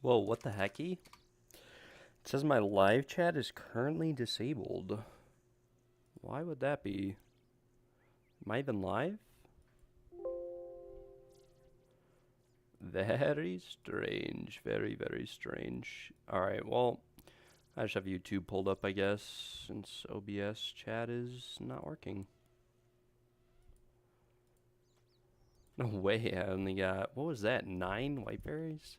Whoa, what the hecky? It says my live chat is currently disabled. Why would that be? Am I even live? Very strange. Very, very strange. Alright, well, I just have YouTube pulled up, I guess, since OBS chat is not working. No way, I only got, what was that, 9 white berries?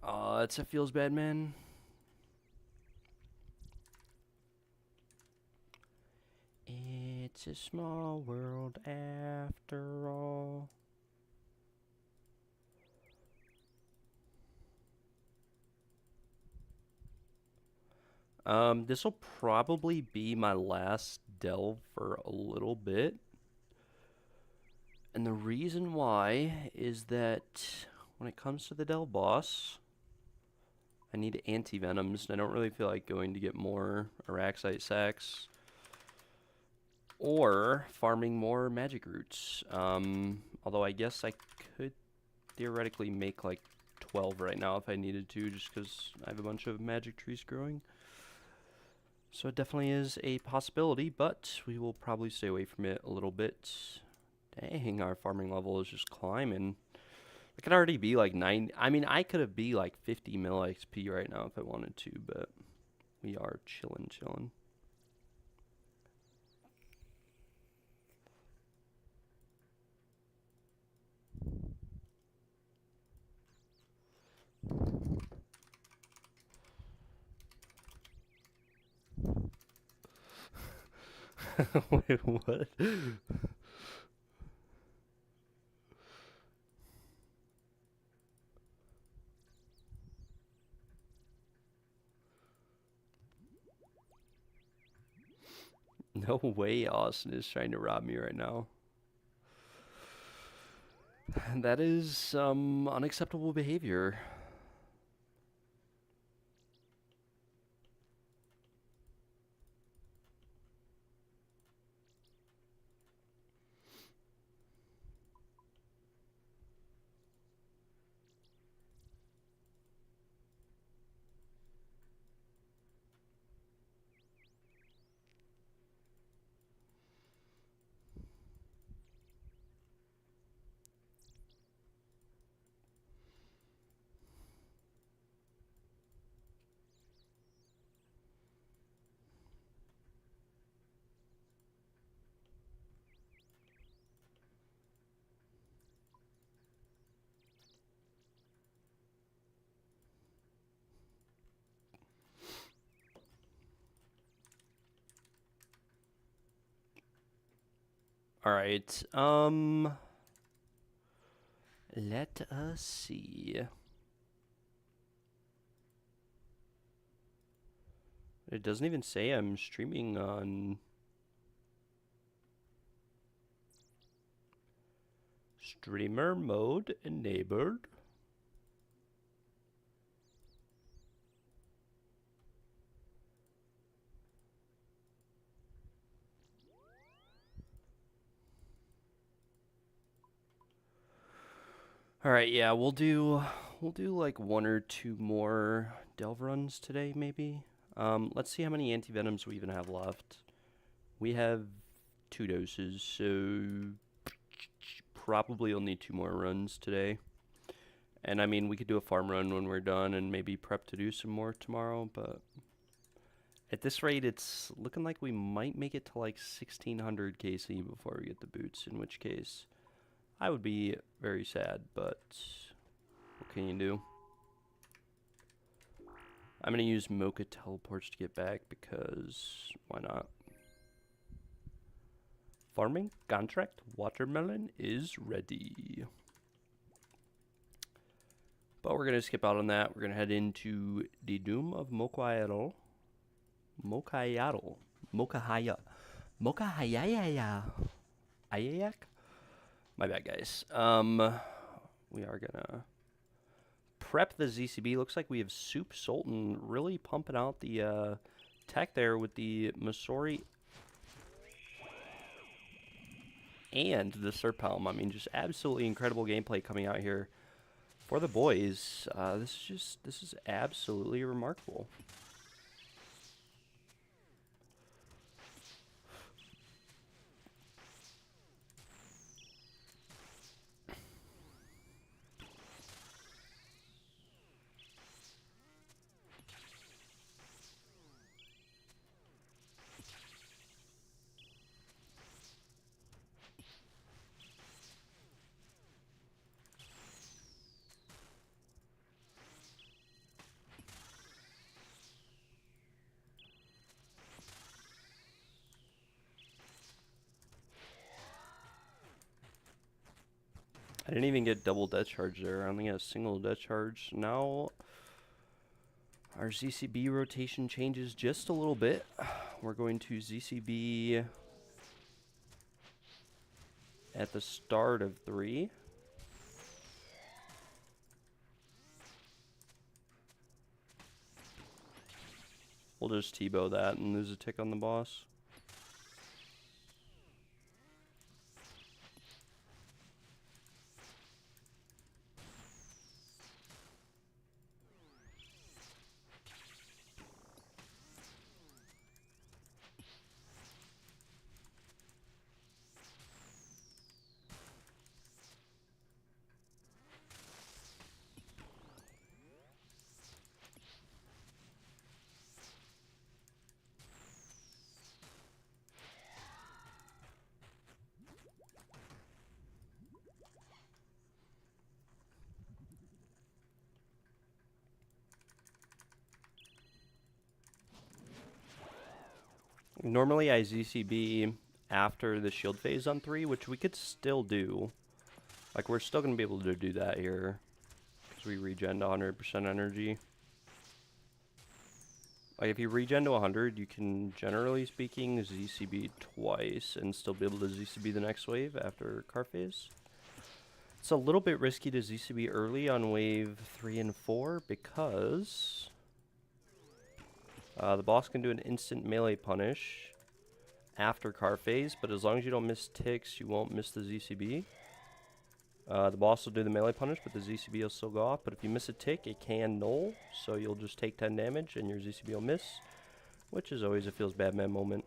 It feels bad, man. It's a small world after all. This will probably be my last delve for a little bit. And the reason why is that when it comes to the delve boss, I need anti-venoms, and I don't really feel like going to get more Araxite sacks or farming more magic roots. Although I guess I could theoretically make like 12 right now if I needed to, just because I have a bunch of magic trees growing. So it definitely is a possibility, but we will probably stay away from it a little bit. Dang, our farming level is just climbing. It could already be like 9. I mean, I could have be like 50 mil XP right now if I wanted to, but we are chilling. Wait, what? No way Austin is trying to rob me right now. That is some unacceptable behavior. All right. Let us see. It doesn't even say I'm streaming on streamer mode enabled. All right, yeah, we'll do like 1 or 2 more delve runs today, maybe. Let's see how many anti-venoms we even have left. We have 2 doses, so probably only 2 more runs today. And I mean, we could do a farm run when we're done and maybe prep to do some more tomorrow, but at this rate, it's looking like we might make it to like 1600 KC before we get the boots, in which case I would be very sad, but what can you do? I'm going to use Mocha teleports to get back because why not? Farming contract watermelon is ready. But we're going to skip out on that. We're going to head into the Doom of Mokayatl. Mokayatl. Mokahaya. Mokahayaya. Ayayak? My bad, guys. We are gonna prep the ZCB. Looks like we have Soup Sultan really pumping out the tech there with the Masori and the Serpalm. I mean, just absolutely incredible gameplay coming out here for the boys, this is absolutely remarkable. I didn't even get double death charge there. I only got a single death charge. Now our ZCB rotation changes just a little bit. We're going to ZCB at the start of 3. We'll just T-bow that and lose a tick on the boss. Normally I ZCB after the shield phase on 3, which we could still do. Like, we're still going to be able to do that here, because we regen to 100% energy. Like, if you regen to 100, you can, generally speaking, ZCB twice and still be able to ZCB the next wave after car phase. It's a little bit risky to ZCB early on wave 3 and 4, because the boss can do an instant melee punish after car phase, but as long as you don't miss ticks, you won't miss the ZCB. The boss will do the melee punish, but the ZCB will still go off. But if you miss a tick, it can null, so you'll just take 10 damage and your ZCB will miss, which is always a feels bad man moment.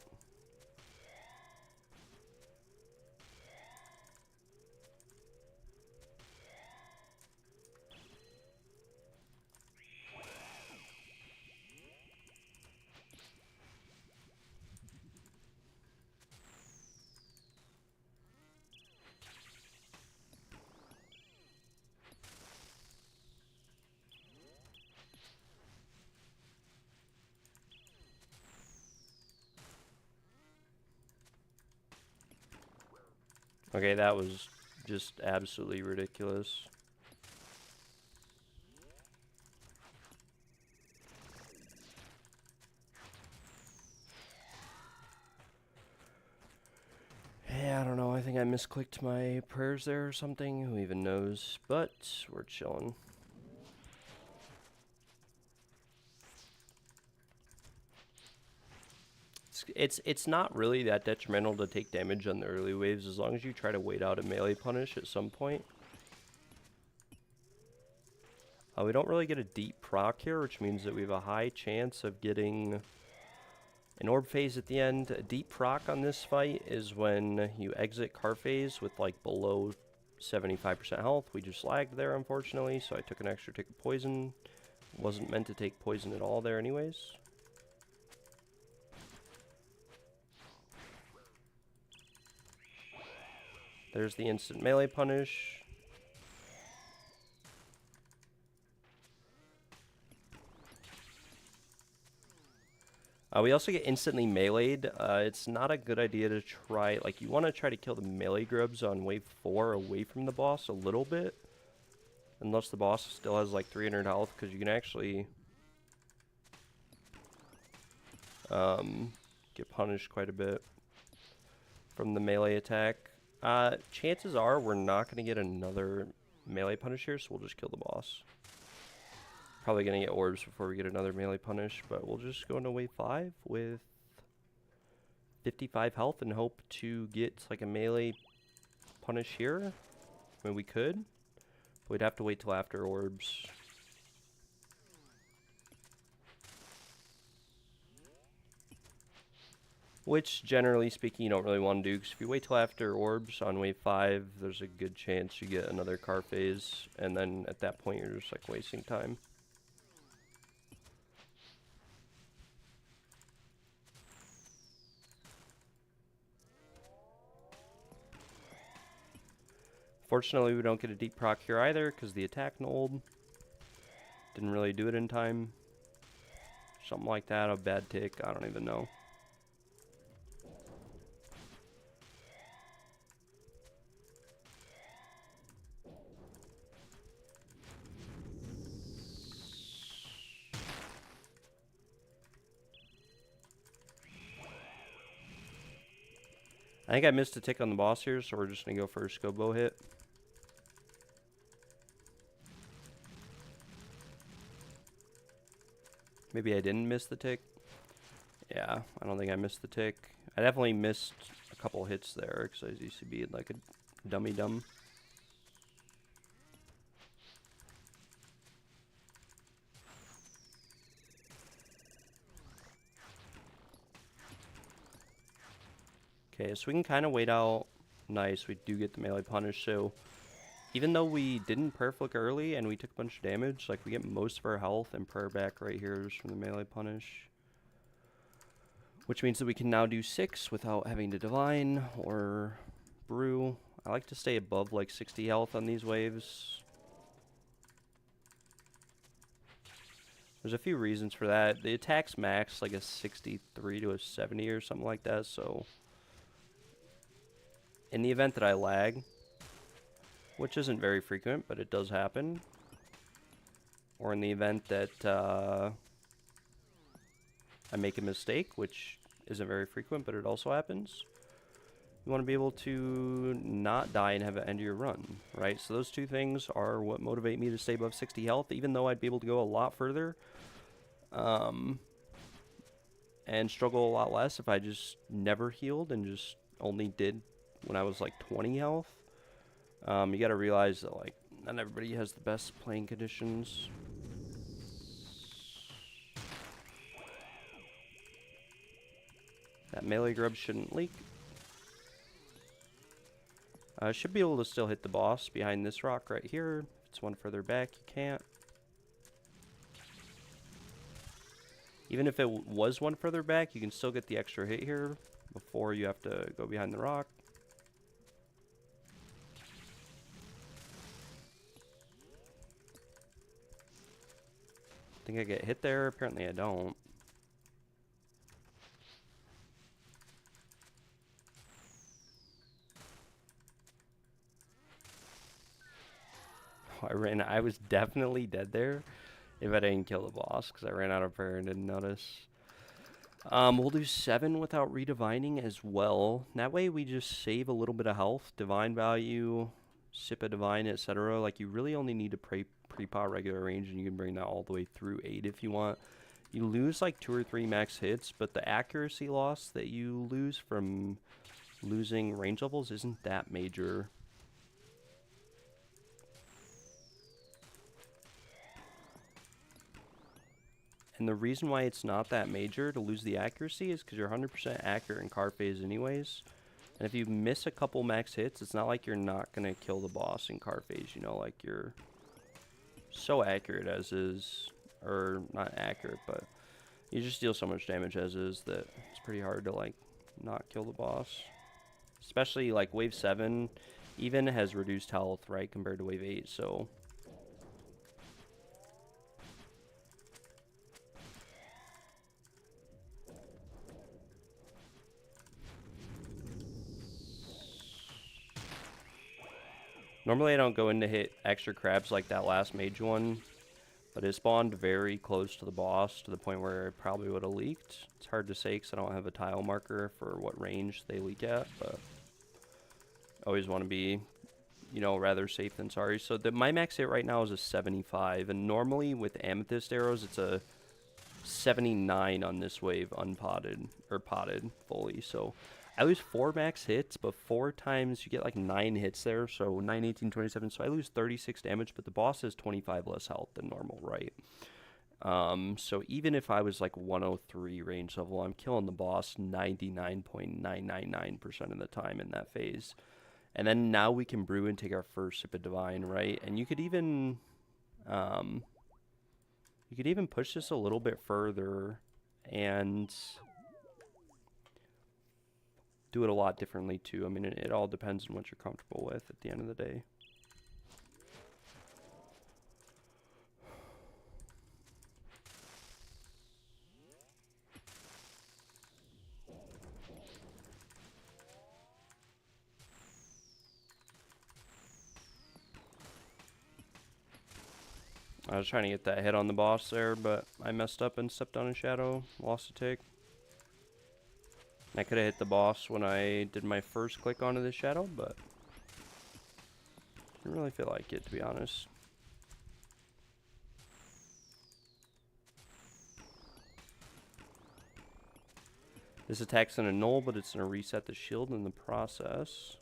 Okay, that was just absolutely ridiculous. Yeah, I don't know. I think I misclicked my prayers there or something. Who even knows? But we're chilling. It's not really that detrimental to take damage on the early waves as long as you try to wait out a melee punish at some point. We don't really get a deep proc here, which means that we have a high chance of getting an orb phase at the end. A deep proc on this fight is when you exit car phase with like below 75% health. We just lagged there, unfortunately, so I took an extra tick of poison. Wasn't meant to take poison at all there anyways. There's the instant melee punish. We also get instantly meleeed. It's not a good idea to try, like, you want to try to kill the melee grubs on wave 4 away from the boss a little bit. Unless the boss still has like 300 health, because you can actually get punished quite a bit from the melee attack. Chances are we're not going to get another melee punish here, so we'll just kill the boss. Probably going to get orbs before we get another melee punish, but we'll just go into wave 5 with 55 health and hope to get like a melee punish here. I mean, we could. But We'd have to wait till after orbs. Which, generally speaking, you don't really want to do, because if you wait till after orbs on wave 5, there's a good chance you get another car phase, and then at that point you're just like wasting time. Fortunately, we don't get a deep proc here either, because the attack nulled. Didn't really do it in time. Something like that, a bad tick, I don't even know. I think I missed a tick on the boss here, so we're just going to go for a Scobo hit. Maybe I didn't miss the tick. Yeah, I don't think I missed the tick. I definitely missed a couple hits there, because I used to be like a dummy-dumb. Okay, so we can kind of wait out. Nice, we do get the melee punish, so even though we didn't perf flick early and we took a bunch of damage, like we get most of our health and prayer back right here just from the melee punish. Which means that we can now do 6 without having to divine or brew. I like to stay above like 60 health on these waves. There's a few reasons for that. The attack's max like a 63 to a 70 or something like that, so in the event that I lag, which isn't very frequent, but it does happen, or in the event that I make a mistake, which isn't very frequent, but it also happens, you want to be able to not die and have it end your run, right? So those two things are what motivate me to stay above 60 health, even though I'd be able to go a lot further and struggle a lot less if I just never healed and just only did when I was like 20 health. You gotta realize that like not everybody has the best playing conditions. That melee grub shouldn't leak. Should be able to still hit the boss behind this rock right here. If it's one further back, you can't. Even if it was one further back, you can still get the extra hit here before you have to go behind the rock. Think I get hit there? Apparently I don't. I was definitely dead there if I didn't kill the boss, because I ran out of prayer and didn't notice. We'll do 7 without redivining as well. That way we just save a little bit of health, divine value, sip a divine, etc. Like you really only need to pre-pot regular range, and you can bring that all the way through 8 if you want. You lose like 2 or 3 max hits, but the accuracy loss that you lose from losing range levels isn't that major. And the reason why it's not that major to lose the accuracy is because you're 100% accurate in car phase anyways. And if you miss a couple max hits, it's not like you're not going to kill the boss in car phase, you know, like you're so accurate as is, or not accurate, but you just deal so much damage as is that it's pretty hard to like not kill the boss. Especially like wave 7 even has reduced health, right, compared to wave 8, so normally I don't go in to hit extra crabs like that last mage one, but it spawned very close to the boss to the point where it probably would have leaked. It's hard to say because I don't have a tile marker for what range they leak at, but I always want to be, you know, rather safe than sorry. So my max hit right now is a 75, and normally with amethyst arrows it's a 79 on this wave unpotted, or potted fully, so I lose 4 max hits, but 4 times you get like 9 hits there, so 9, 18, 27. So I lose 36 damage, but the boss has 25 less health than normal, right? So even if I was like 103 range level, I'm killing the boss 99.999% of the time in that phase. And then now we can brew and take our first sip of divine, right? And you could even push this a little bit further and do it a lot differently too. I mean, it all depends on what you're comfortable with at the end of the day. I was trying to get that hit on the boss there, but I messed up and stepped on a shadow, lost a tick. I could have hit the boss when I did my first click onto the shadow, but I didn't really feel like it, to be honest. This attack's gonna null, but it's gonna reset the shield in the process.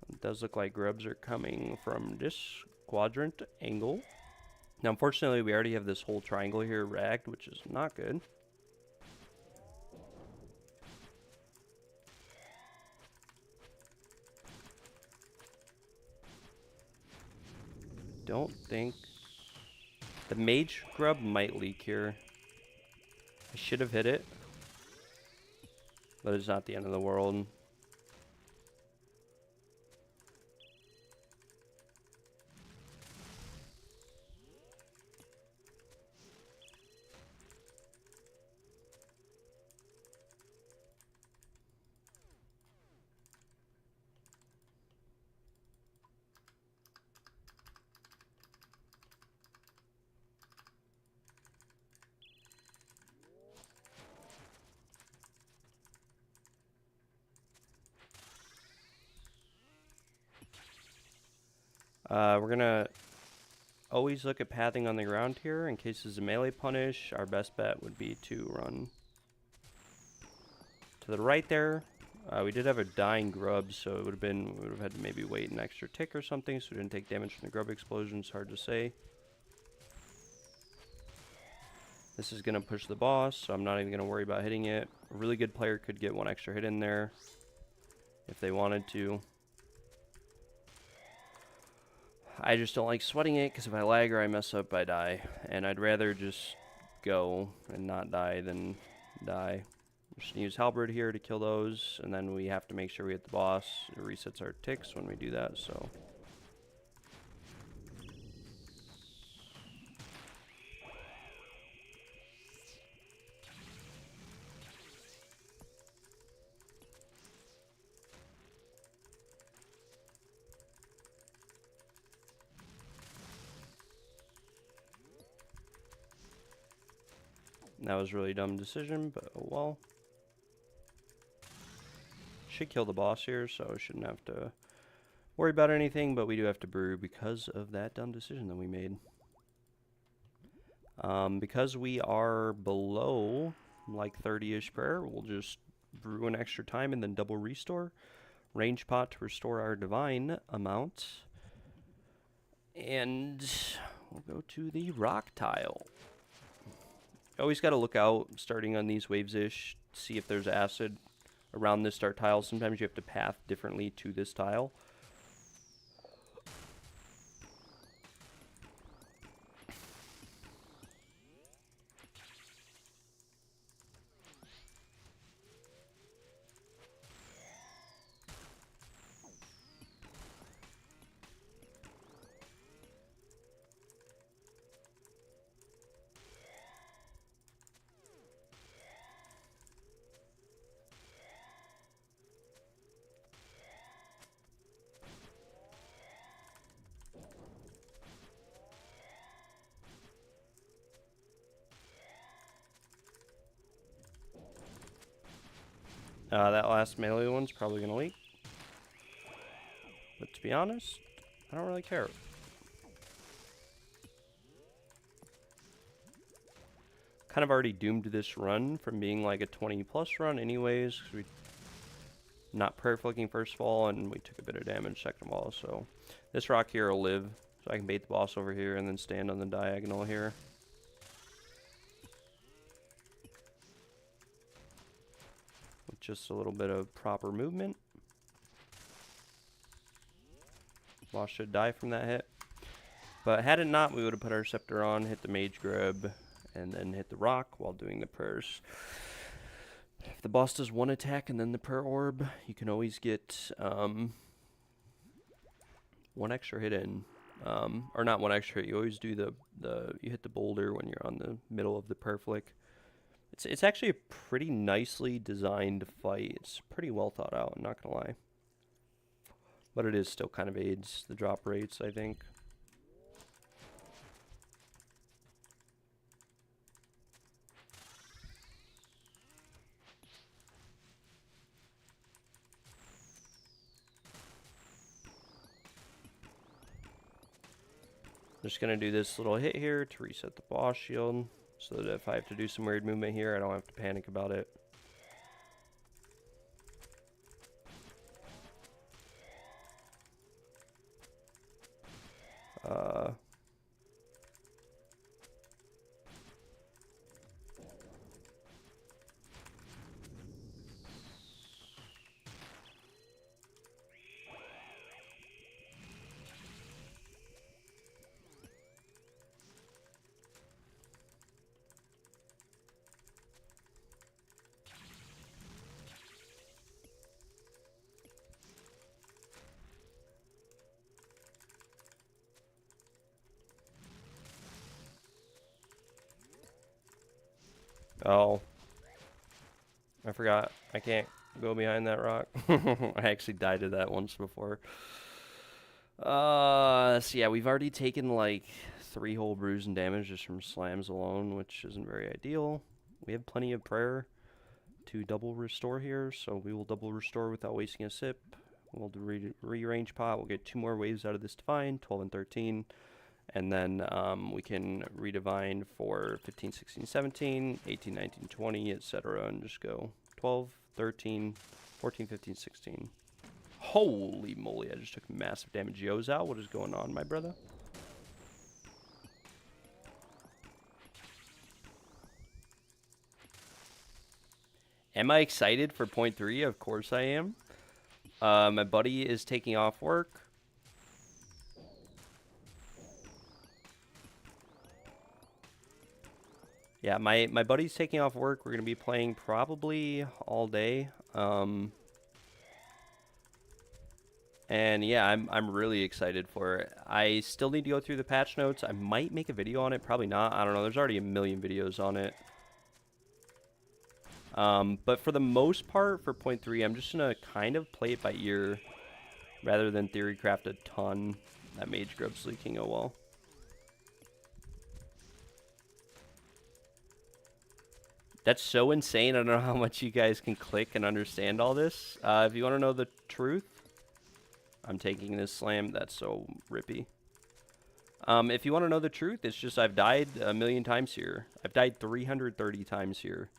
It does look like grubs are coming from this quadrant angle. Now, unfortunately, we already have this whole triangle here ragged, which is not good. Don't think... The mage grub might leak here. I should have hit it, but it's not the end of the world. We're gonna always look at pathing on the ground here in case it's a melee punish. Our best bet would be to run to the right there. We did have a dying grub, so it would have been, we would have had to maybe wait an extra tick or something, so we didn't take damage from the grub explosion. It's hard to say. This is gonna push the boss, so I'm not even gonna worry about hitting it. A really good player could get 1 extra hit in there if they wanted to. I just don't like sweating it, because if I lag or I mess up, I die. And I'd rather just go and not die than die. I'm just going to use Halberd here to kill those, and then we have to make sure we hit the boss. It resets our ticks when we do that, so... That was a really dumb decision, but oh well. Should kill the boss here, so shouldn't have to worry about anything, but we do have to brew because of that dumb decision that we made. Because we are below like 30-ish prayer, we'll just brew an extra time and then double restore. Range pot to restore our divine amount. And we'll go to the rock tile. Always got to look out starting on these waves-ish, see if there's acid around this start tile. Sometimes you have to path differently to this tile. That last melee one's probably going to leak. But to be honest, I don't really care. kind of already doomed this run from being like a 20 plus run anyways, because we not prayer flicking first of all, and we took a bit of damage second of all. So this rock here will live, so I can bait the boss over here and then stand on the diagonal here. With just a little bit of proper movement. Boss should die from that hit. But had it not, we would have put our scepter on, hit the mage grub, and then hit the rock while doing the prayers. If the boss does one attack and then the prayer orb, you can always get one extra hit in. Or not one extra hit, you always do you hit the boulder when you're on the middle of the prayer flick. It's actually a pretty nicely designed fight. It's pretty well thought out, I'm not gonna lie. But it is still kind of aids the drop rates, I think. Just gonna do this little hit here to reset the boss shield, so that if I have to do some weird movement here, I don't have to panic about it. Oh, I forgot. I can't go behind that rock. I actually died to that once before. So yeah, we've already taken like 3 whole brews and damage just from slams alone, which isn't very ideal. We have plenty of prayer to double restore here, so we will double restore without wasting a sip. We'll do rearrange pot. We'll get 2 more waves out of this divine, 12 and 13. And then we can redivine for 15, 16, 17, 18, 19, 20, etc. And just go 12, 13, 14, 15, 16. Holy moly, I just took massive damage. Yo's out. What is going on, my brother? Am I excited for point 3? Of course I am. My buddy is taking off work. Yeah, my buddy's taking off work. We're going to be playing probably all day. And yeah, I'm really excited for it. I still need to go through the patch notes. I might make a video on it. Probably not. I don't know. There's already a million videos on it. But for the most part, for point 3, I'm just going to kind of play it by ear rather than theory craft a ton. That mage grub's leaking, oh well. That's so insane. I don't know how much you guys can click and understand all this. If you want to know the truth, I'm taking this slam. That's so rippy. If you want to know the truth, it's just I've died a million times here. I've died 330 times here.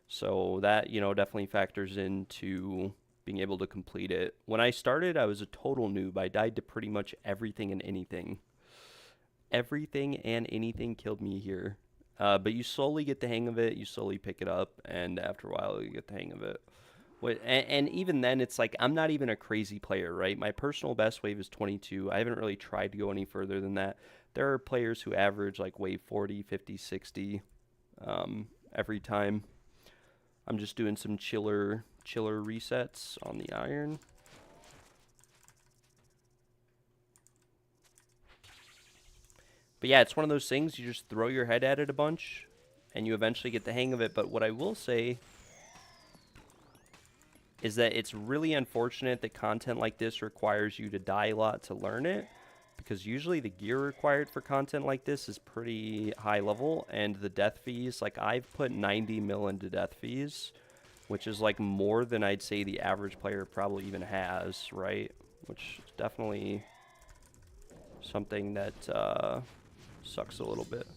So that, you know, definitely factors into being able to complete it. When I started, I was a total noob. I died to pretty much everything and anything. Everything and anything killed me here. But you slowly get the hang of it, you slowly pick it up, and after a while you get the hang of it. And even then, it's like, I'm not even a crazy player, right? My personal best wave is 22. I haven't really tried to go any further than that. There are players who average like wave 40, 50, 60 every time. I'm just doing some chiller resets on the iron. But yeah, it's one of those things, you just throw your head at it a bunch, and you eventually get the hang of it. But what I will say is that it's really unfortunate that content like this requires you to die a lot to learn it, because usually the gear required for content like this is pretty high level, and the death fees, like I've put 90 mil into death fees, which is like more than I'd say the average player probably even has, right? Which is definitely something that sucks a little bit.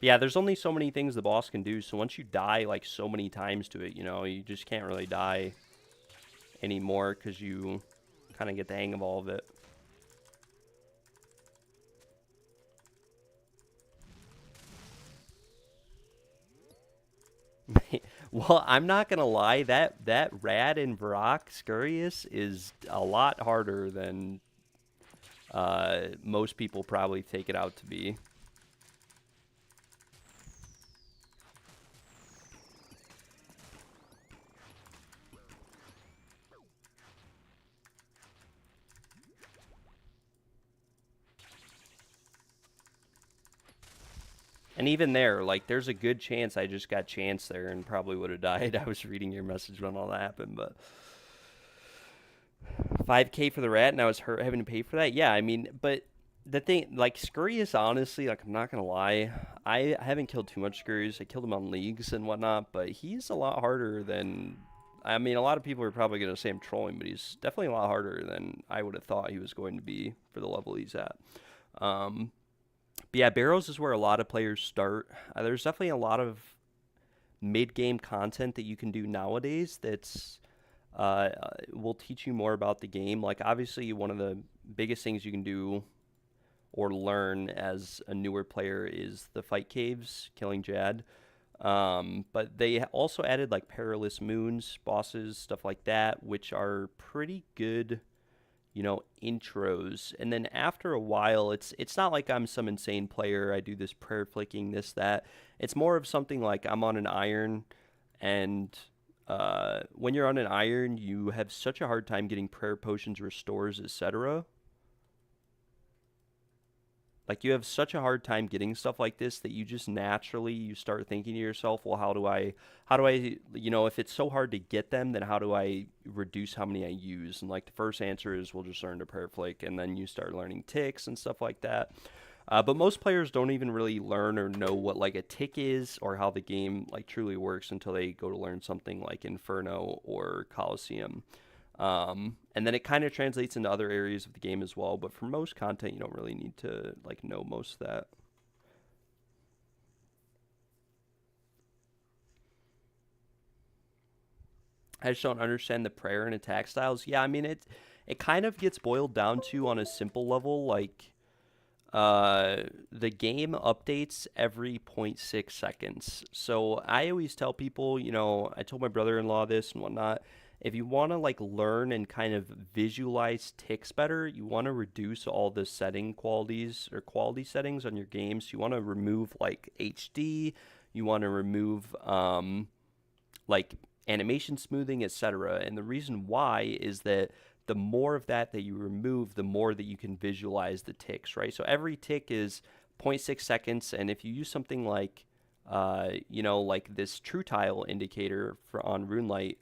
Yeah, there's only so many things the boss can do, so once you die like so many times to it, you know, you just can't really die anymore because you kind of get the hang of all of it. Well, I'm not gonna lie, that Rad and Varrock Scurious is a lot harder than most people probably take it out to be. And even there, like, there's a good chance I just got chance there and probably would have died. I was reading your message when all that happened, but 5K for the rat, and I was having to pay for that. Yeah, I mean, but the thing, like, Scurrius, honestly, like, I'm not gonna lie, I haven't killed too much Scurrius. I killed him on leagues and whatnot, but he's a lot harder than. I mean, a lot of people are probably gonna say I'm trolling, but he's definitely a lot harder than I would have thought he was going to be for the level he's at. But yeah, Barrows is where a lot of players start. There's definitely a lot of mid-game content that you can do nowadays that's will teach you more about the game. Like, obviously, one of the biggest things you can do or learn as a newer player is the fight caves, killing Jad. But they also added like perilous moons, bosses, stuff like that, which are pretty good, you know, intros. And then after a while, it's not like I'm some insane player. I do this prayer flicking, this, that. It's more of something like I'm on an iron, and when you're on an iron, you have such a hard time getting prayer potions, restores, etc. Like, you have such a hard time getting stuff like this that you just naturally you start thinking to yourself, well, how do I, you know, if it's so hard to get them, then how do I reduce how many I use? And like the first answer is we'll just learn to prayer flick, and then you start learning ticks and stuff like that. But most players don't even really learn or know what like a tick is or how the game like truly works until they go to learn something like Inferno or Coliseum. And then it kind of translates into other areas of the game as well. But for most content, you don't really need to like know most of that. I just don't understand the prayer and attack styles. Yeah, I mean it kind of gets boiled down to on a simple level, like the game updates every zero point 0.6 seconds. So I always tell people, you know, I told my brother-in-law this and whatnot. If you want to like learn and kind of visualize ticks better, you want to reduce all the setting qualities or quality settings on your games. You want to remove like HD. You want to remove like animation smoothing, etc. And the reason why is that the more of that you remove, the more that you can visualize the ticks, right? So every tick is zero point 0.6 seconds, and if you use something like, you know, like this true tile indicator on RuneLight,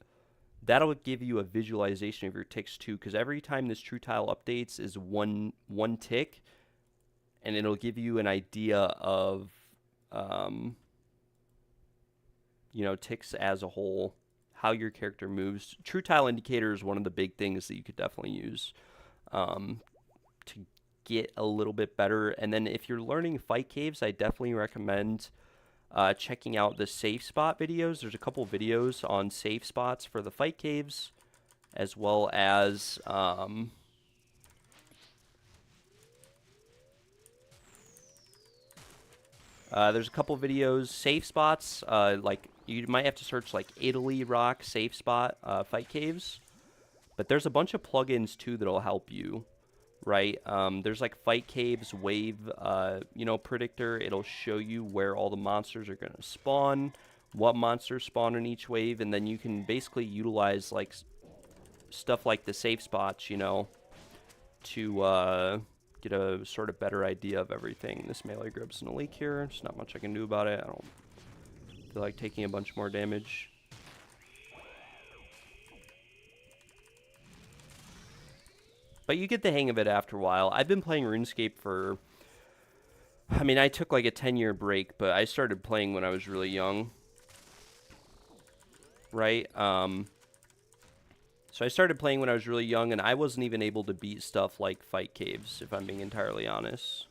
that'll give you a visualization of your ticks too, because every time this true tile updates is one tick, and it'll give you an idea of, you know, ticks as a whole, how your character moves. True tile indicator is one of the big things that you could definitely use to get a little bit better. And then if you're learning fight caves, I definitely recommend checking out the safe spot videos. There's a couple videos on safe spots for the fight caves, as well as there's a couple videos, safe spots, like you might have to search like Italy Rock safe spot fight caves, but there's a bunch of plugins too that'll help you, right? There's like fight caves wave, you know, predictor. It'll show you where all the monsters are gonna spawn, what monsters spawn in each wave, and then you can basically utilize like stuff like the safe spots, you know, to get a sort of better idea of everything. This melee grip's in a leak here. There's not much I can do about it. I don't feel like taking a bunch more damage. But you get the hang of it after a while. I've been playing RuneScape for, I mean, I took like a 10-year break, but I started playing when I was really young. Right? So I started playing when I was really young, and I wasn't even able to beat stuff like fight caves, if I'm being entirely honest.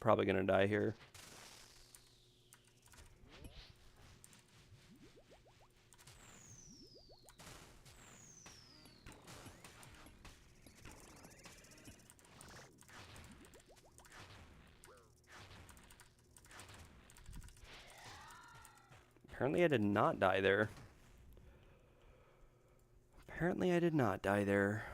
probably gonna die here. Apparently I did not die there. Apparently I did not die there.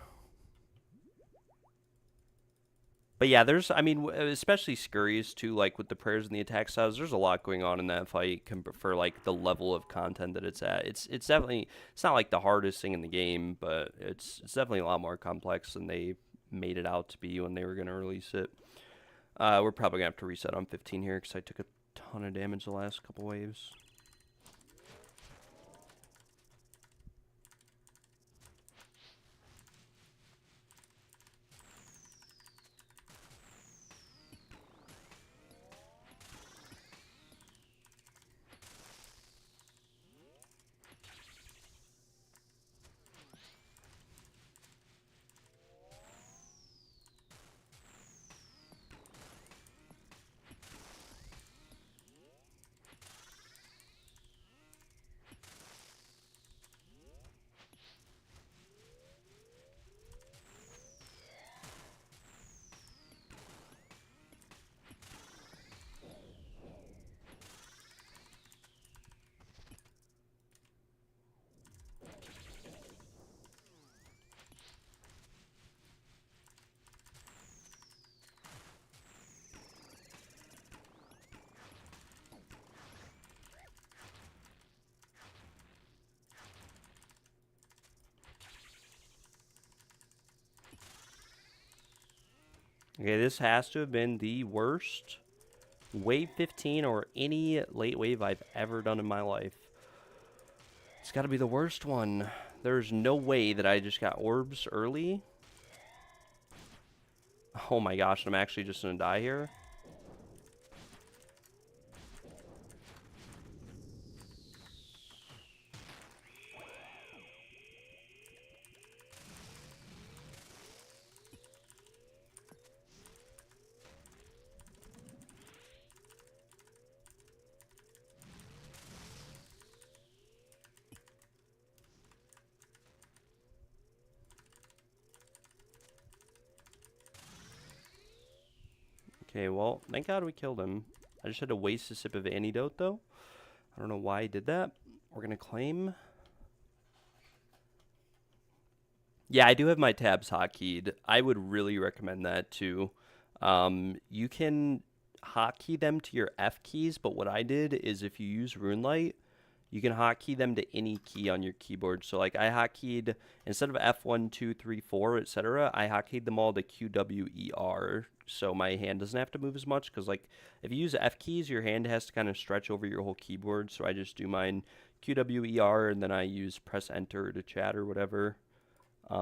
But yeah, there's, I mean, especially Scurries too, like with the prayers and the attack styles, there's a lot going on in that fight for like the level of content that it's at. It's definitely, it's not like the hardest thing in the game, but it's definitely a lot more complex than they made it out to be when they were going to release it. We're probably going to have to reset on 15 here because I took a ton of damage the last couple waves. Okay, this has to have been the worst wave 15 or any late wave I've ever done in my life. It's got to be the worst one. There's no way that I just got orbs early. Oh my gosh, I'm actually just going to die here. Okay, well, thank God we killed him. I just had to waste a sip of antidote, though. I don't know why I did that. We're going to claim. Yeah, I do have my tabs hotkeyed. I would really recommend that, too. You can hotkey them to your F keys, but what I did is if you use Runelight, you can hotkey them to any key on your keyboard. So, like, I hotkeyed, instead of F1, 2, 3, 4, etc., I hotkeyed them all to QWER, so my hand doesn't have to move as much, because, like, if you use F keys, your hand has to kind of stretch over your whole keyboard, so I just do mine QWER, and then I use press enter to chat or whatever.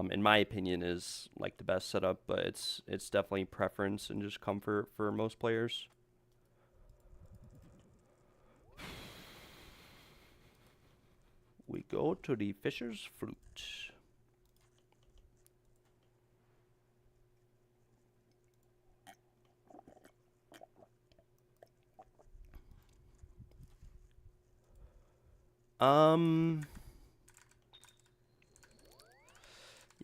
In my opinion, is, like, the best setup, but it's definitely preference and just comfort for most players. We go to the Fisher's Fruit. Yeah,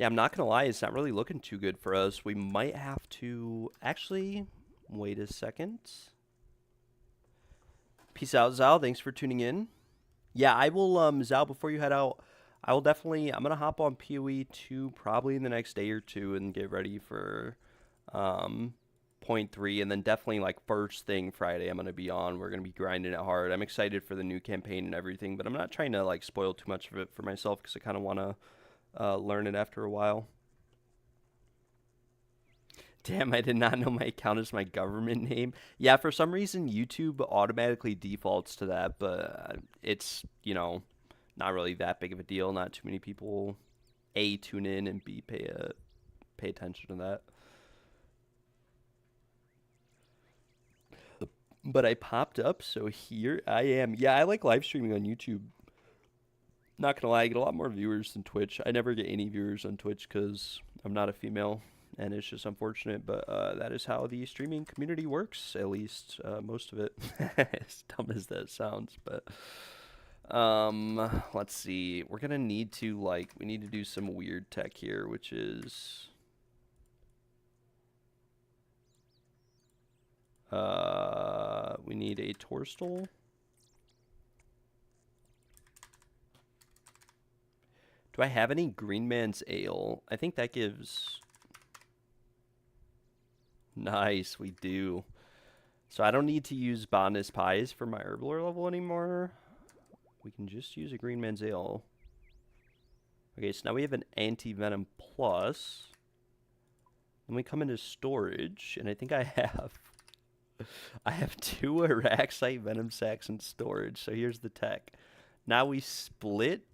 I'm not gonna lie, it's not really looking too good for us. We might have to actually wait a second. Peace out, Zal. Thanks for tuning in. Yeah, I will, Zal, before you head out, I will definitely, I'm going to hop on PoE 2 probably in the next day or two and get ready for point 3, and then definitely, like, first thing Friday I'm going to be on. We're going to be grinding it hard. I'm excited for the new campaign and everything, but I'm not trying to, like, spoil too much of it for myself because I kind of want to learn it after a while. Damn, I did not know my account is my government name. Yeah, for some reason, YouTube automatically defaults to that, but it's, you know, not really that big of a deal. Not too many people, A, tune in, and B, pay attention to that. But I popped up, so here I am. Yeah, I like live streaming on YouTube. Not gonna lie, I get a lot more viewers than Twitch. I never get any viewers on Twitch because I'm not a female. and it's just unfortunate, but that is how the streaming community works, at least most of it. As dumb as that sounds, but let's see. We're gonna need to we need to do some weird tech here, which is we need a Torstol. Do I have any Green Man's Ale? I think that gives... Nice, we do. So I don't need to use Bonus Pies for my Herblore level anymore. We can just use a Green Man's Ale. Okay, so now we have an Anti-Venom Plus. Then we come into storage, and I think I have... I have 2 Araxite Venom Sacs in storage, so here's the tech. Now we split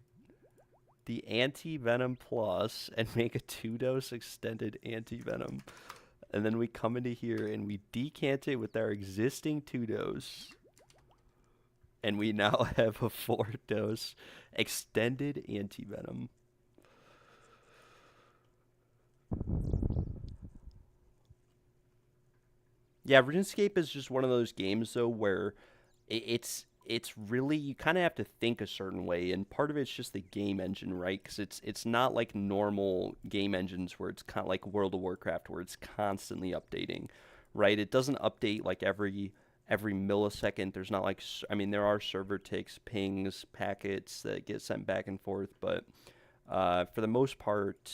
the Anti-Venom Plus and make a 2-dose extended Anti-Venom. And then we come into here and we decant it with our existing 2-dose. And we now have a 4-dose extended Anti-Venom. Yeah, RuneScape is just one of those games, though, where it's really, you kind of have to think a certain way, and part of it's just the game engine, right? Because it's not like normal game engines where it's kind of like World of Warcraft, where it's constantly updating, right? It doesn't update like every millisecond. There's not like, I mean, there are server ticks, pings, packets that get sent back and forth, but for the most part,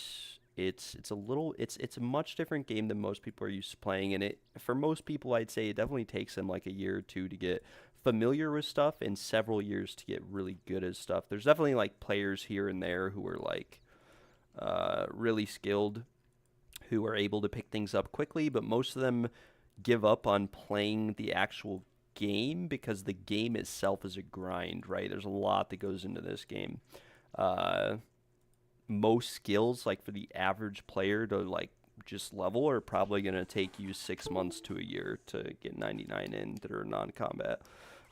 it's a much different game than most people are used to playing, and for most people, I'd say it definitely takes them like a year or two to get familiar with stuff and several years to get really good at stuff. There's definitely like players here and there who are like really skilled, who are able to pick things up quickly, but most of them give up on playing the actual game because the game itself is a grind, right? There's a lot that goes into this game. Most skills, like for the average player to like just level, are probably going to take you 6 months to a year to get 99 in that are non-combat.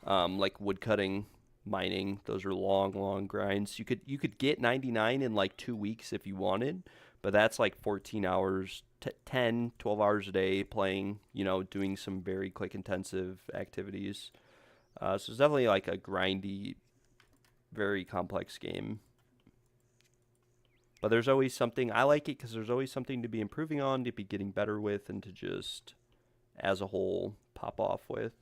Like woodcutting, mining, those are long grinds. You could get 99 in like 2 weeks if you wanted, but that's like 14 hours, 10, 12 hours a day playing, doing some very click intensive activities. So it's definitely like a grindy, very complex game. But there's always something, I like it because there's always something to be improving on, to be getting better with, and to just, as a whole, pop off with.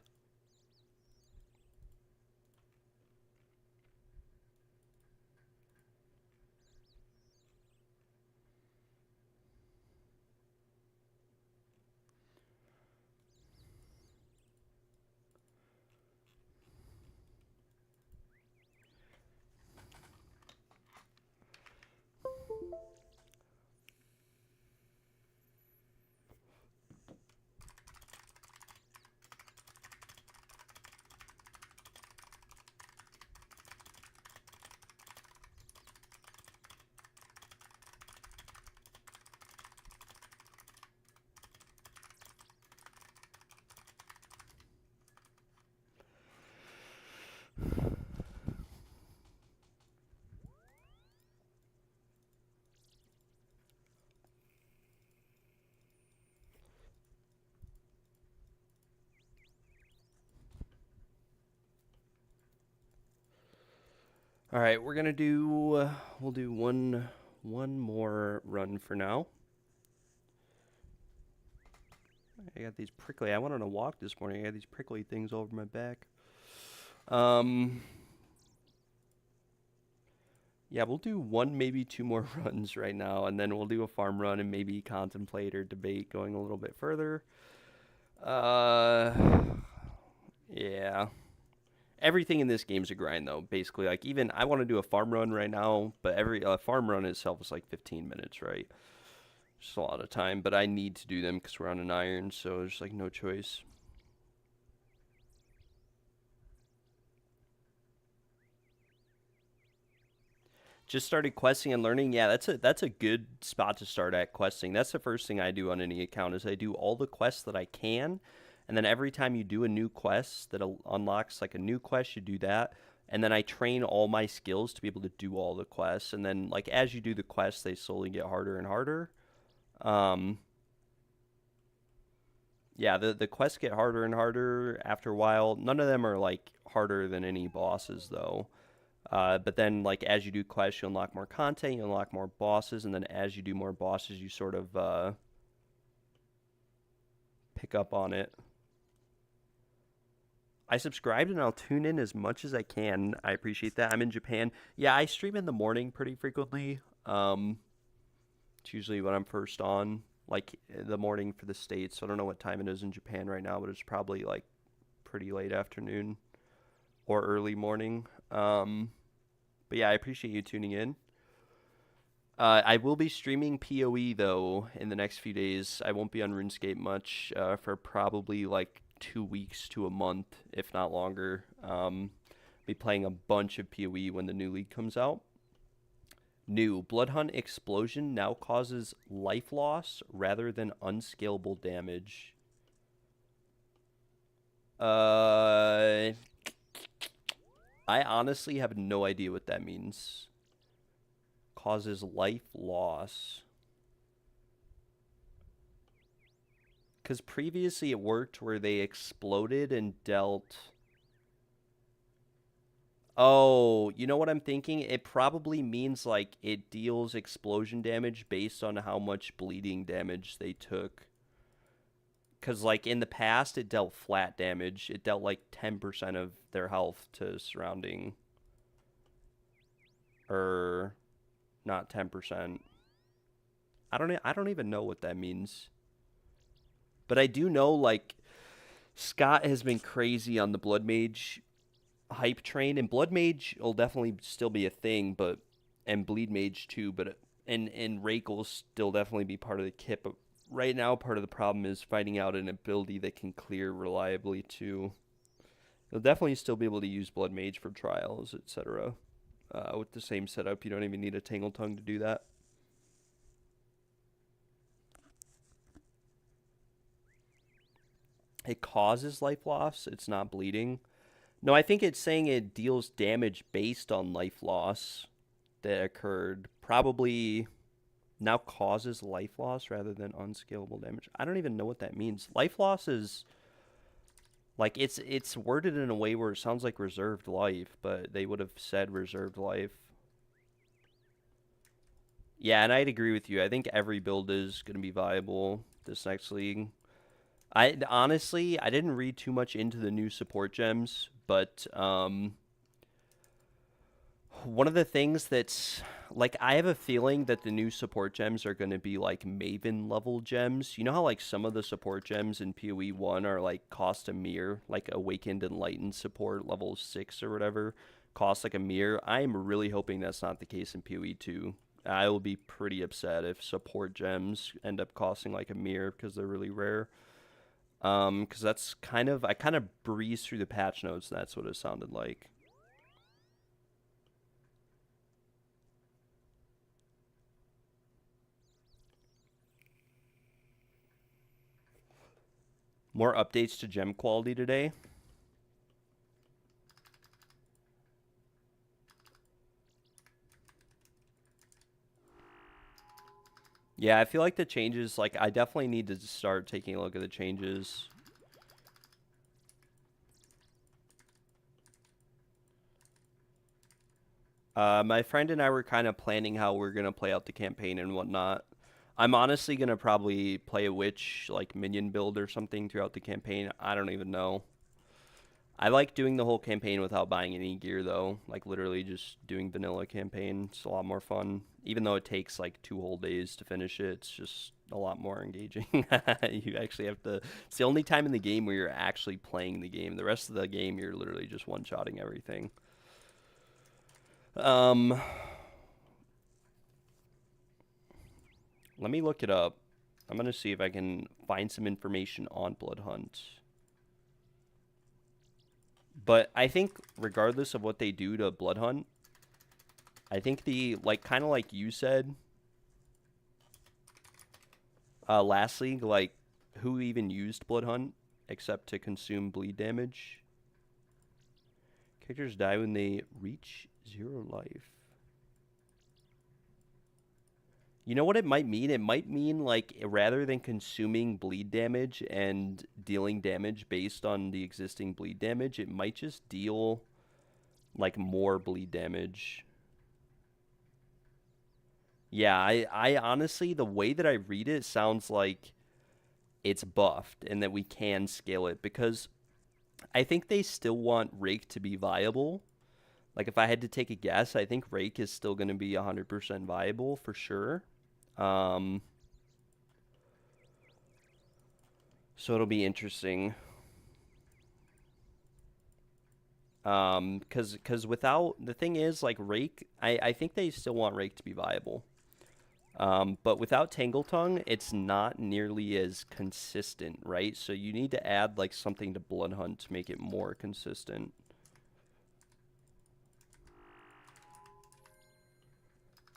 All right, we're gonna do. We'll do one more run for now. I got these prickly. I went on a walk this morning. I got these prickly things all over my back. Yeah, we'll do 1, maybe 2 more runs right now, and then we'll do a farm run and maybe contemplate or debate going a little bit further. Yeah. Everything in this game is a grind, though, basically. Like, even, I want to do a farm run right now, but every farm run itself is like 15 minutes, right? Just a lot of time, but I need to do them because we're on an iron, so there's, like, no choice. Just started questing and learning. Yeah, that's a good spot to start at, questing. That's the first thing I do on any account, is I do all the quests that I can. And then every time you do a new quest that unlocks like a new quest, you do that. And then I train all my skills to be able to do all the quests. And then like as you do the quests, they slowly get harder and harder. Yeah, the quests get harder and harder after a while. None of them are like harder than any bosses though. But then like as you do quests, you unlock more content, you unlock more bosses, and then as you do more bosses, you sort of pick up on it. I subscribed and I'll tune in as much as I can. I appreciate that. I'm in Japan. Yeah, I stream in the morning pretty frequently. It's usually when I'm first on, like the morning for the States. So I don't know what time it is in Japan right now, but it's probably like pretty late afternoon or early morning. But yeah, I appreciate you tuning in. I will be streaming PoE though in the next few days. I won't be on RuneScape much for probably like 2 weeks to a month, if not longer. Be playing a bunch of PoE when the new league comes out. New Bloodhunt Explosion now causes life loss rather than unscalable damage. I honestly have no idea what that means. Causes life loss. Because previously it worked where they exploded and dealt... Oh, you know what I'm thinking? It probably means like it deals explosion damage based on how much bleeding damage they took. Because like in the past it dealt flat damage. It dealt like 10% of their health to surrounding... Or... Not 10%. I don't even know what that means. But I do know, like, Scott has been crazy on the Blood Mage hype train, and Blood Mage will definitely still be a thing, but and Bleed Mage too, but and Rake will still definitely be part of the kit. But right now, part of the problem is finding out an ability that can clear reliably too. You'll definitely still be able to use Blood Mage for trials, etc. With the same setup, you don't even need a Tangle Tongue to do that. It causes life loss. It's not bleeding. No, I think it's saying it deals damage based on life loss that occurred. Probably now causes life loss rather than unscalable damage. I don't even know what that means. Life loss is like it's worded in a way where it sounds like reserved life, but they would have said reserved life. Yeah, and I'd agree with you. I think every build is going to be viable this next league. I honestly, I didn't read too much into the new support gems, but one of the things that's like I have a feeling that the new support gems are going to be like Maven level gems. You know how like some of the support gems in PoE 1 are like cost a mirror, like Awakened Enlightened support level 6 or whatever, cost like a mirror. I'm really hoping that's not the case in PoE 2. I will be pretty upset if support gems end up costing like a mirror because they're really rare. Because that's kind of, I kind of breezed through the patch notes, and that's what it sounded like. More updates to gem quality today. Yeah, I feel like the changes, like, I definitely need to start taking a look at the changes. My friend and I were kind of planning how we're going to play out the campaign and whatnot. I'm honestly going to probably play a witch, like, minion build or something throughout the campaign. I don't even know. I like doing the whole campaign without buying any gear, though. Like, literally just doing vanilla campaign. It's a lot more fun. Even though it takes, like, 2 whole days to finish it, it's just a lot more engaging. You actually have to... It's the only time in the game where you're actually playing the game. The rest of the game, you're literally just one-shotting everything. Let me look it up. I'm going to see if I can find some information on Bloodhunt. But I think regardless of what they do to Bloodhunt, I think the, like, kind of like you said, last league, like, who even used Bloodhunt except to consume bleed damage? Characters die when they reach 0 life. You know what it might mean? It might mean, like, rather than consuming bleed damage and dealing damage based on the existing bleed damage, it might just deal, like, more bleed damage. Yeah, I honestly, the way that I read it sounds like it's buffed and that we can scale it because I think they still want Rake to be viable. Like, if I had to take a guess, I think Rake is still going to be 100% viable for sure. Um, so it'll be interesting. Cause without the thing is like Rake, I think they still want Rake to be viable. But without Tangle Tongue, it's not nearly as consistent, right? So you need to add like something to Blood Hunt to make it more consistent.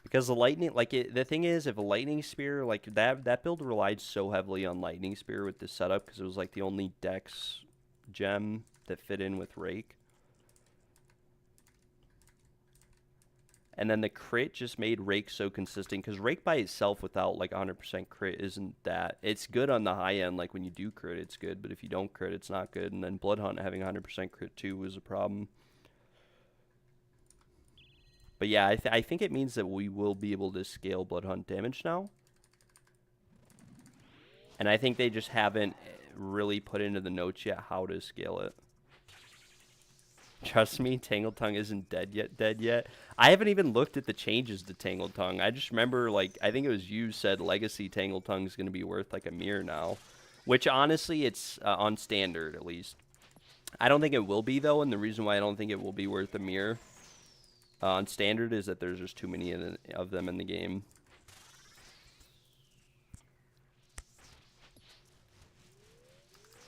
Because the lightning, like the thing is, if a lightning spear, like that build relied so heavily on lightning spear with this setup because it was like the only Dex gem that fit in with Rake. And then the crit just made Rake so consistent because Rake by itself without like 100% crit isn't that. It's good on the high end, like when you do crit, it's good, but if you don't crit, it's not good. And then Blood Hunt having 100% crit too was a problem. But yeah, I think it means that we will be able to scale Blood Hunt damage now. And I think they just haven't really put into the notes yet how to scale it. Trust me, Tangle Tongue isn't dead yet. I haven't even looked at the changes to Tangle Tongue. I just remember, like, I think it was you said Legacy Tangle Tongue is going to be worth, like, a mirror now. Which, honestly, it's on standard, at least. I don't think it will be, though, and the reason why I don't think it will be worth a mirror on standard is that there's just too many of them in the game.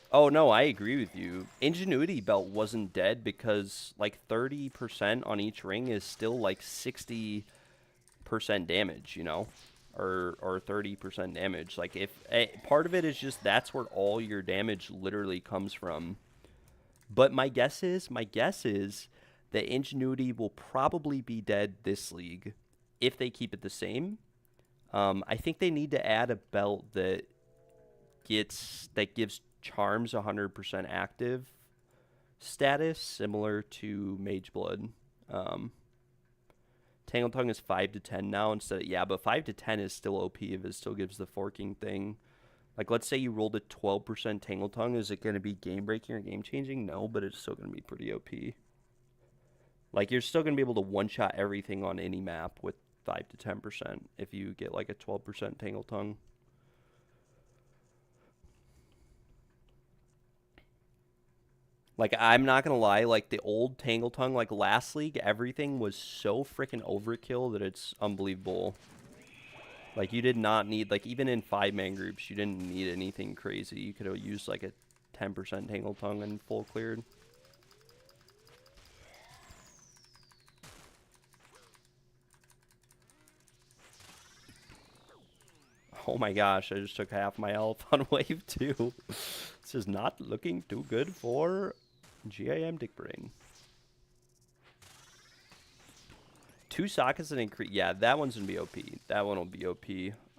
Oh, no, I agree with you. Ingenuity Belt wasn't dead because, like, 30% on each ring is still, like, 60% damage, you know? Or 30% damage. Like, if part of it is just that's where all your damage literally comes from. But my guess is that Ingenuity will probably be dead this league if they keep it the same. I think they need to add a belt that gives Charms 100% active status, similar to Mage Blood. Tangle Tongue is 5 to 10 now instead of, yeah, but 5 to 10 is still OP if it still gives the forking thing. Like, let's say you rolled a 12% Tangle Tongue. Is it going to be game-breaking or game-changing? No, but it's still going to be pretty OP. Like, you're still going to be able to one-shot everything on any map with 5 to 10% if you get, like, a 12% Tangle Tongue. Like, I'm not gonna lie, like, the old Tangle Tongue, like, last league, everything was so freaking overkill that it's unbelievable. Like, you did not need, like, even in 5-man groups, you didn't need anything crazy. You could have used, like, a 10% Tangle Tongue and full cleared. Oh my gosh, I just took half my health on wave 2. This is not looking too good for GIM Dick Brain. 2 sockets and increase. Yeah, that one's gonna be OP. That one will be OP.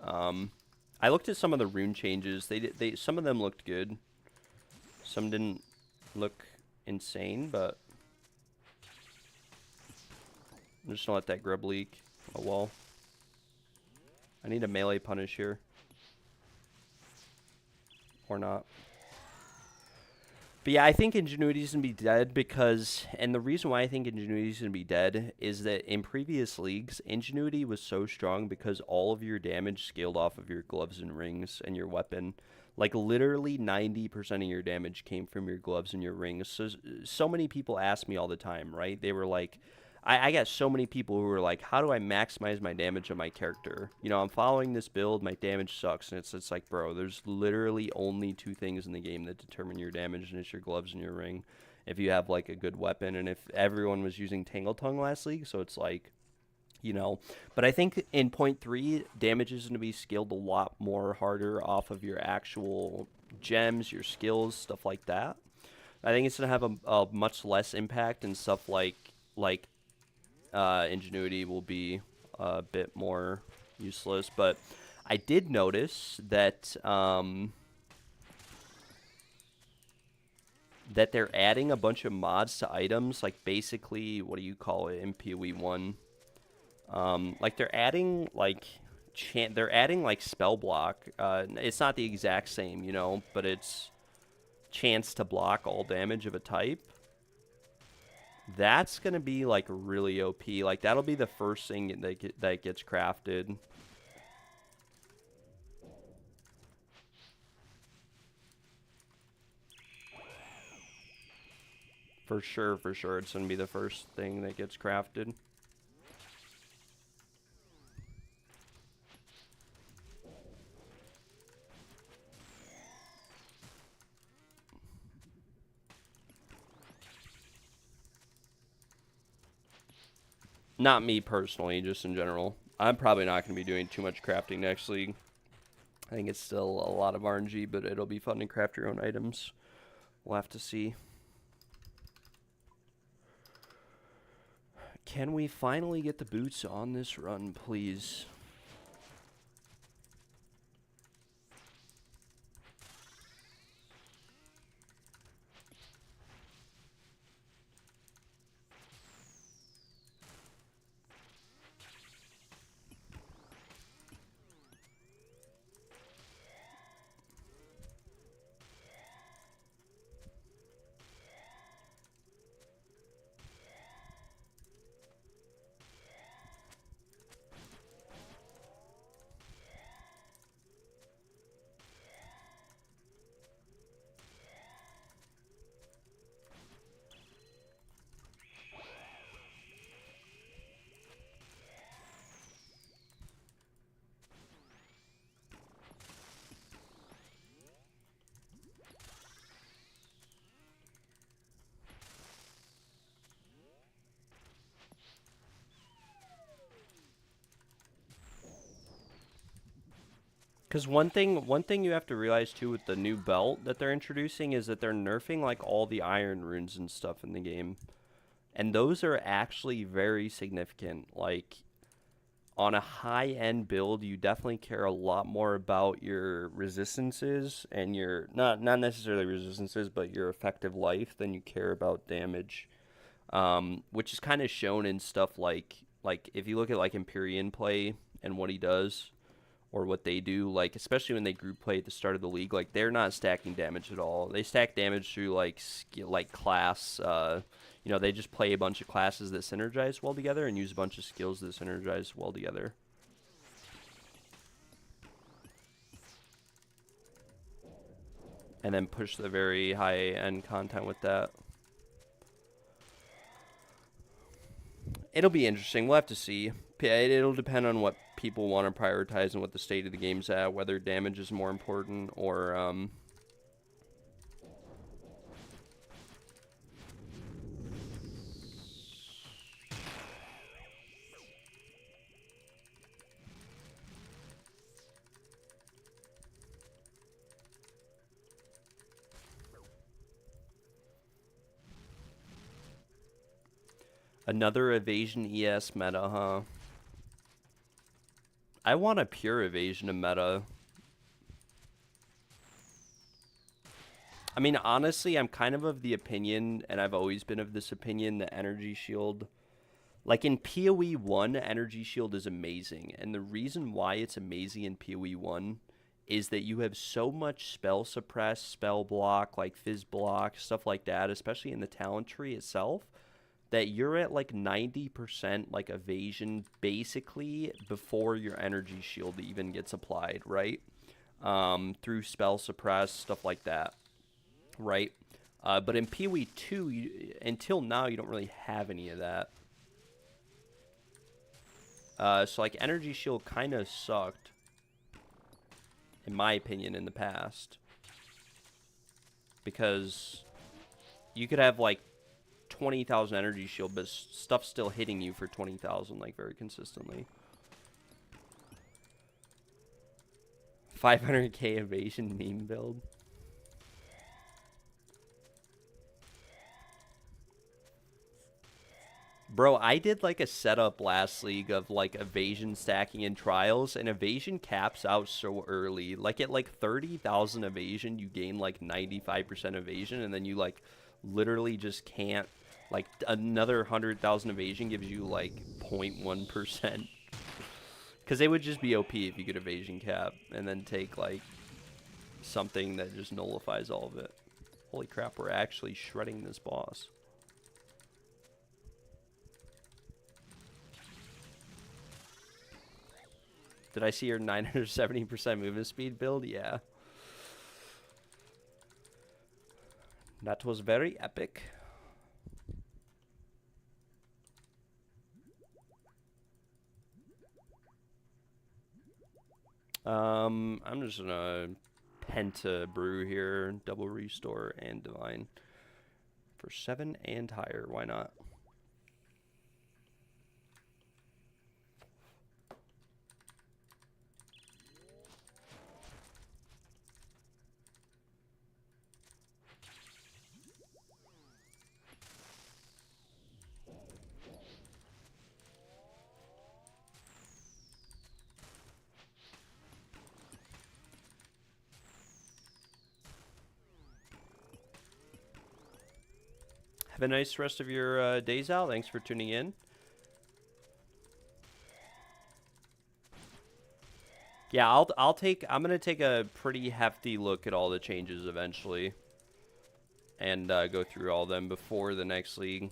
I looked at some of the rune changes. Some of them looked good. Some didn't look insane, but I'm just gonna let that grub leak. Oh well. I need a melee punish here. Or not. But yeah, I think Ingenuity is going to be dead because, and the reason why I think Ingenuity is going to be dead is that in previous leagues, Ingenuity was so strong because all of your damage scaled off of your gloves and rings and your weapon. Like, literally 90% of your damage came from your gloves and your rings. So many people ask me all the time, right? They were like, I got so many people who were like, how do I maximize my damage on my character? You know, I'm following this build, my damage sucks. And it's like, bro, there's literally only 2 things in the game that determine your damage, and it's your gloves and your ring. If you have, like, a good weapon, and if everyone was using Tangle Tongue last league, so it's like, you know. But I think in point 3, damage is going to be scaled a lot more harder off of your actual gems, your skills, stuff like that. I think it's going to have a much less impact, and stuff like Ingenuity will be a bit more useless. But I did notice that that they're adding a bunch of mods to items, like basically, what do you call it in PoE 1? Like they're adding like they're adding like spell block. It's not the exact same, you know, but it's chance to block all damage of a type. That's gonna be like really OP. Like that'll be the first thing that gets crafted. For sure, it's gonna be the first thing that gets crafted. Not me personally, just in general. I'm probably not going to be doing too much crafting next league. I think it's still a lot of RNG, but it'll be fun to craft your own items. We'll have to see. Can we finally get the boots on this run, please? Because one thing you have to realize too with the new belt that they're introducing is that they're nerfing like all the iron runes and stuff in the game, and those are actually very significant. Like on a high-end build, you definitely care a lot more about your resistances and your not necessarily resistances, but your effective life than you care about damage, which is kind of shown in stuff like if you look at like Empyrean play and what he does or what they do, like especially when they group play at the start of the league, like they're not stacking damage at all. They stack damage through like skill, like class. You know, they just play a bunch of classes that synergize well together and use a bunch of skills that synergize well together. And then push the very high end content with that. It'll be interesting. We'll have to see. It'll depend on what people want to prioritize and what the state of the game's at, whether damage is more important or another evasion ES meta, huh? I want a pure evasion of meta. I mean, honestly, I'm kind of the opinion, and I've always been of this opinion, that Energy Shield, like in PoE 1, Energy Shield is amazing. And the reason why it's amazing in PoE 1 is that you have so much spell suppress, spell block, like fizz block, stuff like that, especially in the talent tree itself, that you're at like 90% like evasion basically before your energy shield even gets applied, right? Through spell suppress, stuff like that, right? But in PoE 2, until now, you don't really have any of that. So like energy shield kind of sucked, in my opinion, in the past. Because you could have like 20,000 energy shield, but stuff's still hitting you for 20,000 like very consistently. 500k evasion meme build. Bro, I did like a setup last league of like evasion stacking in trials, and evasion caps out so early. Like at like 30,000 evasion, you gain like 95% evasion, and then you like literally just can't. Like another 100,000 evasion gives you like 0.1%. Because they would just be OP if you could evasion cap and then take like something that just nullifies all of it. Holy crap, we're actually shredding this boss. Did I see your 970% movement speed build? Yeah. That was very epic. I'm just gonna penta brew here, double restore and divine for 7 and higher. Why not? Have a nice rest of your days out. Thanks for tuning in. Yeah, I'm gonna take a pretty hefty look at all the changes eventually, and go through all of them before the next league,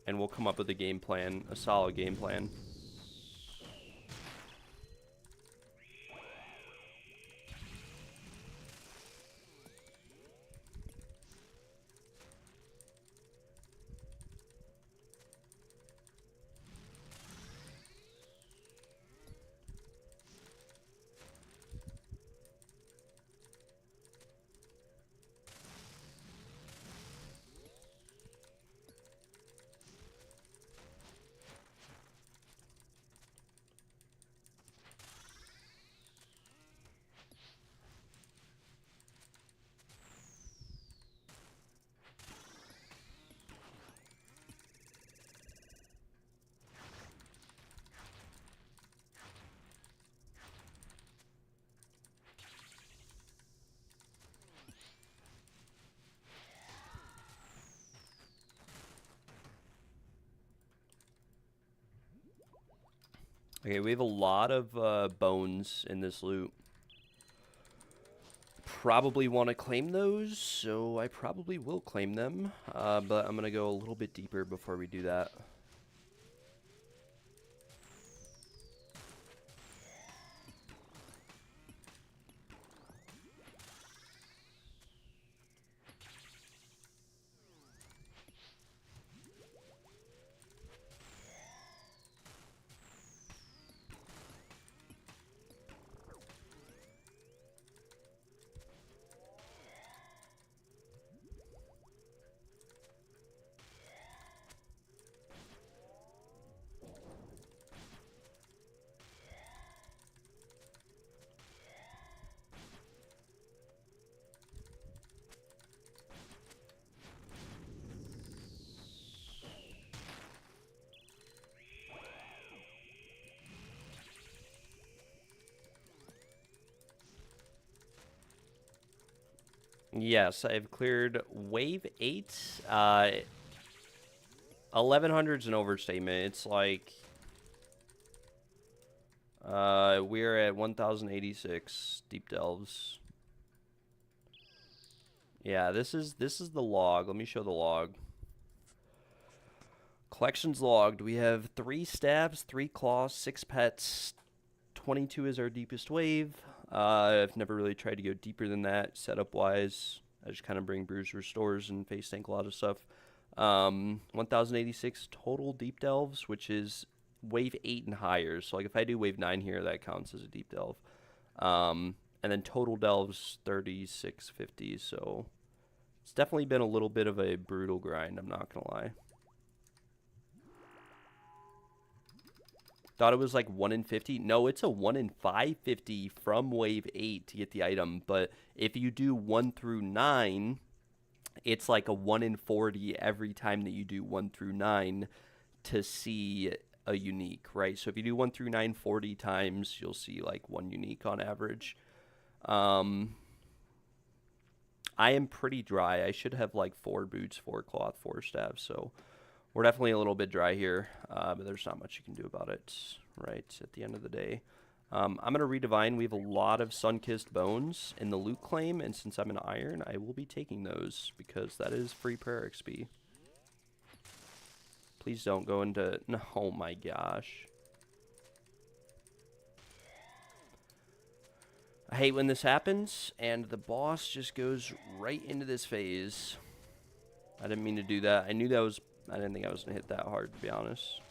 and we'll come up with a game plan, a solid game plan. Okay, we have a lot of bones in this loot. Probably want to claim those, so I probably will claim them. But I'm going to go a little bit deeper before we do that. Yes, I've cleared wave 8. 1100's an overstatement. It's like we're at 1086 deep delves. Yeah, this is the log. Let me show the log. Collections logged. We have 3 stabs, 3 claws, 6 pets. 22 is our deepest wave. I've never really tried to go deeper than that setup wise. I just kind of bring brews, restores, and face tank a lot of stuff. 1086 total deep delves, which is wave 8 and higher. So like if I do wave 9 here, that counts as a deep delve. And then total delves 3650. So it's definitely been a little bit of a brutal grind, I'm not gonna lie. Thought it was like 1 in 50. No, it's a 1 in 550 from wave 8 to get the item. But if you do 1 through 9, it's like a 1 in 40 every time that you do 1 through 9 to see a unique, right? So if you do 1 through 9 40 times, you'll see like 1 unique on average. I am pretty dry. I should have like 4 boots, 4 cloth, 4 staves. So we're definitely a little bit dry here, but there's not much you can do about it, right, at the end of the day. I'm going to redivine. We have a lot of sun-kissed bones in the loot claim, and since I'm an iron, I will be taking those because that is free prayer XP. Please don't go into... No, oh my gosh. I hate when this happens, and the boss just goes right into this phase. I didn't mean to do that. I knew that was... I didn't think I was going to hit that hard, to be honest.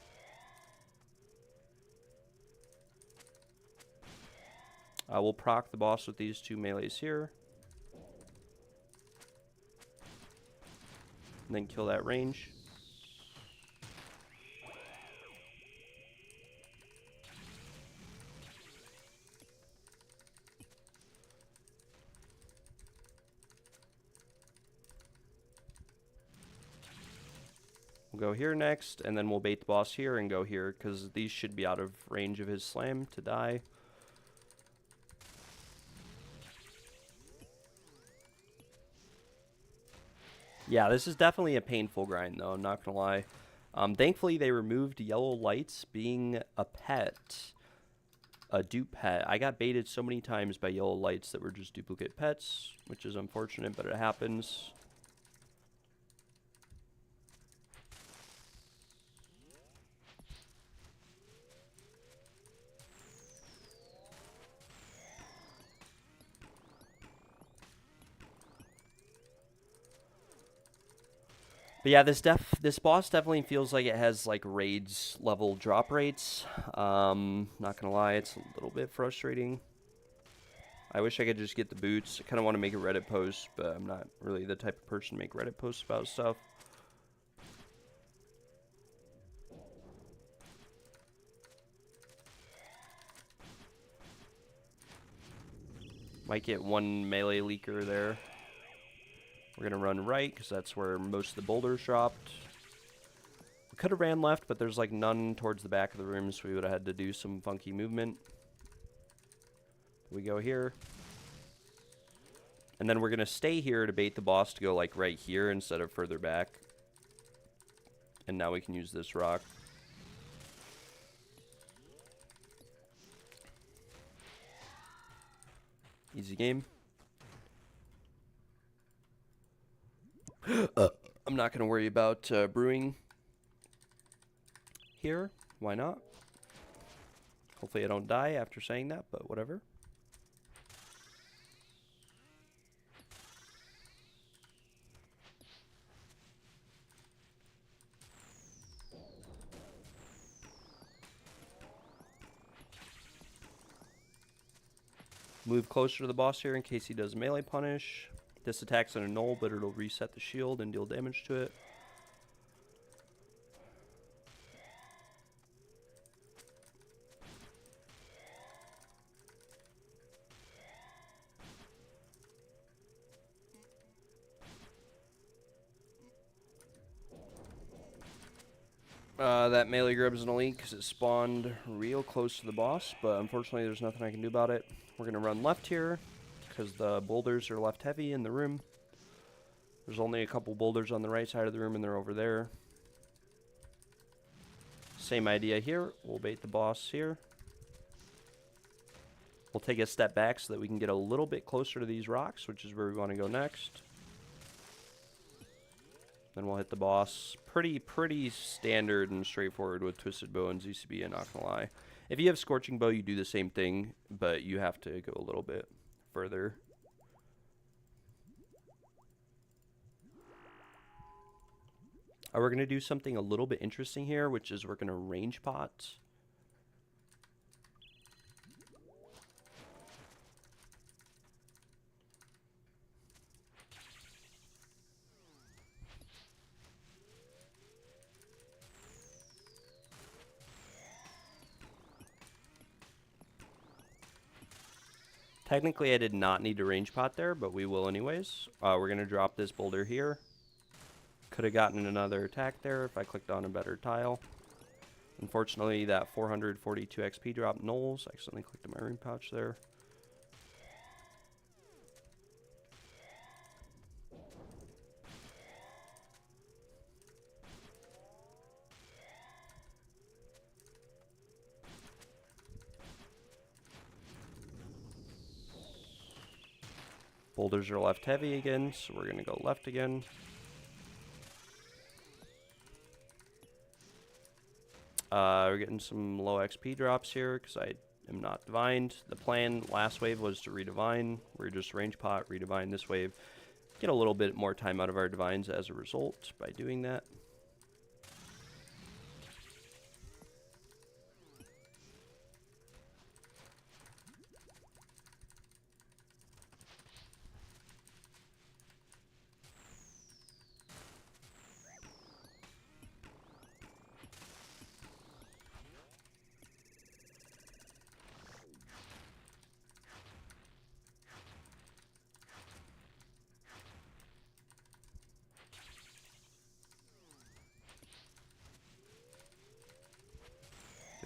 I will proc the boss with these 2 melees here. And then kill that range. We'll go here next, and then we'll bait the boss here and go here, because these should be out of range of his slam to die. Yeah, this is definitely a painful grind, though, I'm not going to lie. Thankfully, they removed yellow lights being a pet, a dupe pet. I got baited so many times by yellow lights that were just duplicate pets, which is unfortunate, but it happens. But yeah, this boss definitely feels like it has like raids level drop rates. Not gonna lie, it's a little bit frustrating. I wish I could just get the boots. I kind of want to make a Reddit post, but I'm not really the type of person to make Reddit posts about stuff. Might get 1 melee leaker there. We're going to run right, because that's where most of the boulders dropped. We could have ran left, but there's like none towards the back of the room, so we would have had to do some funky movement. We go here. And then we're going to stay here to bait the boss to go like right here instead of further back. And now we can use this rock. Easy game. I'm not going to worry about brewing here. Why not? Hopefully I don't die after saying that, but whatever. Move closer to the boss here in case he does melee punish. This attack's on a null, but it'll reset the shield and deal damage to it. That melee grab is an elite because it spawned real close to the boss, but unfortunately there's nothing I can do about it. We're going to run left here because the boulders are left heavy in the room. There's only a couple boulders on the right side of the room and they're over there. Same idea here. We'll bait the boss here. We'll take a step back so that we can get a little bit closer to these rocks, which is where we want to go next. Then we'll hit the boss. Pretty standard and straightforward with Twisted Bow and ZCB, I'm not gonna lie. If you have Scorching Bow, you do the same thing, but you have to go a little bit further. We're gonna do something a little bit interesting here, which is we're gonna range pot. Technically, I did not need to range pot there, but we will anyways. We're going to drop this boulder here. Could have gotten another attack there if I clicked on a better tile. Unfortunately, that 442 XP drop nulls. I accidentally clicked on my ring pouch there. Boulders are left heavy again, so we're going to go left again. We're getting some low XP drops here because I am not divined. The plan last wave was to redivine. We're just range pot, redivine this wave. Get a little bit more time out of our divines as a result by doing that.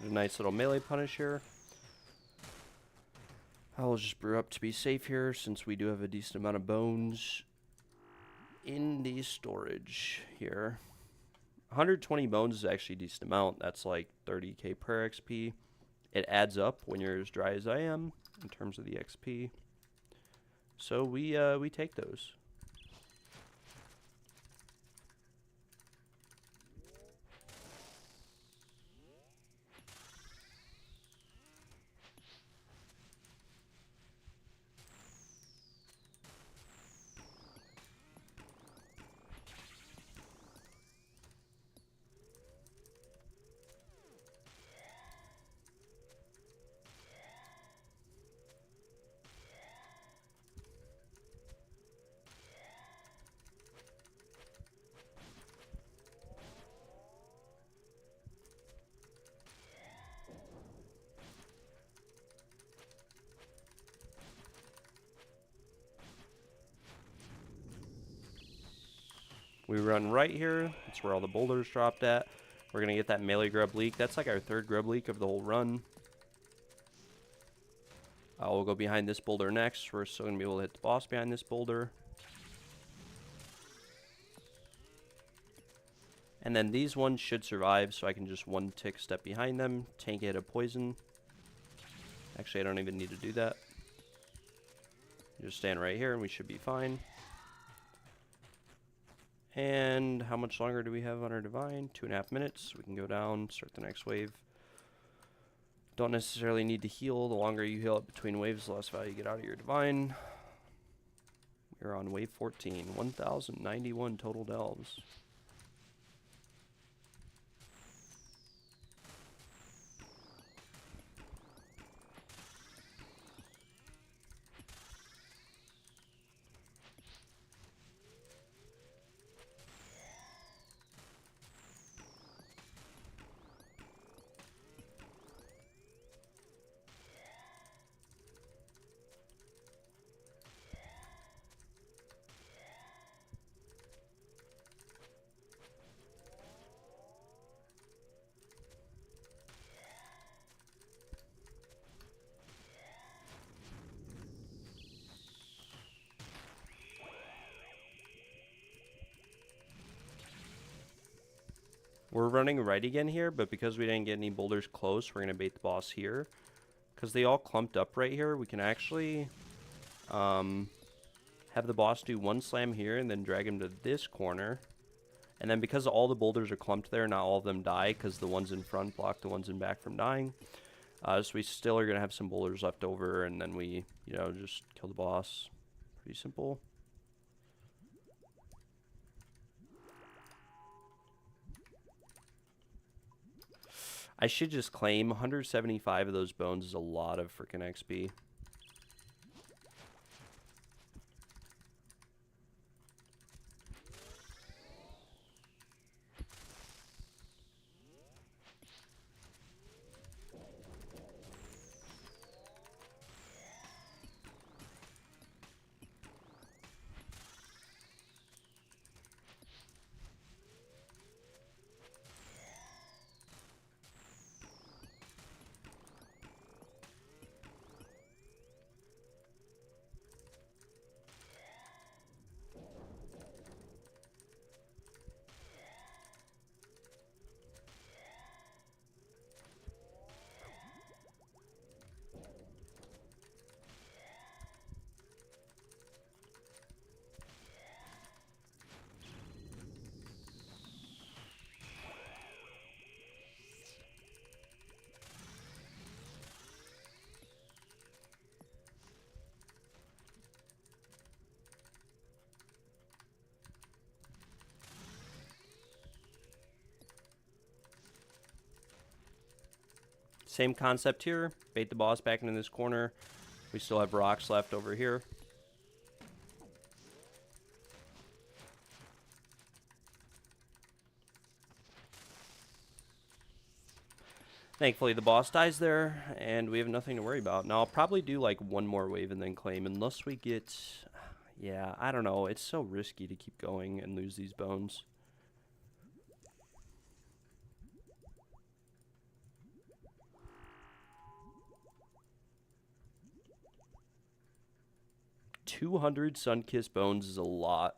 Get a nice little melee punish here. I'll just brew up to be safe here since we do have a decent amount of bones in the storage here. 120 bones is actually a decent amount. That's like 30k per XP. It adds up when you're as dry as I am in terms of the XP. So we take those. We run right here. That's where all the boulders dropped at. We're going to get that melee grub leak. That's like our third grub leak of the whole run. We'll go behind this boulder next. We're still going to be able to hit the boss behind this boulder. And then these ones should survive, so I can just one tick step behind them, tank a hit of poison. Actually, I don't even need to do that. Just stand right here and we should be fine. And how much longer do we have on our divine? 2.5 minutes. We can go down, start the next wave. Don't necessarily need to heal. The longer you heal up between waves, the less value you get out of your divine. We're on wave 14. 1,091 total delves. We're running right again here, but because we didn't get any boulders close, we're going to bait the boss here. Because they all clumped up right here, we can actually have the boss do one slam here and then drag him to this corner. And then because all the boulders are clumped there, not all of them die because the ones in front block the ones in back from dying. So we still are going to have some boulders left over, and then we, just kill the boss. Pretty simple. I should just claim 175 of those bones is a lot of freaking XP. Same concept here. Bait the boss back into this corner. We still have rocks left over here. Thankfully, the boss dies there, and we have nothing to worry about. Now, I'll probably do, like, one more wave and then claim, unless we get... Yeah, I don't know. It's so risky to keep going and lose these bones. $200 Sun-Kissed bones is a lot.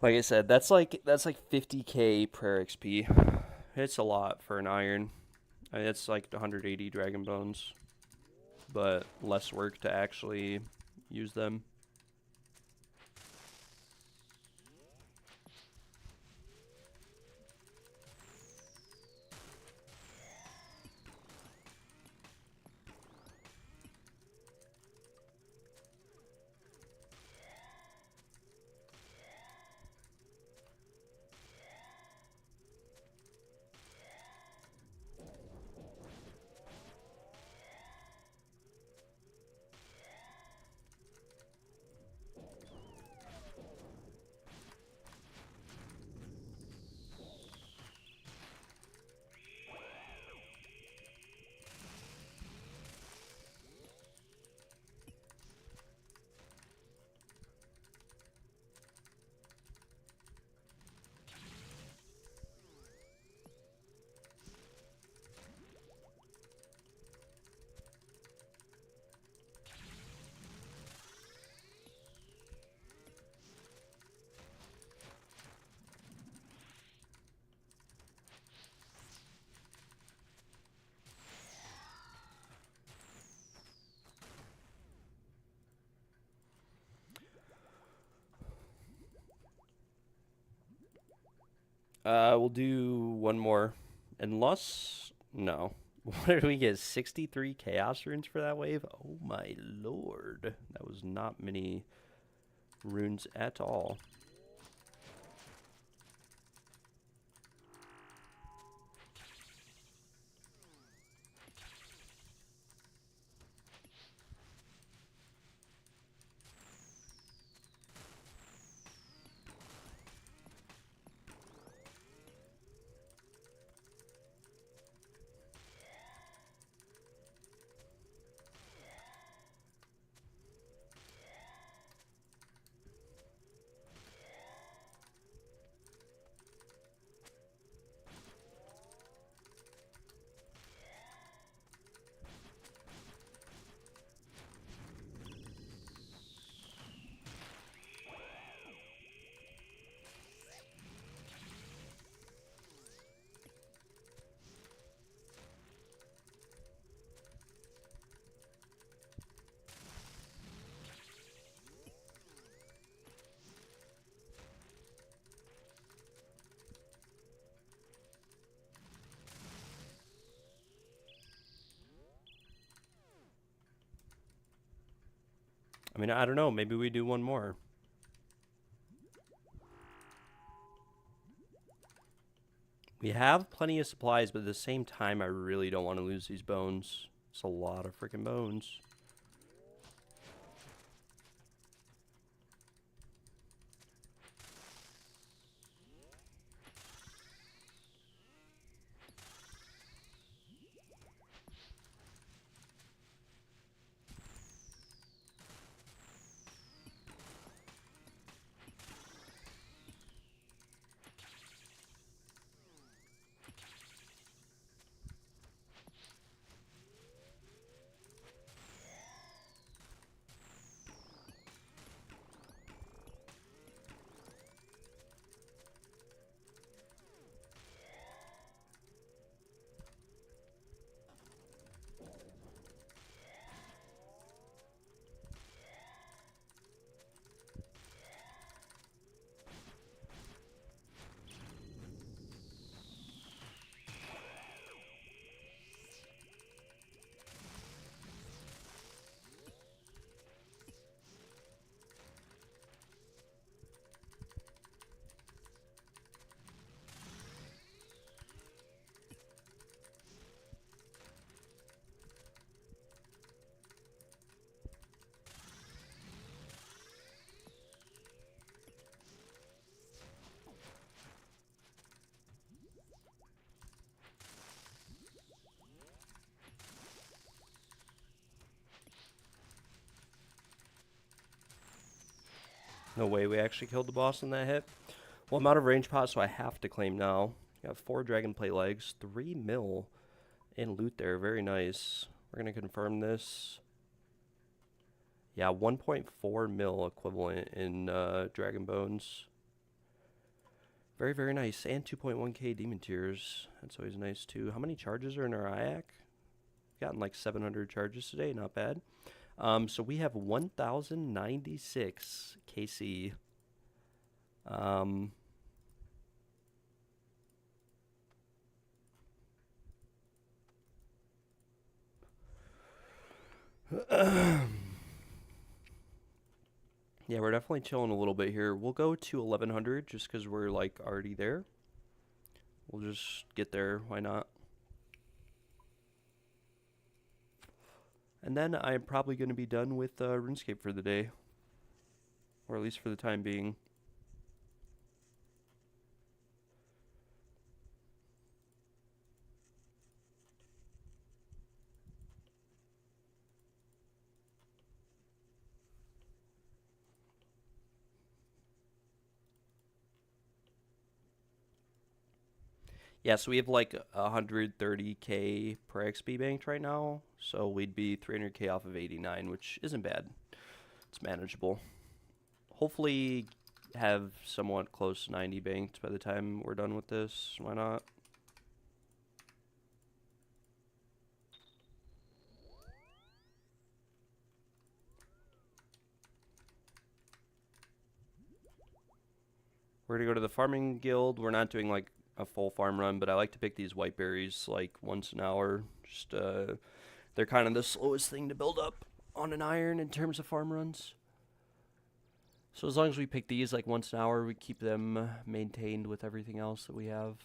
Like I said, that's like 50k per XP. It's a lot for an iron. I mean, it's like 180 dragon bones, but less work to actually use them. We'll do one more. Unless... No. What did we get? 63 Chaos Runes for that wave? Oh my lord. That was not many runes at all. I mean, I don't know. Maybe we do one more. We have plenty of supplies, but at the same time, I really don't want to lose these bones. It's a lot of freaking bones. No way we actually killed the boss in that hit. Well, I'm out of range pot, so I have to claim now. Got 4 dragonplate legs, 3 mil in loot there. Very nice. We're going to confirm this. Yeah, 1.4 mil equivalent in dragon bones. Very, very nice. And 2.1k demon tears. That's always nice, too. How many charges are in our IAC? Gotten like 700 charges today. Not bad. So we have 1,096 KC. Yeah, we're definitely chilling a little bit here. We'll go to 1,100 just because we're like already there. We'll just get there. Why not? And then I'm probably going to be done with RuneScape for the day. Or at least for the time being. Yeah, so we have like 130k per XP banked right now. So we'd be 300k off of 89, which isn't bad. It's manageable. Hopefully have somewhat close to 90 banked by the time we're done with this. Why not? We're going to go to the farming guild. We're not doing like a full farm run, but I like to pick these white berries like once an hour. Just they're kind of the slowest thing to build up on an iron in terms of farm runs. So as long as we pick these like once an hour, we keep them maintained with everything else that we have.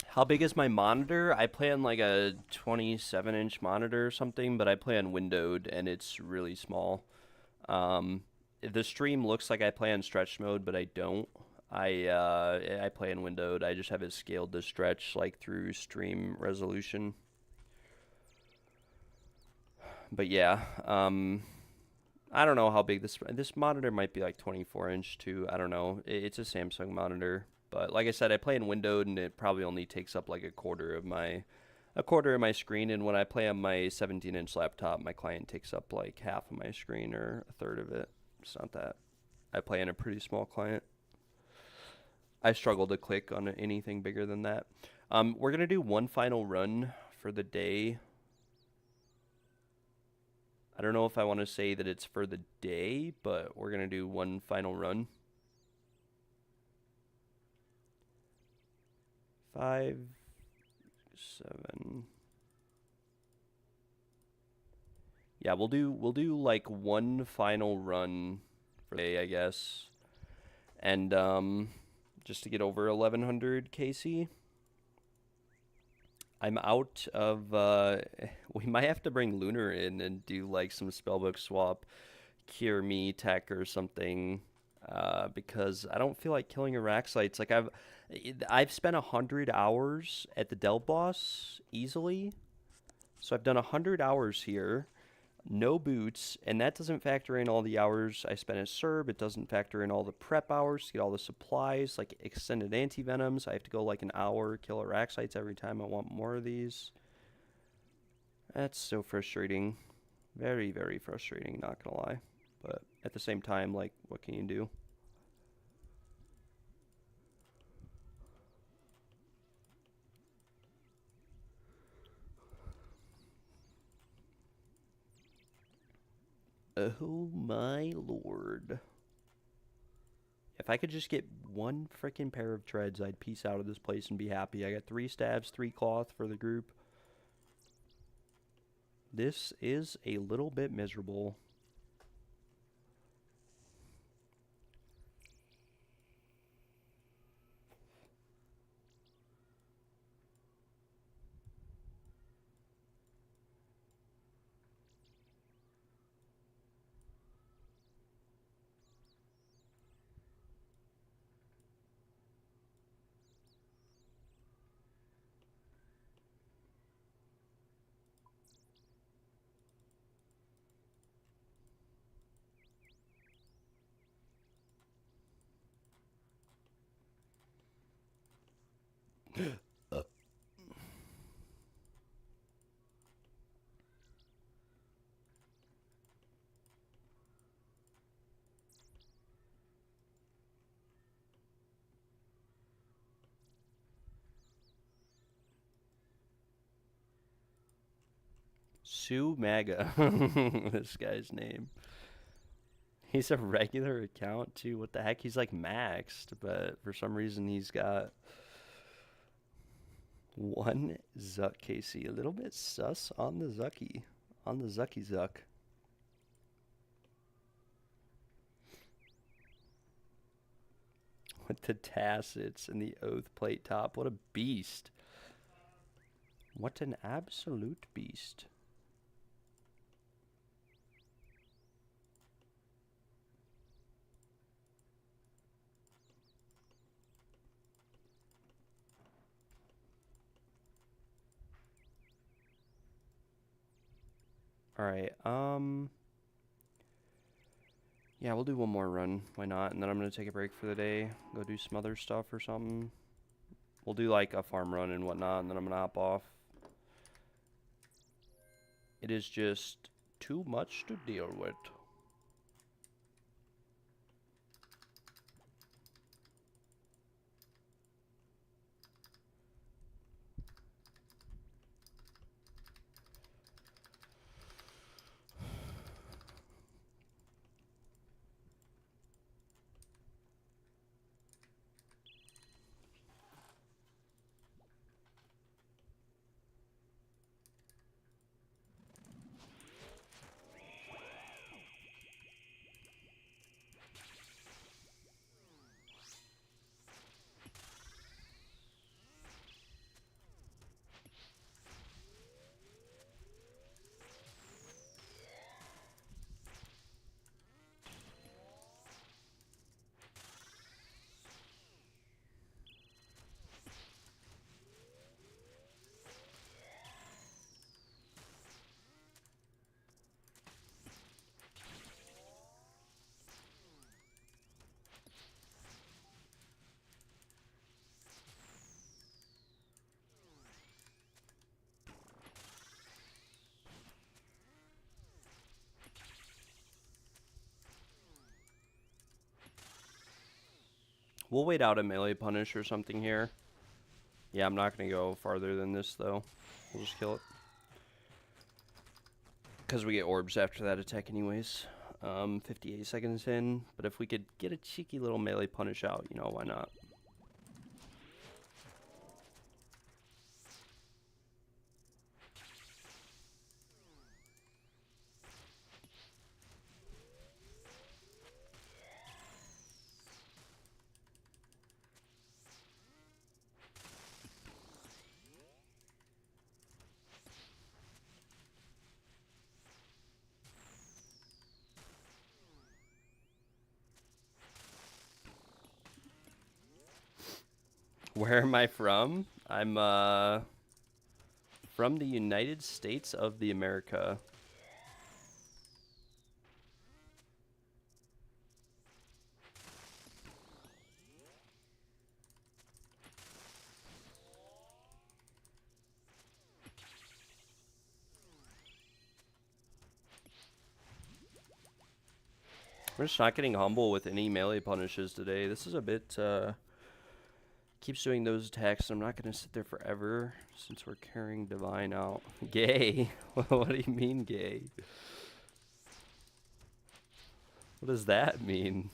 How big is my monitor? I play on like a 27-inch monitor or something, but I play on windowed and it's really small. The stream looks like I play on stretch mode, but I don't. I play in windowed. I just have it scaled to stretch like through stream resolution. But yeah, I don't know how big this monitor might be like 24-inch too. I don't know. It's a Samsung monitor, but like I said, I play in windowed and it probably only takes up like a quarter of my a quarter of my screen, and when I play on my 17-inch laptop, my client takes up like half of my screen or a third of it. It's not that. I play in a pretty small client. I struggle to click on anything bigger than that. We're going to do one final run for the day. I don't know if I want to say that it's for the day, but we're going to do one final run. 5, 7. Yeah, we'll do like one final run for the day, I guess. And just to get over 1100 KC. I'm out of we might have to bring Lunar in and do like some spellbook swap, cure me tech or something. Because I don't feel like killing Araxites. Like I've spent 100 hours at the Delve boss easily. So I've done 100 hours here, no boots, and that doesn't factor in all the hours I spent as Serb. It doesn't factor in all the prep hours to get all the supplies, like extended anti-venoms. I have to go like an hour, kill Araxites every time I want more of these. That's so frustrating. Very, very frustrating, not gonna lie. But at the same time, like, what can you do? Oh my lord. If I could just get one freaking pair of treads, I'd peace out of this place and be happy. I got 3 stabs, 3 cloth for the group. This is a little bit miserable. Sue Maga. This guy's name. He's a regular account too. What the heck? He's like maxed, but for some reason he's got 1 Zuck KC. A little bit sus on the Zucky. On the Zucky Zuck. With the tassets and the oath plate top. What a beast. What an absolute beast. Alright, yeah, we'll do one more run. Why not? And then I'm going to take a break for the day. Go do some other stuff or something. We'll do like a farm run and whatnot, and then I'm going to hop off. It is just too much to deal with. We'll wait out a melee punish or something here. Yeah, I'm not going to go farther than this, though. We'll just kill it. Because we get orbs after that attack anyways. 58 seconds in. But if we could get a cheeky little melee punish out, you know, why not? Where am I from? I'm from the United States of the America. We're just not getting humble with any melee punishes today. This is a bit, keeps doing those attacks. I'm not going to sit there forever since we're carrying Divine out. Gay? What do you mean gay? What does that mean?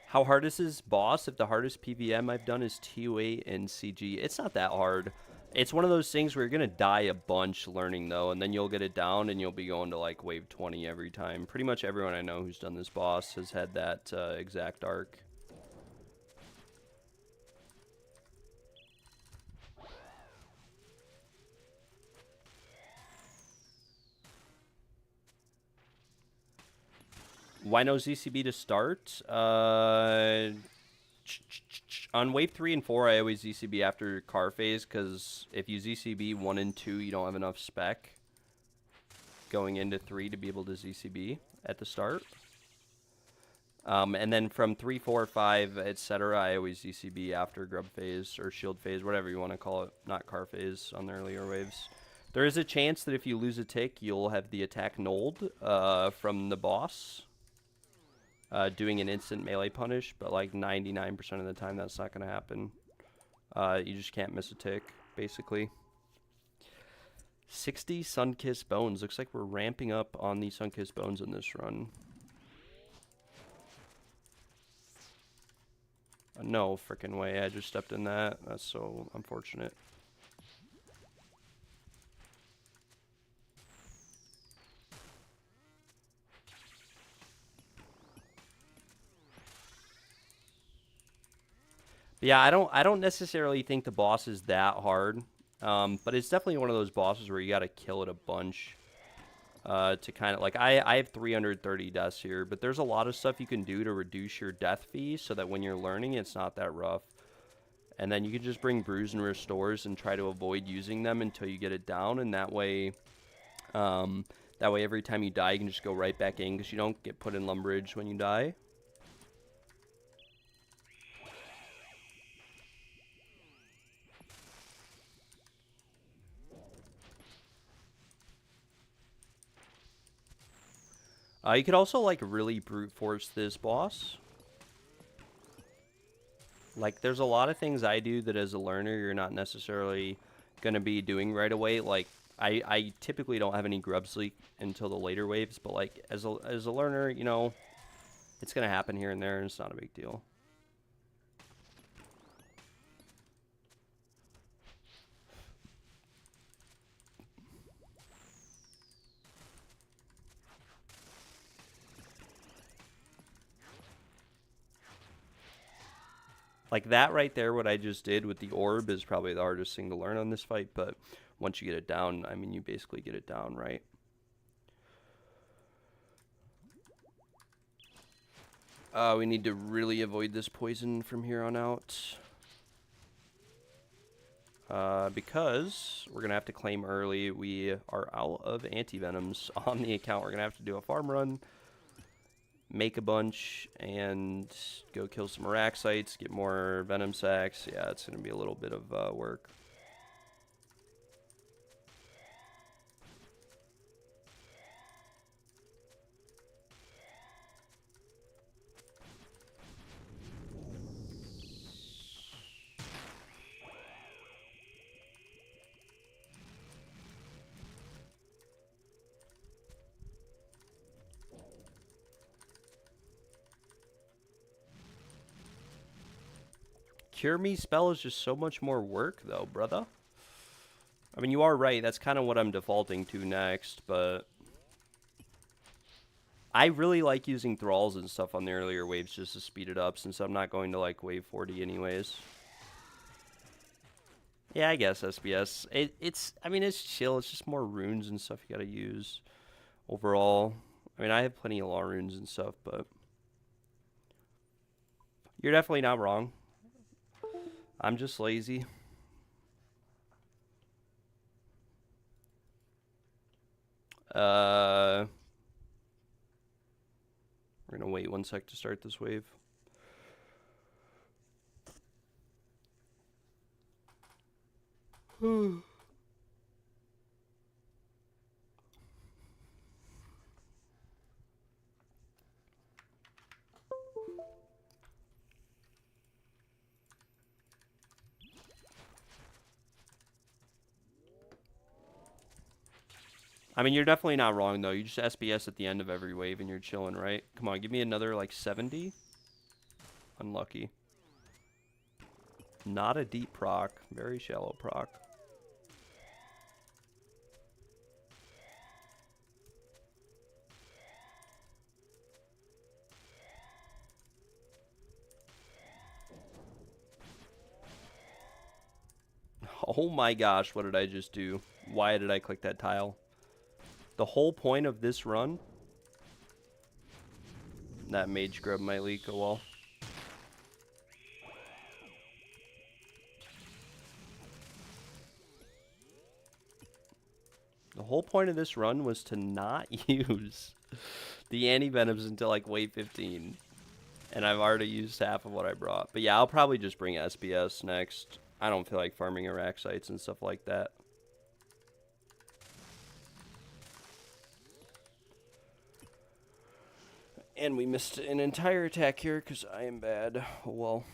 How hard is this boss? If the hardest PVM I've done is TOA and CG, it's not that hard. It's one of those things where you're going to die a bunch learning, though, and then you'll get it down, and you'll be going to, like, wave 20 every time. Pretty much everyone I know who's done this boss has had that exact arc. Why no ZCB to start? On wave 3 and 4, I always ZCB after car phase, because if you ZCB 1 and 2, you don't have enough spec going into 3 to be able to ZCB at the start. And then from 3, 4, 5, etc., I always ZCB after grub phase or shield phase, whatever you want to call it, not car phase on the earlier waves. There is a chance that if you lose a tick, you'll have the attack nulled from the boss. Doing an instant melee punish, but like 99% of the time that's not going to happen. You just can't miss a tick, basically. 60 Sunkissed Bones. Looks like we're ramping up on the Sunkissed Bones in this run. No frickin' way, I just stepped in that. That's so unfortunate. Yeah, I don't necessarily think the boss is that hard, but it's definitely one of those bosses where you got to kill it a bunch to kind of, like, I have 330 deaths here, but there's a lot of stuff you can do to reduce your death fee so that when you're learning, it's not that rough. And then you can just bring Brews and Restores and try to avoid using them until you get it down, and that way every time you die, you can just go right back in because you don't get put in Lumberage when you die. You could also, like, really brute force this boss. Like, there's a lot of things I do that as a learner you're not necessarily going to be doing right away. Like, I typically don't have any grub sleep until the later waves, but, like, as a learner, you know, it's going to happen here and there, and it's not a big deal. Like, that right there, what I just did with the orb is probably the hardest thing to learn on this fight, but once you get it down, I mean, you basically get it down, right? We need to really avoid this poison from here on out. Because we're going to have to claim early. We are out of anti-venoms on the account. We're going to have to do a farm run. make a bunch and go kill some Araxites, get more Venom Sacs. Yeah, it's going to be a little bit of work. Cure Me spell is just so much more work, though, brother. I mean, you are right. That's kind of what I'm defaulting to next, but I really like using Thralls and stuff on the earlier waves just to speed it up, since I'm not going to, like, wave 40 anyways. Yeah, I guess SBS. I mean, it's chill. It's just more runes and stuff you gotta use overall. I mean, I have plenty of law runes and stuff, but you're definitely not wrong. I'm just lazy. We're gonna wait 1 sec to start this wave. I mean, you're definitely not wrong, though. You just SBS at the end of every wave and you're chilling, right? Come on, give me another, like, 70. Unlucky. Not a deep proc. Very shallow proc. Oh my gosh, what did I just do? Why did I click that tile? The whole point of this run... That mage grub might leak a wall. The whole point of this run was to not use the anti-venoms until like wave 15. And I've already used half of what I brought. But yeah, I'll probably just bring SBS next. I don't feel like farming Araxites and stuff like that. And we missed an entire attack here because I am bad. Oh well.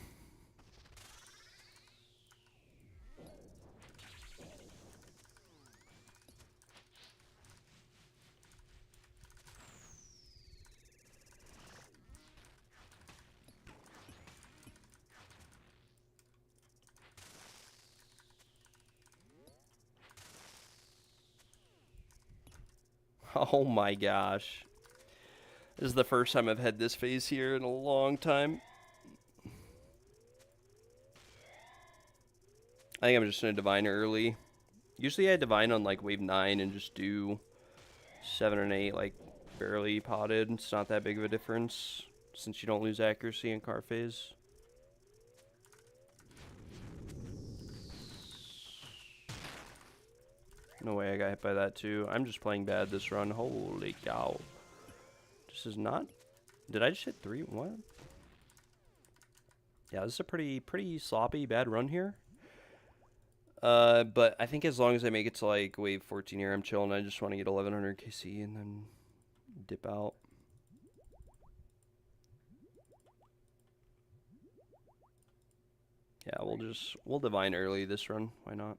Oh my gosh. This is the first time I've had this phase here in a long time. I think I'm just going to divine early. Usually I divine on like wave 9 and just do 7 and 8 like barely potted. It's not that big of a difference since you don't lose accuracy in car phase. No way I got hit by that too. I'm just playing bad this run. Holy cow. This is not... Did I just hit 3? What? Yeah, this is a pretty sloppy, bad run here. But I think as long as I make it to like wave 14 here, I'm chilling. I just want to get 1100 KC and then dip out. Yeah, we'll divine early this run. Why not?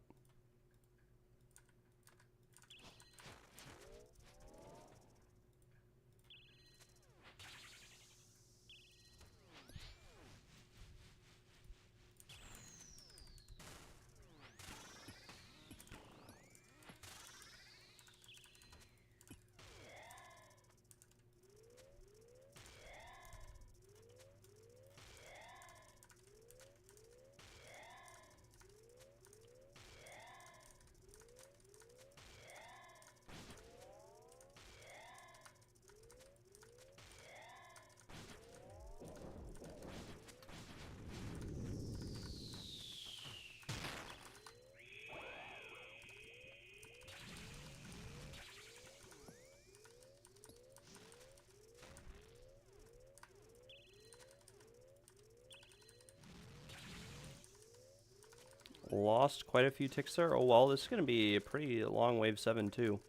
Lost quite a few ticks there. Oh, well, this is going to be a pretty long wave 7, too.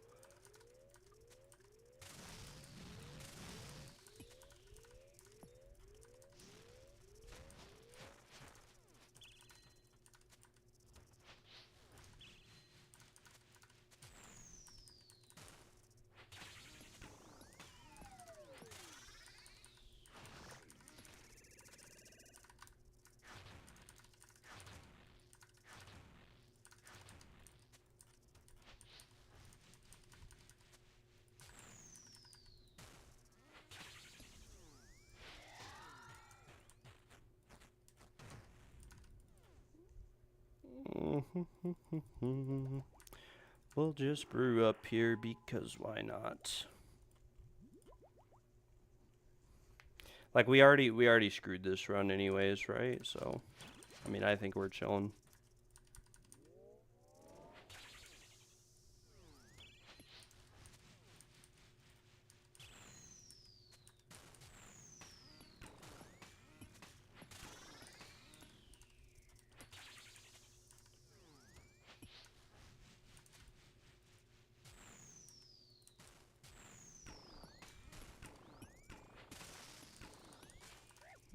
We'll just brew up here because why not? Like we already screwed this run anyways, right? So, I mean, I think we're chilling.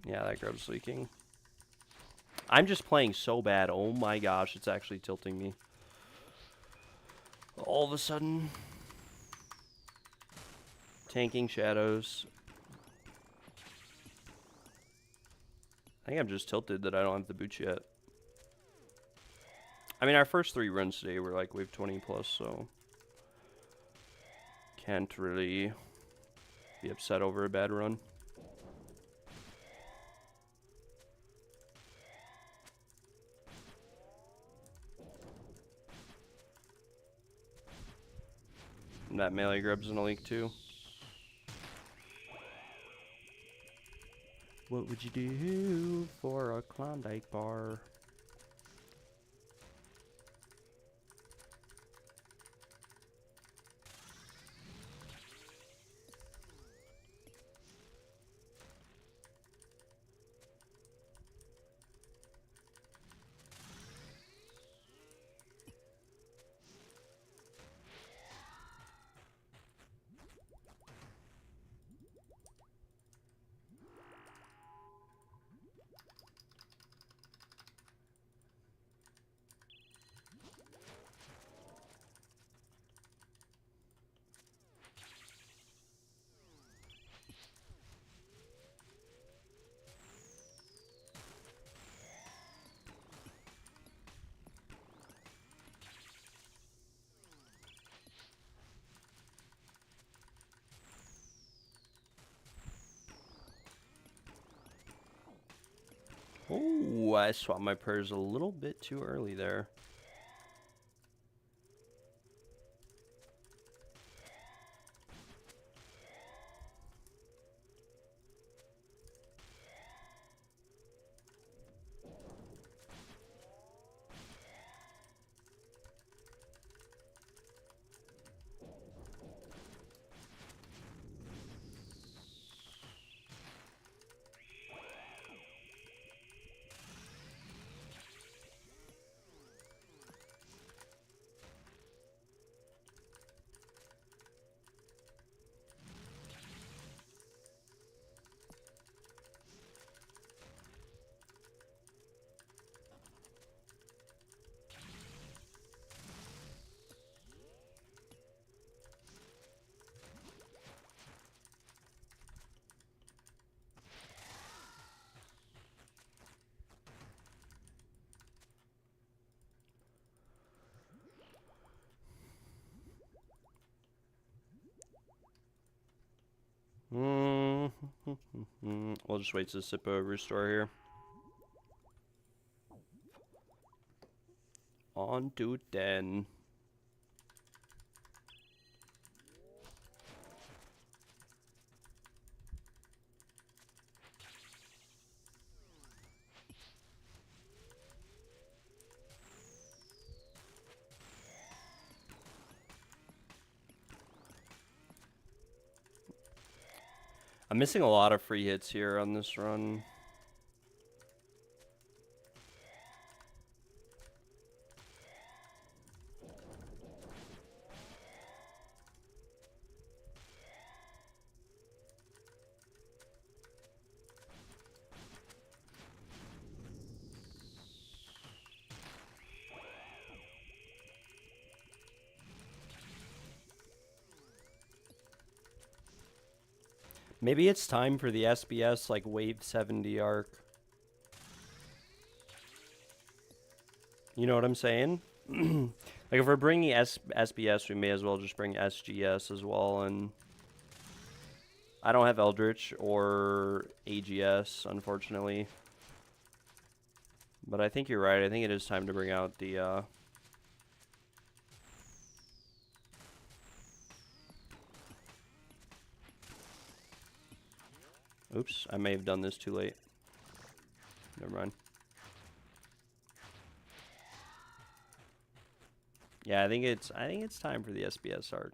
Yeah, that grub's leaking. I'm just playing so bad. Oh my gosh, it's actually tilting me. All of a sudden. Tanking shadows. I think I'm just tilted that I don't have the boots yet. I mean, our first 3 runs today were like wave 20 plus, so can't really be upset over a bad run. And that melee grub's in a leak too. What would you do for a Klondike bar? Oh, I swapped my prayers a little bit too early there. We'll just wait to sip a restore here. On to 10. I'm missing a lot of free hits here on this run. Maybe it's time for the SBS, like, Wave 70 arc. You know what I'm saying? Like, if we're bringing SBS, we may as well just bring SGS as well, and... I don't have Eldritch or AGS, unfortunately. But I think you're right. I think it is time to bring out the, Oops, I may have done this too late. Never mind. Yeah, I think it's time for the SBS arc.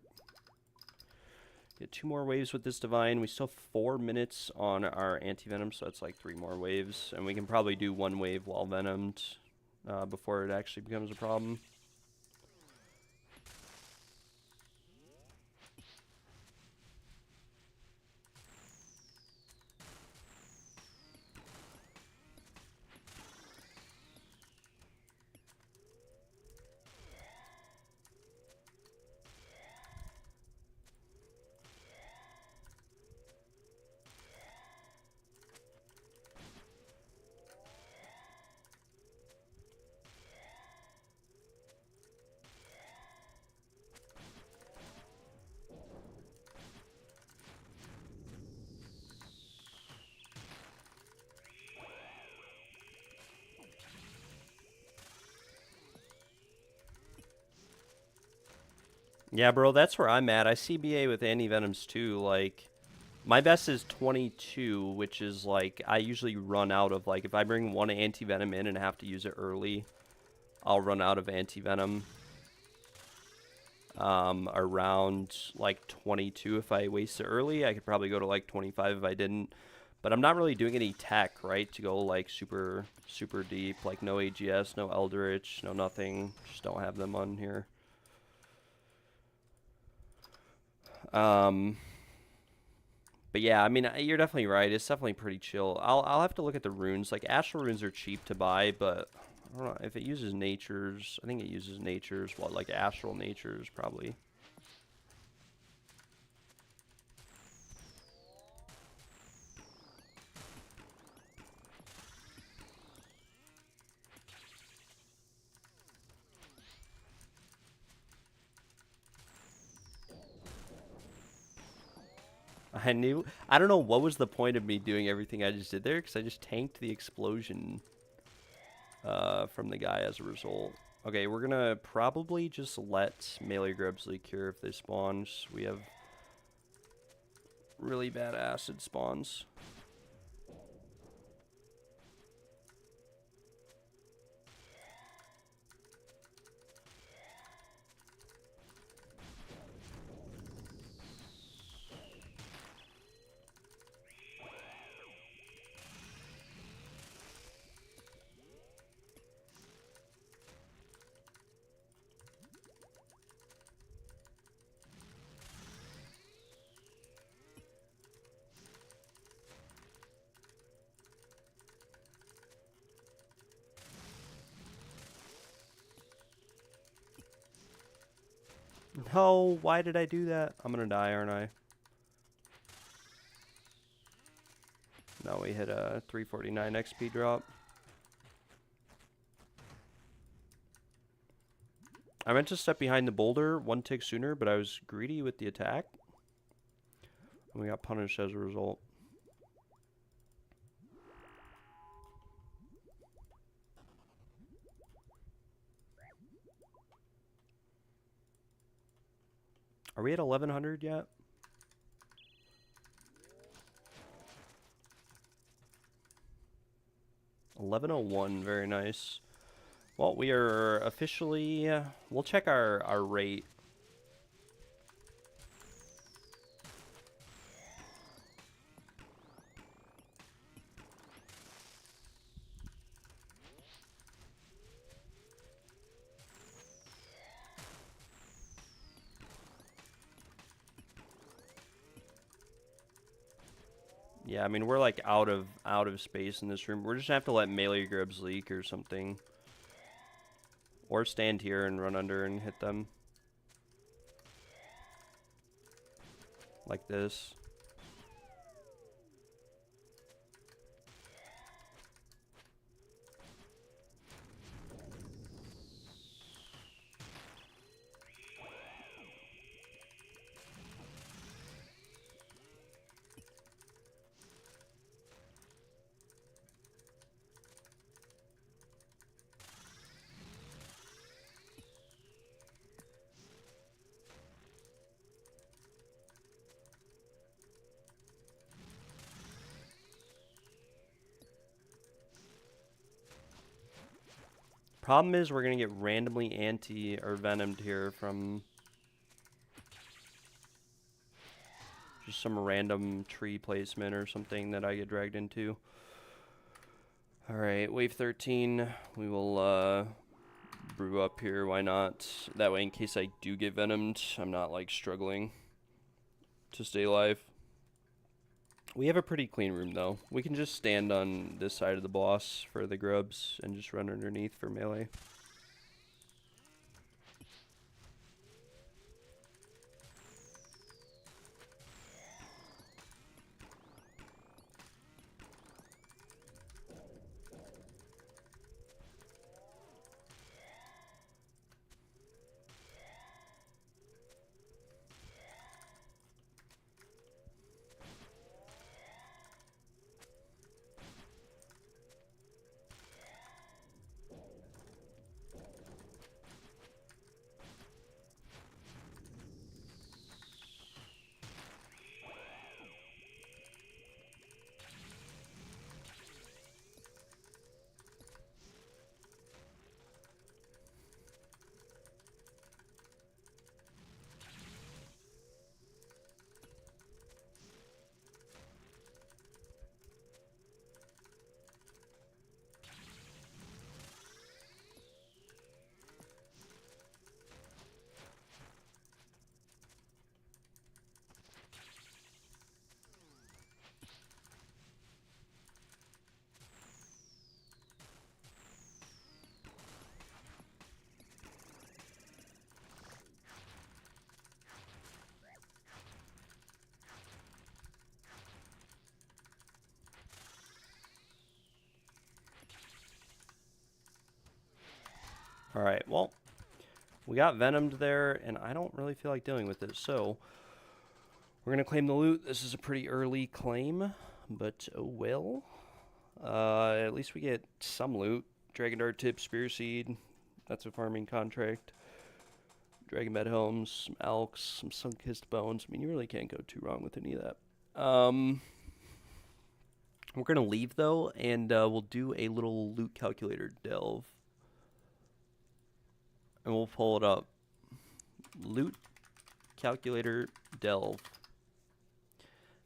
Get 2 more waves with this Divine. We still have 4 minutes on our anti-venom, so that's like 3 more waves. And we can probably do 1 wave while venomed before it actually becomes a problem. Yeah, bro, that's where I'm at. I CBA with anti-venoms too. Like, my best is 22, which is like, I usually run out of, like, if I bring 1 anti-venom in and have to use it early, I'll run out of anti-venom around like 22. If I waste it early, I could probably go to like 25 if I didn't. But I'm not really doing any tech, right, to go like super deep. Like, no AGS, no Eldritch, no nothing. Just don't have them on here. But yeah, I mean, you're definitely right. It's definitely pretty chill. I'll have to look at the runes. Like, astral runes are cheap to buy, but I don't know if it uses natures. I think it uses natures. Well, like astral natures probably. I don't know what was the point of me doing everything I just did there, because I just tanked the explosion from the guy as a result. Okay, we're gonna probably just let melee grubs leak here if they spawn. We have really bad acid spawns. No, why did I do that? I'm gonna die, aren't I? No, we hit a 349 XP drop. I meant to step behind the boulder 1 tick sooner, but I was greedy with the attack. And we got punished as a result. Are we at 1100 yet? $1101, very nice. Well, we are officially, we'll check our rate. Yeah, I mean, we're like out of space in this room. We're just gonna have to let melee grubs leak or something. Or stand here and run under and hit them. Like this. Problem is we're going to get randomly anti or venomed here from just some random tree placement or something that I get dragged into. Alright, wave 13. We will brew up here. Why not? That way, in case I do get venomed, I'm not like struggling to stay alive. We have a pretty clean room though. We can just stand on this side of the boss for the grubs and just run underneath for melee. Alright, well, we got venomed there, and I don't really feel like dealing with it, so we're going to claim the loot. This is a pretty early claim, but oh well. At least we get some loot. Dragon Dart Tip, Spear Seed, that's a farming contract. Dragon Bed Helms, some Elks, some Sun-Kissed Bones. I mean, you really can't go too wrong with any of that. We're going to leave, though, and we'll do a little loot calculator delve. And we'll pull it up. Loot calculator delve.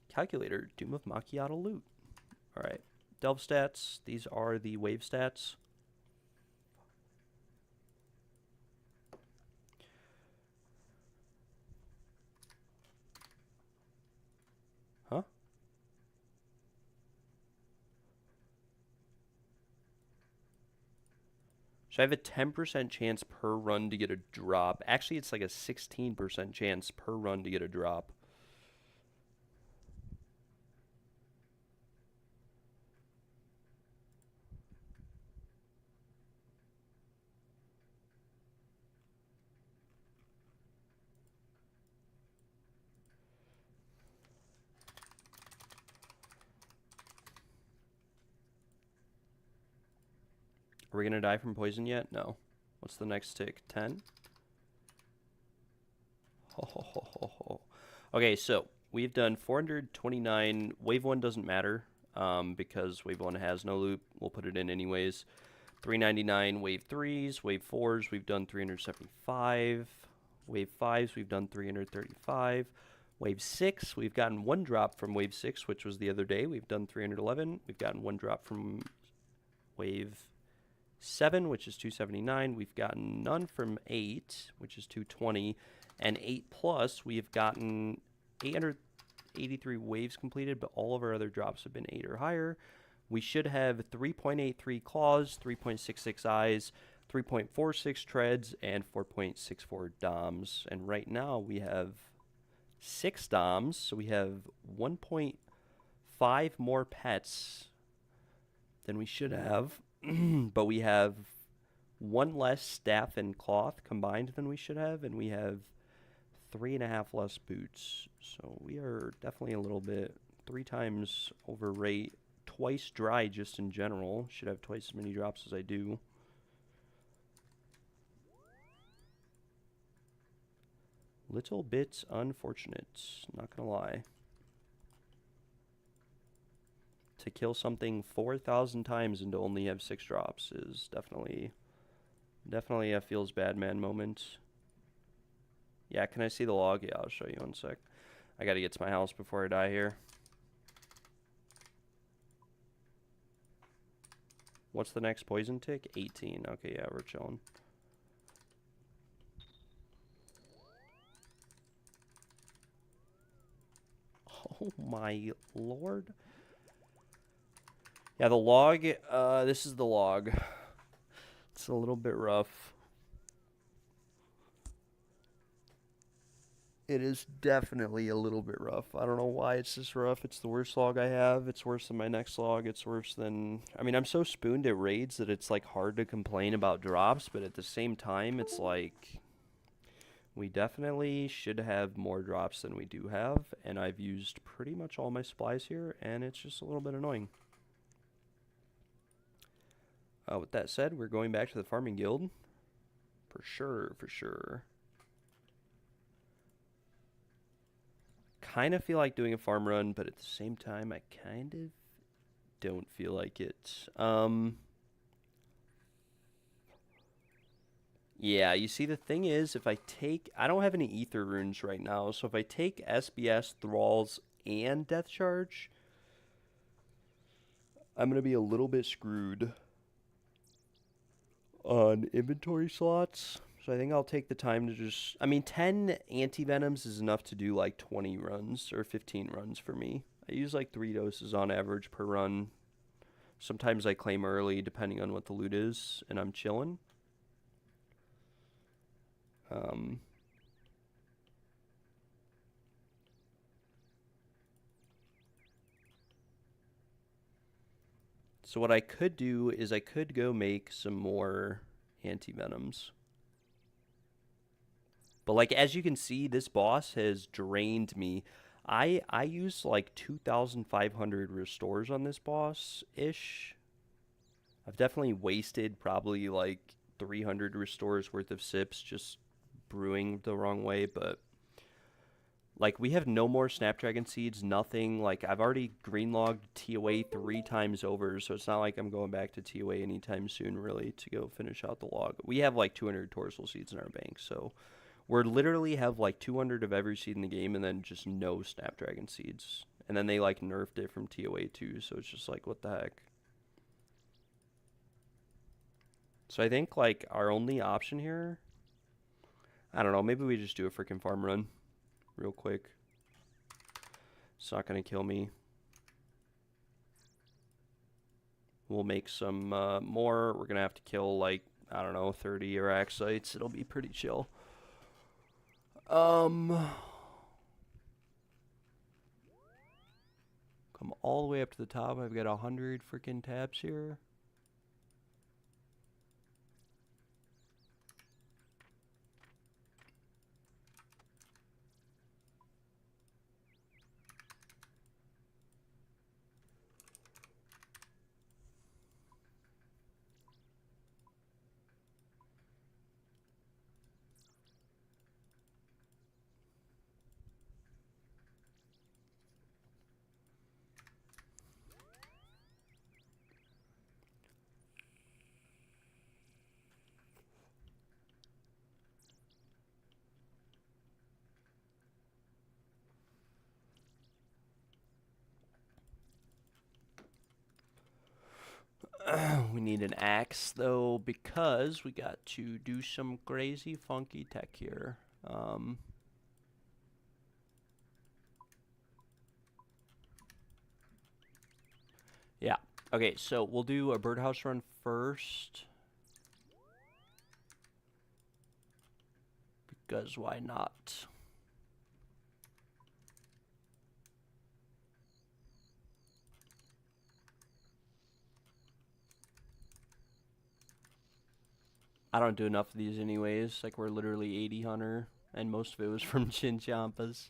Calculator, Doom of Macchiato loot. Alright. Delve stats. These are the wave stats. Huh? So I have a 10% chance per run to get a drop. Actually, it's like a 16% chance per run to get a drop. Are we going to die from poison yet? No. What's the next tick? 10? Okay, so we've done 429. Wave 1 doesn't matter because Wave 1 has no loop. We'll put it in anyways. 399 Wave 3s. Wave 4s, we've done 375. Wave 5s, we've done 335. Wave 6, we've gotten one drop from Wave 6, which was the other day. We've done 311. We've gotten one drop from Wave 7, which is 279. We've gotten none from 8, which is 220. And 8 plus, we've gotten 883 waves completed, but all of our other drops have been 8 or higher. We should have 3.83 claws, 3.66 eyes, 3.46 treads, and 4.64 doms. And right now we have 6 doms, so we have 1.5 more pets than we should have. But we have 1 less staff and cloth combined than we should have, and we have 3.5 less boots. So we are definitely a little bit 3 times over rate, twice dry just in general. Should have twice as many drops as I do. Little bit unfortunate, not gonna lie. To kill something 4,000 times and to only have 6 drops is definitely Definitely a feels bad man moment. Yeah, can I see the log? Yeah, I'll show you in a sec. I gotta get to my house before I die here. What's the next poison tick? 18. Okay, yeah, we're chilling. Oh my lord. Yeah, the log, this is the log. It's a little bit rough. It is definitely a little bit rough. I don't know why it's this rough. It's the worst log I have. It's worse than my next log. It's worse than... I mean, I'm so spooned at raids that it's, like, hard to complain about drops, but at the same time, it's like... We definitely should have more drops than we do have, and I've used pretty much all my supplies here, and it's just a little bit annoying. With that said, we're going back to the farming guild. For sure, for sure. Kind of feel like doing a farm run, but at the same time, I kind of don't feel like it. Yeah, you see, the thing is, if I take... I don't have any ether runes right now, so if I take SBS, Thralls, and Death Charge, I'm going to be a little bit screwed on inventory slots. So I think I'll take the time to just... I mean, 10 anti-venoms is enough to do like 20 runs or 15 runs for me. I use like 3 doses on average per run. Sometimes I claim early depending on what the loot is, and I'm chilling. So what I could do is I could go make some more anti-venoms. But like, as you can see, this boss has drained me. I used like 2,500 restores on this boss-ish. I've definitely wasted probably like 300 restores worth of sips just brewing the wrong way, but like, we have no more Snapdragon Seeds, nothing. Like, I've already greenlogged TOA 3 times over, so it's not like I'm going back to TOA anytime soon, really, to go finish out the log. We have, like, 200 Torsal Seeds in our bank, so we're literally have, like, 200 of every seed in the game and then just no Snapdragon Seeds. And then they, like, nerfed it from TOA 2, so it's just like, what the heck? So I think, like, our only option here... I don't know, maybe we just do a freaking farm run. Real quick. It's not going to kill me. We'll make some more. We're going to have to kill, like, I don't know, 30 Araxites. It'll be pretty chill. Come all the way up to the top. I've got 100 freaking tabs here. We need an axe, though, because we got to do some crazy funky tech here. Yeah. Okay, so we'll do a birdhouse run first. Because why not? I don't do enough of these anyways. Like, we're literally 80 hunter, and most of it was from Chinchompas.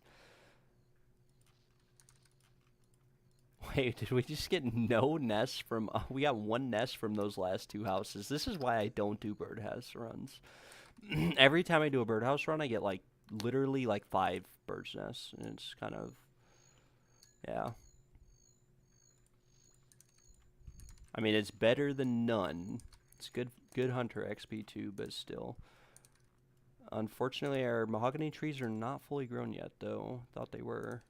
Wait, did we just get no nests from... we got 1 nest from those last 2 houses. This is why I don't do birdhouse runs. Every time I do a birdhouse run, I get, like, literally, like, 5 bird's nests. And it's kind of... yeah. I mean, it's better than none. It's good hunter XP too, but still. Unfortunately, our mahogany trees are not fully grown yet, though. Thought they were.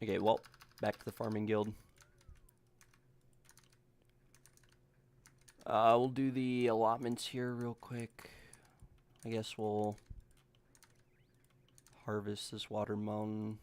Okay, well, back to the farming guild. We'll do the allotments here real quick. I guess we'll harvest this watermelon.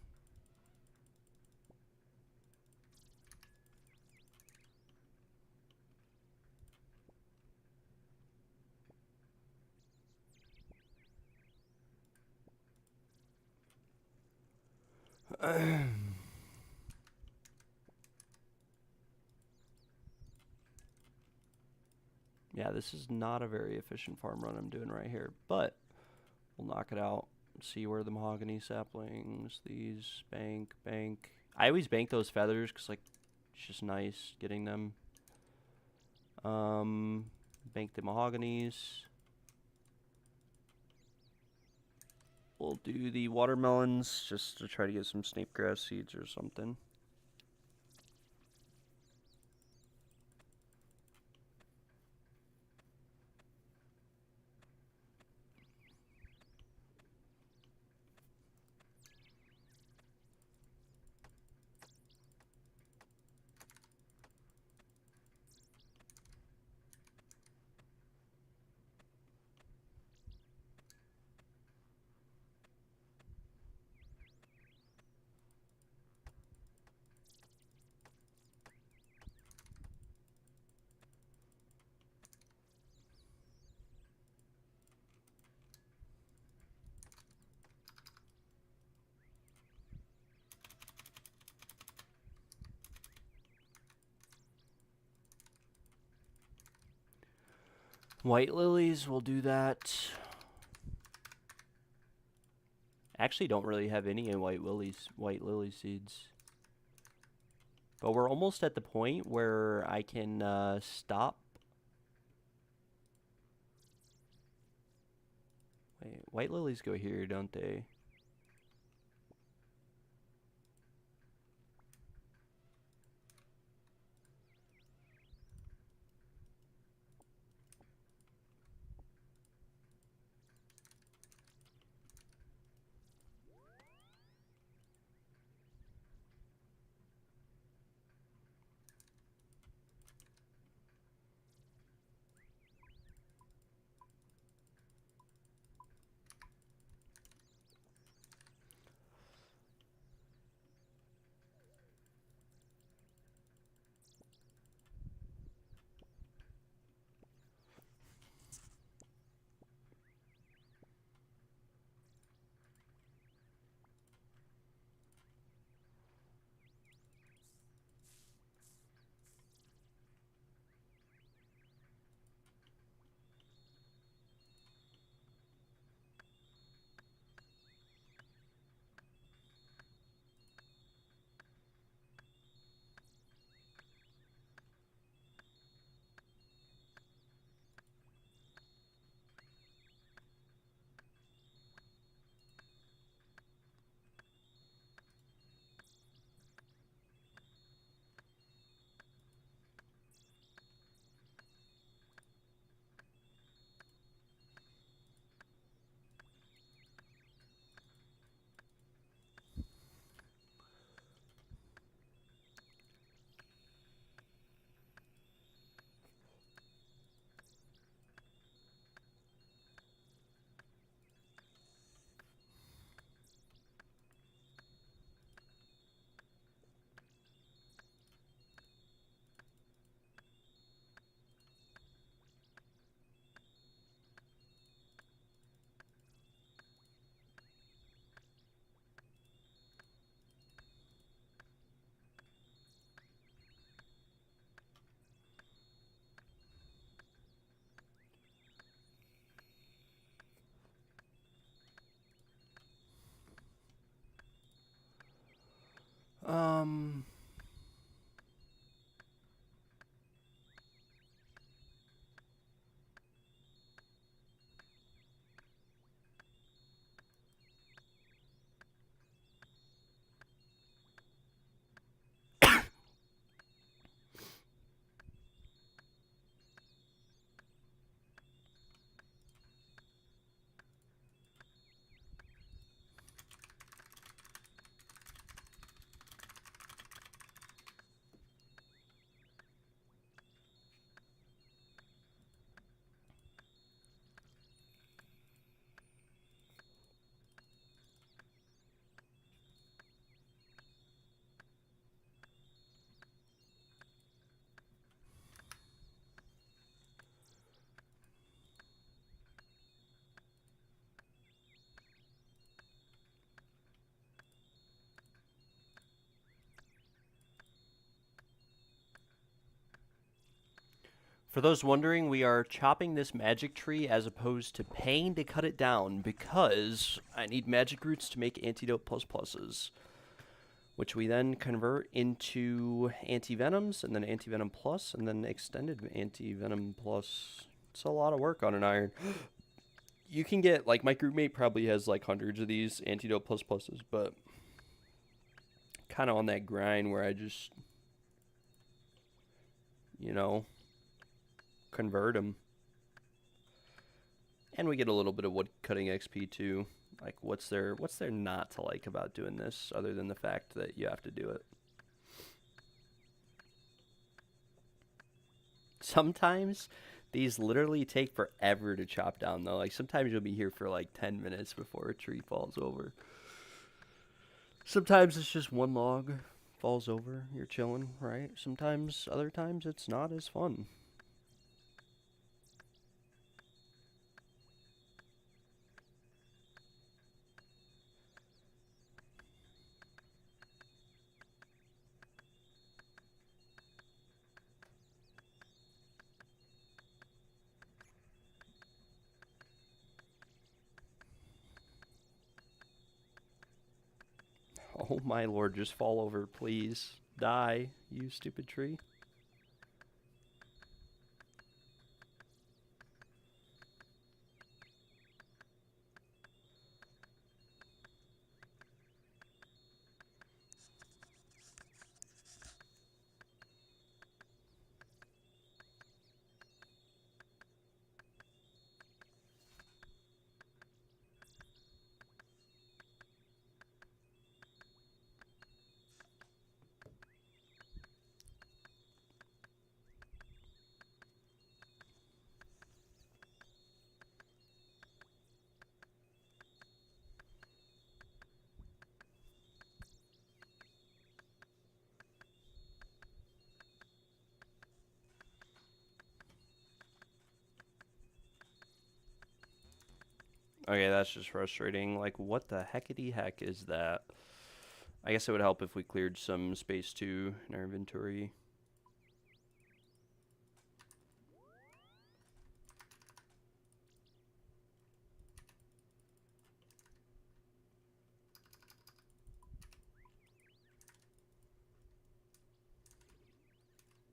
Yeah, this is not a very efficient farm run I'm doing right here, but we'll knock it out. See where the mahogany saplings, these, bank. I always bank those feathers because, like, it's just nice getting them. Bank the mahoganies. We'll do the watermelons just to try to get some snape grass seeds or something. White lilies, we'll do that. Actually, don't really have any white lily seeds. But we're almost at the point where I can stop. Wait, white lilies go here, don't they? For those wondering, we are chopping this magic tree as opposed to paying to cut it down because I need magic roots to make antidote plus pluses, which we then convert into antivenoms and then antivenom plus and then extended antivenom plus. It's a lot of work on an iron. You can get, like, my groupmate probably has like hundreds of these antidote plus pluses, but kind of on that grind where I just, you know, convert them. And we get a little bit of wood cutting XP too. Like, what's there not to like about doing this other than the fact that you have to do it? Sometimes these literally take forever to chop down though. Like, sometimes you'll be here for like 10 minutes before a tree falls over. Sometimes it's just one log falls over, you're chilling, right? Sometimes, other times it's not as fun. Oh my lord, just fall over, please. Die, you stupid tree. Okay, that's just frustrating. Like, what the heckity heck is that? I guess it would help if we cleared some space too in our inventory.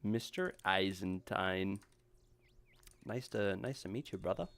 Mr. Eisentine. Nice to meet you, brother.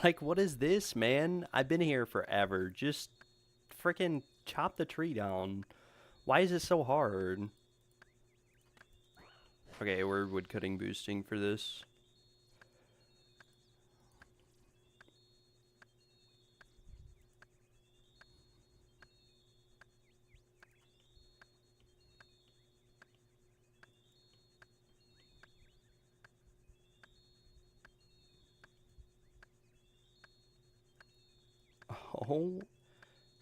Like, what is this, man? I've been here forever. Just freaking chop the tree down. Why is it so hard? Okay, we're woodcutting boosting for this. Oh,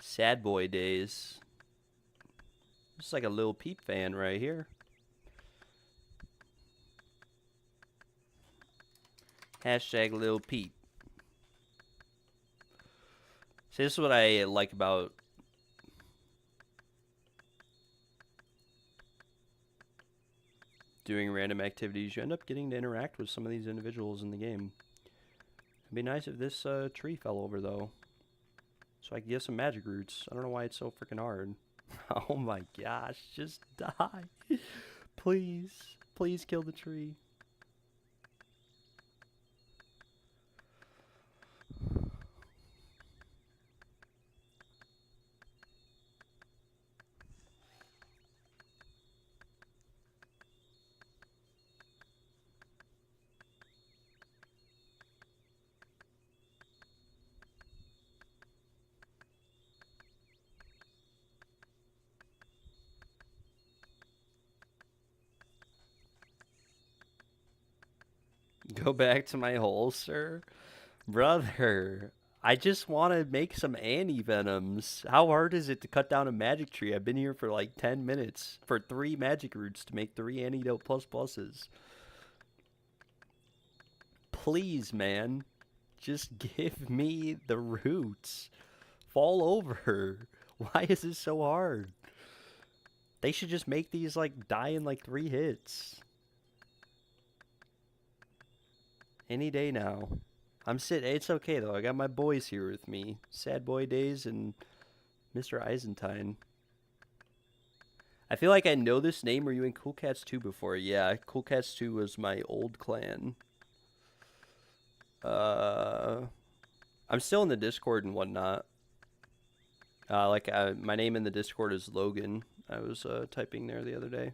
sad boy days. It's like a Lil Peep fan right here. Hashtag Lil Peep. See, this is what I like about doing random activities. You end up getting to interact with some of these individuals in the game. It'd be nice if this tree fell over, though, so I can get some magic roots. I don't know why it's so freaking hard. Oh my gosh, just die. Please. Please kill the tree. Go back to my hole, sir. Brother, I just want to make some anti-venoms. How hard is it to cut down a magic tree? I've been here for like 10 minutes for 3 magic roots to make 3 antidote plus pluses. Please, man. Just give me the roots. Fall over. Why is this so hard? They should just make these like die in like 3 hits. Any day now. I'm sitting. It's okay though. I got my boys here with me. Sad Boy Days and Mr. Eisentine. I feel like I know this name. Were you in Cool Cats 2 before? Yeah, Cool Cats 2 was my old clan. I'm still in the Discord and whatnot. My name in the Discord is Logan. I was typing there the other day.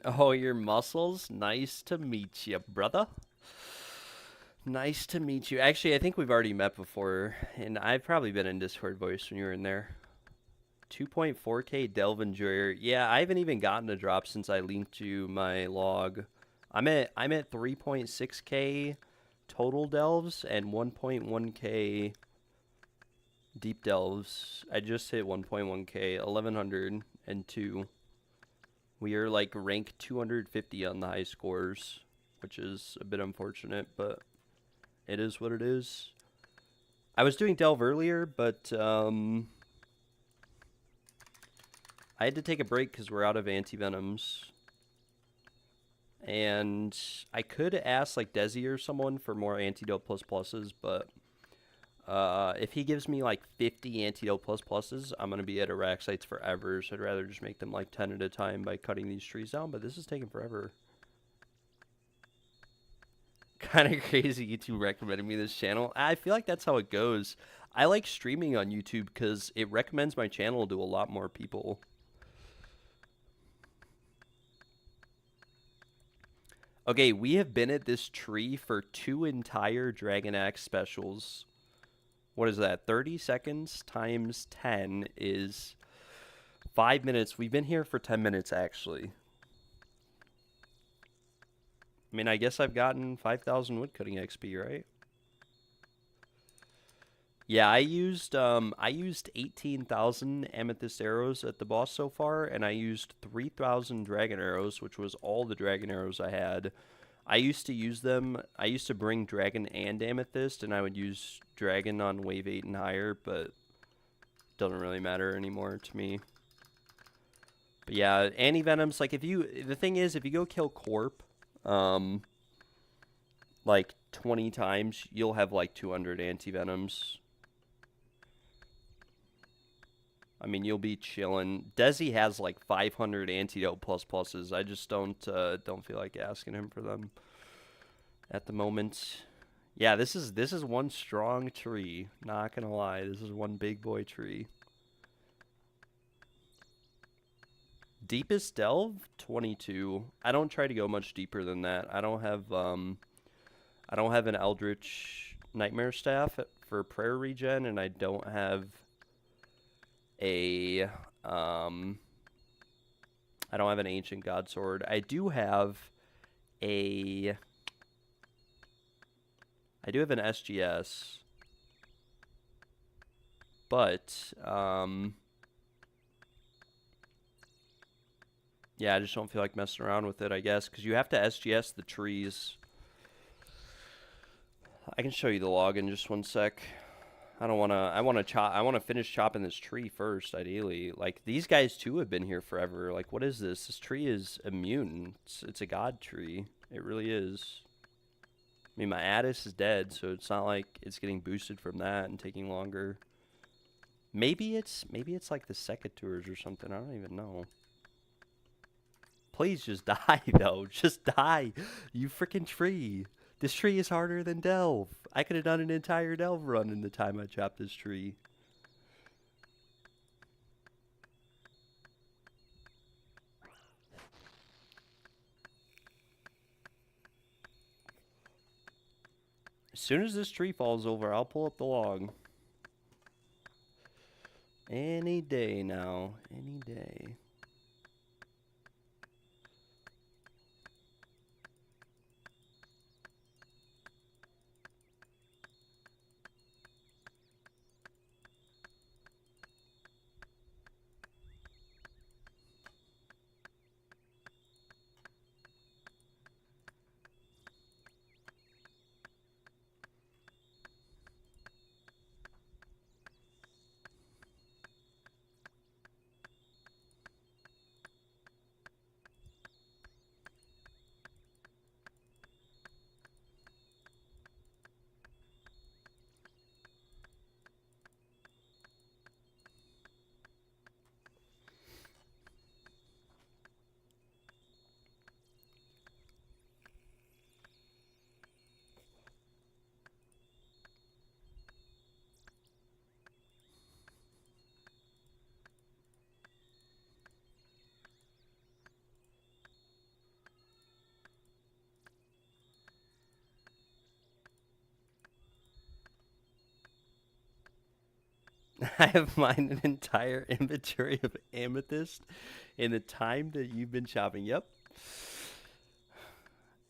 Oh, your muscles? Nice to meet you, brother. Nice to meet you. Actually, I think we've already met before, and I've probably been in Discord voice when you were in there. 2.4k Delve Enjoyer. Yeah, I haven't even gotten a drop since I linked you my log. I'm at 3.6k total delves and 1.1k deep delves. I just hit 1.1k, 1102. We are like rank 250 on the high scores, which is a bit unfortunate, but it is what it is. I was doing delve earlier, but I had to take a break because we're out of anti-venoms. And I could ask like Desi or someone for more antidote plus pluses, but if he gives me like 50 antidote plus pluses, I'm going to be at Araxites forever, so I'd rather just make them like 10 at a time by cutting these trees down, but this is taking forever. Kind of crazy YouTube recommended me this channel. I feel like that's how it goes. I like streaming on YouTube because it recommends my channel to a lot more people. Okay, we have been at this tree for 2 entire Dragon Axe specials. What is that? 30 seconds times 10 is 5 minutes. We've been here for 10 minutes, actually. I mean, I guess I've gotten 5,000 woodcutting XP, right? Yeah, I used 18,000 amethyst arrows at the boss so far, and I used 3,000 dragon arrows, which was all the dragon arrows I had. I used to use them. I used to bring dragon and amethyst, and I would use dragon on wave 8 and higher, but it doesn't really matter anymore to me. But yeah, anti-venoms, like the thing is, if you go kill Corp, like 20 times, you'll have like 200 anti-venoms. I mean, you'll be chilling. Desi has like 500 antidote plus pluses. I just don't feel like asking him for them at the moment. Yeah, this is one strong tree. Not gonna lie, this is one big boy tree. Deepest delve 22. I don't try to go much deeper than that. I don't have an Eldritch Nightmare Staff for prayer regen, and I don't have I don't have an Ancient God Sword. I do have a I do have an SGS, but yeah, I just don't feel like messing around with it, I guess, because you have to SGS the trees. I can show you the log in just one sec. I don't want to. I want to finish chopping this tree first, ideally. Like, these guys too have been here forever. Like, what is this? This tree is immune. It's a god tree. It really is. I mean, my Addis is dead, so it's not like it's getting boosted from that and taking longer. Maybe it's like the secateurs or something. I don't even know. Please just die, though. Just die. You freaking tree. This tree is harder than Delve. I could have done an entire Delve run in the time I chopped this tree. As soon as this tree falls over, I'll pull up the log. Any day now. Any day. I have mined an entire inventory of amethyst in the time that you've been shopping. Yep.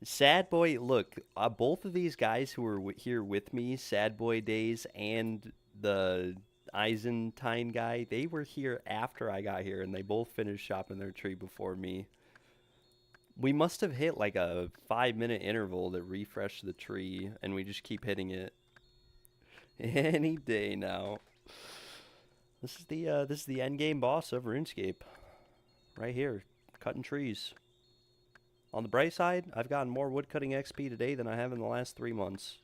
Sad Boy, look, both of these guys who were here with me, Sad Boy Days and the Eisentine guy, they were here after I got here, and they both finished shopping their tree before me. We must have hit like a 5-minute interval to refresh the tree, and we just keep hitting it. Any day now. This is the end game boss of RuneScape, right here, cutting trees. On the bright side, I've gotten more woodcutting XP today than I have in the last 3 months.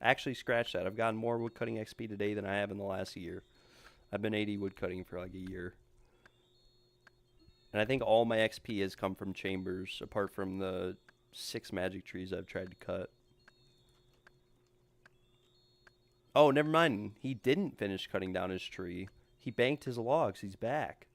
Actually, scratch that. I've gotten more woodcutting XP today than I have in the last year. I've been 80 woodcutting for like a year. And I think all my XP has come from chambers, apart from the 6 magic trees I've tried to cut. Oh, never mind. He didn't finish cutting down his tree. He banked his logs. He's back.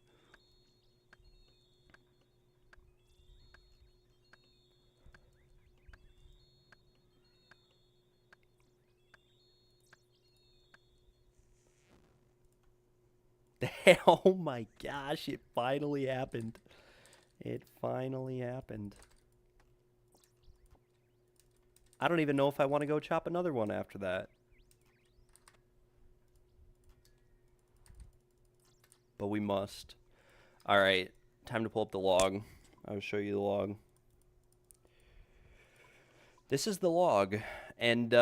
Oh my gosh, it finally happened. It finally happened. I don't even know if I want to go chop another one after that. But we must. Alright, time to pull up the log. I'll show you the log. This is the log. And,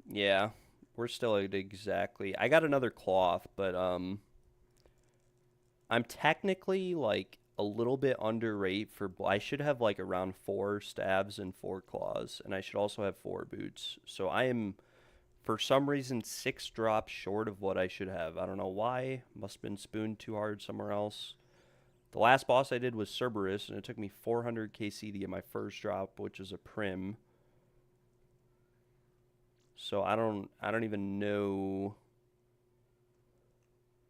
yeah. We're still at exactly... I got another cloth, but, I'm technically, like, a little bit under rate for... I should have, like, around 4 stabs and 4 claws. And I should also have 4 boots. So I am, for some reason, 6 drops short of what I should have. I don't know why. Must have been spooned too hard somewhere else. The last boss I did was Cerberus, and it took me 400 KC to get my first drop, which is a Prim. So I don't even know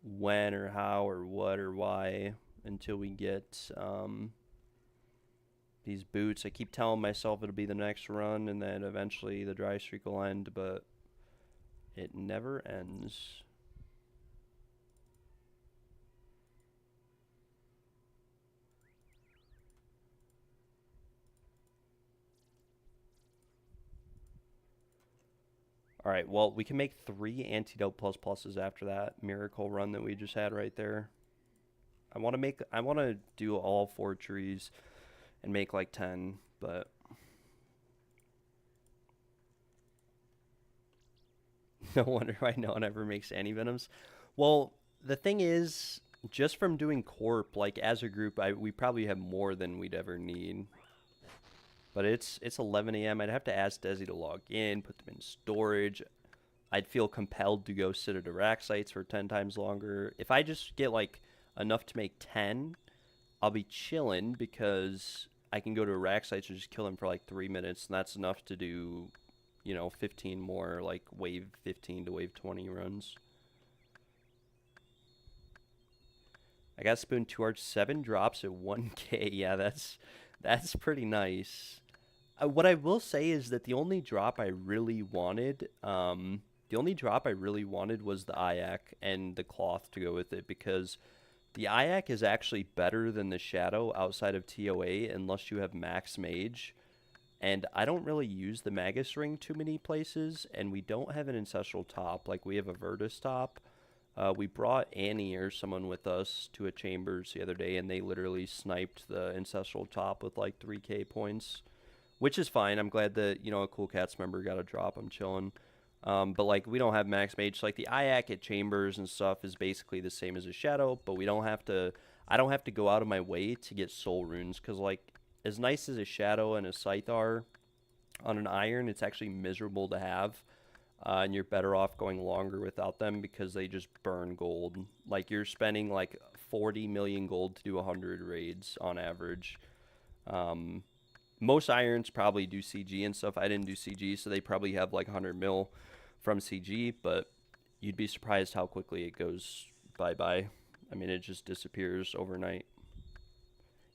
when or how or what or why until we get these boots. I keep telling myself it'll be the next run and then eventually the dry streak will end, but it never ends. All right, well, we can make 3 antidote plus pluses after that miracle run that we just had right there. I want to do all 4 trees and make like 10, but no wonder why no one ever makes antivenoms. Well, the thing is, just from doing corp, like as a group, we probably have more than we'd ever need. But it's 11 a.m. I'd have to ask Desi to log in, put them in storage. I'd feel compelled to go sit at a rack sites for 10 times longer. If I just get like enough to make 10, I'll be chilling because I can go to a rack sites and just kill them for like 3 minutes, and that's enough to do, 15 more like wave 15 to wave 20 runs. I got Spoon 2 Arch, 7 drops at 1k. Yeah, that's pretty nice. What I will say is that the only drop I really wanted, was the Ayak and the cloth to go with it, because the Ayak is actually better than the Shadow outside of TOA unless you have max mage. And I don't really use the Magus Ring too many places, and we don't have an Ancestral top. Like, we have a Virtus top. We brought Annie or someone with us to a Chambers the other day, and they literally sniped the Ancestral top with like 3k points, which is fine. I'm glad that, a Cool Cats member got a drop. I'm chilling. But like, we don't have max mage. So, like, the Ayak at Chambers and stuff is basically the same as a Shadow, but we don't have to. I don't have to go out of my way to get soul runes, because like, as nice as a Shadow and a Scythe are on an Iron, it's actually miserable to have. And you're better off going longer without them because they just burn gold. Like, you're spending like 40 million gold to do 100 raids on average. Most Irons probably do CG and stuff. I didn't do CG, so they probably have like 100 mil from CG, but you'd be surprised how quickly it goes bye-bye. I mean, it just disappears overnight.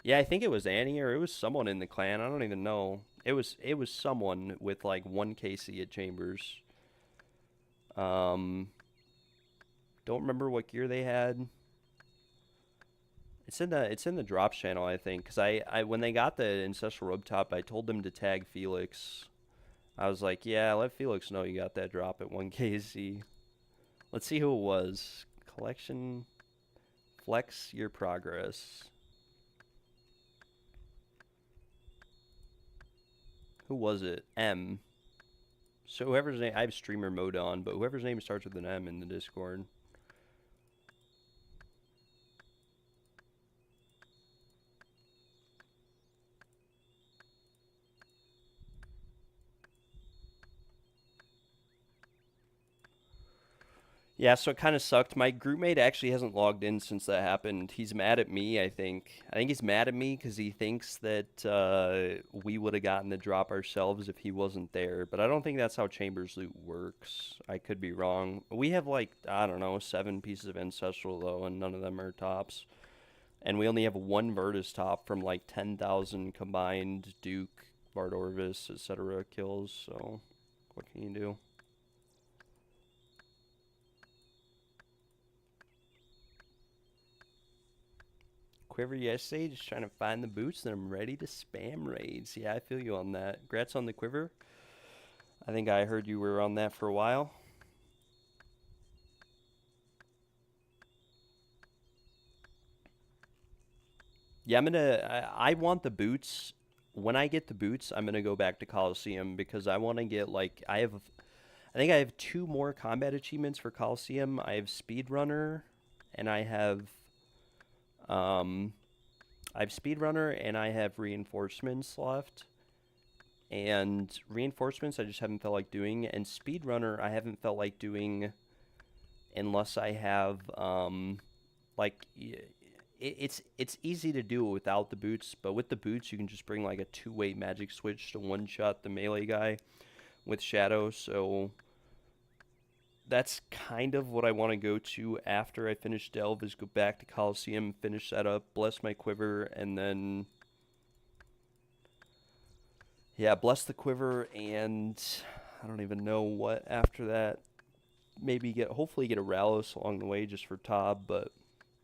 Yeah, I think it was Annie, or it was someone in the clan. I don't even know. It was someone with like 1 KC at Chambers. Don't remember what gear they had. It's in the drops channel, I think, because I when they got the Ancestral Robe Top, I told them to tag Felix. I was like, yeah, let Felix know you got that drop at 1 KC. Let's see who it was. Collection, flex your progress. Who was it? M. So whoever's name, I have streamer mode on, but whoever's name starts with an M in the Discord. Yeah, so it kind of sucked. My groupmate actually hasn't logged in since that happened. He's mad at me, I think. I think he's mad at me because he thinks that we would have gotten the drop ourselves if he wasn't there. But I don't think that's how Chambers loot works. I could be wrong. We have like, I don't know, 7 pieces of Ancestral though, and none of them are tops. And we only have 1 Virtus top from like 10,000 combined Duke, Bard Orvis, etc. kills. So what can you do? Quiver yesterday, just trying to find the boots, and I'm ready to spam raids. Yeah, I feel you on that. Congrats on the Quiver. I think I heard you were on that for a while. Yeah, I want the boots. When I get the boots, I'm gonna go back to Coliseum because I want to get like, I think I have 2 more combat achievements for Coliseum. I have Speedrunner, and I have Speedrunner, and I have Reinforcements left. And Reinforcements I just haven't felt like doing, and Speedrunner I haven't felt like doing unless I have like, it's easy to do it without the boots, but with the boots you can just bring like a 2-way magic switch to one-shot the melee guy with Shadow. So that's kind of what I want to go to after I finish Delve, is go back to Coliseum, finish that up, bless my Quiver, and then, yeah, bless the Quiver, and I don't even know what after that. Maybe hopefully get a Ralos along the way just for Tob, but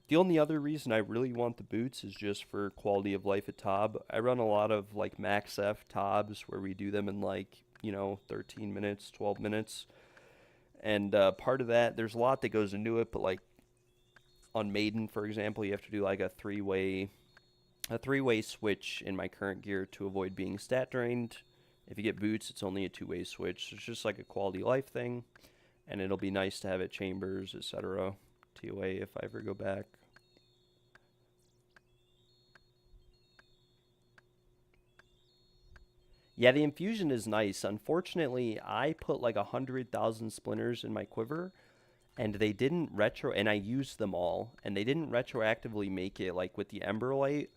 the only other reason I really want the boots is just for quality of life at Tob. I run a lot of like max F Tobs where we do them in like, 13 minutes, 12 minutes. And part of that, there's a lot that goes into it, but like on Maiden, for example, you have to do like a three-way switch in my current gear to avoid being stat drained. If you get boots, it's only a two-way switch. It's just like a quality of life thing, and it'll be nice to have at chambers, etc. TOA if I ever go back. Yeah, the infusion is nice. Unfortunately, I put like 100,000 splinters in my quiver, and they didn't and I used them all, and they didn't retroactively make it like with the Emberlight.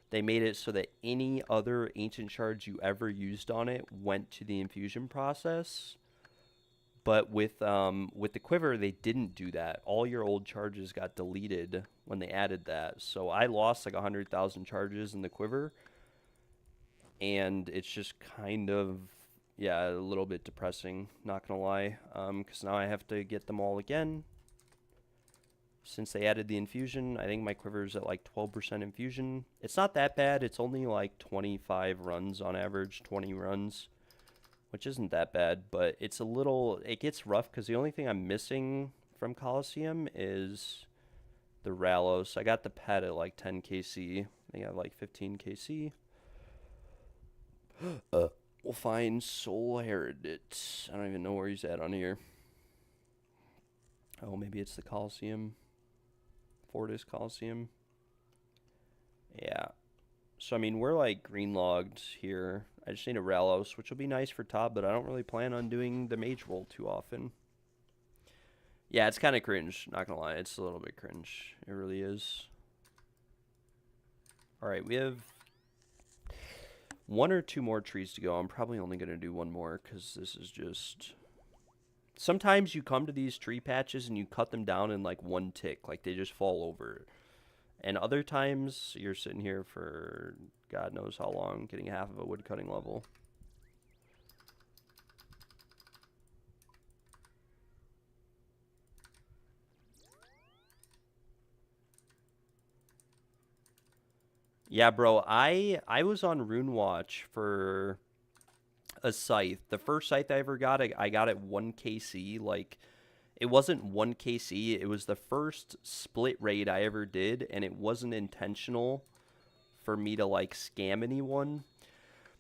They made it so that any other ancient shards you ever used on it went to the infusion process. But with the quiver, they didn't do that. All your old charges got deleted when they added that. So I lost like 100,000 charges in the quiver, and it's just kind of, yeah, a little bit depressing, not gonna lie, because now I have to get them all again. Since they added the infusion, I think my quiver's at like 12% infusion. It's not that bad. It's only like 25 runs on average, 20 runs, which isn't that bad, but it gets rough because the only thing I'm missing from Coliseum is the Rallos. I got the pet at like 10 KC. I think I have like 15 KC. We'll find Soul Heritage. I don't even know where he's at on here. Oh, maybe it's the Coliseum. Fortis Coliseum. Yeah. So, I mean, we're like green logged here. I just need a Rallos, which will be nice for top, but I don't really plan on doing the mage roll too often. Yeah, it's kind of cringe. Not gonna lie. It's a little bit cringe. It really is. Alright, we have one or two more trees to go. I'm probably only going to do one more because this is just... Sometimes you come to these tree patches and you cut them down in like one tick. Like they just fall over. And other times you're sitting here for God knows how long getting half of a wood cutting level. Yeah, bro, I was on Rune Watch for a scythe. The first scythe I ever got, I got at 1 KC. Like, it wasn't 1 KC. It was the first split raid I ever did, and it wasn't intentional for me to, like, scam anyone.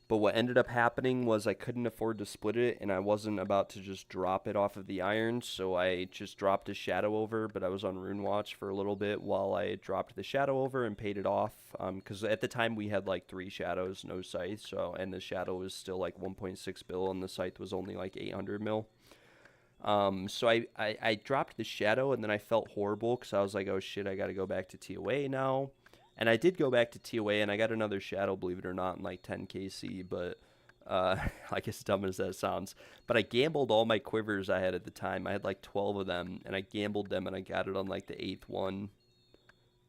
But what ended up happening was I couldn't afford to split it, and I wasn't about to just drop it off of the iron, so I just dropped a shadow over, but I was on Rune Watch for a little bit while I dropped the shadow over and paid it off, because at the time we had like 3 shadows, no scythe, so, and the shadow was still like 1.6 bill, and the scythe was only like 800 mil. So I dropped the shadow, and then I felt horrible, because I was like, oh shit, I gotta go back to TOA now. And I did go back to TOA, and I got another shadow, believe it or not, in like 10 KC, but like as dumb as that sounds. But I gambled all my quivers I had at the time. I had like 12 of them, and I gambled them, and I got it on like the 8th one.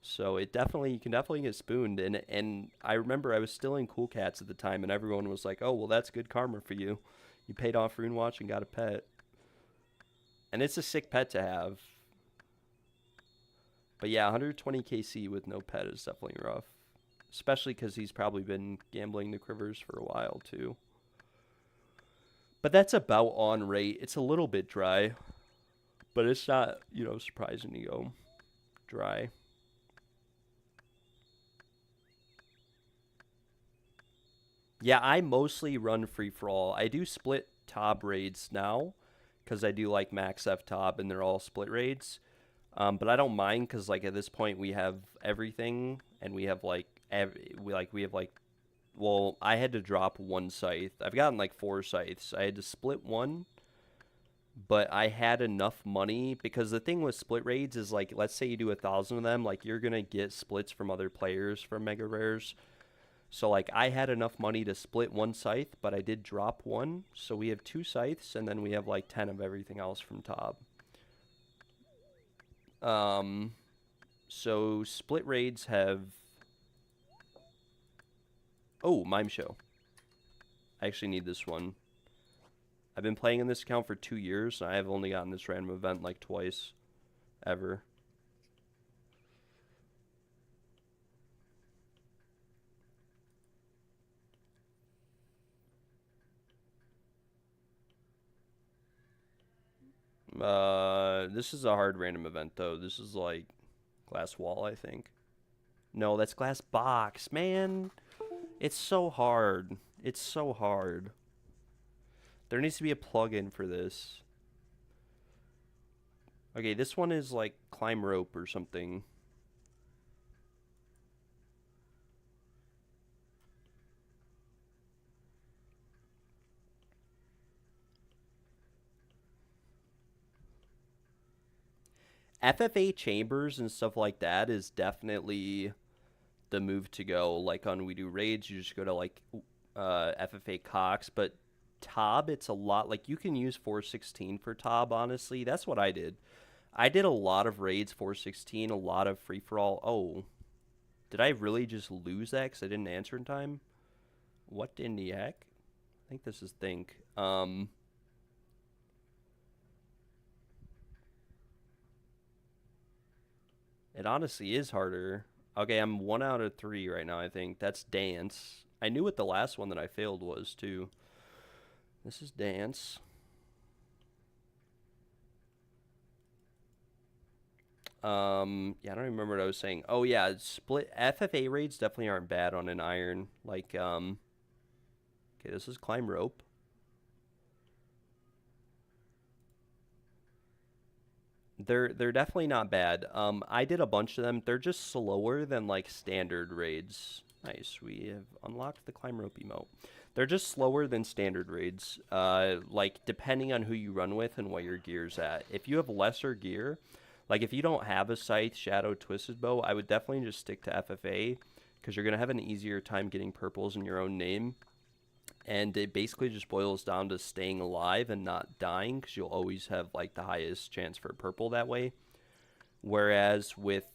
So you can definitely get spooned. And I remember I was still in Cool Cats at the time, and everyone was like, oh, well, that's good karma for you. You paid off Rune Watch and got a pet. And it's a sick pet to have. But yeah, 120 KC with no pet is definitely rough. Especially because he's probably been gambling the quivers for a while, too. But that's about on rate. It's a little bit dry. But it's not, surprising to go dry. Yeah, I mostly run free-for-all. I do split Tob raids now. Because I do like Max F Tob, and they're all split raids. But I don't mind because like at this point we have everything, and we have like well, I had to drop 1 scythe. I've gotten like 4 scythes. I had to split 1, but I had enough money because the thing with split raids is like, let's say you do 1,000 of them, like you're gonna get splits from other players from mega rares. So like I had enough money to split 1 scythe, but I did drop 1, so we have 2 scythes, and then we have like 10 of everything else from Tob. So split raids have... Oh, Mime Show. I actually need this one. I've been playing in this account for 2 years, and I have only gotten this random event like twice. Ever. This is a hard random event though. This is like glass wall, I think. No, that's glass box, man. It's so hard. It's so hard. There needs to be a plug-in for this. Okay, this one is like climb rope or something. FFA chambers and stuff like that is definitely the move to go. Like on We Do Raids, you just go to like FFA Cox, but Tob, it's a lot. Like you can use 416 for Tob, honestly. That's what I did. I did a lot of raids 416, a lot of free for all. Oh, did I really just lose that because I didn't answer in time? What in the heck? I think this is Think. It honestly is harder. Okay, I'm 1 out of 3 right now, I think. That's Dance. I knew what the last one that I failed was, too. This is Dance. Yeah, I don't even remember what I was saying. Oh, yeah, split FFA raids definitely aren't bad on an iron. Like, okay, this is Climb Rope. They're definitely not bad. I did a bunch of them. They're just slower than like standard raids. Nice. We have unlocked the climb rope emote. They're just slower than standard raids. Like depending on who you run with and what your gear's at. If you have lesser gear, like if you don't have a scythe, shadow, twisted bow, I would definitely just stick to FFA because you're gonna have an easier time getting purples in your own name. And it basically just boils down to staying alive and not dying because you'll always have like the highest chance for purple that way. Whereas with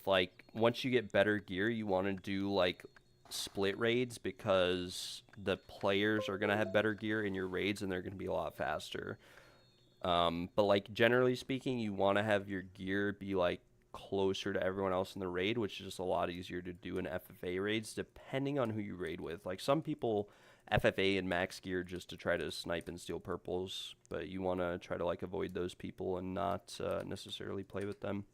like once you get better gear, you want to do like split raids because the players are going to have better gear in your raids and they're going to be a lot faster. But like generally speaking, you want to have your gear be like closer to everyone else in the raid, which is just a lot easier to do in FFA raids depending on who you raid with. Like some people FFA and max gear just to try to snipe and steal purples, but you want to try to like avoid those people and not necessarily play with them.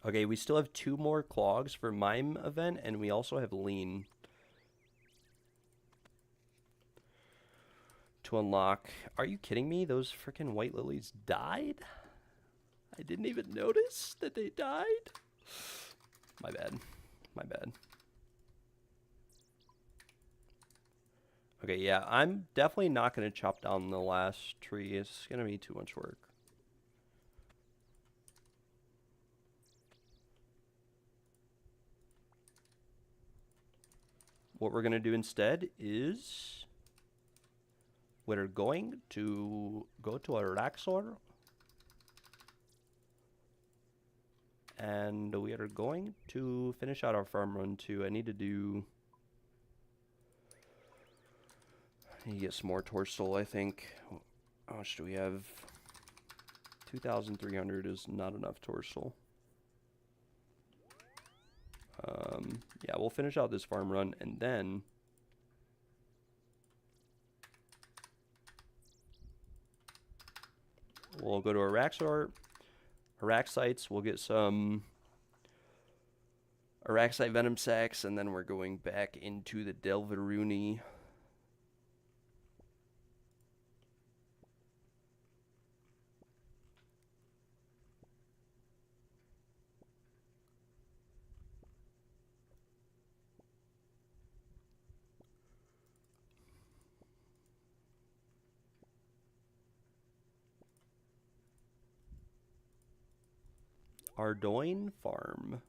Okay, we still have 2 more clogs for Mime event, and we also have Lean to unlock. Are you kidding me? Those freaking white lilies died? I didn't even notice that they died. My bad. My bad. Okay, yeah, I'm definitely not going to chop down the last tree. It's going to be too much work. What we're going to do instead is we're going to go to a Raxor and we are going to finish out our farm run too. I need to get some more torso, I think. How much do we have? 2,300 is not enough torso. Yeah, we'll finish out this farm run and then we'll go to Araxar, Araxites, we'll get some Araxite Venom Sacs, and then we're going back into the Delveruni. Ardoin Farm.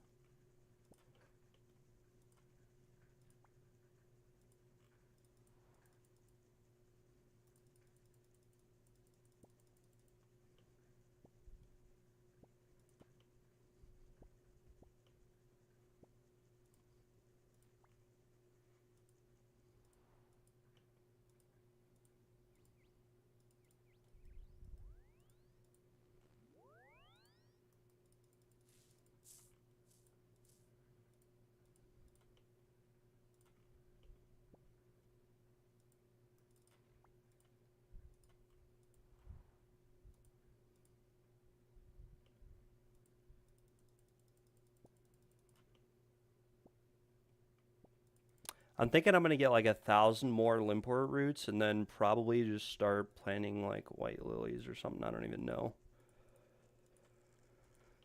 I'm thinking I'm gonna get like 1,000 more limport roots and then probably just start planting like white lilies or something. I don't even know.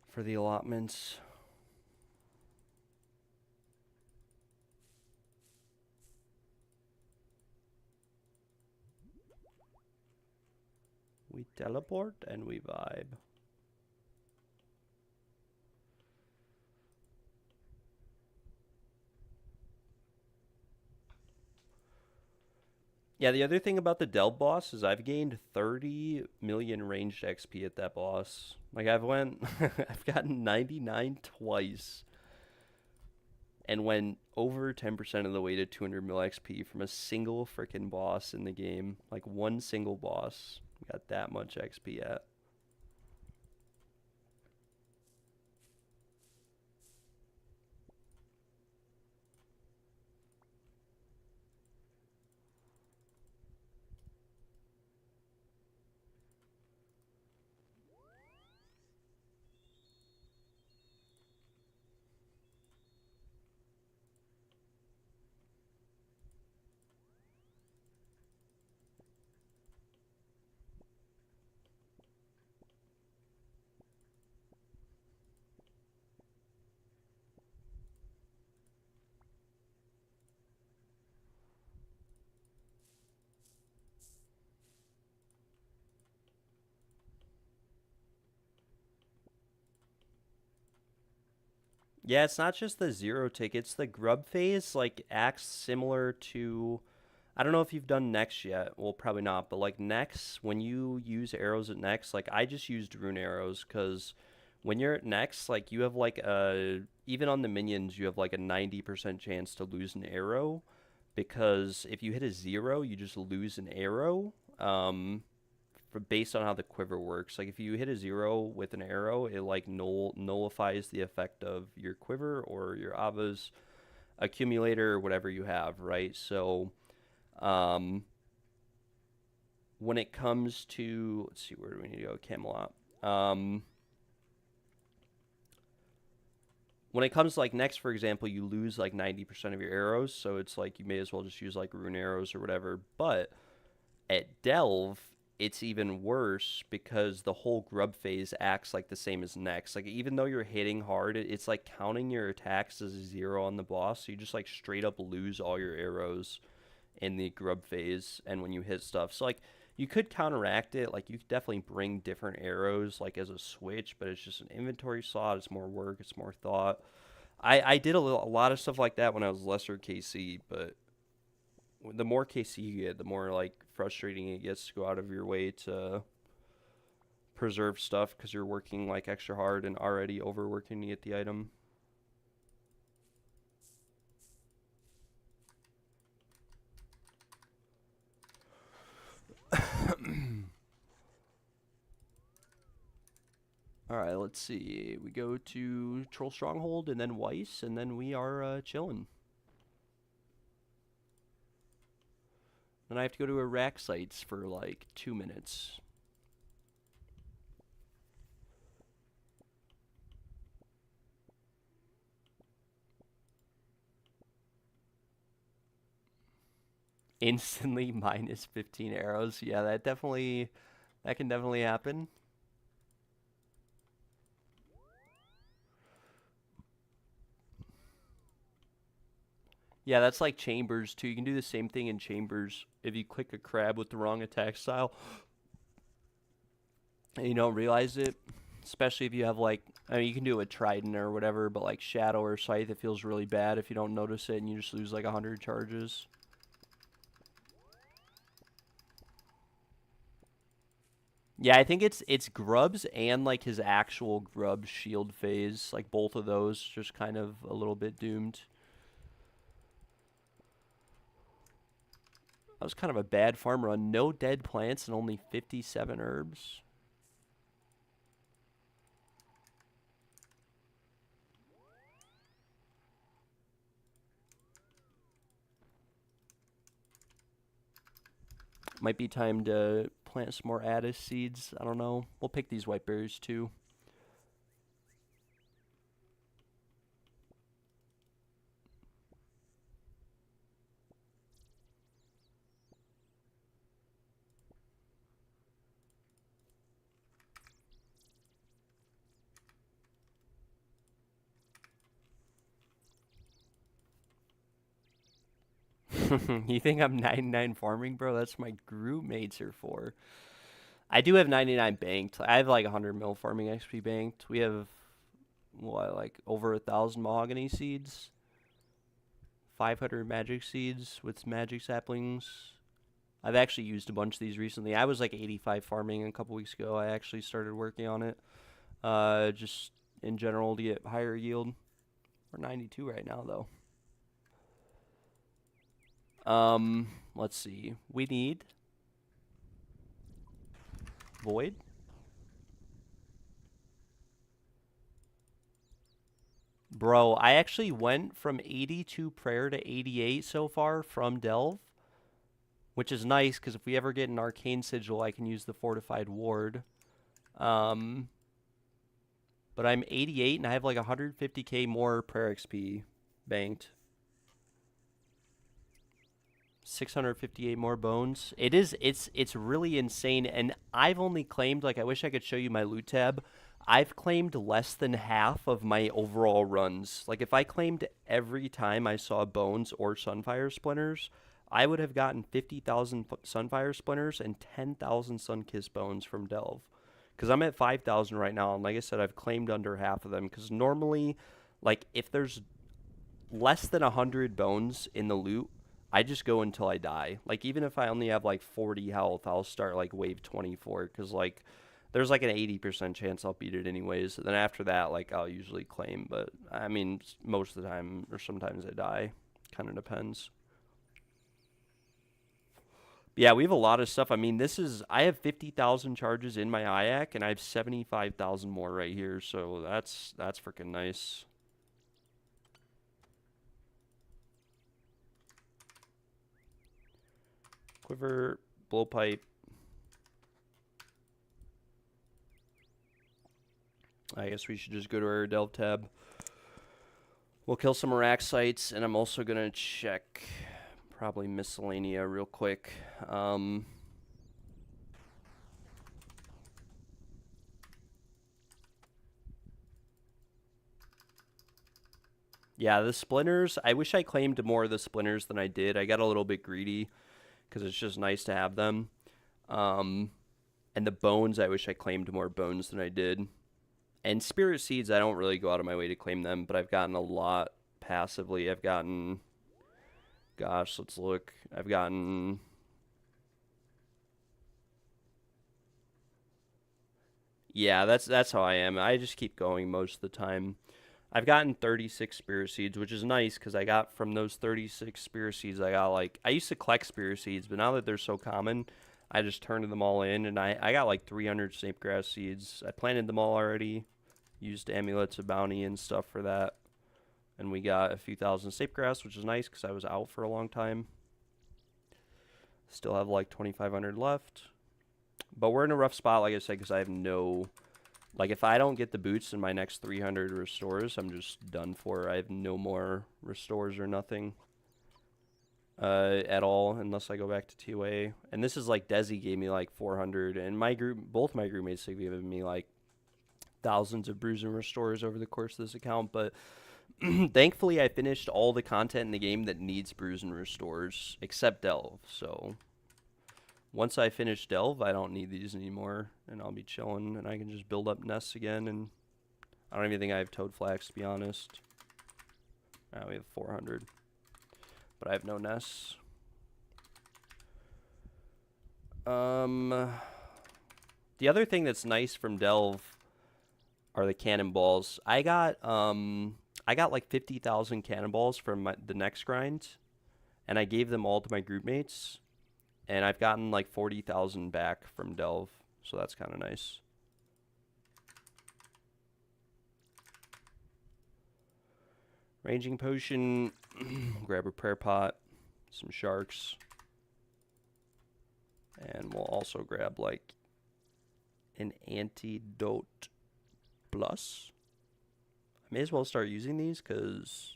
For the allotments. We teleport and we vibe. Yeah, the other thing about the Delve boss is I've gained 30 million ranged XP at that boss. Like I've gotten 99 twice and went over 10% of the way to 200 mil XP from a single freaking boss in the game. Like one single boss got that much XP at. Yeah, it's not just the zero tick, it's the grub phase, like, acts similar to. I don't know if you've done Nex yet. Well, probably not, but like Nex, when you use arrows at Nex, like I just used rune arrows because when you're at Nex, like you have like a. Even on the minions, you have like a 90% chance to lose an arrow because if you hit a zero, you just lose an arrow. Based on how the quiver works. Like if you hit a zero with an arrow, it like nullifies the effect of your quiver or your Ava's accumulator or whatever you have, right? So um, when it comes to, let's see, where do we need to go? Camelot. When it comes to like Nex, for example, you lose like 90% of your arrows, so it's like you may as well just use like rune arrows or whatever. But at Delve, it's even worse because the whole grub phase acts like the same as Nex. Like even though you're hitting hard, it's like counting your attacks as a zero on the boss. So you just like straight up lose all your arrows in the grub phase and when you hit stuff. So like you could counteract it. Like you could definitely bring different arrows like as a switch, but it's just an inventory slot. It's more work. It's more thought. I did a lot of stuff like that when I was lesser KC, but the more KC you get, the more like frustrating it gets to go out of your way to preserve stuff because you're working like extra hard and already overworking to get the item. All right, let's see. We go to Troll Stronghold and then Weiss, and then we are chilling. Then I have to go to Iraq sites for like 2 minutes. Instantly minus 15 arrows. Yeah, that can definitely happen. Yeah, that's like Chambers too. You can do the same thing in Chambers if you click a crab with the wrong attack style and you don't realize it. Especially if you have like, I mean, you can do it with Trident or whatever, but like Shadow or Scythe, it feels really bad if you don't notice it and you just lose like 100 charges. Yeah, I think it's Grubs and like his actual Grub shield phase, like both of those just kind of a little bit doomed. That was kind of a bad farm run. No dead plants and only 57 herbs. Might be time to plant some more Addis seeds. I don't know. We'll pick these white berries too. You think I'm 99 farming, bro? That's what my group mates are for. I do have 99 banked. I have like 100 mil farming XP banked. We have, what, like over 1,000 mahogany seeds, 500 magic seeds with magic saplings. I've actually used a bunch of these recently. I was like 85 farming a couple weeks ago. I actually started working on it, just in general to get higher yield. We're 92 right now, though. Let's see. We need void. Bro, I actually went from 82 prayer to 88 so far from Delve, which is nice because if we ever get an arcane sigil, I can use the fortified ward. But I'm 88 and I have like 150k more prayer XP banked. 658 more bones. It's really insane, and I've only claimed, like, I wish I could show you my loot tab. I've claimed less than half of my overall runs. Like, if I claimed every time I saw bones or sunfire splinters, I would have gotten 50,000 sunfire splinters and 10,000 sun-kissed bones from Delve. Because I'm at 5,000 right now, and like I said, I've claimed under half of them. Because normally, like, if there's less than 100 bones in the loot, I just go until I die. Like, even if I only have, like, 40 health, I'll start, like, wave 24. Because, like, there's, like, an 80% chance I'll beat it anyways. And then after that, like, I'll usually claim. But, I mean, most of the time, or sometimes I die. Kind of depends. Yeah, we have a lot of stuff. I mean, I have 50,000 charges in my IAC, and I have 75,000 more right here. So that's freaking nice. Quiver, blowpipe. I guess we should just go to our Delve tab. We'll kill some Araxites, and I'm also going to check probably Miscellanea real quick. Yeah, the splinters, I wish I claimed more of the splinters than I did. I got a little bit greedy because it's just nice to have them. And the bones, I wish I claimed more bones than I did. And spirit seeds, I don't really go out of my way to claim them, but I've gotten a lot passively. I've gotten, gosh, let's look. I've gotten, yeah, that's how I am. I just keep going most of the time. I've gotten 36 spirit seeds, which is nice because I got from those 36 spirit seeds, I got like, I used to collect spirit seeds, but now that they're so common, I just turned them all in, and I got like 300 snape grass seeds. I planted them all already, used amulets of bounty and stuff for that, and we got a few thousand snape grass, which is nice because I was out for a long time. Still have like 2,500 left, but we're in a rough spot, like I said, because I have no... Like, if I don't get the boots in my next 300 restores, I'm just done for. I have no more restores or nothing at all, unless I go back to TOA. And this is like, Desi gave me like 400, and my group, both my group mates have given me like thousands of brews and restores over the course of this account. But thankfully, I finished all the content in the game that needs brews and restores, except Delve. So once I finish Delve, I don't need these anymore, and I'll be chilling, and I can just build up nests again, and I don't even think I have Toad Flax, to be honest. We have 400, but I have no nests. The other thing that's nice from Delve are the cannonballs. I got like 50,000 cannonballs from the next grind, and I gave them all to my group mates. And I've gotten like 40,000 back from Delve, so that's kind of nice. Ranging potion, grab a prayer pot, some sharks, and we'll also grab like an antidote plus. I may as well start using these because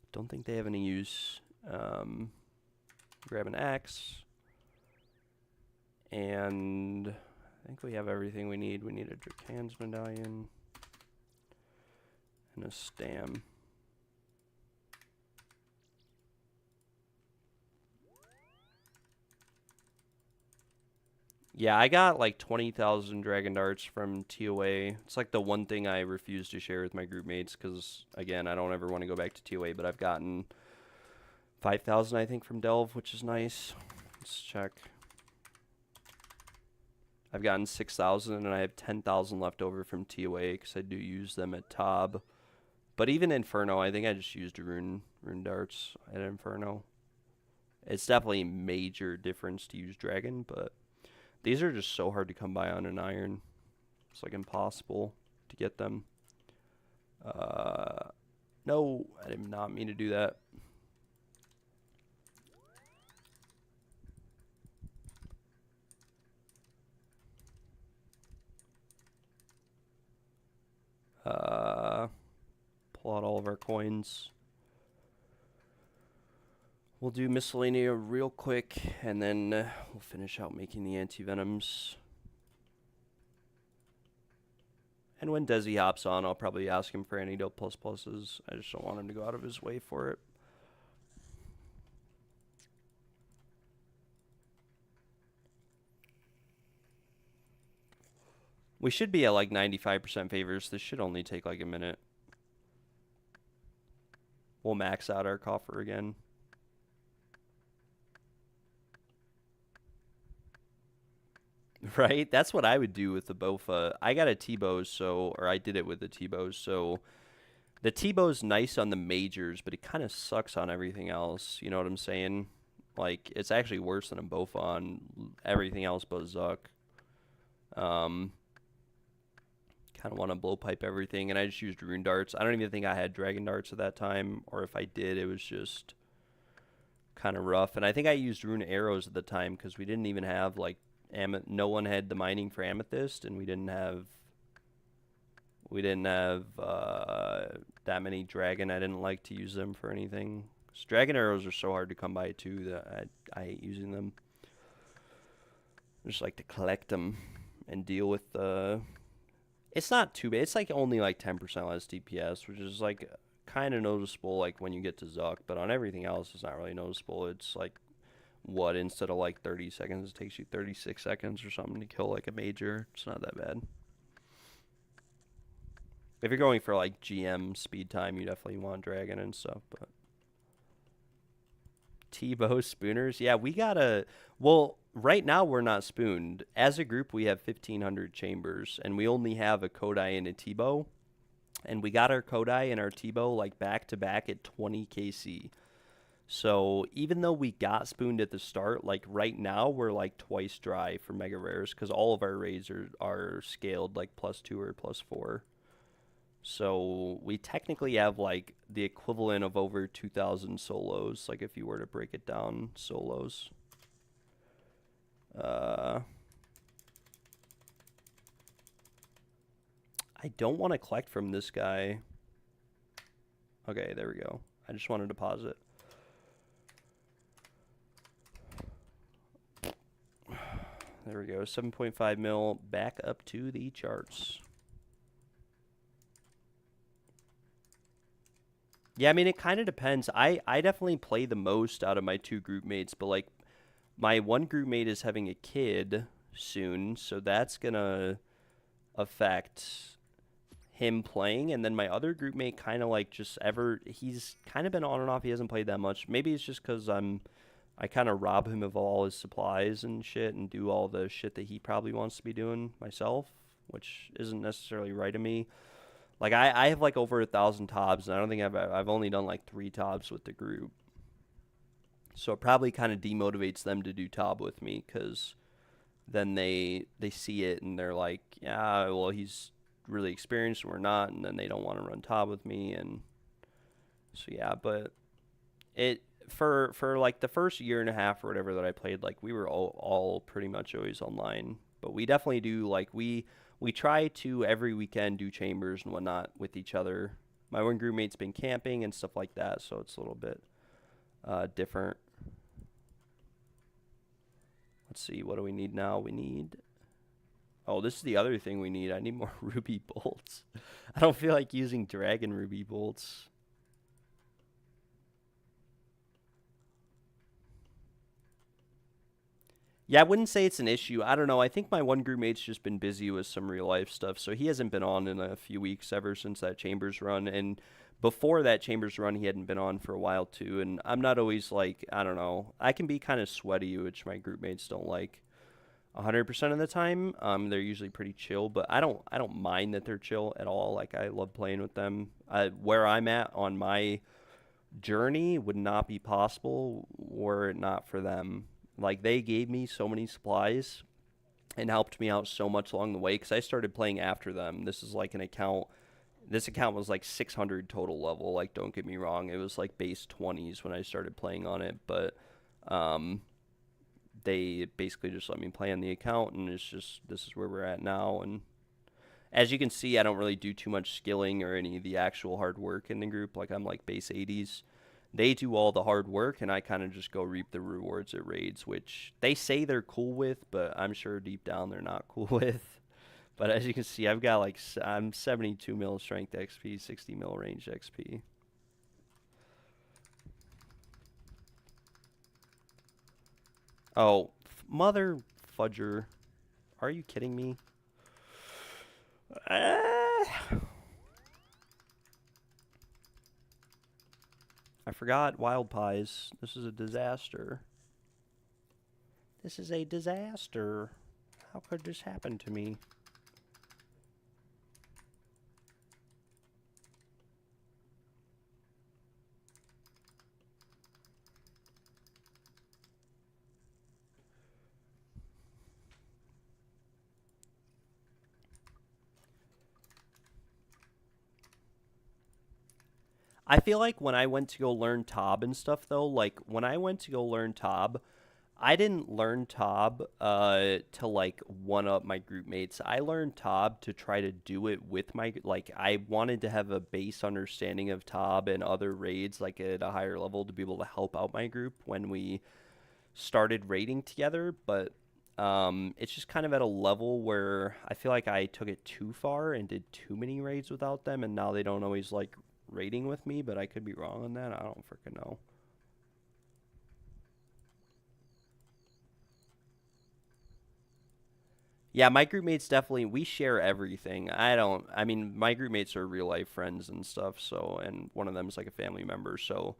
I don't think they have any use. Grab an axe, and I think we have everything we need. We need a Dracan's medallion and a stam. Yeah, I got like 20,000 dragon darts from TOA. It's like the one thing I refuse to share with my group mates because, again, I don't ever want to go back to TOA, but I've gotten 5,000, I think, from Delve, which is nice. Let's check. I've gotten 6,000, and I have 10,000 left over from TOA because I do use them at Tob. But even Inferno, I think I just used rune darts at Inferno. It's definitely a major difference to use Dragon, but these are just so hard to come by on an Iron. It's like impossible to get them. No, I did not mean to do that. Pull out all of our coins. We'll do Miscellanea real quick, and then we'll finish out making the anti-venoms. And when Desi hops on, I'll probably ask him for antidote plus pluses. I just don't want him to go out of his way for it. We should be at like 95% favors. This should only take like a minute. We'll max out our coffer again. Right? That's what I would do with the Bofa. I got a T-Bows, or I did it with the T-Bows, so the T-Bow's nice on the majors, but it kind of sucks on everything else. You know what I'm saying? Like, it's actually worse than a Bofa on everything else but Zuck. Kind of want to blowpipe everything, and I just used rune darts. I don't even think I had dragon darts at that time, or if I did, it was just kind of rough. And I think I used rune arrows at the time because we didn't even have, like, no one had the mining for amethyst, and we didn't have that many dragon. I didn't like to use them for anything. So dragon arrows are so hard to come by too that I hate using them. I just like to collect them and deal with the. It's not too bad. It's like only like 10% less DPS, which is like kind of noticeable like when you get to Zuck, but on everything else it's not really noticeable. It's like what, instead of like 30 seconds, it takes you 36 seconds or something to kill like a major. It's not that bad. If you're going for like GM speed time, you definitely want dragon and stuff, but T-Bow spooners, yeah, we gotta. Well, right now we're not spooned. As a group, we have 1,500 chambers, and we only have a Kodai and a T-Bow, and we got our Kodai and our T-Bow like back to back at 20 KC. So even though we got spooned at the start, like right now we're like twice dry for mega rares because all of our raids are scaled like +2 or +4. So we technically have like the equivalent of over 2,000 solos, like if you were to break it down solos. I don't want to collect from this guy. Okay, there we go. I just want to deposit. There we go, 7.5 mil back up to the charts. Yeah, I mean, it kind of depends. I definitely play the most out of my two group mates, but like my one group mate is having a kid soon, so that's gonna affect him playing. And then my other group mate kind of like he's kind of been on and off. He hasn't played that much. Maybe it's just because I kind of rob him of all his supplies and shit and do all the shit that he probably wants to be doing myself, which isn't necessarily right of me. Like, I have like over 1,000 tobs, and I don't think I've only done like 3 tobs with the group. So it probably kind of demotivates them to do tob with me, because then they see it and they're like, yeah, well, he's really experienced and we're not, and then they don't want to run tob with me. And so yeah, but it for like the first year and a half or whatever that I played, like we were all pretty much always online. But we definitely do, like, we try to every weekend do chambers and whatnot with each other. My one group mate's been camping and stuff like that, so it's a little bit different. Let's see, what do we need now? We need... Oh, this is the other thing we need. I need more ruby bolts. I don't feel like using dragon ruby bolts. Yeah, I wouldn't say it's an issue. I don't know. I think my one group mate's just been busy with some real life stuff, so he hasn't been on in a few weeks ever since that Chambers run. And before that Chambers run, he hadn't been on for a while too. And I'm not always like, I don't know. I can be kind of sweaty, which my group mates don't like 100% of the time. They're usually pretty chill, but I don't mind that they're chill at all. Like I love playing with them. Where I'm at on my journey would not be possible were it not for them. Like they gave me so many supplies and helped me out so much along the way because I started playing after them. This is like an account. This account was like 600 total level. Like don't get me wrong, it was like base 20s when I started playing on it, but um, they basically just let me play on the account, and it's just this is where we're at now. And as you can see, I don't really do too much skilling or any of the actual hard work in the group. Like I'm like base 80s. They do all the hard work, and I kind of just go reap the rewards at raids, which they say they're cool with, but I'm sure deep down they're not cool with. But as you can see, I've got like I'm 72 mil strength XP, 60 mil range XP. Oh, mother fudger. Are you kidding me? I forgot wild pies. This is a disaster. This is a disaster. How could this happen to me? I feel like when I went to go learn Tob and stuff, though, like when I went to go learn Tob, I didn't learn Tob to like one up my group mates. I learned Tob to try to do it with my like I wanted to have a base understanding of Tob and other raids like at a higher level to be able to help out my group when we started raiding together, but it's just kind of at a level where I feel like I took it too far and did too many raids without them, and now they don't always like raiding with me, but I could be wrong on that. I don't freaking know. Yeah, my group mates definitely we share everything. I mean my group mates are real life friends and stuff, so and one of them is like a family member, so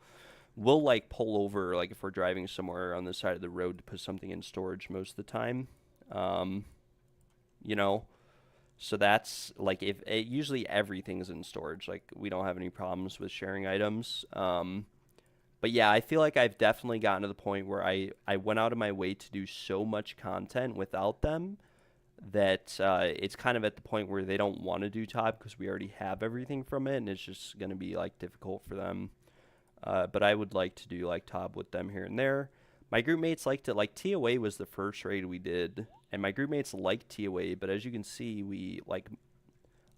we'll like pull over like if we're driving somewhere on the side of the road to put something in storage most of the time. Um, you know, so that's like if usually everything's in storage. Like we don't have any problems with sharing items. But yeah, I feel like I've definitely gotten to the point where I went out of my way to do so much content without them that it's kind of at the point where they don't want to do top because we already have everything from it, and it's just going to be like difficult for them. But I would like to do like top with them here and there. My group mates liked it. Like TOA was the first raid we did, and my group mates liked TOA. But as you can see, we like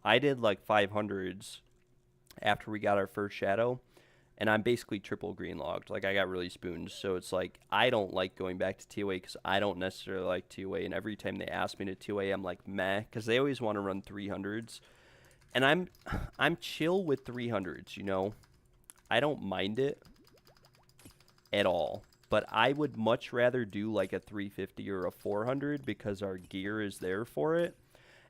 I did like 500s after we got our first shadow, and I'm basically triple green logged. Like I got really spooned, so it's like I don't like going back to TOA because I don't necessarily like TOA. And every time they ask me to TOA, I'm like meh, because they always want to run 300s, and I'm chill with 300s. You know, I don't mind it at all. But I would much rather do like a 350 or a 400 because our gear is there for it.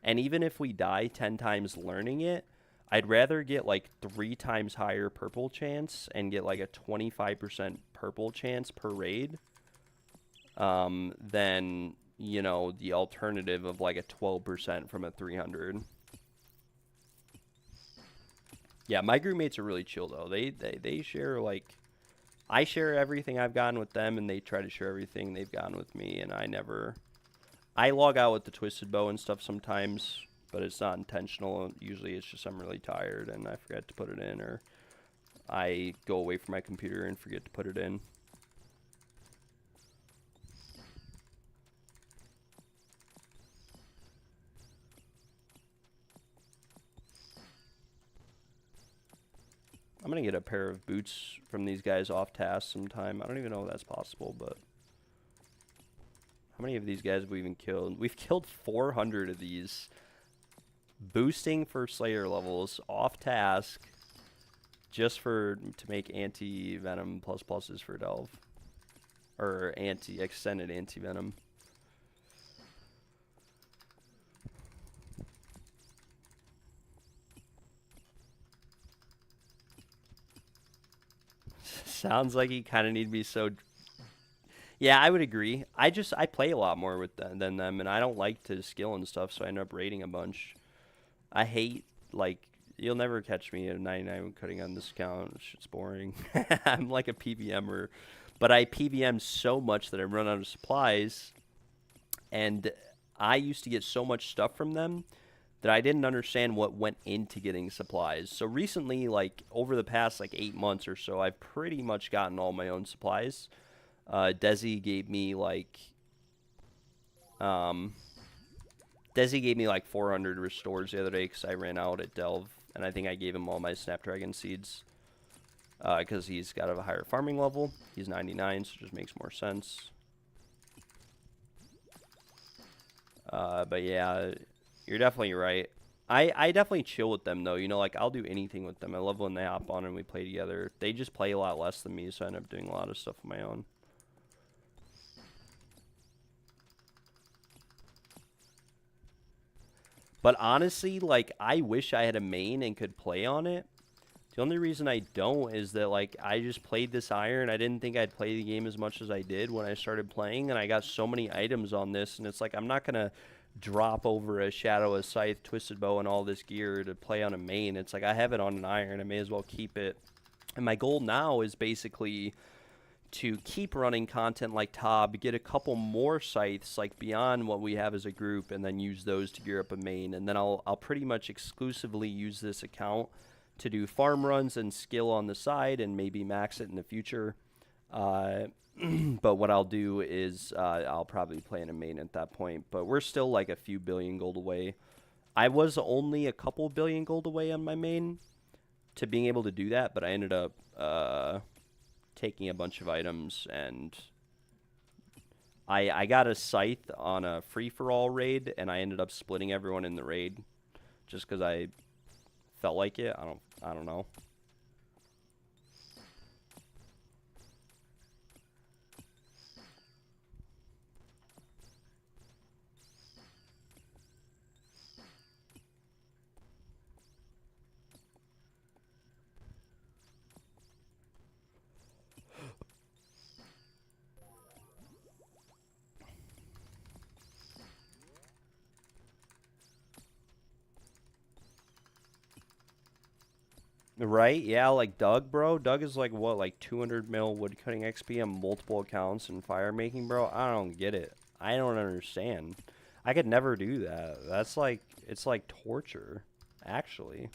And even if we die 10 times learning it, I'd rather get like 3 times higher purple chance and get like a 25% purple chance per raid than, you know, the alternative of like a 12% from a 300. Yeah, my group mates are really chill though. They share like I share everything I've gotten with them, and they try to share everything they've gotten with me, and I log out with the twisted bow and stuff sometimes, but it's not intentional. Usually it's just I'm really tired and I forget to put it in, or I go away from my computer and forget to put it in. I'm going to get a pair of boots from these guys off task sometime. I don't even know if that's possible, but how many of these guys have we even killed? We've killed 400 of these. Boosting for Slayer levels off task just to make anti-venom plus pluses for Delve. Or extended anti-venom. Sounds like you kind of need to be so. Yeah, I would agree. I play a lot more with them than them, and I don't like to skill and stuff, so I end up raiding a bunch. I hate like you'll never catch me at 99 cutting on this account. It's boring. I'm like a PVMer, but I PVM so much that I run out of supplies, and I used to get so much stuff from them that I didn't understand what went into getting supplies. So recently, like over the past like 8 months or so, I've pretty much gotten all my own supplies. Desi gave me like um, Desi gave me like 400 restores the other day because I ran out at Delve, and I think I gave him all my Snapdragon seeds because he's got a higher farming level. He's 99, so it just makes more sense. But yeah, you're definitely right. I definitely chill with them though. You know, like I'll do anything with them. I love when they hop on and we play together. They just play a lot less than me, so I end up doing a lot of stuff on my own. But honestly, like I wish I had a main and could play on it. The only reason I don't is that like I just played this iron. I didn't think I'd play the game as much as I did when I started playing, and I got so many items on this, and it's like I'm not gonna drop over a shadow, a scythe, twisted bow, and all this gear to play on a main. It's like I have it on an iron. I may as well keep it. And my goal now is basically to keep running content like Tob, get a couple more scythes like beyond what we have as a group, and then use those to gear up a main. And then I'll pretty much exclusively use this account to do farm runs and skill on the side and maybe max it in the future. But what I'll do is I'll probably play in a main at that point. But we're still like a few billion gold away. I was only a couple billion gold away on my main to being able to do that, but I ended up taking a bunch of items, and I got a scythe on a free-for-all raid, and I ended up splitting everyone in the raid just because I felt like it. I don't know. Right? Yeah, like Doug, bro. Doug is like what, like 200 mil woodcutting XP on multiple accounts and fire making, bro. I don't get it. I don't understand. I could never do that. That's like, it's like torture, actually.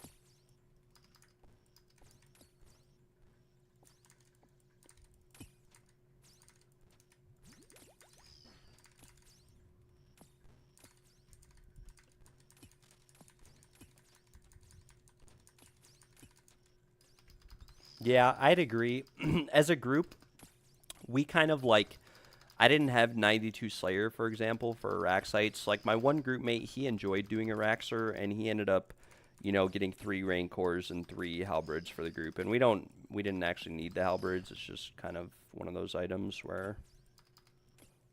Yeah, I'd agree. As a group, we kind of like, I didn't have 92 Slayer, for example, for Iraq sites. Like my one group mate, he enjoyed doing Iraxer, and he ended up, you know, getting 3 Rancors and 3 Halberds for the group. And we didn't actually need the Halberds. It's just kind of one of those items where,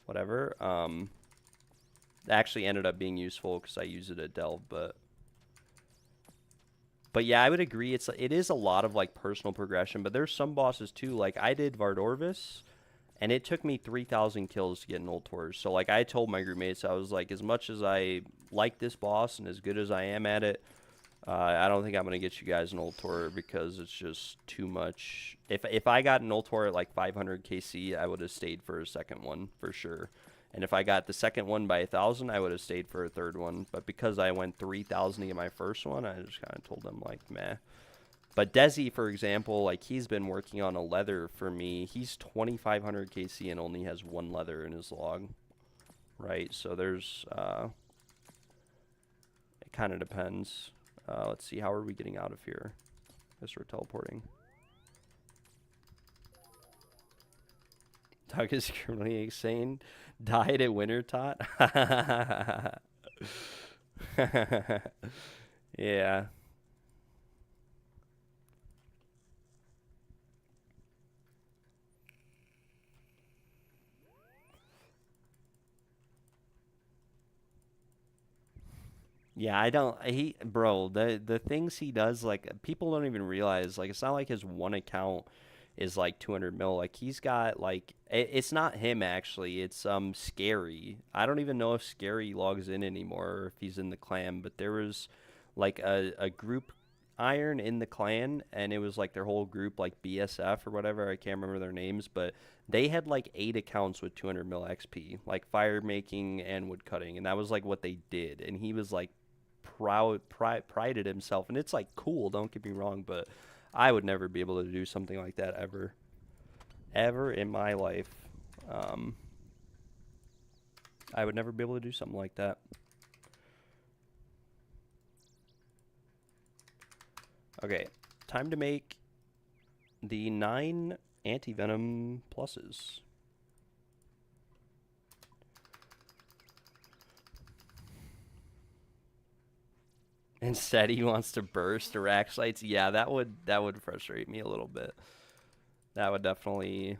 whatever. It actually ended up being useful because I use it at Delve, but yeah, I would agree. It is a lot of like personal progression, but there's some bosses too. Like I did Vardorvis, and it took me 3,000 kills to get an Old Tours. So like I told my group mates, I was like, as much as I like this boss and as good as I am at it, I don't think I'm gonna get you guys an Old Tour because it's just too much. If I got an Old Tour at like 500 KC, I would have stayed for a second one for sure. And if I got the second one by 1,000, I would have stayed for a third one. But because I went 3,000 to get my first one, I just kind of told them, like, meh. But Desi, for example, like, he's been working on a leather for me. He's 2,500 KC and only has 1 leather in his log. Right? So there's, it kind of depends. Let's see, how are we getting out of here? I guess we're teleporting. Doug is criminally insane. Died at Winter Tot. Yeah. Yeah, I don't bro, the things he does, like people don't even realize, like it's not like his one account is like 200 mil. Like he's got like it's not him actually. It's Scary. I don't even know if Scary logs in anymore or if he's in the clan, but there was like a group iron in the clan, and it was like their whole group, like BSF or whatever. I can't remember their names, but they had like 8 accounts with 200 mil XP, like fire making and wood cutting, and that was like what they did. And he was like prided himself, and it's like cool. Don't get me wrong, but I would never be able to do something like that ever in my life. Um, I would never be able to do something like that. Okay, time to make the 9 anti-venom pluses. Instead, he wants to burst Arax sights. Yeah, that would frustrate me a little bit. That would definitely.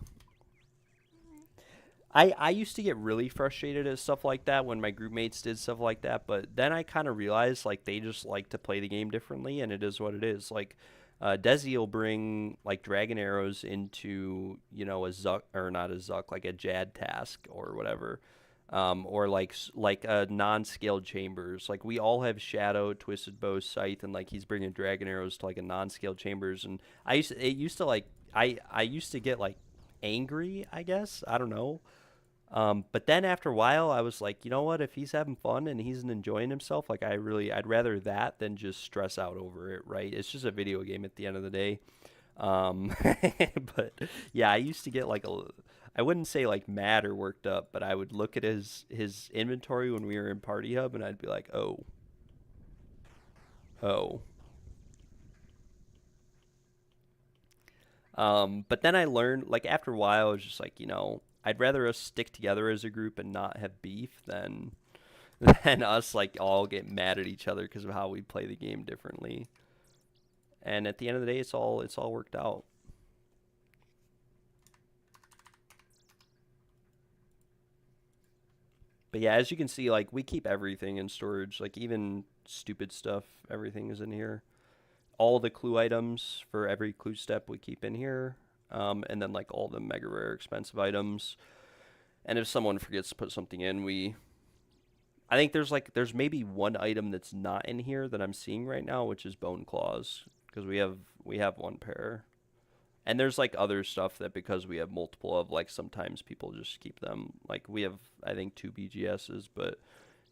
I used to get really frustrated at stuff like that when my group mates did stuff like that, but then I kind of realized like they just like to play the game differently, and it is what it is. Like, Desi will bring like dragon arrows into a Zuck, or not a Zuck, like a Jad task or whatever, or like non-scaled chambers. Like we all have Shadow, Twisted Bow, Scythe, and like he's bringing dragon arrows to like a non-scaled chambers. And it used to like I used to get like angry, I guess, I don't know. But then after a while, I was like, you know what? If he's having fun and he's enjoying himself, like I'd rather that than just stress out over it, right? It's just a video game at the end of the day. But yeah, I used to get like I wouldn't say like mad or worked up, but I would look at his inventory when we were in Party Hub, and I'd be like, oh. But then I learned, like after a while, I was just like, I'd rather us stick together as a group and not have beef than than us like all get mad at each other because of how we play the game differently. And at the end of the day, it's all worked out. But yeah, as you can see, like we keep everything in storage, like even stupid stuff, everything is in here. All the clue items for every clue step we keep in here. And then like all the mega rare expensive items. And if someone forgets to put something in, I think there's maybe one item that's not in here that I'm seeing right now, which is bone claws, because we have one pair. And there's like other stuff that because we have multiple of, like sometimes people just keep them. Like we have I think 2 BGSs, but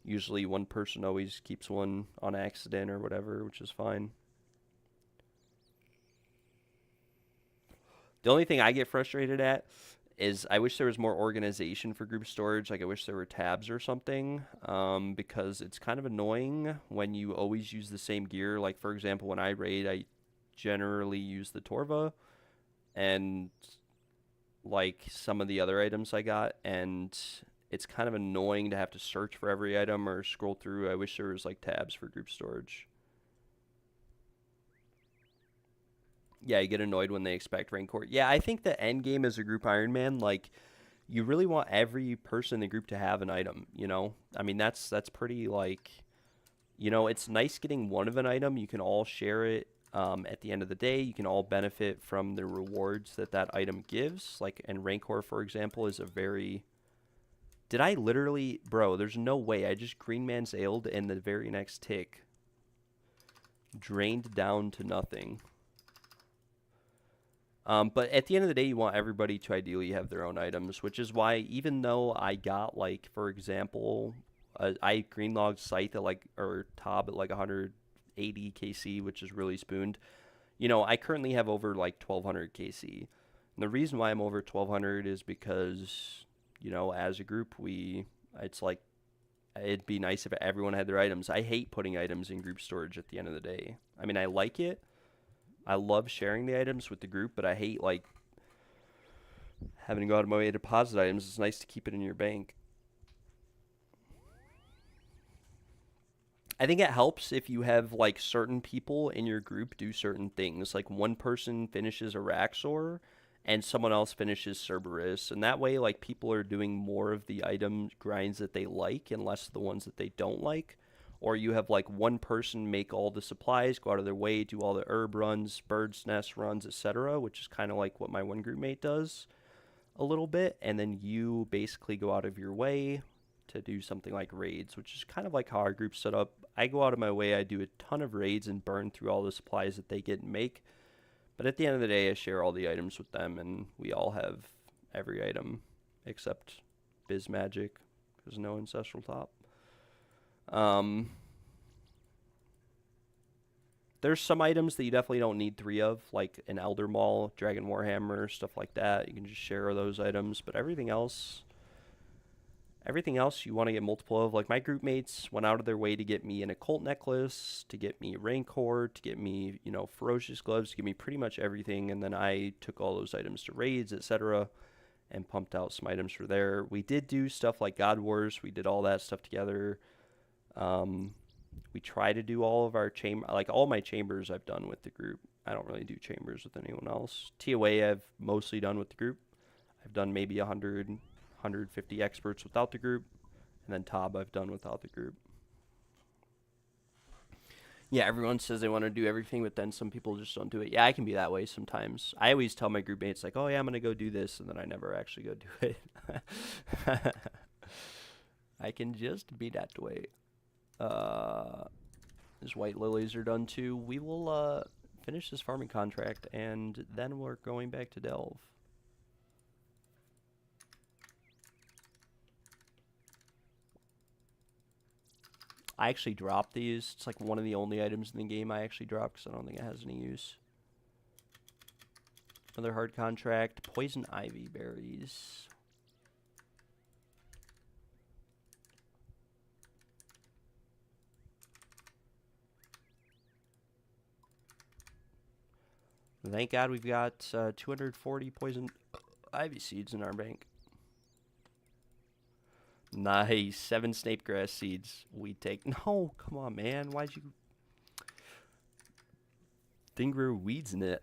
usually one person always keeps one on accident or whatever, which is fine. The only thing I get frustrated at is I wish there was more organization for group storage. Like I wish there were tabs or something, because it's kind of annoying when you always use the same gear. Like for example, when I raid, I generally use the Torva and like some of the other items I got, and it's kind of annoying to have to search for every item or scroll through. I wish there was like tabs for group storage. Yeah, you get annoyed when they expect Rancor. Yeah, I think the end game as a group Iron Man, like you really want every person in the group to have an item. I mean that's pretty like it's nice getting one of an item. You can all share it. At the end of the day, you can all benefit from the rewards that that item gives. Like, and Rancor, for example, is a very. Did I literally, bro? There's no way. I just Green Man's ailed, and the very next tick drained down to nothing. But at the end of the day, you want everybody to ideally have their own items, which is why even though I got like, for example, I green logged Scythe at like, or Tob at like 180 KC, which is really spooned. I currently have over like 1200 KC. And the reason why I'm over 1200 is because, as a group, it's like, it'd be nice if everyone had their items. I hate putting items in group storage at the end of the day. I mean, I like it. I love sharing the items with the group, but I hate like having to go out of my way to deposit items. It's nice to keep it in your bank. I think it helps if you have like certain people in your group do certain things. Like one person finishes Araxor and someone else finishes Cerberus, and that way like people are doing more of the item grinds that they like and less of the ones that they don't like. or you have like one person make all the supplies, go out of their way, do all the herb runs, bird's nest runs, etc., which is kind of like what my one group mate does a little bit, and then you basically go out of your way to do something like raids, which is kind of like how our group's set up. I go out of my way, I do a ton of raids and burn through all the supplies that they get and make, but at the end of the day, I share all the items with them, and we all have every item except Biz Magic, because no Ancestral Top. There's some items that you definitely don't need 3 of, like an Elder Maul, Dragon Warhammer, stuff like that. You can just share those items, but everything else you want to get multiple of. Like my group mates went out of their way to get me an Occult Necklace, to get me Rancor, to get me, Ferocious Gloves, to get me pretty much everything, and then I took all those items to raids, etc., and pumped out some items for there. We did do stuff like God Wars. We did all that stuff together. We try to do all of our all my chambers I've done with the group. I don't really do chambers with anyone else. TOA I've mostly done with the group. I've done maybe 100, 150 experts without the group, and then TOB I've done without the group. Yeah, everyone says they want to do everything, but then some people just don't do it. Yeah, I can be that way sometimes. I always tell my group mates, like, oh yeah, I'm going to go do this, and then I never actually go do it. I can just be that way. His white lilies are done too. We will finish this farming contract, and then we're going back to Delve. I actually dropped these. It's like one of the only items in the game I actually dropped because I don't think it has any use. Another hard contract. Poison ivy berries. Thank God we've got 240 poison ivy seeds in our bank. Nice. 7 snape grass seeds. We take... No, come on, man. Why'd you... Thing grew weeds in it.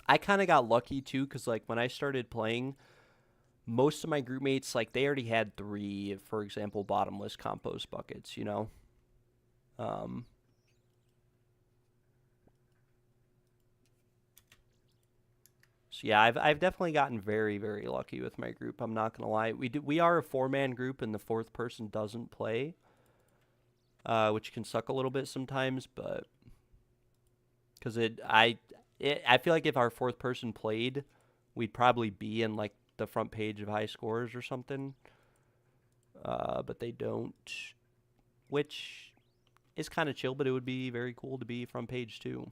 I kind of got lucky, too, because, like, when I started playing, most of my group mates, like, they already had 3, for example, bottomless compost buckets, So yeah, I've definitely gotten very, very lucky with my group. I'm not gonna lie. We are a 4-man group, and the 4th person doesn't play, which can suck a little bit sometimes. But because I feel like if our 4th person played, we'd probably be in like the front page of high scores or something. But they don't, which is kind of chill. But it would be very cool to be front page too.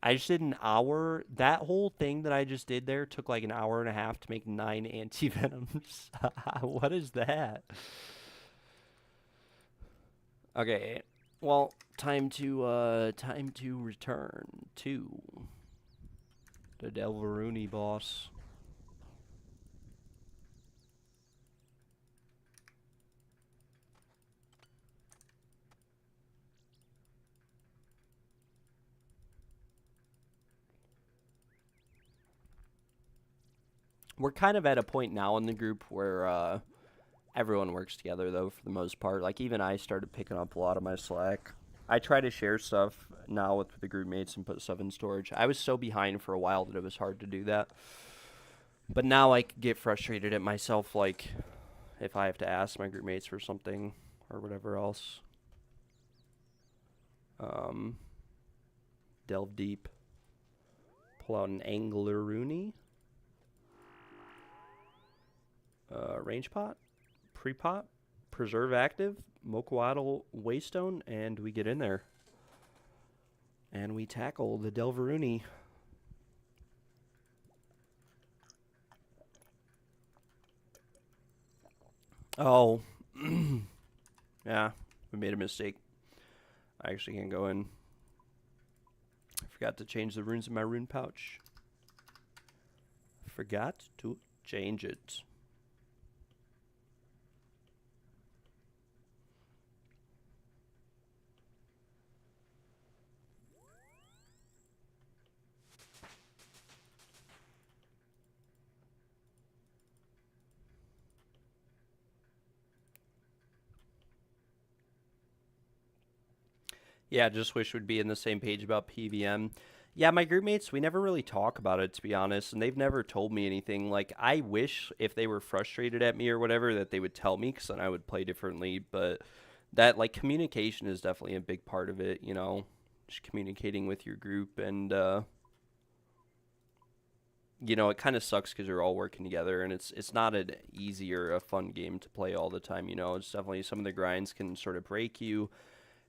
I just did an hour. That whole thing that I just did there took like an hour and a half to make 9 anti-venoms. What is that? Okay. Well, time to return to the Delvaruni boss. We're kind of at a point now in the group where everyone works together, though, for the most part. Like, even I started picking up a lot of my slack. I try to share stuff now with the group mates and put stuff in storage. I was so behind for a while that it was hard to do that. But now I get frustrated at myself, like, if I have to ask my group mates for something or whatever else. Delve deep. Pull out an Angleroonie. Range pot, pre-pot, preserve active, Mokoatl Waystone, and we get in there. And we tackle the Delvaruni. Oh. Yeah, we made a mistake. I actually can't go in. I forgot to change the runes in my rune pouch. Forgot to change it. Yeah, just wish we'd be in the same page about PVM. Yeah, my group mates, we never really talk about it, to be honest, and they've never told me anything. Like, I wish if they were frustrated at me or whatever that they would tell me, because then I would play differently. But that, like, communication is definitely a big part of it, you know, just communicating with your group. And, you know, it kind of sucks because you're all working together, and it's not an easy or a fun game to play all the time, you know. It's definitely some of the grinds can sort of break you.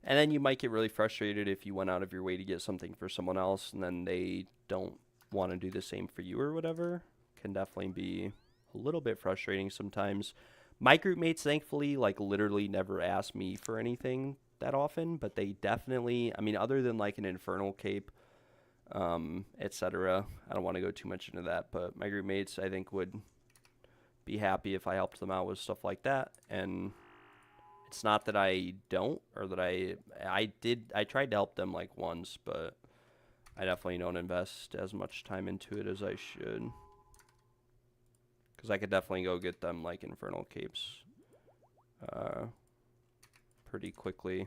And then you might get really frustrated if you went out of your way to get something for someone else and then they don't want to do the same for you or whatever. Can definitely be a little bit frustrating sometimes. My group mates, thankfully, like literally never ask me for anything that often, but they definitely, I mean, other than like an infernal cape, etc. I don't want to go too much into that, but my group mates, I think, would be happy if I helped them out with stuff like that. And it's not that I don't, or that I tried to help them like once, but I definitely don't invest as much time into it as I should. Because I could definitely go get them like infernal capes pretty quickly.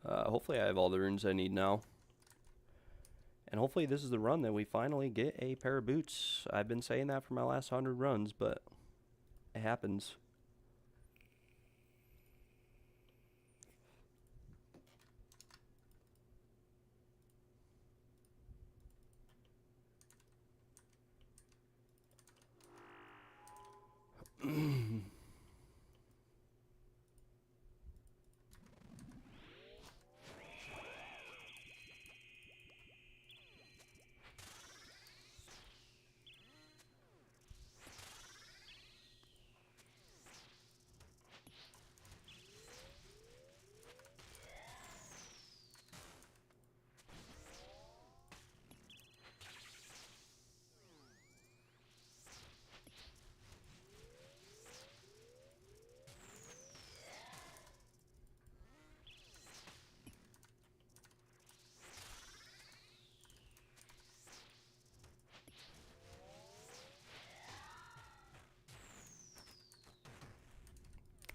Hopefully I have all the runes I need now. And hopefully this is the run that we finally get a pair of boots. I've been saying that for my last 100 runs, but it happens.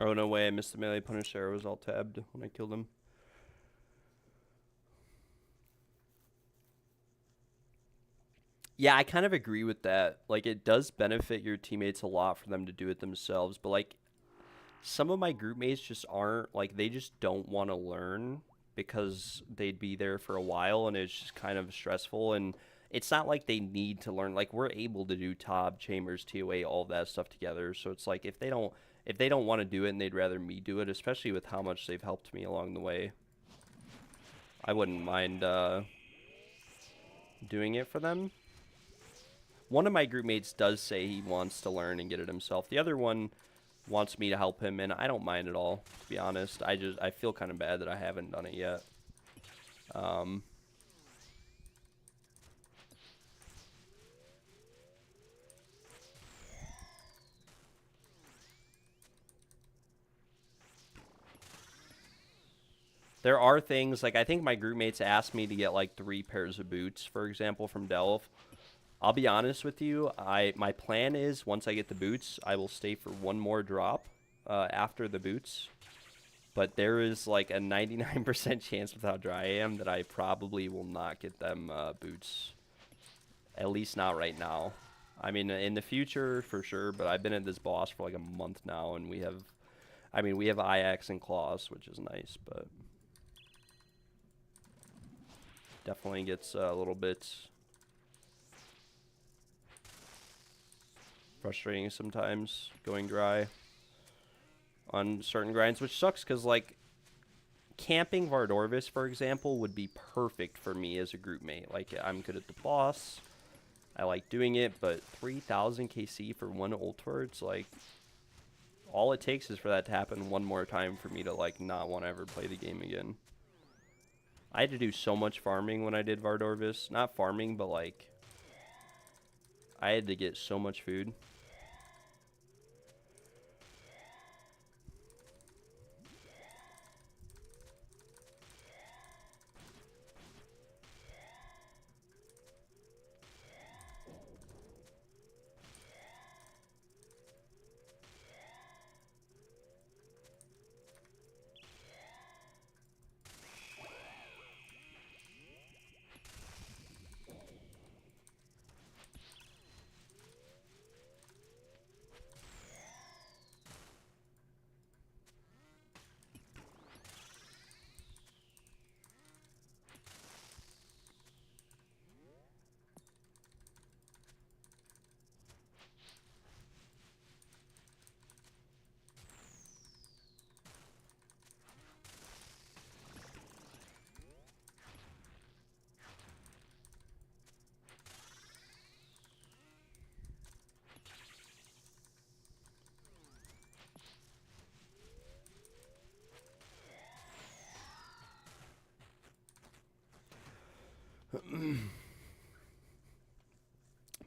Oh, no way, I missed the melee punish there. It was all tabbed when I killed him. Yeah, I kind of agree with that. Like, it does benefit your teammates a lot for them to do it themselves, but like, some of my group mates just aren't, like, they just don't want to learn because they'd be there for a while and it's just kind of stressful. And it's not like they need to learn. Like, we're able to do Tob, Chambers, TOA, all of that stuff together. So it's like, if they don't want to do it and they'd rather me do it, especially with how much they've helped me along the way, I wouldn't mind doing it for them. One of my group mates does say he wants to learn and get it himself. The other one wants me to help him, and I don't mind at all, to be honest. I feel kind of bad that I haven't done it yet. There are things, like, I think my group mates asked me to get like 3 pairs of boots, for example, from Delve. I'll be honest with you, my plan is once I get the boots, I will stay for one more drop after the boots. But there is like a 99% chance with how dry I am that I probably will not get them boots. At least not right now. I mean, in the future, for sure, but I've been at this boss for like a month now, and we have IX and claws, which is nice, but definitely gets a little bit frustrating sometimes going dry on certain grinds, which sucks because, like, camping Vardorvis, for example, would be perfect for me as a group mate. Like, I'm good at the boss. I like doing it, but 3,000 KC for one Ultor, it's like, all it takes is for that to happen one more time for me to, like, not want to ever play the game again. I had to do so much farming when I did Vardorvis. Not farming, but, like, I had to get so much food.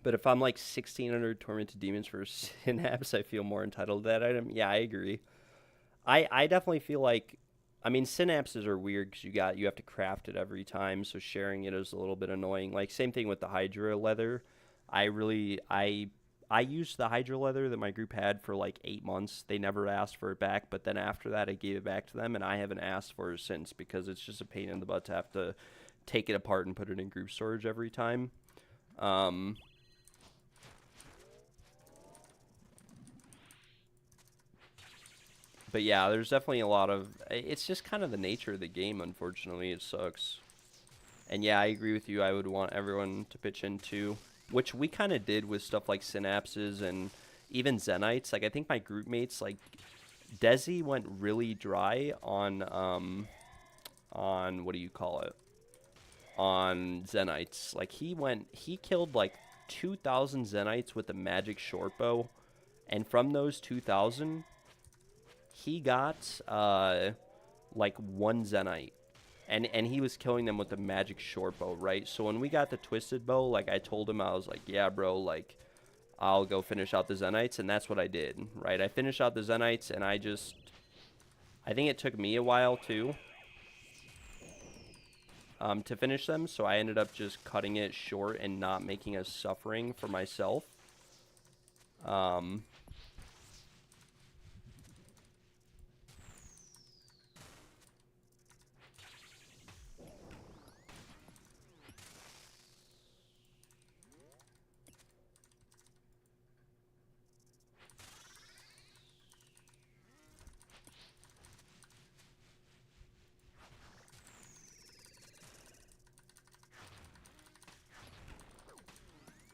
But if I'm like 1600 tormented demons for synapse, I feel more entitled to that item. Yeah, I agree. I definitely feel like, I mean, synapses are weird because you have to craft it every time, so sharing it is a little bit annoying. Like same thing with the Hydra leather. I really I used the Hydra leather that my group had for like 8 months. They never asked for it back, but then after that I gave it back to them, and I haven't asked for it since because it's just a pain in the butt to have to take it apart and put it in group storage every time. Um, but yeah, there's definitely a lot of. It's just kind of the nature of the game. Unfortunately, it sucks. And yeah, I agree with you. I would want everyone to pitch in too, which we kind of did with stuff like synapses and even Zenites. Like I think my group mates, like Desi, went really dry on what do you call it? On Zenites. Like he killed like 2,000 Zenites with the magic short bow, and from those 2,000, he got like one Zenite, and he was killing them with the magic short bow, right? So when we got the twisted bow, like I told him, I was like, yeah, bro, like I'll go finish out the Zenites, and that's what I did, right? I finished out the Zenites, and I think it took me a while too, to finish them, so I ended up just cutting it short and not making a suffering for myself. Um,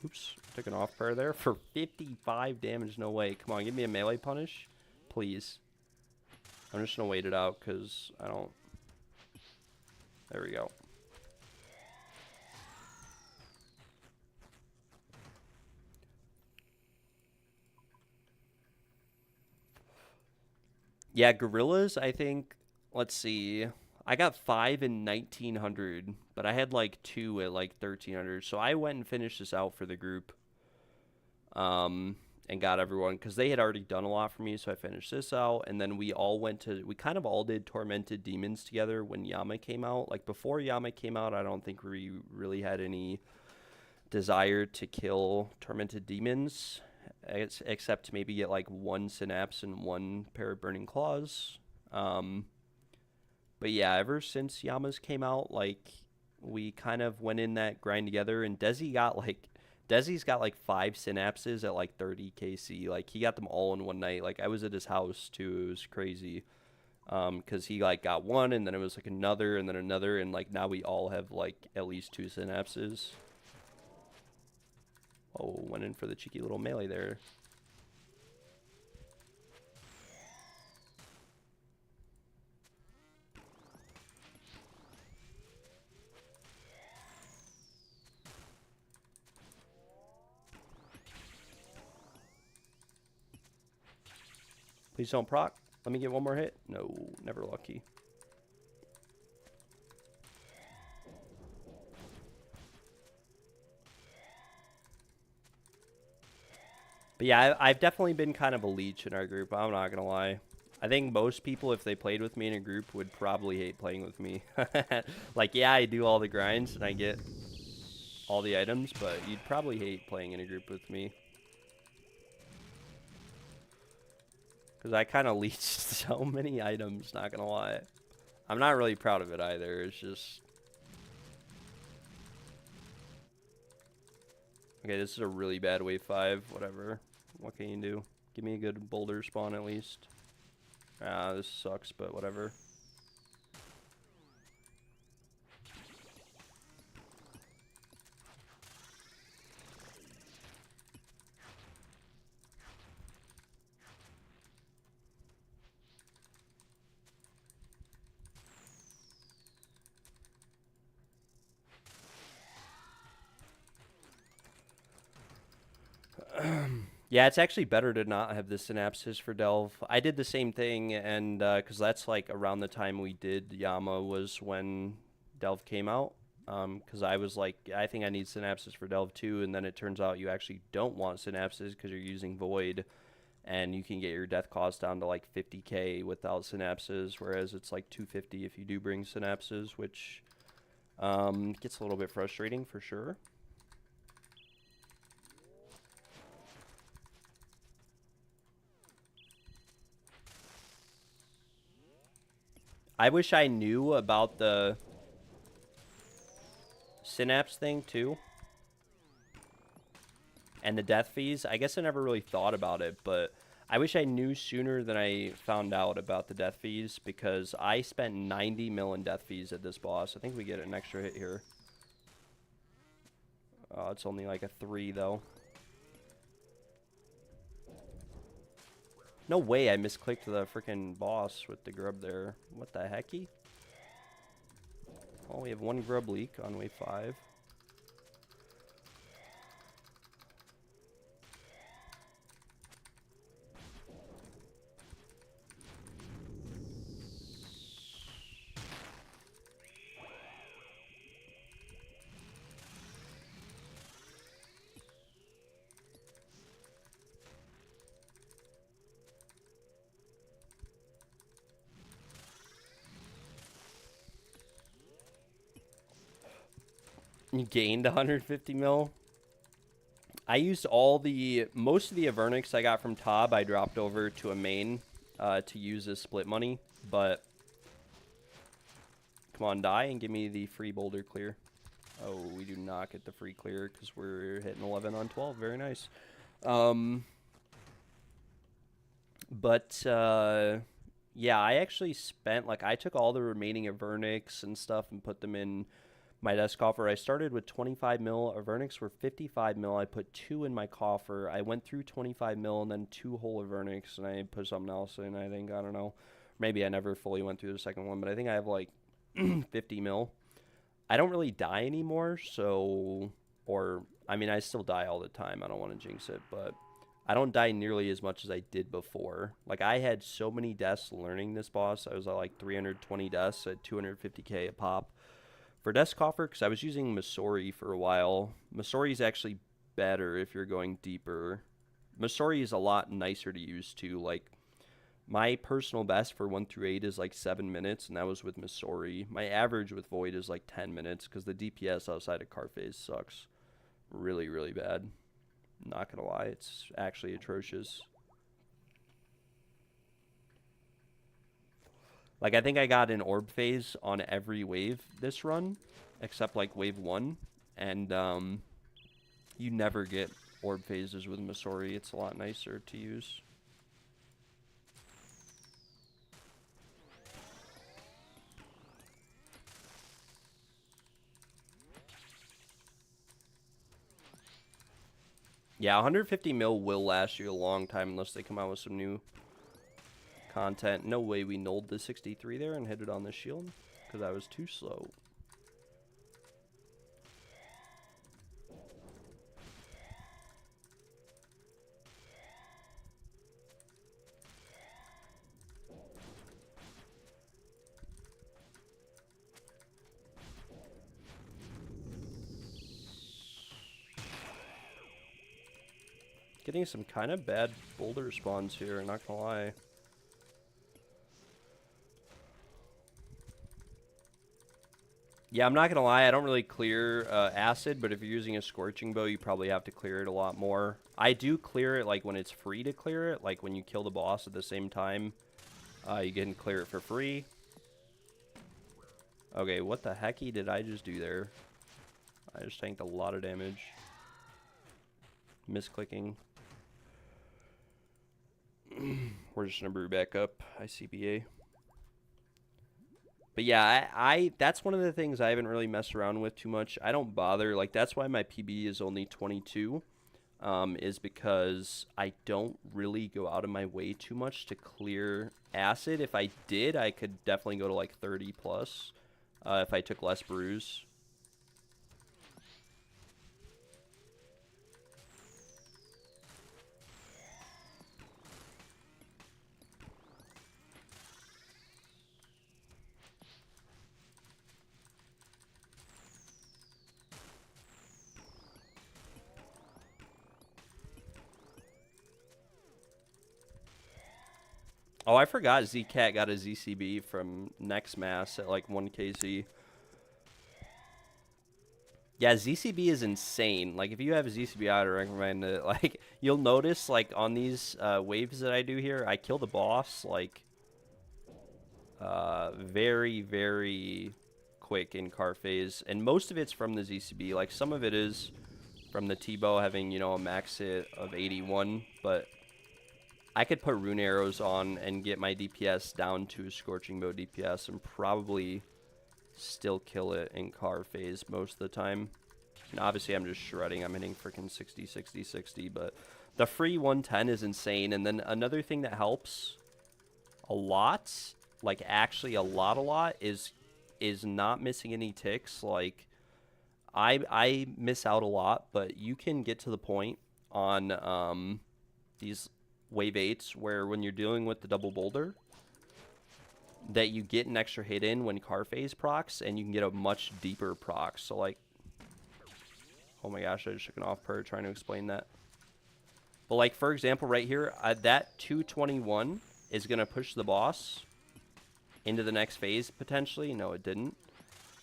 Oops, took an off prayer there for 55 damage. No way. Come on, give me a melee punish, please. I'm just gonna wait it out because I don't. There we go. Yeah, gorillas. I think. Let's see. I got 5 in 1900, but I had like 2 at like 1300. So I went and finished this out for the group. And got everyone because they had already done a lot for me, so I finished this out, and then we kind of all did tormented demons together when Yama came out. Like before Yama came out, I don't think we really had any desire to kill tormented demons, except to maybe get like one synapse and one pair of burning claws. But yeah, ever since Yama's came out, like we kind of went in that grind together, and Desi's got like 5 synapses at like 30 KC. Like he got them all in one night. Like I was at his house too. It was crazy. Cause he like got one, and then it was like another, and then another, and like now we all have like at least 2 synapses. Oh, went in for the cheeky little melee there. Please don't proc. Let me get one more hit. No, never lucky. But yeah, I've definitely been kind of a leech in our group. I'm not going to lie. I think most people, if they played with me in a group, would probably hate playing with me. Like, yeah, I do all the grinds and I get all the items, but you'd probably hate playing in a group with me. Because I kind of leached so many items, not going to lie. I'm not really proud of it either. It's just... Okay, this is a really bad wave 5. Whatever. What can you do? Give me a good boulder spawn at least. Ah, this sucks, but whatever. Yeah, it's actually better to not have the synapses for Delve. I did the same thing, and because that's like around the time we did Yama was when Delve came out. Because I was like, I think I need synapses for Delve 2, and then it turns out you actually don't want synapses because you're using Void, and you can get your death cost down to like 50k without synapses, whereas it's like 250 if you do bring synapses, which gets a little bit frustrating for sure. I wish I knew about the synapse thing too. And the death fees. I guess I never really thought about it, but I wish I knew sooner than I found out about the death fees, because I spent 90 mil in death fees at this boss. I think we get an extra hit here. It's only like a 3 though. No way I misclicked the freaking boss with the grub there. What the hecky? Oh, we have 1 grub leak on wave 5. You gained 150 mil. I used most of the avernics I got from Tob. I dropped over to a main to use as split money, but come on, die and give me the free boulder clear. Oh, we do not get the free clear because we're hitting 11 on 12. Very nice. Yeah, I actually spent, like, I took all the remaining avernics and stuff and put them in my desk coffer. I started with 25 mil. Avernics were 55 mil. I put 2 in my coffer. I went through 25 mil and then 2 whole avernics, and I put something else in, I think. I don't know. Maybe I never fully went through the second one, but I think I have like 50 mil. I don't really die anymore, so, or, I mean, I still die all the time. I don't want to jinx it, but I don't die nearly as much as I did before. Like, I had so many deaths learning this boss. I was at like 320 deaths at 250k a pop for desk coffer, because I was using Masori for a while. Masori is actually better if you're going deeper. Masori is a lot nicer to use too. Like, my personal best for 1 through 8 is like 7 minutes, and that was with Masori. My average with Void is like 10 minutes, because the DPS outside of car phase sucks really, really bad. Not gonna lie, it's actually atrocious. Like, I think I got an orb phase on every wave this run, except like wave 1, and you never get orb phases with Masori. It's a lot nicer to use. Yeah, 150 mil will last you a long time unless they come out with some new content. No way we nulled the 63 there and hit it on the shield, because I was too slow. Getting some kind of bad boulder spawns here, not gonna lie. Yeah, I'm not gonna lie, I don't really clear acid, but if you're using a scorching bow, you probably have to clear it a lot more. I do clear it like when it's free to clear it, like when you kill the boss at the same time. You can clear it for free. Okay, what the hecky did I just do there? I just tanked a lot of damage. Misclicking. We're just gonna brew back up. ICBA. But yeah, I that's one of the things I haven't really messed around with too much. I don't bother. Like, that's why my PB is only 22. Is because I don't really go out of my way too much to clear acid. If I did, I could definitely go to like 30 plus if I took less brews. Oh, I forgot Zcat got a ZCB from Next Mass at like 1KZ. Yeah, ZCB is insane. Like, if you have a ZCB, I'd recommend it. Like, you'll notice, like, on these waves that I do here, I kill the boss, like, very, very quick in car phase. And most of it's from the ZCB. Like, some of it is from the T-Bow having, you know, a max hit of 81. But I could put rune arrows on and get my DPS down to a Scorching Bow DPS and probably still kill it in car phase most of the time. And obviously, I'm just shredding. I'm hitting freaking 60, 60, 60. But the free 110 is insane. And then another thing that helps a lot, like actually a lot, is not missing any ticks. Like, I miss out a lot, but you can get to the point on these wave 8s where when you're dealing with the double boulder, that you get an extra hit in when car phase procs, and you can get a much deeper proc. So, like, oh my gosh, I just took an off prayer trying to explain that. But, like, for example, right here, that 221 is going to push the boss into the next phase, potentially. No, it didn't.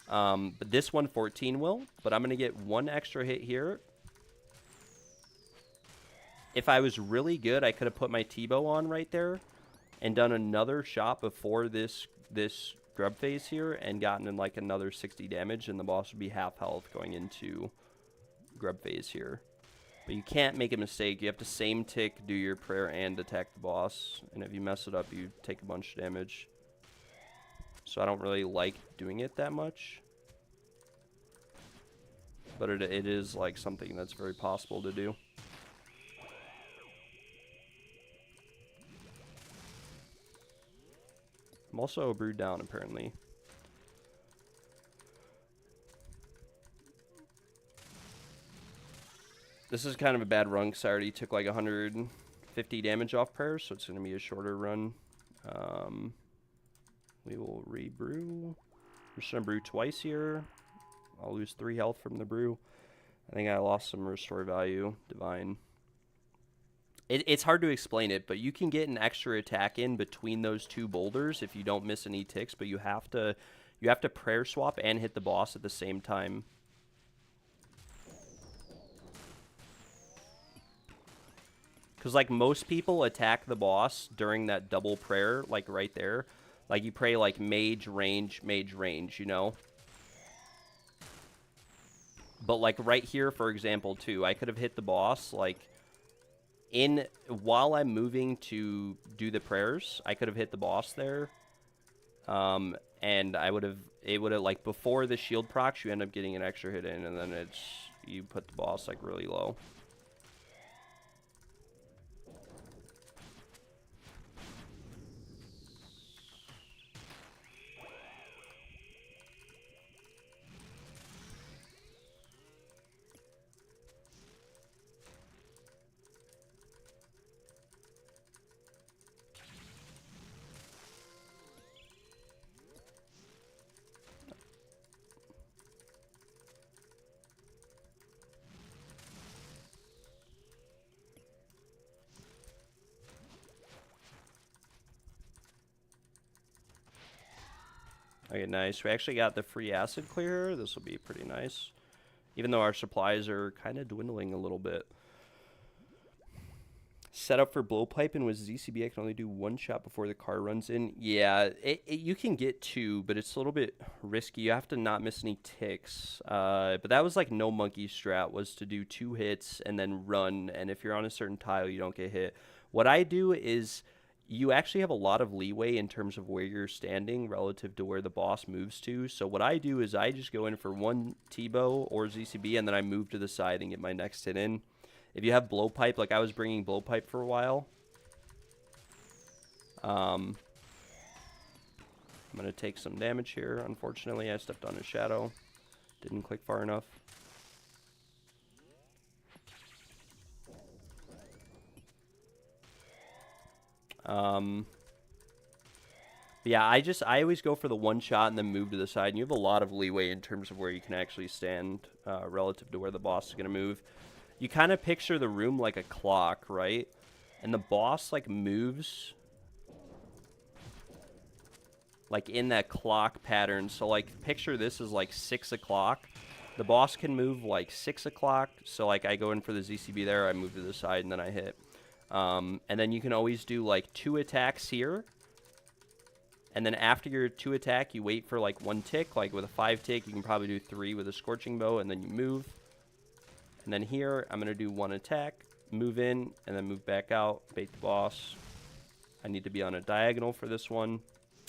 But this 114 will. But I'm going to get one extra hit here. If I was really good, I could have put my T-Bow on right there and done another shot before this grub phase here and gotten in like another 60 damage, and the boss would be half health going into grub phase here. But you can't make a mistake. You have to same tick, do your prayer, and attack the boss. And if you mess it up, you take a bunch of damage. So I don't really like doing it that much. But it is like something that's very possible to do. I'm also brewed down, apparently. This is kind of a bad run because I already took like 150 damage off prayer, so it's going to be a shorter run. We will re-brew. I'm just going to brew twice here. I'll lose 3 health from the brew. I think I lost some restore value. Divine. It's hard to explain it, but you can get an extra attack in between those two boulders if you don't miss any ticks, but you have to prayer swap and hit the boss at the same time. Because, like, most people attack the boss during that double prayer, like, right there. Like, you pray, like, mage, range, you know? But, like, right here, for example, too, I could have hit the boss, like, while I'm moving to do the prayers, I could have hit the boss there. And it would have, like, before the shield procs, you end up getting an extra hit in, and then you put the boss, like, really low. Okay, nice. We actually got the free acid clear. This will be pretty nice. Even though our supplies are kind of dwindling a little bit. Set up for blowpipe, and with ZCB I can only do one shot before the car runs in. Yeah, you can get 2, but it's a little bit risky. You have to not miss any ticks. But that was like no monkey strat, was to do 2 hits and then run. And if you're on a certain tile, you don't get hit. What I do is, you actually have a lot of leeway in terms of where you're standing relative to where the boss moves to. So what I do is I just go in for one T-Bow or ZCB, and then I move to the side and get my next hit in. If you have blowpipe, like I was bringing blowpipe for a while, I'm going to take some damage here. Unfortunately, I stepped on a shadow. Didn't click far enough. Yeah, I always go for the one shot and then move to the side, and you have a lot of leeway in terms of where you can actually stand relative to where the boss is going to move. You kind of picture the room like a clock, right? And the boss, like, moves like in that clock pattern. So like picture this as like 6 o'clock. The boss can move like 6 o'clock. So like I go in for the ZCB there, I move to the side, and then I hit. And then you can always do like 2 attacks here. And then after your 2 attack, you wait for like 1 tick. Like with a 5 tick, you can probably do 3 with a Scorching Bow, and then you move. And then here, I'm going to do 1 attack, move in, and then move back out, bait the boss. I need to be on a diagonal for this one.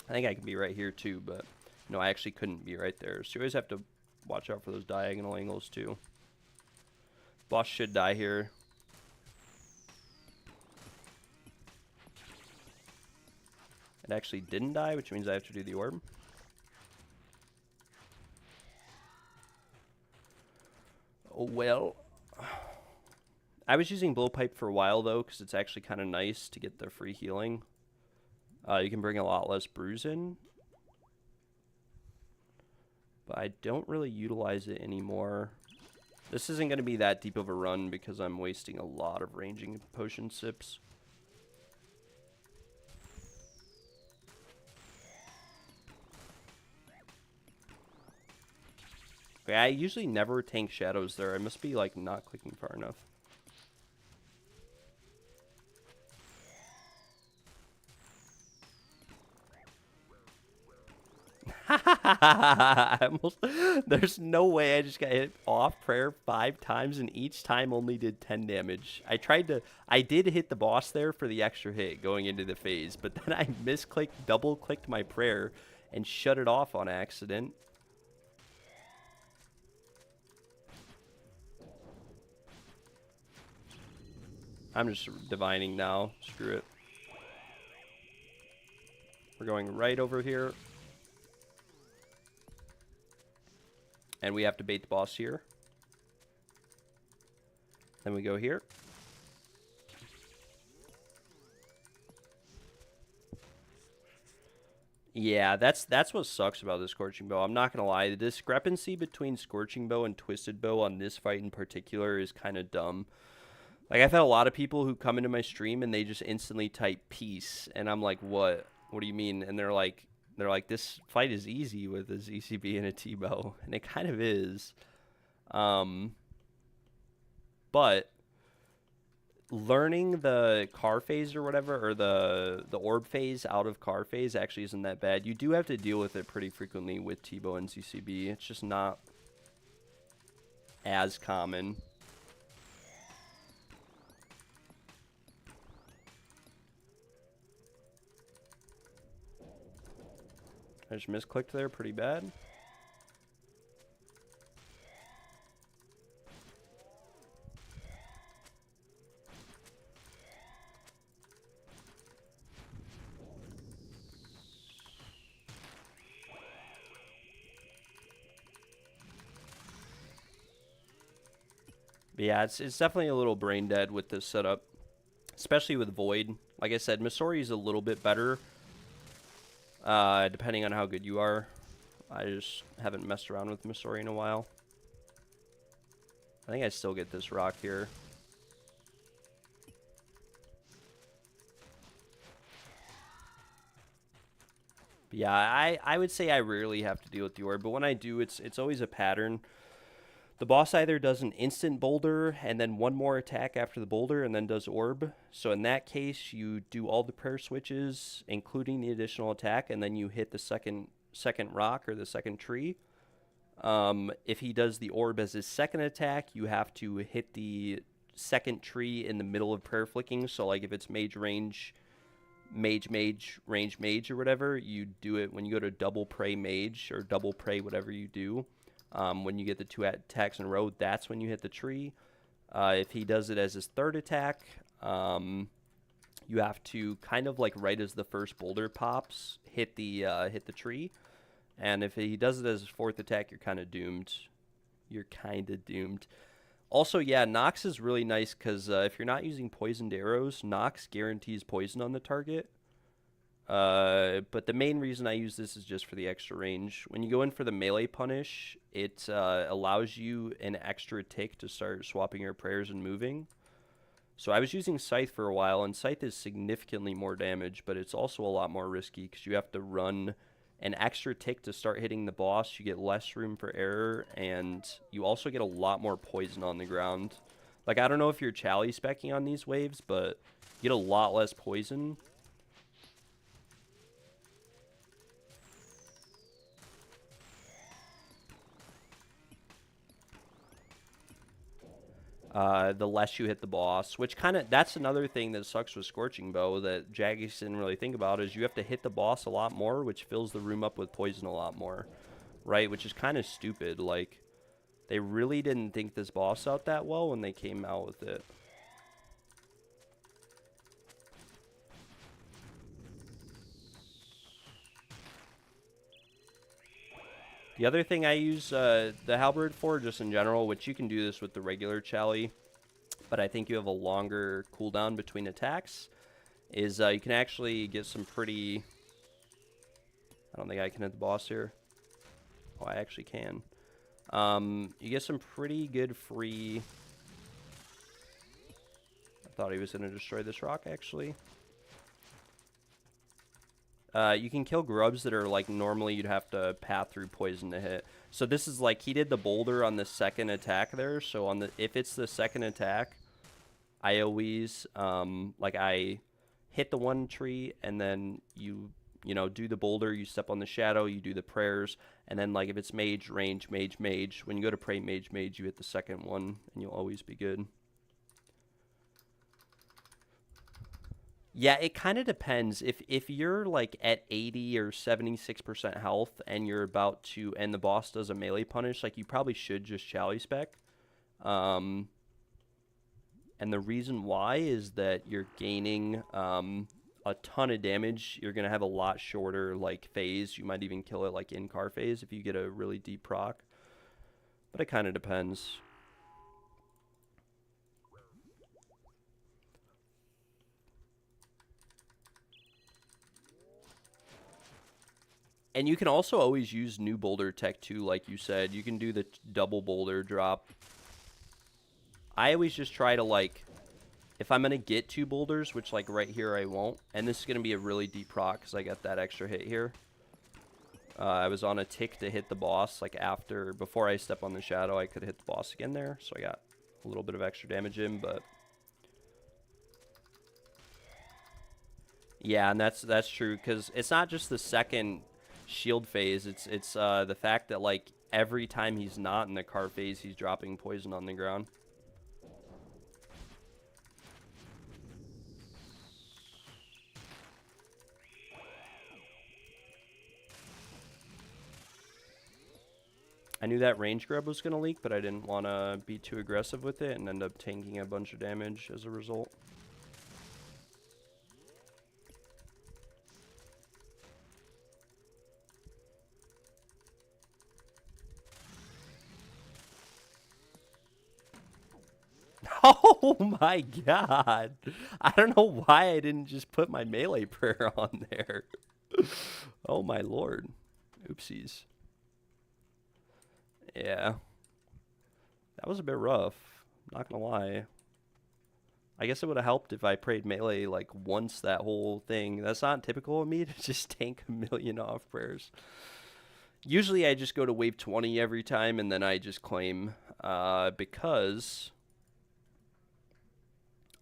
I think I can be right here too, but no, I actually couldn't be right there. So you always have to watch out for those diagonal angles too. Boss should die here. It actually didn't die, which means I have to do the orb. Oh, well. I was using blowpipe for a while, though, because it's actually kind of nice to get the free healing. You can bring a lot less bruise in. But I don't really utilize it anymore. This isn't going to be that deep of a run because I'm wasting a lot of ranging potion sips. Okay, I usually never tank shadows there. I must be, like, not clicking far enough. There's no way I just got hit off prayer 5 times and each time only did 10 damage. I did hit the boss there for the extra hit going into the phase, but then I misclicked, double clicked my prayer and shut it off on accident. I'm just divining now. Screw it. We're going right over here. And we have to bait the boss here. Then we go here. Yeah, that's what sucks about the Scorching Bow. I'm not going to lie. The discrepancy between Scorching Bow and Twisted Bow on this fight in particular is kind of dumb. Like, I've had a lot of people who come into my stream and they just instantly type peace. And I'm like, what? What do you mean? And they're like, this fight is easy with a ZCB and a T-Bow. And it kind of is. But learning the car phase or whatever, or the orb phase out of car phase actually isn't that bad. You do have to deal with it pretty frequently with T-Bow and ZCB. It's just not as common. I just misclicked there pretty bad. But yeah, it's definitely a little brain dead with this setup, especially with Void. Like I said, Missouri is a little bit better. Depending on how good you are. I just haven't messed around with Missouri in a while. I think I still get this rock here. But yeah, I would say I rarely have to deal with the orb, but when I do, it's always a pattern. The boss either does an instant boulder and then 1 more attack after the boulder and then does orb. So in that case, you do all the prayer switches, including the additional attack, and then you hit the second rock or the second tree. If he does the orb as his second attack, you have to hit the second tree in the middle of prayer flicking. So like if it's mage range, range mage or whatever, you do it when you go to double pray mage or double pray whatever you do. When you get the 2 attacks in a row, that's when you hit the tree. If he does it as his third attack, you have to kind of like right as the first boulder pops, hit the tree. And if he does it as his fourth attack, you're kind of doomed. You're kind of doomed. Also, yeah, Nox is really nice because if you're not using poisoned arrows, Nox guarantees poison on the target. But the main reason I use this is just for the extra range. When you go in for the melee punish, it allows you an extra tick to start swapping your prayers and moving. So I was using Scythe for a while, and Scythe is significantly more damage, but it's also a lot more risky because you have to run an extra tick to start hitting the boss. You get less room for error, and you also get a lot more poison on the ground. Like, I don't know if you're chally specking on these waves, but you get a lot less poison. The less you hit the boss, which that's another thing that sucks with Scorching Bow that Jagex didn't really think about, is you have to hit the boss a lot more, which fills the room up with poison a lot more, right? Which is kind of stupid. Like, they really didn't think this boss out that well when they came out with it. The other thing I use the halberd for, just in general, which you can do this with the regular chally, but I think you have a longer cooldown between attacks, is you can actually get some pretty... I don't think I can hit the boss here. Oh, I actually can. You get some pretty good free... I thought he was going to destroy this rock, actually. You can kill grubs that are, like, normally you'd have to path through poison to hit. So this is, like, he did the boulder on the second attack there. So on the if it's the second attack, I always, like, I hit the one tree, and then you know, do the boulder, you step on the shadow, you do the prayers, and then, like, if it's mage, range, mage, mage, when you go to pray mage, mage, you hit the second one, and you'll always be good. Yeah, it kind of depends. If you're like at 80 or 76% health and you're about to, and the boss does a melee punish, like, you probably should just chally spec. And the reason why is that you're gaining a ton of damage. You're going to have a lot shorter, like, phase. You might even kill it, like, in-car phase if you get a really deep proc. But it kind of depends. And you can also always use new boulder tech too, like you said. You can do the double boulder drop. I always just try to, like, if I'm going to get 2 boulders, which, like, right here I won't, and this is going to be a really deep proc because I got that extra hit here. I was on a tick to hit the boss, like, before I step on the shadow, I could hit the boss again there, so I got a little bit of extra damage in, but... Yeah, and that's true, because it's not just the second shield phase, it's the fact that, like, every time he's not in the car phase, he's dropping poison on the ground. I knew that range grub was going to leak, but I didn't want to be too aggressive with it and end up tanking a bunch of damage as a result. Oh my god. I don't know why I didn't just put my melee prayer on there. Oh my lord. Oopsies. Yeah. That was a bit rough. Not gonna lie. I guess it would have helped if I prayed melee, like, once that whole thing. That's not typical of me to just tank a million off prayers. Usually I just go to wave 20 every time, and then I just claim, because...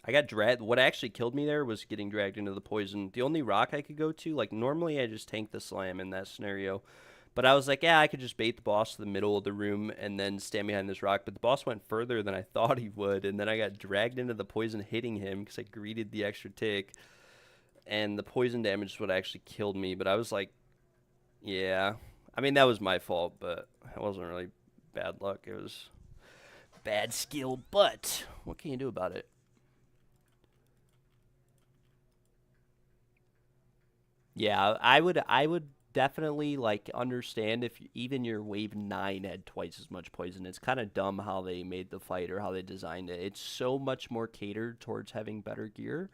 I got dragged. What actually killed me there was getting dragged into the poison. The only rock I could go to, like, normally I just tank the slam in that scenario. But I was like, yeah, I could just bait the boss to the middle of the room and then stand behind this rock. But the boss went further than I thought he would. And then I got dragged into the poison hitting him because I greeted the extra tick. And the poison damage is what actually killed me. But I was like, yeah. I mean, that was my fault, but it wasn't really bad luck. It was bad skill. But what can you do about it? Yeah, I would definitely, like, understand if even your wave 9 had twice as much poison. It's kind of dumb how they made the fight or how they designed it. It's so much more catered towards having better gear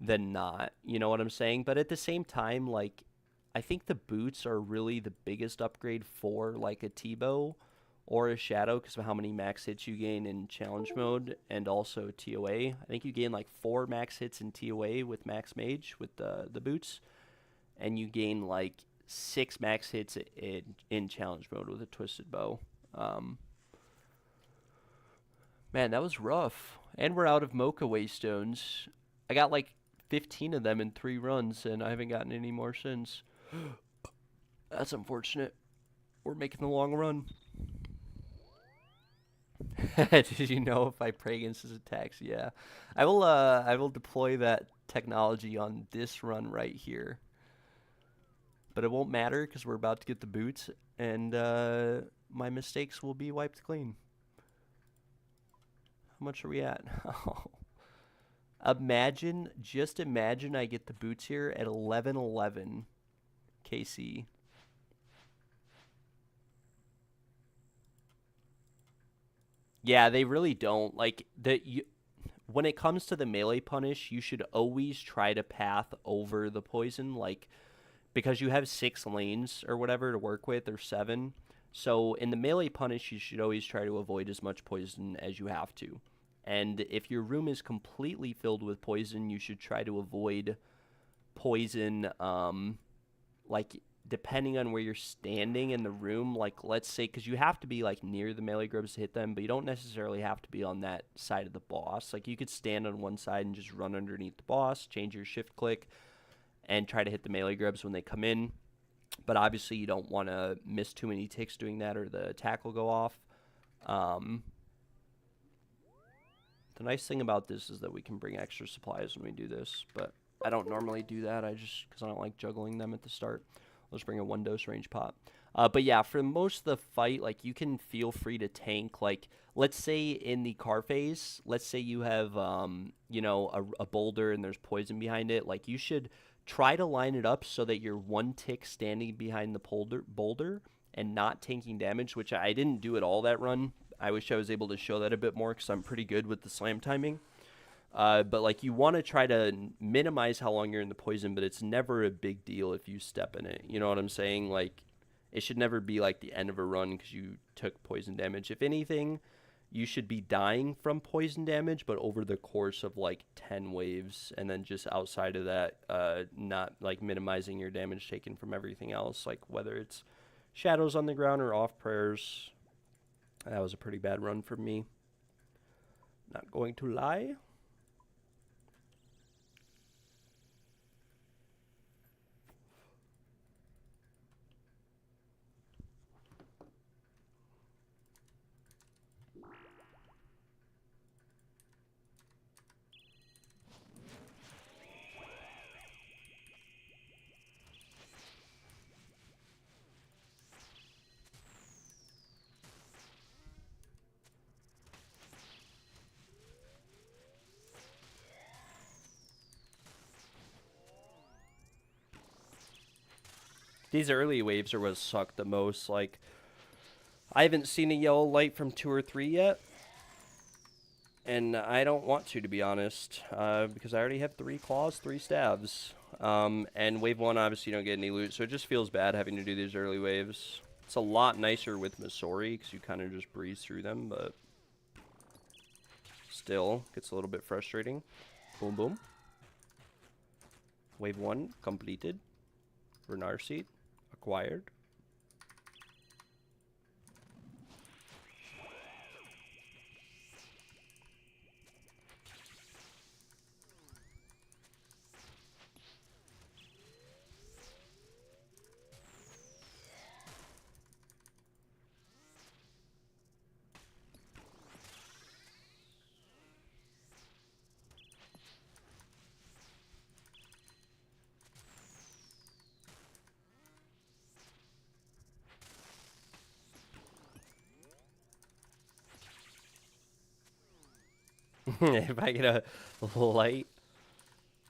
than not. You know what I'm saying? But at the same time, like, I think the boots are really the biggest upgrade for, like, a T-bow or a shadow because of how many max hits you gain in challenge mode and also TOA. I think you gain, like, 4 max hits in TOA with max mage with the boots. And you gain, like, 6 max hits in challenge mode with a twisted bow. Man, that was rough. And we're out of Mocha Waystones. I got like 15 of them in 3 runs, and I haven't gotten any more since. That's unfortunate. We're making the long run. Did you know if I pray against his attacks? Yeah. I will deploy that technology on this run right here. But it won't matter because we're about to get the boots, and my mistakes will be wiped clean. How much are we at? Just imagine I get the boots here at 1111 KC. Yeah, they really don't. Like, when it comes to the melee punish, you should always try to path over the poison, like, because you have 6 lanes or whatever to work with, or 7. So in the melee punish, you should always try to avoid as much poison as you have to. And if your room is completely filled with poison, you should try to avoid poison, like, depending on where you're standing in the room. Like, let's say, because you have to be, like, near the melee grubs to hit them, but you don't necessarily have to be on that side of the boss. Like, you could stand on one side and just run underneath the boss, change your shift click, and try to hit the melee grubs when they come in. But obviously, you don't want to miss too many ticks doing that, or the attack will go off. The nice thing about this is that we can bring extra supplies when we do this, but I don't normally do that. Because I don't like juggling them at the start. Let's bring a 1-dose range pot. But yeah, for most of the fight, like, you can feel free to tank. Like, let's say in the car phase, let's say you have, you know, a boulder and there's poison behind it. Like, you should try to line it up so that you're 1 tick standing behind the boulder and not taking damage, which I didn't do at all that run. I wish I was able to show that a bit more because I'm pretty good with the slam timing. But, like, you want to try to minimize how long you're in the poison, but it's never a big deal if you step in it. You know what I'm saying? Like, it should never be, like, the end of a run because you took poison damage. If anything, you should be dying from poison damage, but over the course of, like, 10 waves. And then just outside of that, not, like, minimizing your damage taken from everything else. Like, whether it's shadows on the ground or off prayers. That was a pretty bad run for me. Not going to lie. These early waves are what suck the most. Like, I haven't seen a yellow light from 2 or 3 yet. And I don't want to be honest. Because I already have 3 claws, 3 stabs. And wave 1, obviously, you don't get any loot. So it just feels bad having to do these early waves. It's a lot nicer with Missouri because you kind of just breeze through them. But still, gets a little bit frustrating. Boom, boom. Wave 1 completed. Renar seat acquired. If I get a light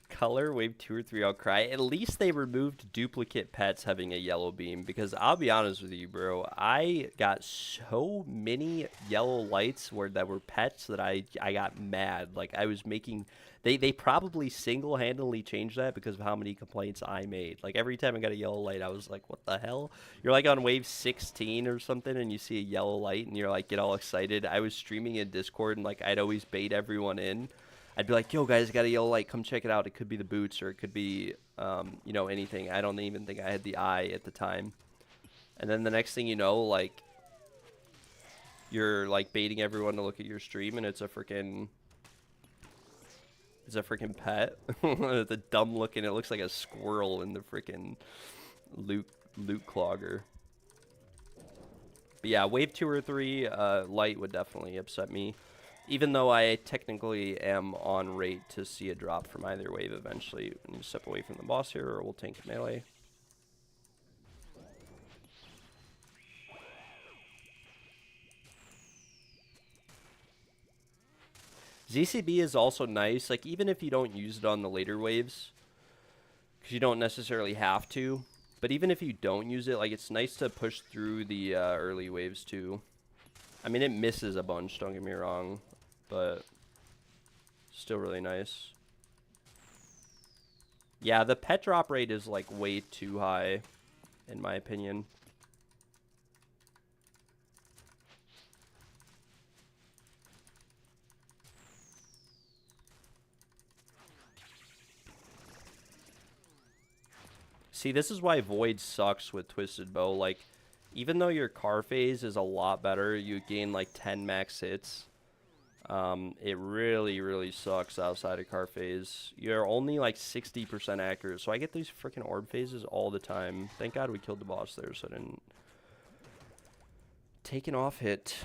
color, wave 2 or 3, I'll cry. At least they removed duplicate pets having a yellow beam, because I'll be honest with you, bro, I got so many yellow lights that were pets that I got mad. Like, I was making... They probably single-handedly changed that because of how many complaints I made. Like, every time I got a yellow light, I was like, what the hell? You're, like, on wave 16 or something, and you see a yellow light, and you're, like, get all excited. I was streaming in Discord, and, like, I'd always bait everyone in. I'd be like, yo, guys, I got a yellow light. Come check it out. It could be the boots or it could be, you know, anything. I don't even think I had the eye at the time. And then the next thing you know, like, you're, like, baiting everyone to look at your stream, and it's a freaking pet. It's a dumb looking, it looks like a squirrel in the freaking loot clogger. But yeah, wave 2 or 3, light would definitely upset me. Even though I technically am on rate to see a drop from either wave eventually. We need to step away from the boss here, or we'll tank melee. ZCB is also nice, like, even if you don't use it on the later waves, because you don't necessarily have to, but even if you don't use it, like, it's nice to push through the early waves, too. I mean, it misses a bunch, don't get me wrong, but still really nice. Yeah, the pet drop rate is, like, way too high, in my opinion. See, this is why Void sucks with Twisted Bow. Like, even though your car phase is a lot better, you gain like 10 max hits. It really, really sucks outside of car phase. You're only like 60% accurate. So I get these freaking orb phases all the time. Thank God we killed the boss there, so I didn't take an off hit.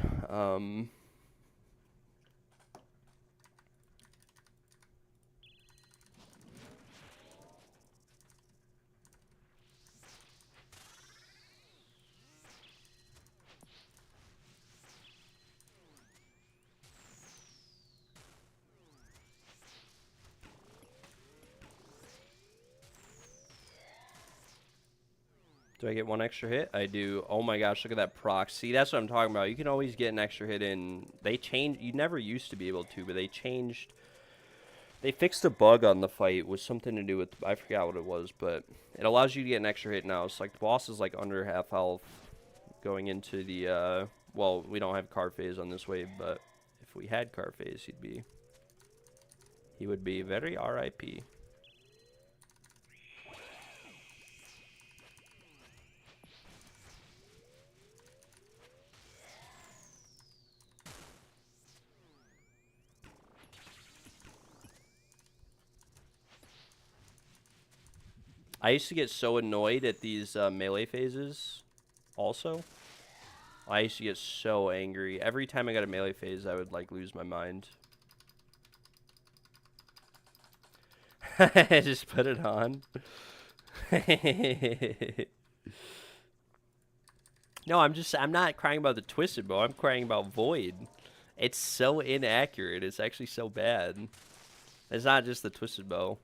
Do I get one extra hit? I do. Oh my gosh, look at that proc. See, that's what I'm talking about. You can always get an extra hit in. They changed. You never used to be able to, but they changed. They fixed a bug on the fight with something to do with, I forgot what it was, but it allows you to get an extra hit now. It's like the boss is like under half health going into the, well, we don't have car phase on this wave, but if we had car phase, he would be very RIP. I used to get so annoyed at these melee phases also. I used to get so angry. Every time I got a melee phase, I would, like, lose my mind. Just put it on. No, I'm not crying about the Twisted Bow. I'm crying about Void. It's so inaccurate. It's actually so bad. It's not just the Twisted Bow.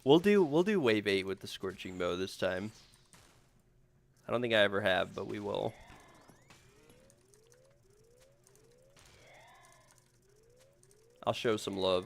We'll do wave 8 with the Scorching Bow this time. I don't think I ever have, but we will. I'll show some love.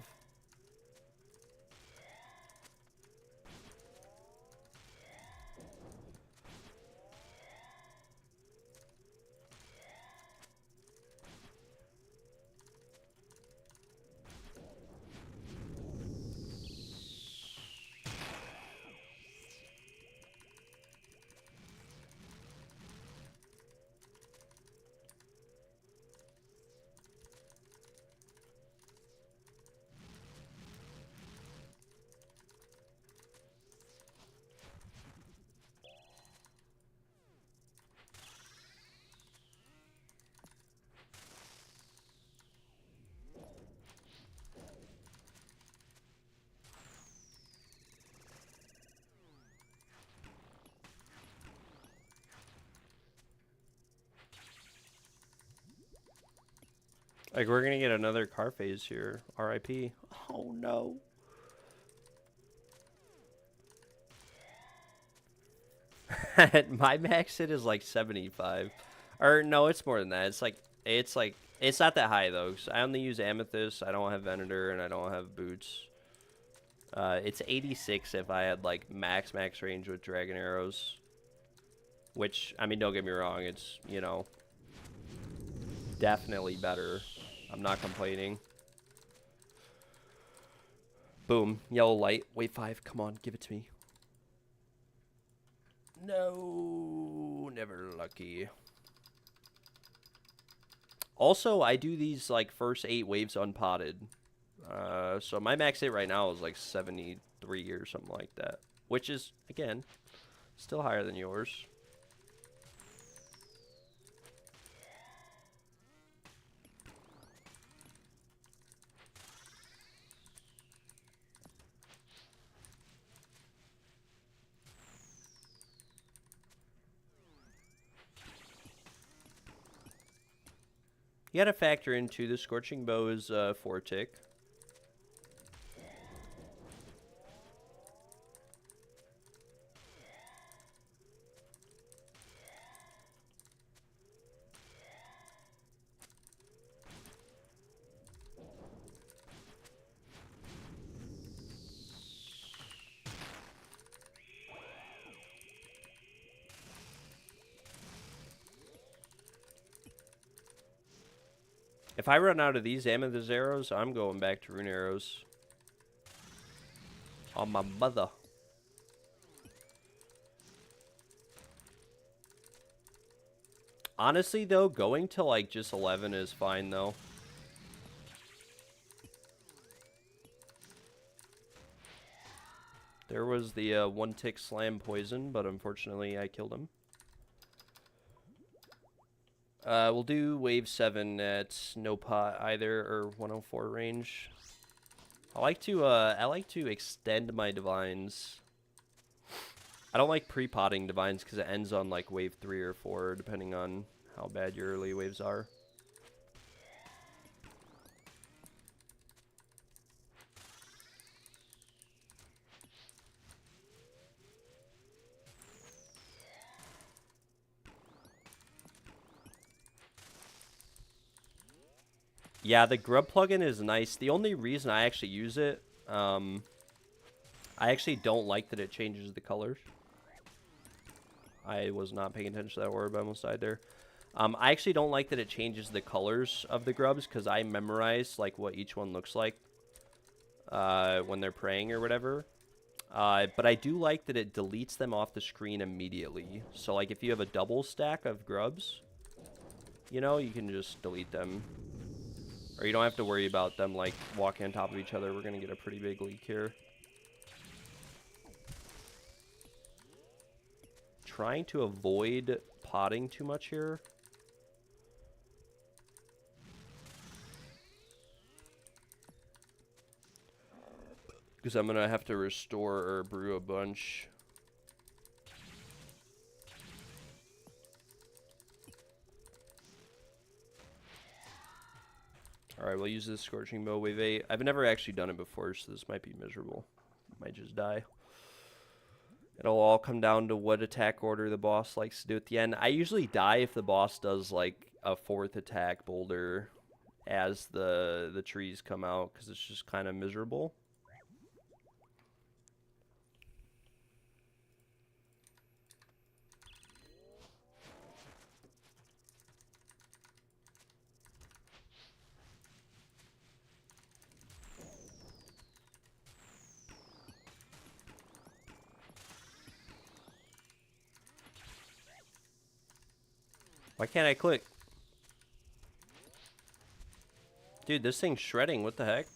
Like, we're gonna get another car phase here. RIP. Oh, no. My max hit is like 75. Or, no, it's more than that. It's not that high, though. 'Cause I only use Amethyst, I don't have Venator, and I don't have Boots. It's 86 if I had, like, max range with Dragon Arrows. Which, I mean, don't get me wrong, it's, you know, definitely better. I'm not complaining. Boom. Yellow light. Wave 5. Come on, give it to me. No, never lucky. Also, I do these, like, first 8 waves unpotted. So my max hit right now is, like, 73 or something like that. Which is, again, still higher than yours. You gotta factor into the Scorching Bow is 4 tick. If I run out of these Amethyst arrows, I'm going back to Rune arrows. On my mother. Honestly, though, going to, like, just 11 is fine, though. There was the 1-tick slam poison, but unfortunately I killed him. We'll do wave 7 at no pot either, or 104 range. I like to extend my divines. I don't like pre-potting divines because it ends on like wave 3 or 4, depending on how bad your early waves are. Yeah, the grub plugin is nice. The only reason I actually use it, I actually don't like that it changes the colors. I was not paying attention to that orb. I almost died there. I actually don't like that it changes the colors of the grubs because I memorize like what each one looks like when they're praying or whatever. But I do like that it deletes them off the screen immediately. So like if you have a double stack of grubs, you know, you can just delete them. Or you don't have to worry about them like walking on top of each other. We're going to get a pretty big leak here. Trying to avoid potting too much here. Because I'm going to have to restore or brew a bunch. Alright, we'll use this Scorching Bow wave 8. I've never actually done it before, so this might be miserable. Might just die. It'll all come down to what attack order the boss likes to do at the end. I usually die if the boss does like a 4th attack boulder as the trees come out, because it's just kind of miserable. Why can't I click? Dude, this thing's shredding. What the heck?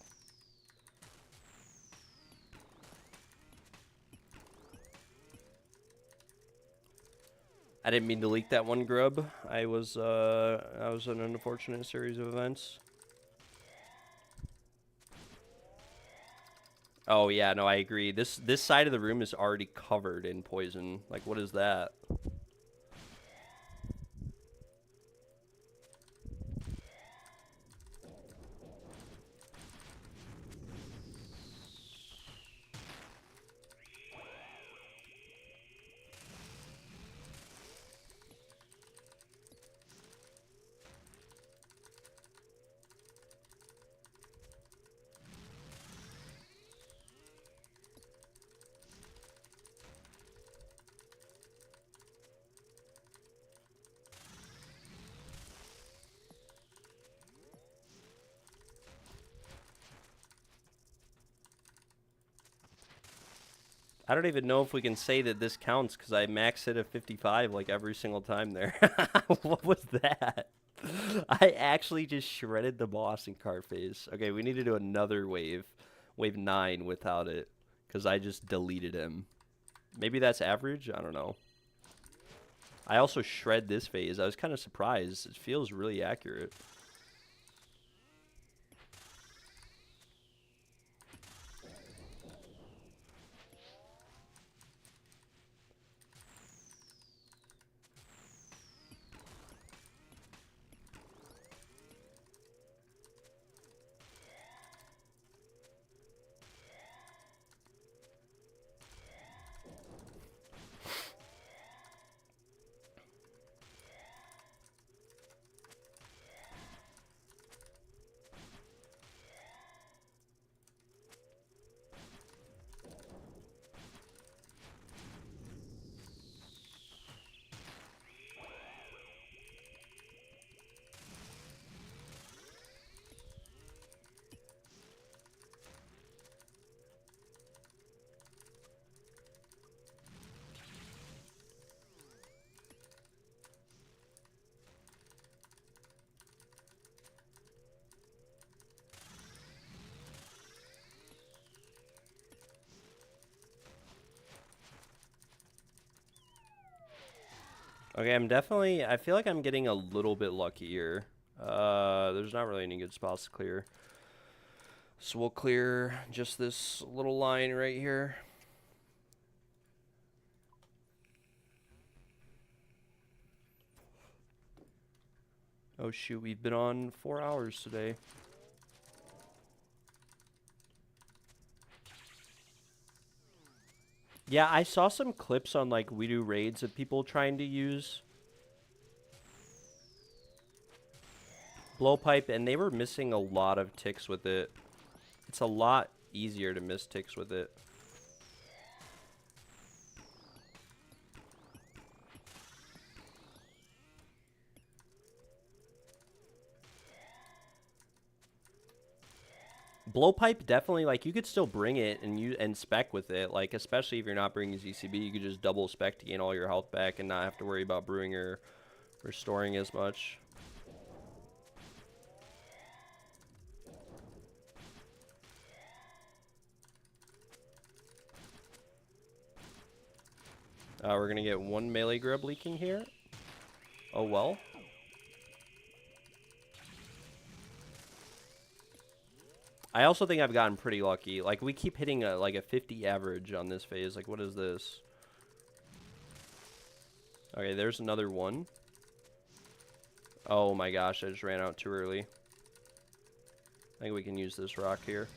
I didn't mean to leak that one grub. I was an unfortunate series of events. Oh yeah, no, I agree. This side of the room is already covered in poison. Like, what is that? I don't even know if we can say that this counts because I maxed it at 55 like every single time there. What was that? I actually just shredded the boss in cart phase. Okay, we need to do another wave. Wave 9 without it because I just deleted him. Maybe that's average? I don't know. I also shred this phase. I was kind of surprised. It feels really accurate. Okay, I feel like I'm getting a little bit luckier. There's not really any good spots to clear. So we'll clear just this little line right here. Oh shoot, we've been on 4 hours today. Yeah, I saw some clips on like We Do Raids of people trying to use blowpipe, and they were missing a lot of ticks with it. It's a lot easier to miss ticks with it. Blowpipe definitely, like, you could still bring it and spec with it, like, especially if you're not bringing ZCB, you could just double spec to gain all your health back and not have to worry about brewing or restoring as much. We're gonna get one melee grub leaking here. Oh well. I also think I've gotten pretty lucky. Like, we keep hitting like a 50 average on this phase. Like, what is this? Okay, there's another one. Oh my gosh, I just ran out too early. I think we can use this rock here.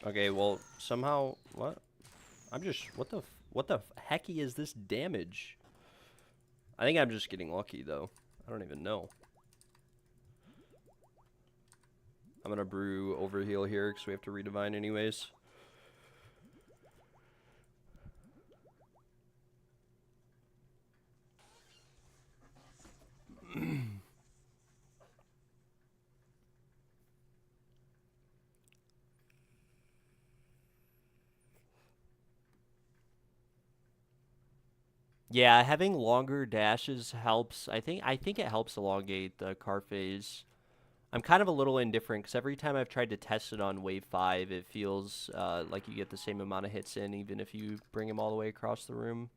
Okay, well, somehow, what? I'm just, what the hecky is this damage? I think I'm just getting lucky, though. I don't even know. I'm gonna brew overheal here, because we have to redivine anyways. Yeah, having longer dashes helps. I think it helps elongate the car phase. I'm kind of a little indifferent because every time I've tried to test it on wave 5, it feels like you get the same amount of hits in, even if you bring him all the way across the room.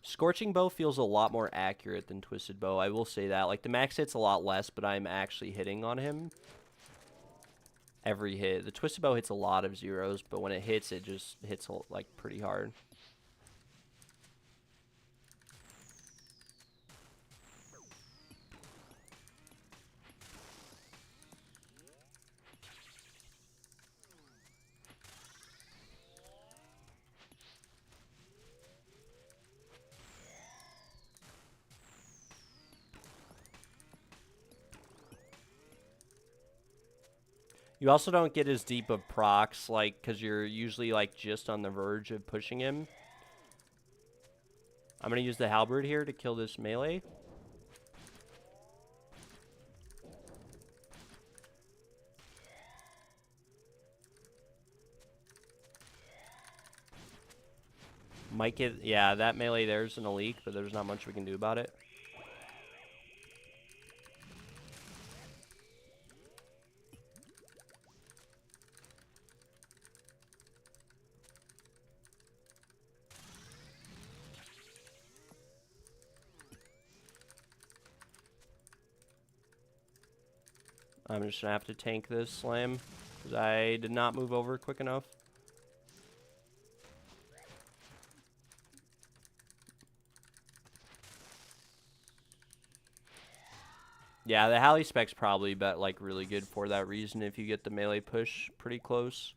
Scorching Bow feels a lot more accurate than Twisted Bow, I will say that. Like, the max hit's a lot less, but I'm actually hitting on him every hit. The Twisted Bow hits a lot of zeros, but when it hits, it just hits, like, pretty hard. You also don't get as deep of procs, like, because you're usually, like, just on the verge of pushing him. I'm going to use the halberd here to kill this melee. Might get, yeah, that melee there's in a leak, but there's not much we can do about it. I'm just gonna have to tank this slam because I did not move over quick enough. Yeah, the Halley spec's probably like really good for that reason if you get the melee push pretty close.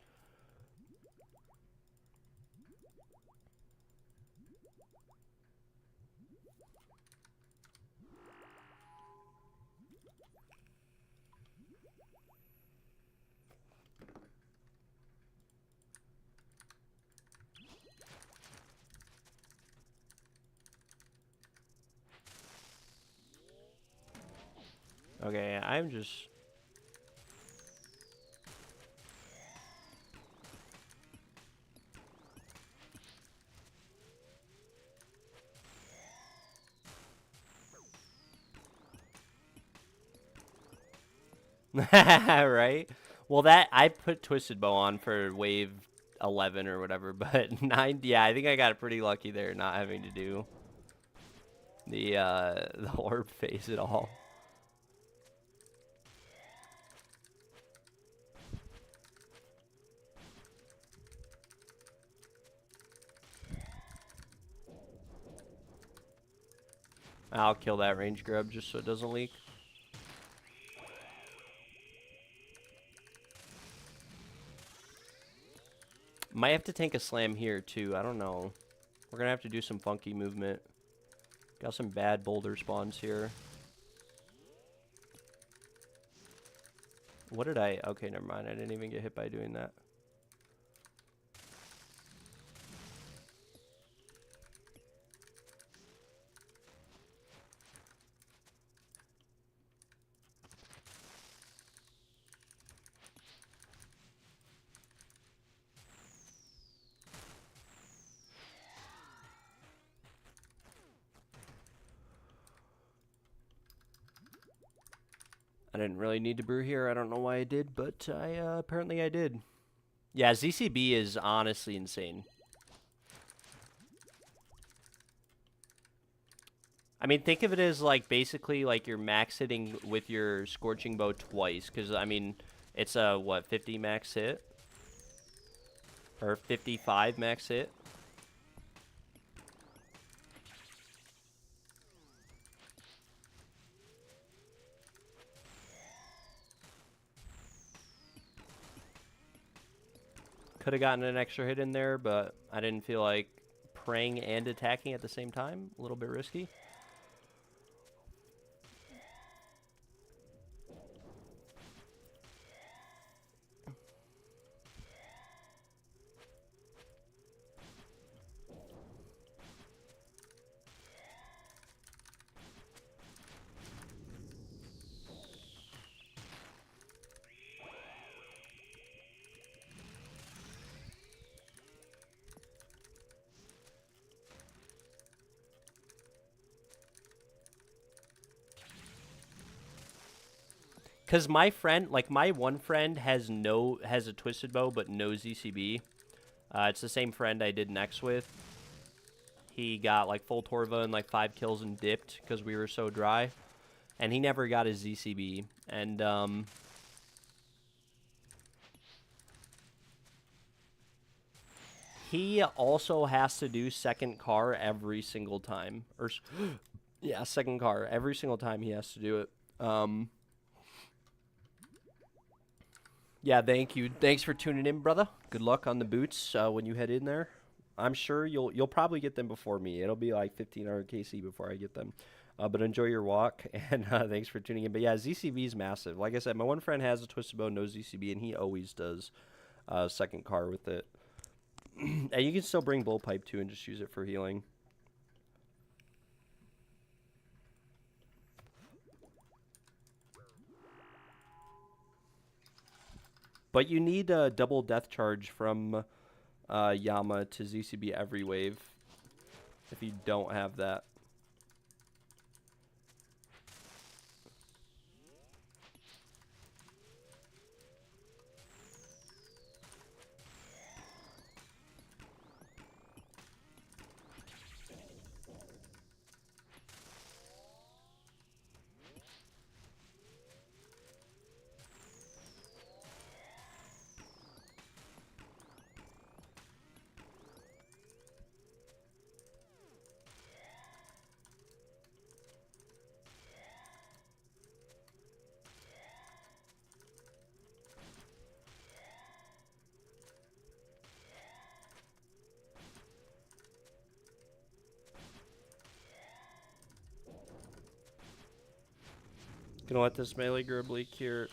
Okay, I'm just... right? Well, that I put Twisted Bow on for wave 11 or whatever, but 9, yeah, I think I got pretty lucky there not having to do the orb phase at all. I'll kill that range grub just so it doesn't leak. Might have to tank a slam here too. I don't know. We're gonna have to do some funky movement. Got some bad boulder spawns here. What did I... Okay, never mind. I didn't even get hit by doing that. I didn't really need to brew here. I don't know why I did, but apparently I did. Yeah, ZCB is honestly insane. I mean, think of it as like basically like you're max hitting with your Scorching Bow twice. Because, I mean, it's a, what, 50 max hit? Or 55 max hit? Could have gotten an extra hit in there, but I didn't feel like praying and attacking at the same time. A little bit risky. Because my friend, like my one friend has a Twisted Bow, but no ZCB. It's the same friend I did next with. He got like full Torva and like 5 kills and dipped because we were so dry. And he never got his ZCB. And, he also has to do second car every single time. Or, yeah, second car. Every single time he has to do it. Yeah, thank you. Thanks for tuning in, brother. Good luck on the boots when you head in there. I'm sure you'll probably get them before me. It'll be like 1500 KC before I get them. But enjoy your walk, and thanks for tuning in. But yeah, ZCB is massive. Like I said, my one friend has a Twisted Bow, no ZCB, and he always does second car with it. And you can still bring Bullpipe too and just use it for healing. But you need a double death charge from Yama to ZCB every wave. If you don't have that. Gonna let this melee grow bleak here.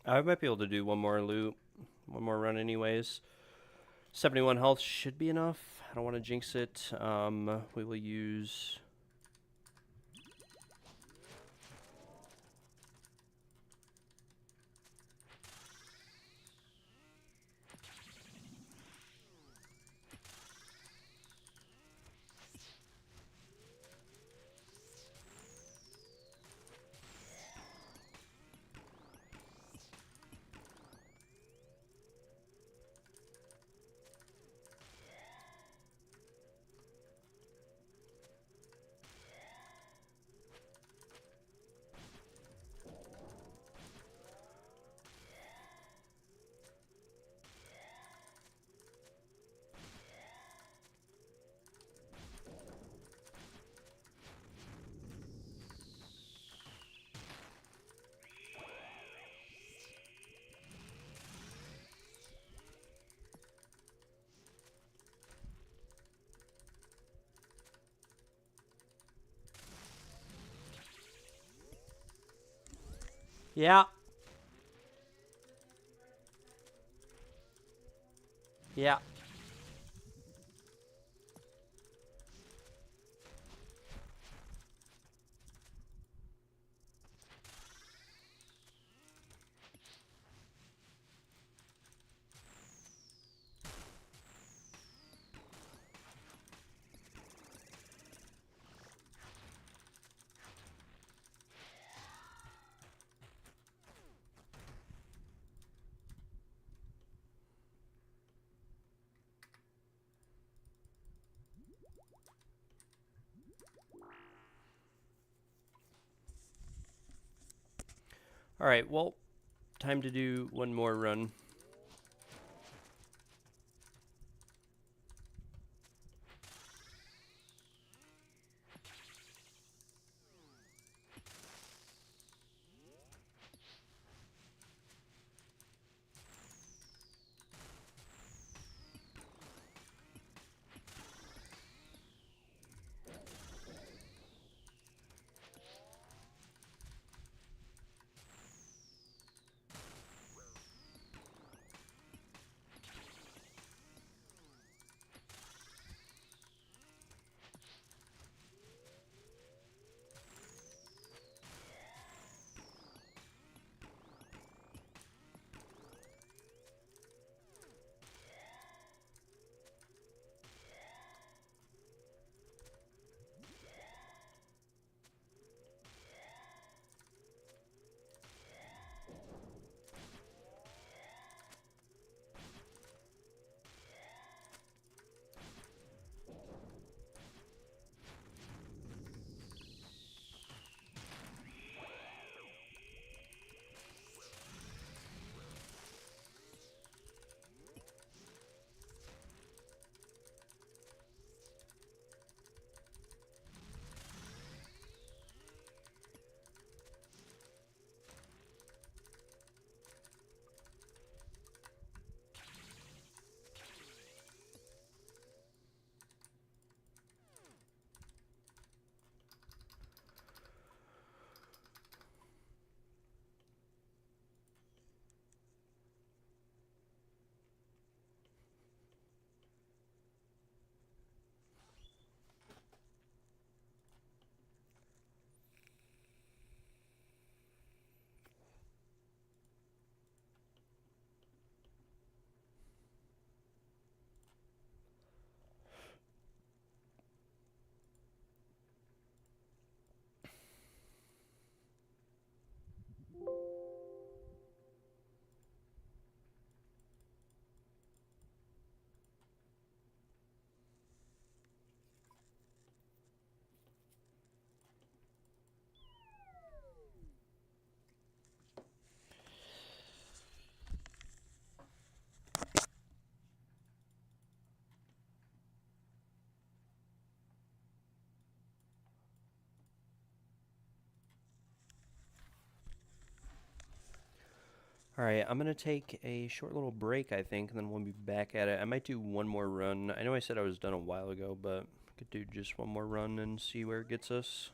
I might be able to do one more loop, one more run anyways. 71 health should be enough. I don't want to jinx it. We will use... Yeah. Yeah. Alright, well, time to do one more run. Alright, I'm going to take a short little break, I think, and then we'll be back at it. I might do one more run. I know I said I was done a while ago, but I could do just one more run and see where it gets us.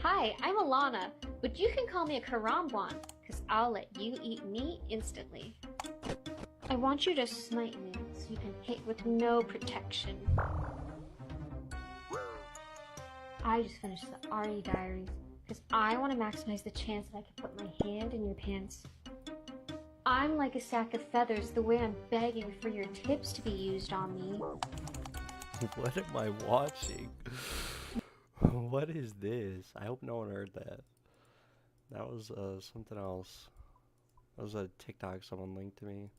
Hi, I'm Alana, but you can call me a Karambwan, because I'll let you eat me instantly. I want you to smite me so you can hit with no protection. I just finished the RE Diaries, because I want to maximize the chance that I can put my hand in your pants. I'm like a sack of feathers the way I'm begging for your tips to be used on me. What am I watching? What is this? I hope no one heard that. That was something else. That was a TikTok someone linked to me.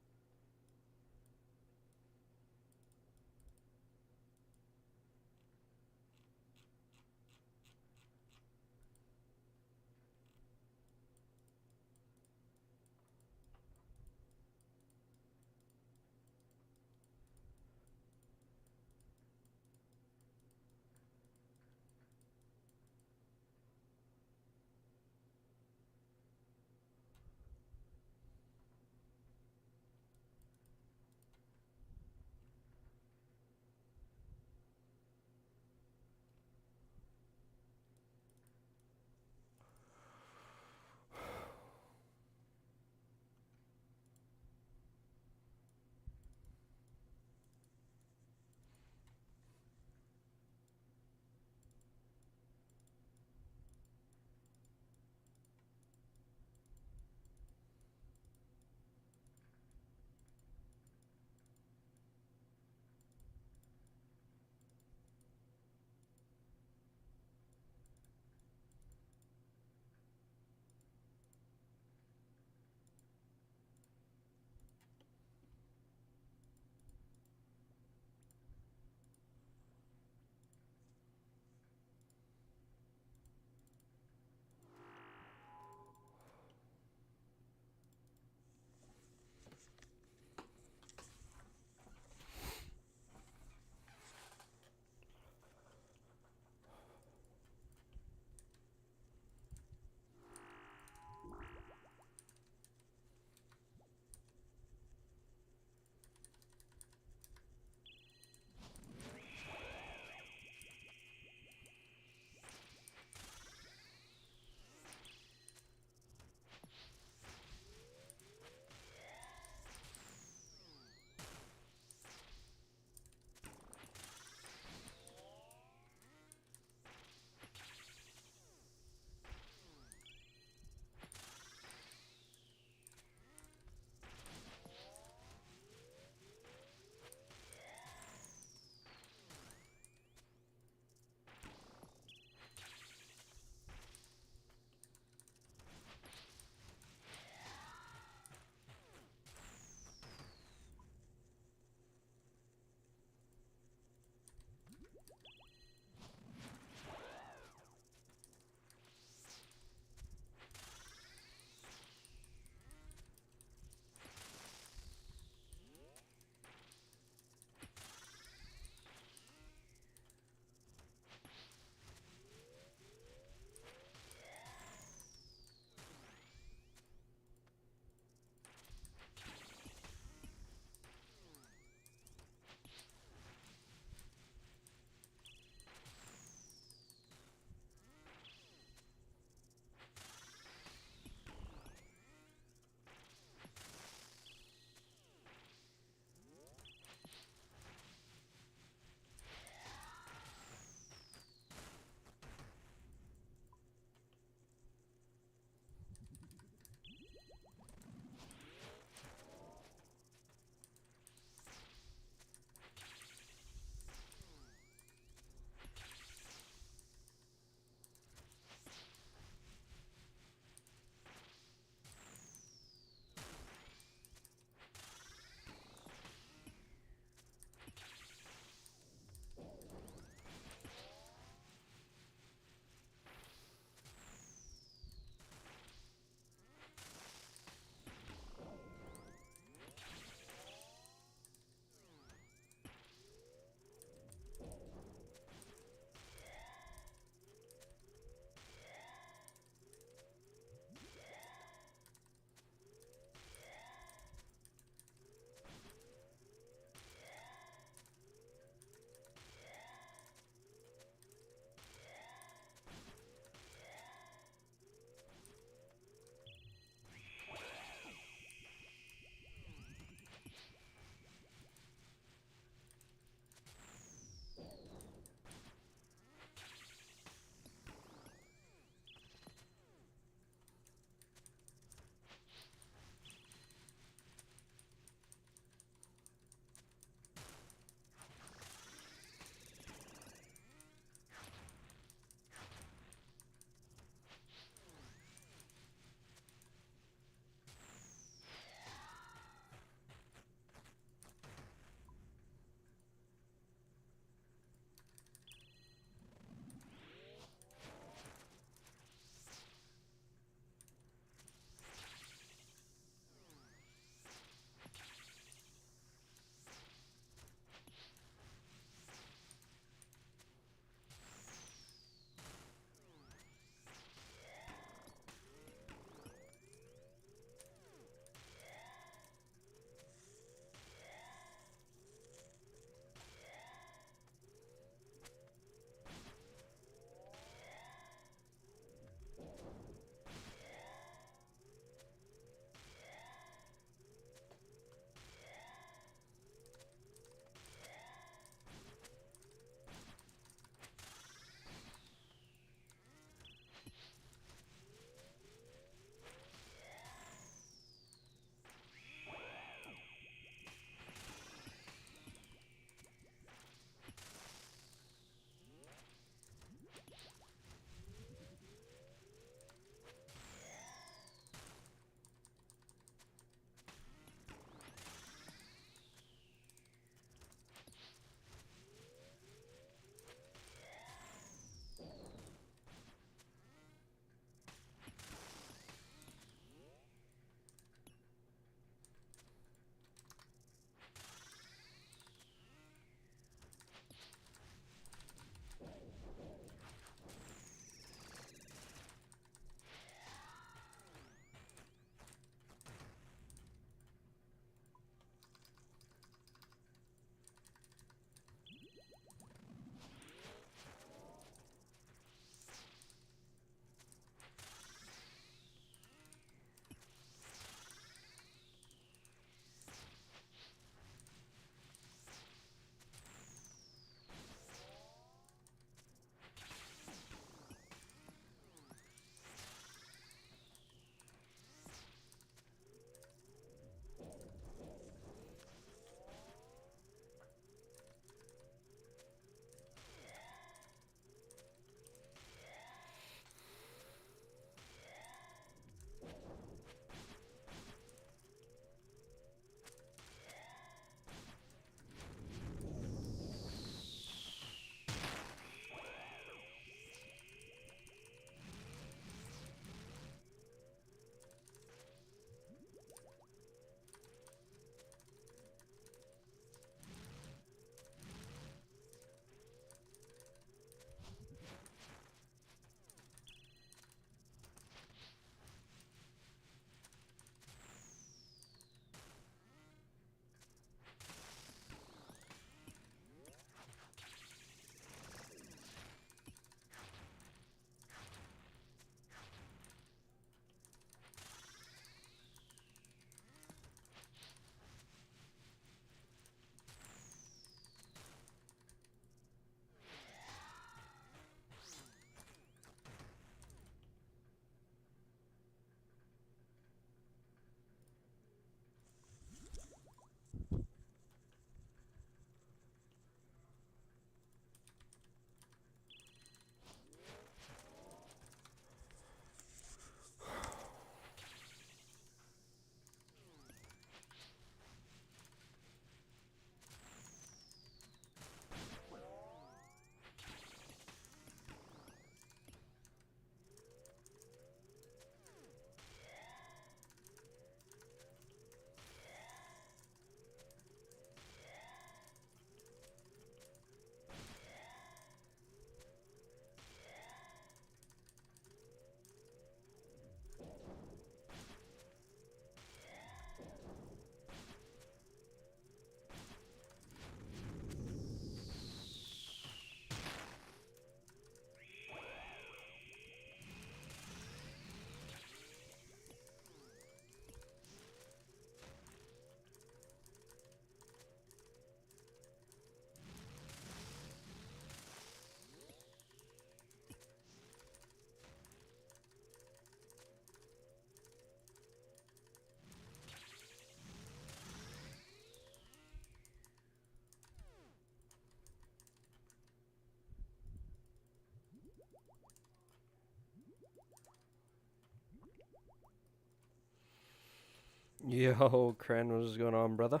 Yo, Kren, what is going on, brother?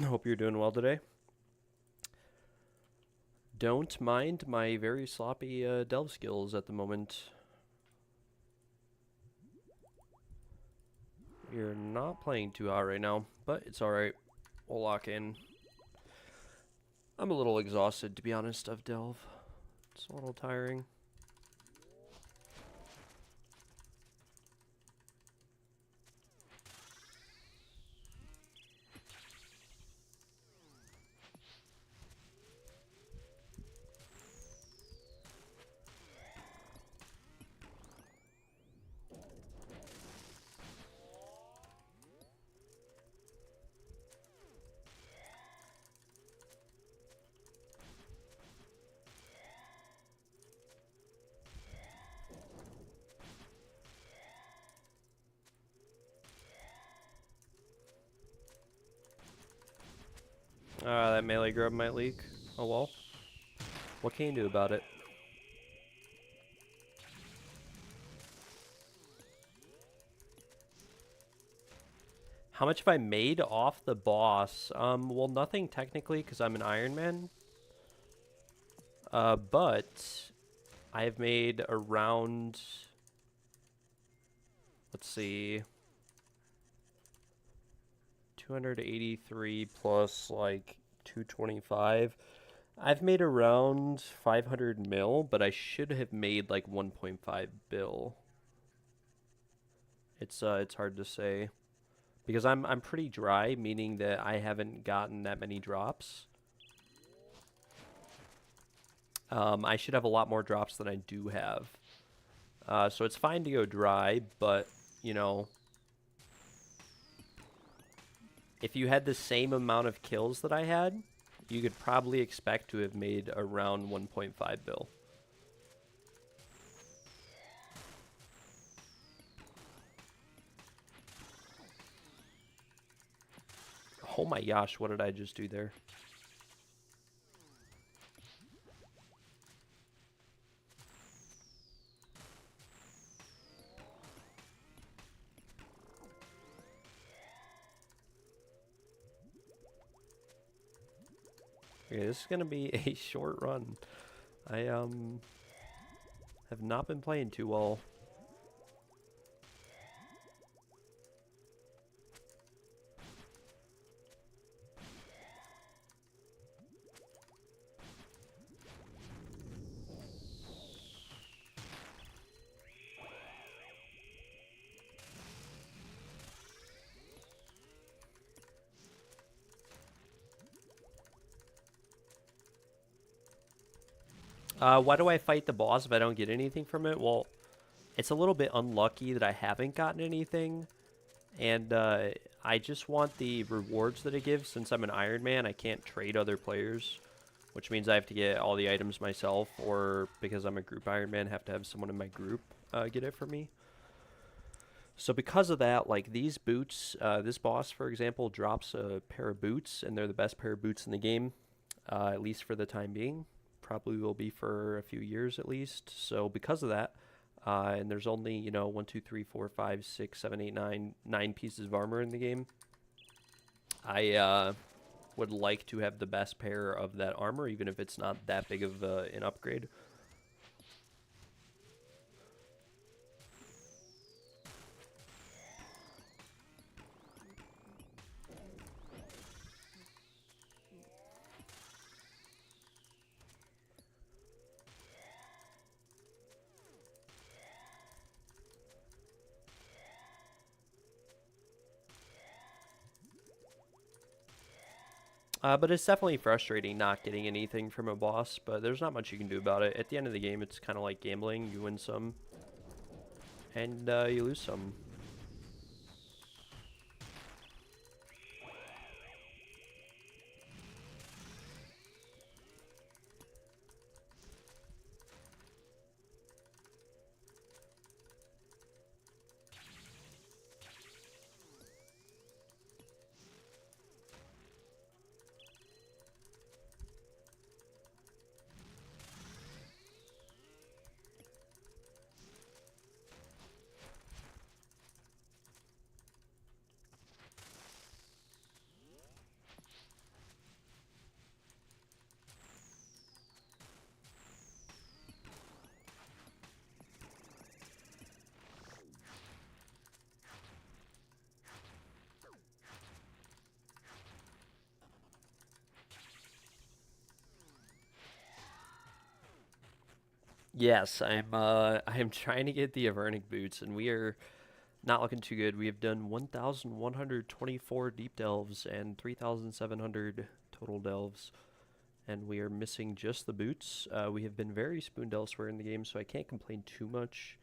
Hope you're doing well today. Don't mind my very sloppy delve skills at the moment. We're not playing too hot right now, but it's alright. We'll lock in. I'm a little exhausted, to be honest, of delve. It's a little tiring. That melee grub might leak. Oh well. What can you do about it? How much have I made off the boss? Well, nothing technically, because I'm an Iron Man. But I've made around, let's see, 283 plus like 225. I've made around 500 mil, but I should have made like 1.5 bill. It's hard to say because I'm pretty dry, meaning that I haven't gotten that many drops. I should have a lot more drops than I do have. So it's fine to go dry, but you know, if you had the same amount of kills that I had, you could probably expect to have made around 1.5 bill. Oh my gosh, what did I just do there? Okay, this is gonna be a short run. I have not been playing too well. Why do I fight the boss if I don't get anything from it? Well, it's a little bit unlucky that I haven't gotten anything. And I just want the rewards that it gives. Since I'm an Iron Man, I can't trade other players. Which means I have to get all the items myself. Or because I'm a group Iron Man, have to have someone in my group get it for me. So because of that, like these boots, this boss, for example, drops a pair of boots. And they're the best pair of boots in the game. At least for the time being. Probably will be for a few years at least. So because of that, and there's only, you know, 1, 2, 3, 4, 5, 6, 7, 8, 9 pieces of armor in the game. I would like to have the best pair of that armor, even if it's not that big of an upgrade. But it's definitely frustrating not getting anything from a boss, but there's not much you can do about it. At the end of the game, it's kind of like gambling. You win some, and you lose some. Yes, I'm trying to get the avernic boots, and we are not looking too good. We have done 1,124 deep delves and 3,700 total delves, and we are missing just the boots. We have been very spooned elsewhere in the game, so I can't complain too much.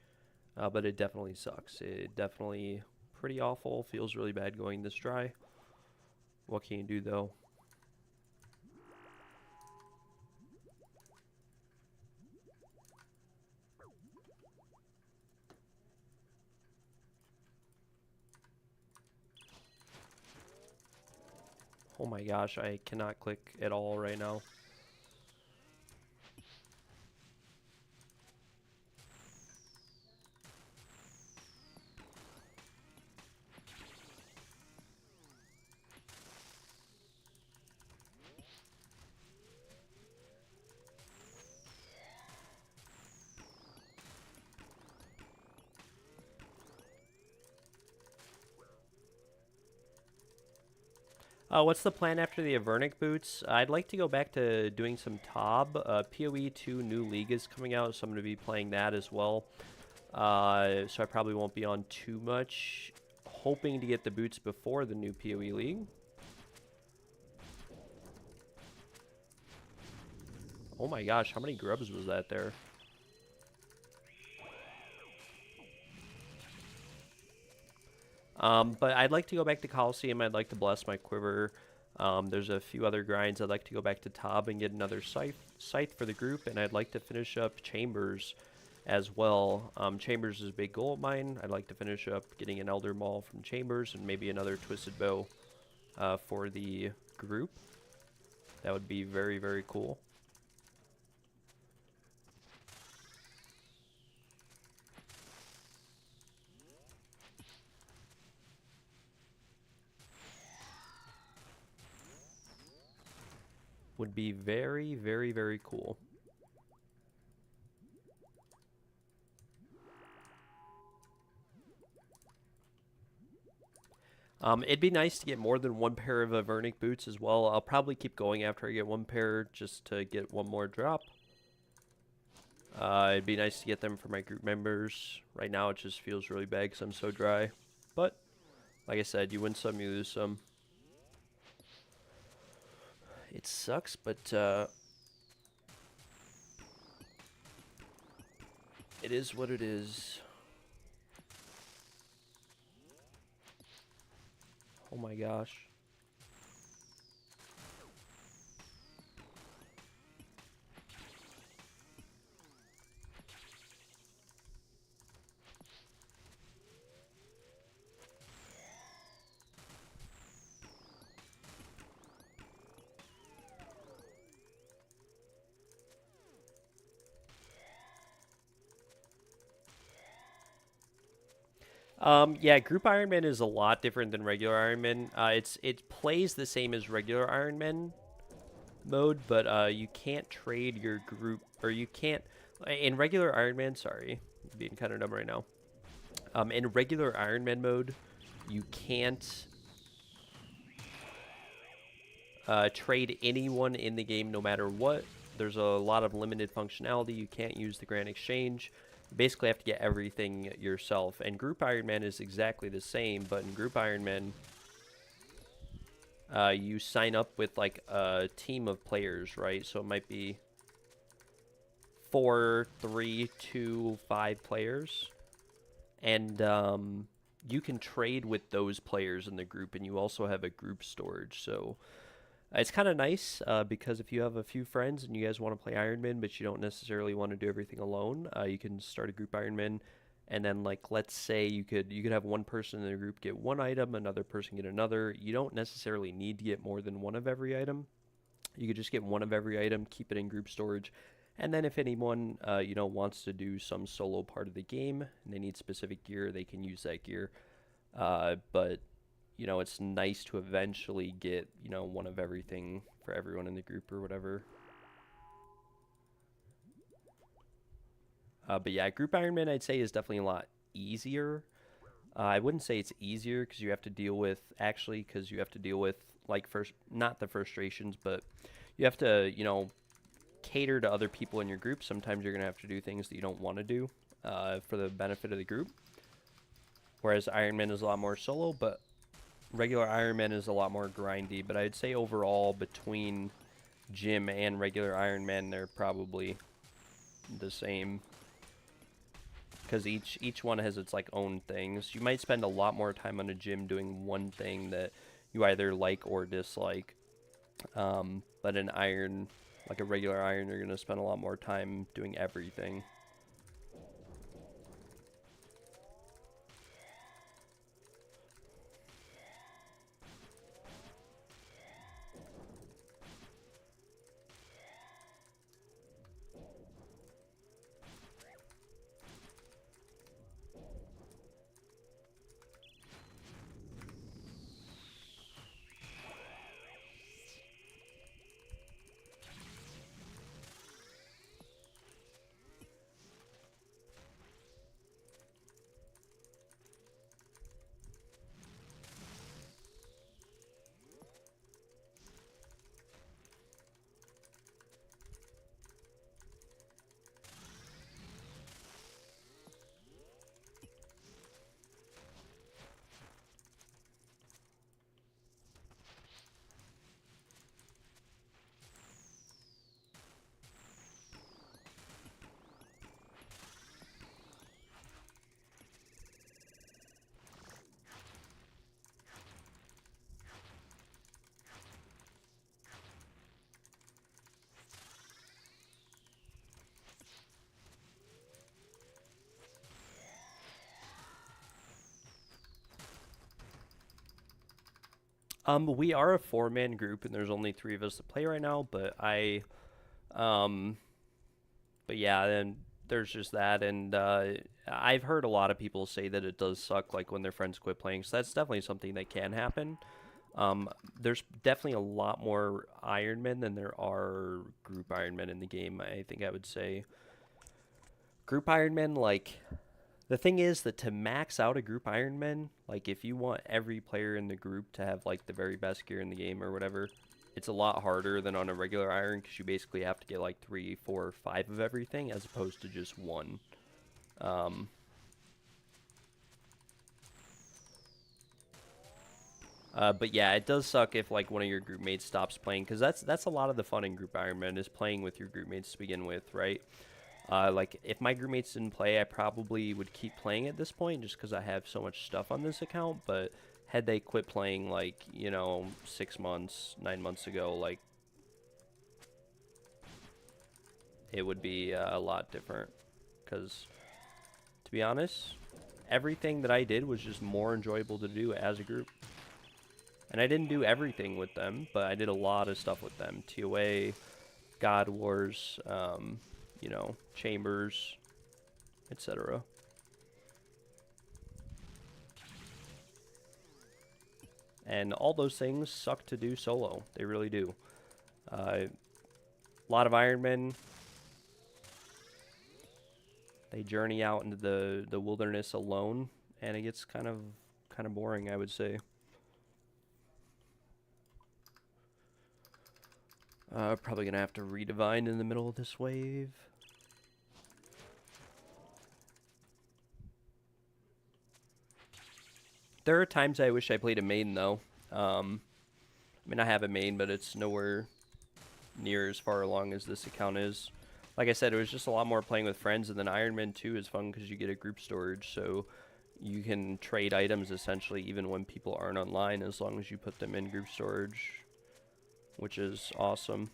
But it definitely sucks. It definitely pretty awful. Feels really bad going this dry. What can you do though? Oh my gosh, I cannot click at all right now. What's the plan after the Avernic boots? I'd like to go back to doing some Tob. PoE 2 New League is coming out, so I'm going to be playing that as well. So I probably won't be on too much. Hoping to get the boots before the new PoE League. Oh my gosh, how many grubs was that there? But I'd like to go back to Coliseum. I'd like to bless my quiver. There's a few other grinds. I'd like to go back to Tob and get another scythe for the group, and I'd like to finish up Chambers as well. Chambers is a big goal of mine. I'd like to finish up getting an Elder Maul from Chambers and maybe another Twisted Bow for the group. That would be very, very cool. Would be very, very, very cool. It'd be nice to get more than one pair of Avernic boots as well. I'll probably keep going after I get one pair just to get one more drop. It'd be nice to get them for my group members. Right now it just feels really bad because I'm so dry. But, like I said, you win some, you lose some. It sucks, but it is what it is. Oh my gosh. Yeah, Group Ironman is a lot different than regular Ironman. It plays the same as regular Ironman mode, but you can't trade your group, or you can't in regular Ironman. Sorry, I'm being kind of dumb right now. In regular Ironman mode, you can't trade anyone in the game, no matter what. There's a lot of limited functionality. You can't use the Grand Exchange. You basically have to get everything yourself. And Group Ironman is exactly the same, but in Group Ironman, you sign up with like a team of players, right? So it might be 4, 3, 2, 5 players. And you can trade with those players in the group, and you also have a group storage. So it's kind of nice because if you have a few friends and you guys want to play Ironman, but you don't necessarily want to do everything alone, you can start a group Ironman, and then like let's say you could have one person in the group get one item, another person get another. You don't necessarily need to get more than one of every item. You could just get one of every item, keep it in group storage, and then if anyone wants to do some solo part of the game and they need specific gear, they can use that gear. But it's nice to eventually get, one of everything for everyone in the group or whatever. But yeah, Group Ironman I'd say is definitely a lot easier. I wouldn't say it's easier because you have to deal with, like, not the frustrations, but you have to, cater to other people in your group, sometimes you're going to have to do things that you don't want to do for the benefit of the group. Whereas Iron Man is a lot more solo, but regular Iron Man is a lot more grindy. But I'd say overall, between Gym and regular Iron Man, they're probably the same. Because each one has its like own things. You might spend a lot more time on a Gym doing one thing that you either like or dislike. But an Iron, like a regular Iron, you're going to spend a lot more time doing everything. We are a 4-man group, and there's only 3 of us to play right now. But but yeah, then there's just that, and I've heard a lot of people say that it does suck, like when their friends quit playing. So that's definitely something that can happen. There's definitely a lot more Iron Men than there are group Iron Men in the game. I think I would say group Iron Men, like. The thing is that to max out a group Iron Man, like if you want every player in the group to have like the very best gear in the game or whatever, it's a lot harder than on a regular Iron because you basically have to get like 3, 4, 5 of everything as opposed to just one. But yeah, it does suck if like one of your group mates stops playing, because that's a lot of the fun in group Iron Man is playing with your group mates to begin with, right? Like, if my group mates didn't play, I probably would keep playing at this point just because I have so much stuff on this account, but had they quit playing, like, you know, 6 months, 9 months ago, like, it would be a lot different, because, to be honest, everything that I did was just more enjoyable to do as a group. And I didn't do everything with them, but I did a lot of stuff with them. TOA, God Wars, you know, Chambers, etc. And all those things suck to do solo. They really do. A lot of Iron Men, they journey out into the wilderness alone, and it gets kind of boring, I would say. Probably gonna have to redivine in the middle of this wave. There are times I wish I played a main, though. I mean, I have a main, but it's nowhere near as far along as this account is. Like I said, it was just a lot more playing with friends, and then Iron Man 2 is fun because you get a group storage, so you can trade items essentially even when people aren't online as long as you put them in group storage, which is awesome.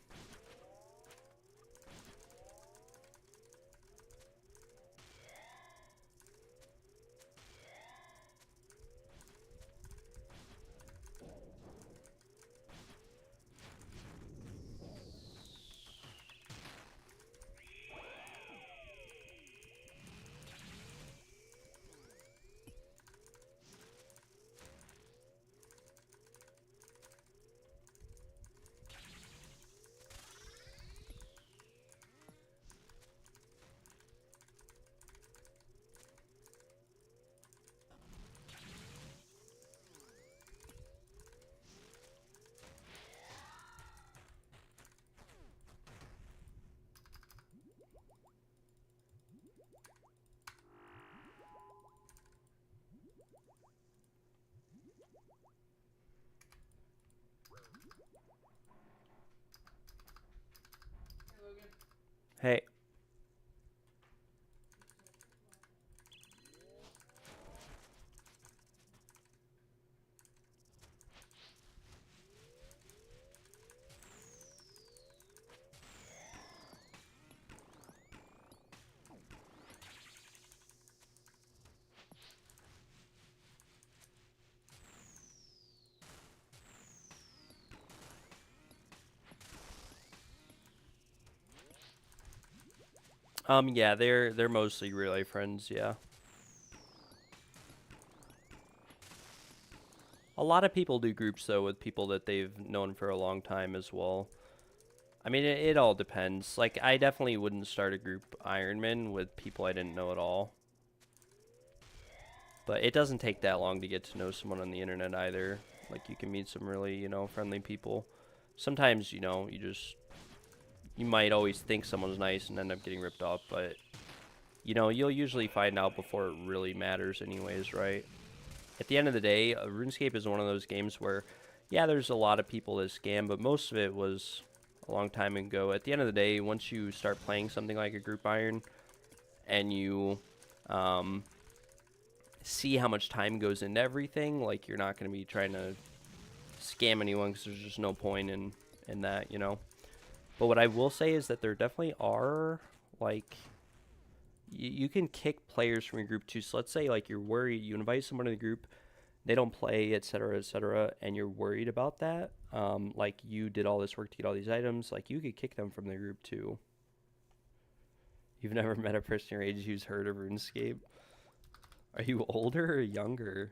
Hey. Yeah, they're mostly relay friends, yeah. A lot of people do groups though with people that they've known for a long time as well. I mean, it all depends. Like, I definitely wouldn't start a group Ironman with people I didn't know at all. But it doesn't take that long to get to know someone on the internet either. Like, you can meet some really, friendly people. Sometimes, you might always think someone's nice and end up getting ripped off, but, you'll usually find out before it really matters anyways, right? At the end of the day, RuneScape is one of those games where, yeah, there's a lot of people that scam, but most of it was a long time ago. At the end of the day, once you start playing something like a group iron and you see how much time goes into everything, like, you're not going to be trying to scam anyone because there's just no point in that, But what I will say is that there definitely are, like, you can kick players from your group too. So let's say, like, you're worried, you invite someone to the group, they don't play, etc., and you're worried about that. Like, you did all this work to get all these items, like, you could kick them from the group too. You've never met a person your age who's heard of RuneScape? Are you older or younger?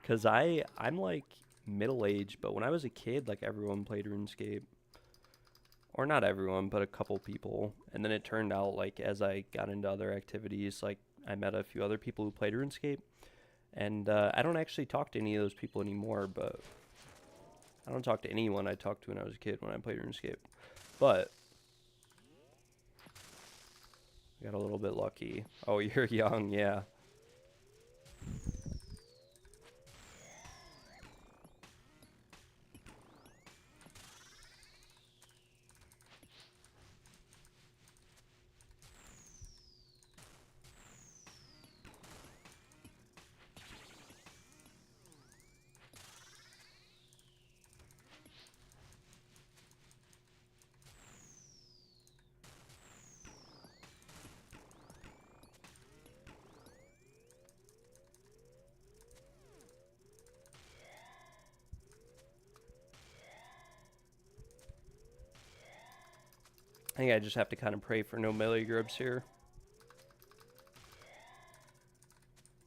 Because I'm like middle-aged, but when I was a kid, like, everyone played RuneScape. Or not everyone, but a couple people. And then it turned out, like, as I got into other activities, like, I met a few other people who played RuneScape. And I don't actually talk to any of those people anymore, but I don't talk to anyone I talked to when I was a kid when I played RuneScape. But I got a little bit lucky. Oh, you're young, yeah. I think I just have to kind of pray for no melee grubs here.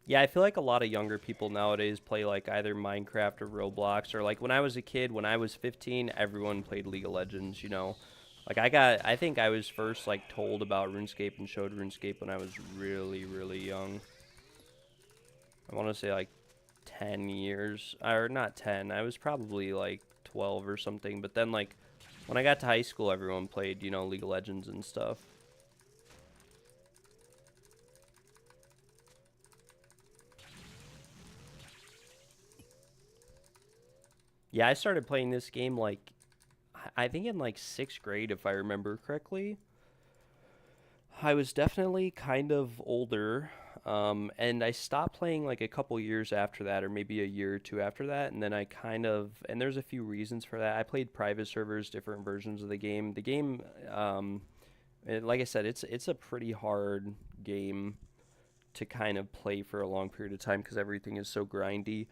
Yeah, I feel like a lot of younger people nowadays play, like, either Minecraft or Roblox, or, like, when I was a kid, when I was 15, everyone played League of Legends, Like, I think I was first, like, told about RuneScape and showed RuneScape when I was really, really young. I want to say, like, 10 years, or not 10, I was probably, like, 12 or something, but then, like, when I got to high school, everyone played, League of Legends and stuff. Yeah, I started playing this game, like, I think in, like, 6th grade, if I remember correctly. I was definitely kind of older, and I stopped playing, like, a couple years after that, or maybe a year or two after that, and then I kind of, and there's a few reasons for that. I played private servers, different versions of the game. The game, like I said, it's a pretty hard game to kind of play for a long period of time because everything is so grindy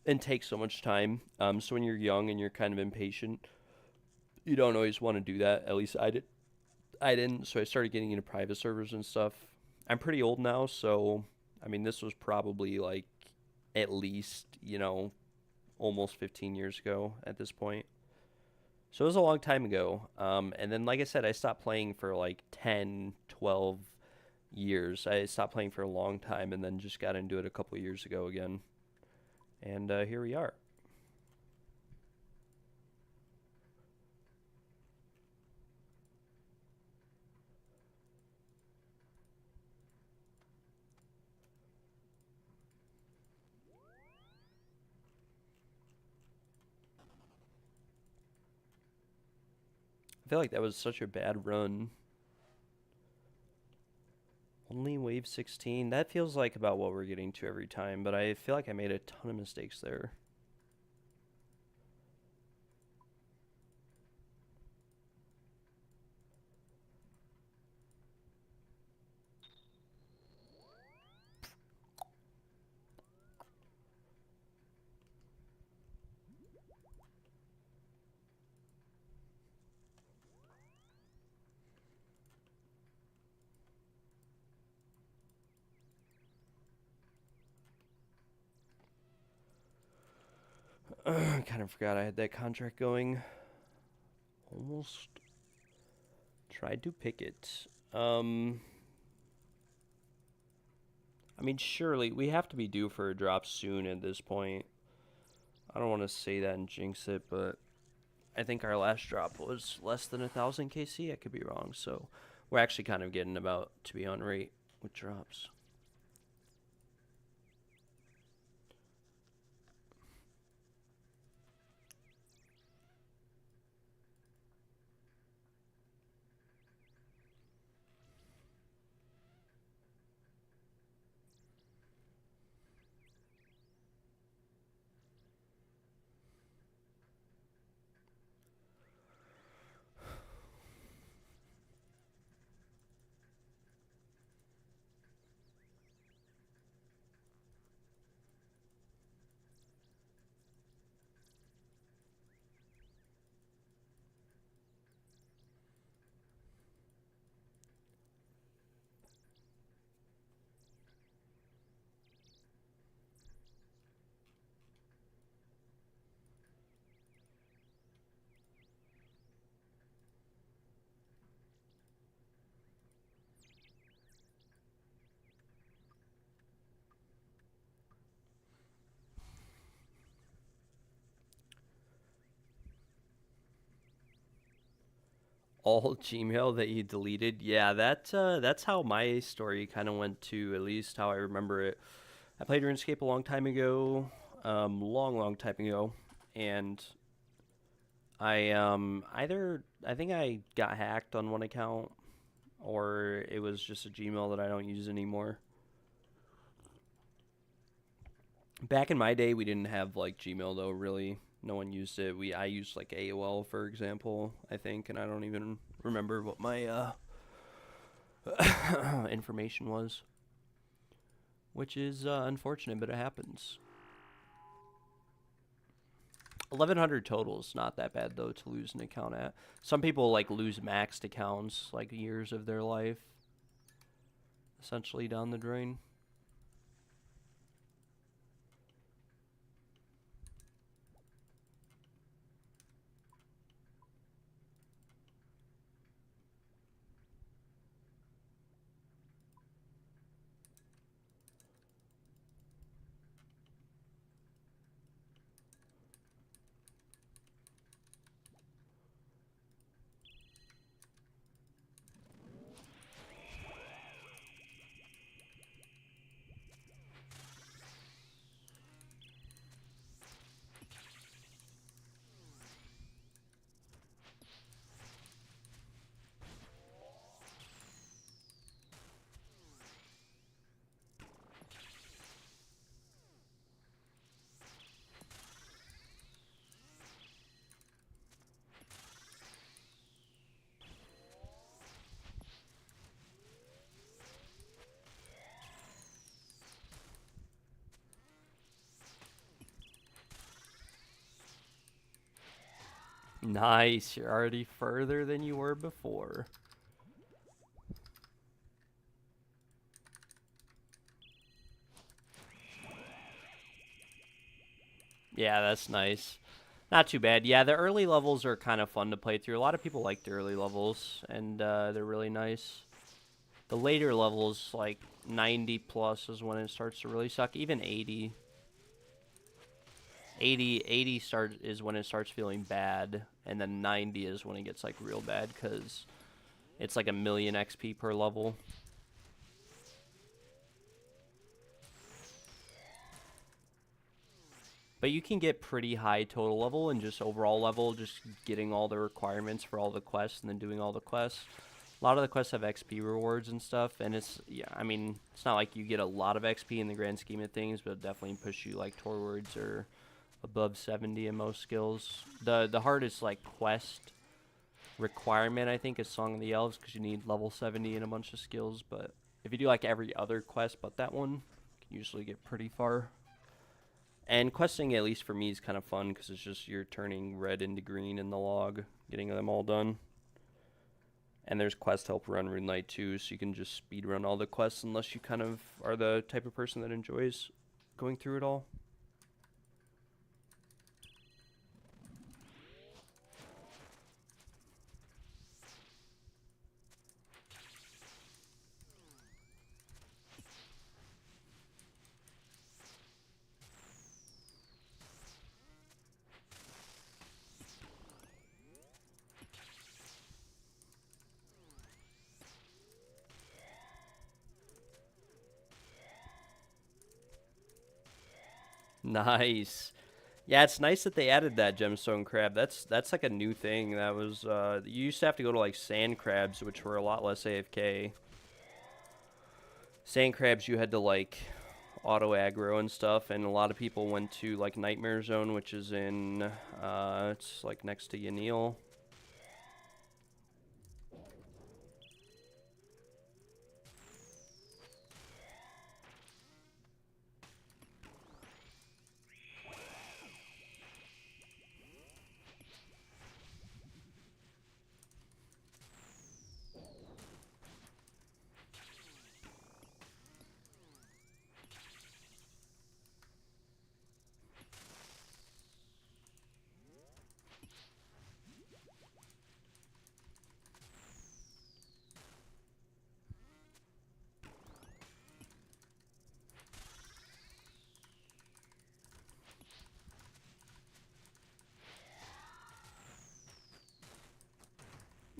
and takes so much time. So when you're young and you're kind of impatient, you don't always want to do that. At least I didn't, so I started getting into private servers and stuff. I'm pretty old now, so I mean, this was probably, like, at least, almost 15 years ago at this point. So it was a long time ago. And then, like I said, I stopped playing for like 10, 12 years. I stopped playing for a long time and then just got into it a couple years ago again. And here we are. feel like that was such a bad run. Only wave 16. That feels like about what we're getting to every time, but I feel like I made a ton of mistakes there. Kind of forgot I had that contract going. Almost tried to pick it. I mean, surely we have to be due for a drop soon at this point. I don't want to say that and jinx it, but I think our last drop was less than 1,000 KC. I could be wrong, so we're actually kind of getting about to be on rate with drops. All Gmail that you deleted. Yeah, that's how my story kind of went to, at least how I remember it. I played RuneScape a long time ago, long time ago, and I think I got hacked on one account, or it was just a Gmail that I don't use anymore. Back in my day, we didn't have like Gmail though, really. No one used it. I used like AOL, for example, I think, and I don't even remember what my information was, which is unfortunate, but it happens. 1,100 total is not that bad though to lose an account at. Some people like lose maxed accounts, like years of their life, essentially down the drain. Nice, you're already further than you were before. Yeah, that's nice. Not too bad. Yeah, the early levels are kind of fun to play through. A lot of people like the early levels, and they're really nice. The later levels, like 90 plus, is when it starts to really suck. Even 80. 80 is when it starts feeling bad, and then 90 is when it gets like real bad because it's like 1,000,000 XP per level. But you can get pretty high total level and just overall level, just getting all the requirements for all the quests and then doing all the quests. A lot of the quests have XP rewards and stuff, and it's, yeah, I mean, it's not like you get a lot of XP in the grand scheme of things, but it definitely push you like towards or above 70 in most skills. The hardest like quest requirement, I think, is Song of the Elves, because you need level 70 in a bunch of skills, but if you do like every other quest but that one, you can usually get pretty far. And questing, at least for me, is kind of fun, because it's just you're turning red into green in the log, getting them all done. And there's quest help run Rune Light too, so you can just speed run all the quests unless you kind of are the type of person that enjoys going through it all. Nice. Yeah, it's nice that they added that gemstone crab. That's like a new thing. That was you used to have to go to like sand crabs, which were a lot less AFK. Sand crabs you had to like auto aggro and stuff, and a lot of people went to like Nightmare Zone, which is in it's like next to Yanil.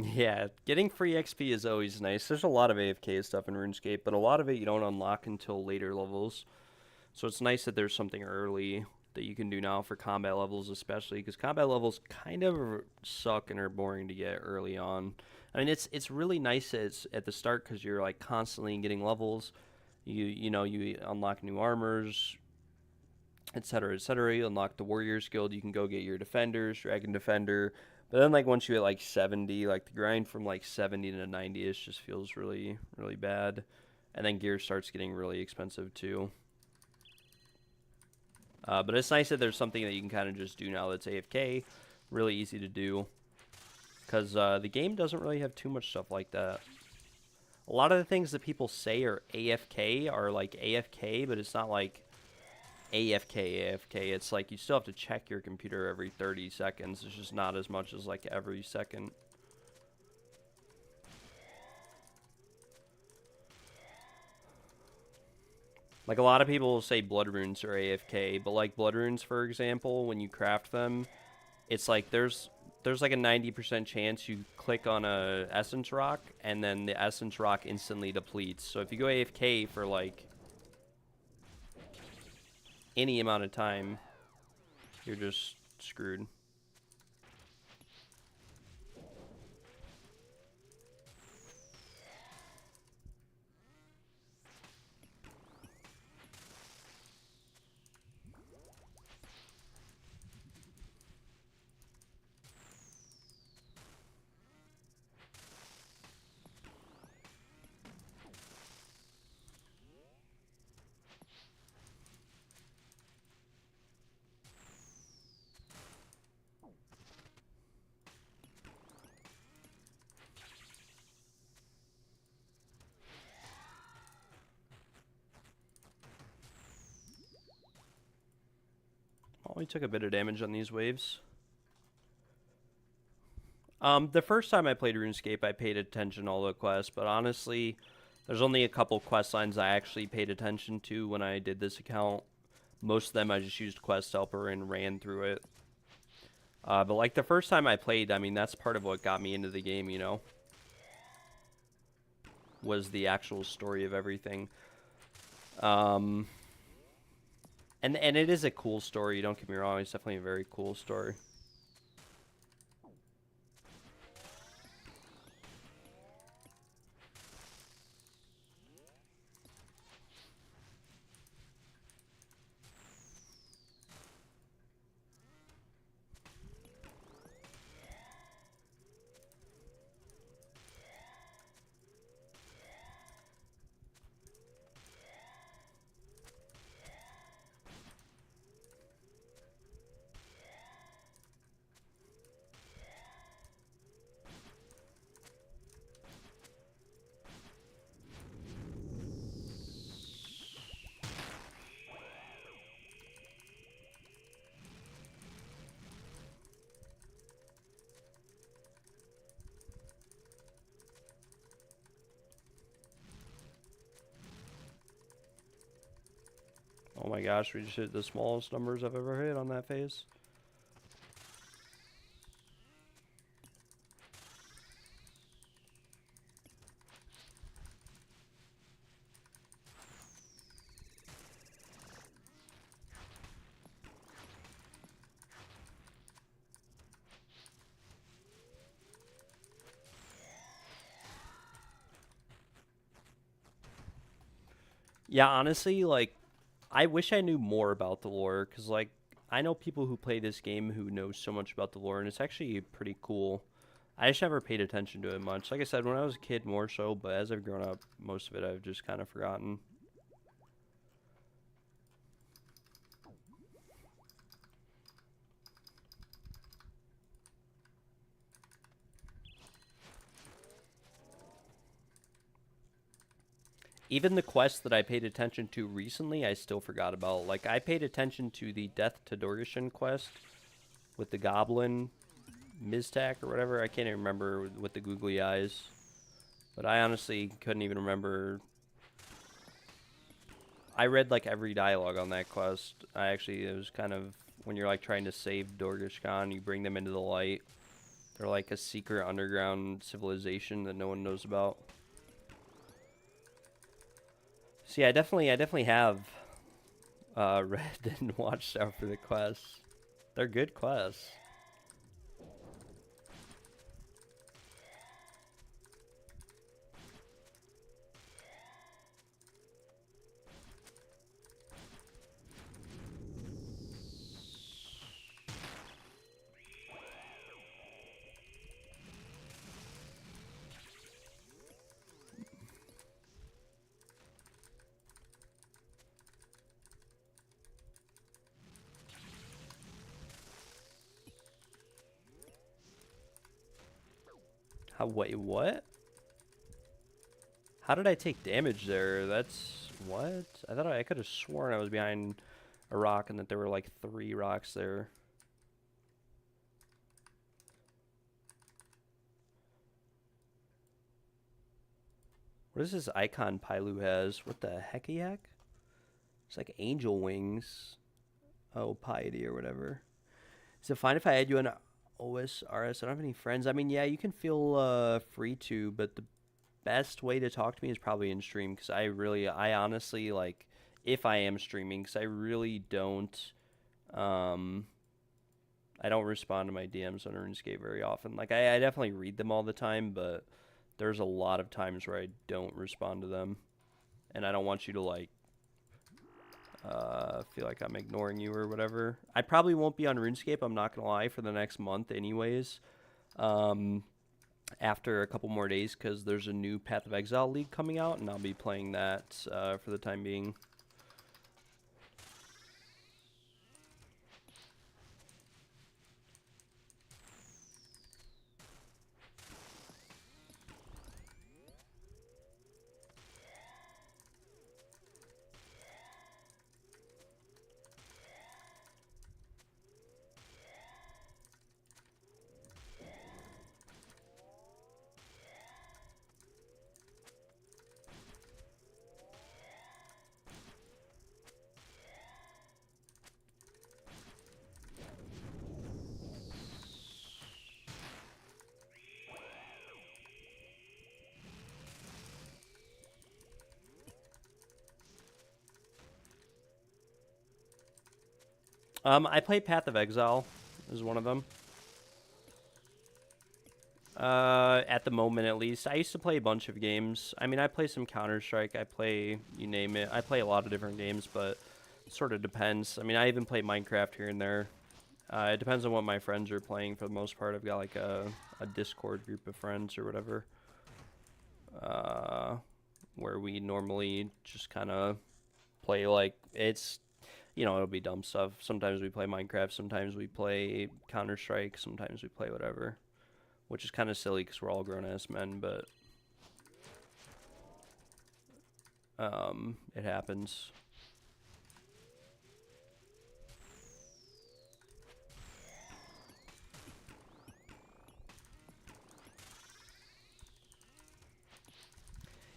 Yeah, getting free XP is always nice. There's a lot of AFK stuff in RuneScape, but a lot of it you don't unlock until later levels. So it's nice that there's something early that you can do now for combat levels, especially because combat levels kind of suck and are boring to get early on. I mean, it's really nice at the start because you're like constantly getting levels. You unlock new armors, etc., etc. You unlock the Warriors Guild. You can go get your defenders, Dragon Defender. But then, like, once you hit, like, 70, like, the grind from, like, 70 to 90-ish just feels really, really bad. And then gear starts getting really expensive, too. But it's nice that there's something that you can kind of just do now that's AFK. Really easy to do. Because the game doesn't really have too much stuff like that. A lot of the things that people say are AFK are, like, AFK, but it's not, like, AFK. It's like you still have to check your computer every 30 seconds. It's just not as much as like every second. Like a lot of people will say blood runes are AFK, but like blood runes, for example, when you craft them, it's like there's like a 90% chance you click on a essence rock and then the essence rock instantly depletes. So if you go AFK for like any amount of time, you're just screwed. Oh, we took a bit of damage on these waves. The first time I played RuneScape, I paid attention to all the quests, but honestly, there's only a couple quest lines I actually paid attention to when I did this account. Most of them I just used Quest Helper and ran through it. But like the first time I played, I mean, that's part of what got me into the game, you know? Was the actual story of everything. And it is a cool story. Don't get me wrong. It's definitely a very cool story. Oh my gosh, we just hit the smallest numbers I've ever hit on that phase. Yeah, honestly, like, I wish I knew more about the lore, because, like, I know people who play this game who know so much about the lore, and it's actually pretty cool. I just never paid attention to it much. Like I said, when I was a kid, more so, but as I've grown up, most of it I've just kind of forgotten. Even the quests that I paid attention to recently, I still forgot about. Like, I paid attention to the Death to Dorgeshin quest with the Goblin Miztak or whatever. I can't even remember with the googly eyes. But I honestly couldn't even remember. I read, like, every dialogue on that quest. It was kind of, when you're, like, trying to save Dorgesh Khan, you bring them into the light. They're like a secret underground civilization that no one knows about. See, I definitely have read and watched out for the quests. They're good quests. Wait, what? How did I take damage there? That's what? I could have sworn I was behind a rock and that there were like 3 rocks there. What is this icon Pylu has? What the hecky heck? It's like angel wings. Oh, piety or whatever. Is it fine if I add you on OSRS? I don't have any friends. I mean, yeah, you can feel free to, but the best way to talk to me is probably in stream, because I honestly, like, if I am streaming, because I really don't, I don't respond to my DMs on RuneScape very often. Like, I definitely read them all the time, but there's a lot of times where I don't respond to them, and I don't want you to, like, feel like I'm ignoring you or whatever. I probably won't be on RuneScape, I'm not gonna lie, for the next month anyways. After a couple more days, because there's a new Path of Exile League coming out, and I'll be playing that for the time being. I play Path of Exile is one of them. At the moment at least. I used to play a bunch of games. I mean, I play some Counter-Strike. I play, you name it. I play a lot of different games, but it sort of depends. I mean, I even play Minecraft here and there. It depends on what my friends are playing for the most part. I've got like a Discord group of friends or whatever. Where we normally just kind of play like, it's, you know, it'll be dumb stuff. Sometimes we play Minecraft, sometimes we play Counter-Strike, sometimes we play whatever. Which is kind of silly because we're all grown-ass men, but it happens.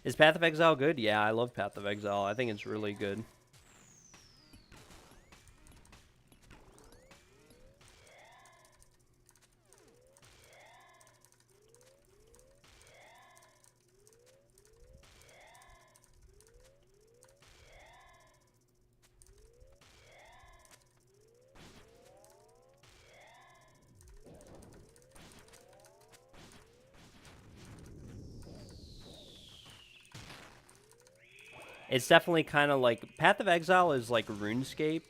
Is Path of Exile good? Yeah, I love Path of Exile. I think it's really good. It's definitely kind of like Path of Exile is like RuneScape,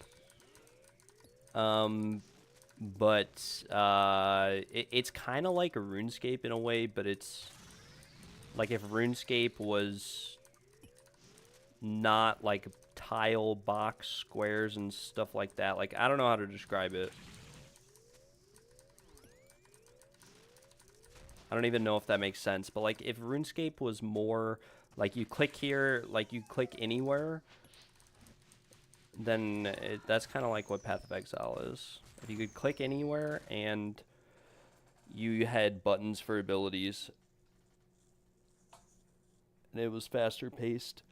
but it's kind of like a RuneScape in a way, but it's like if RuneScape was not like tile box squares and stuff like that. Like, I don't know how to describe it. I don't even know if that makes sense, but like if RuneScape was more like you click here, like you click anywhere, then that's kind of like what Path of Exile is. If you could click anywhere and you had buttons for abilities, and it was faster paced.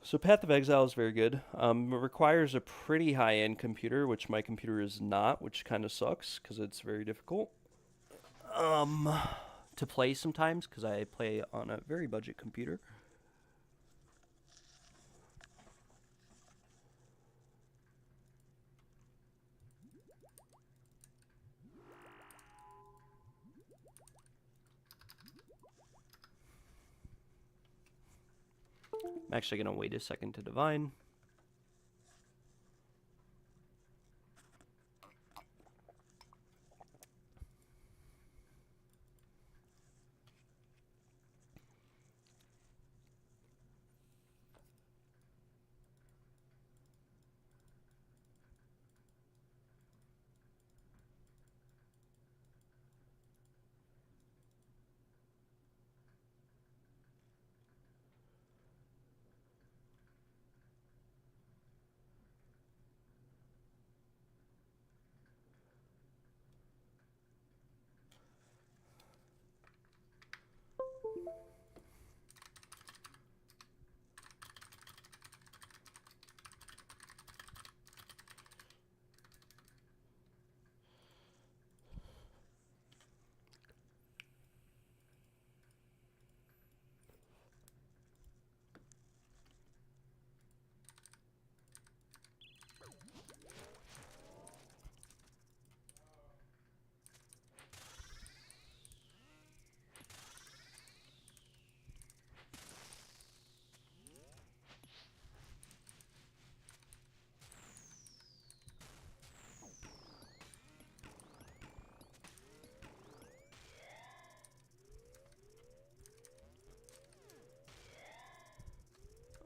So Path of Exile is very good. It requires a pretty high-end computer, which my computer is not, which kind of sucks because it's very difficult to play sometimes because I play on a very budget computer. I'm actually going to wait a second to divine.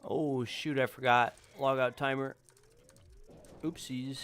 Oh, shoot, I forgot. Logout timer. Oopsies.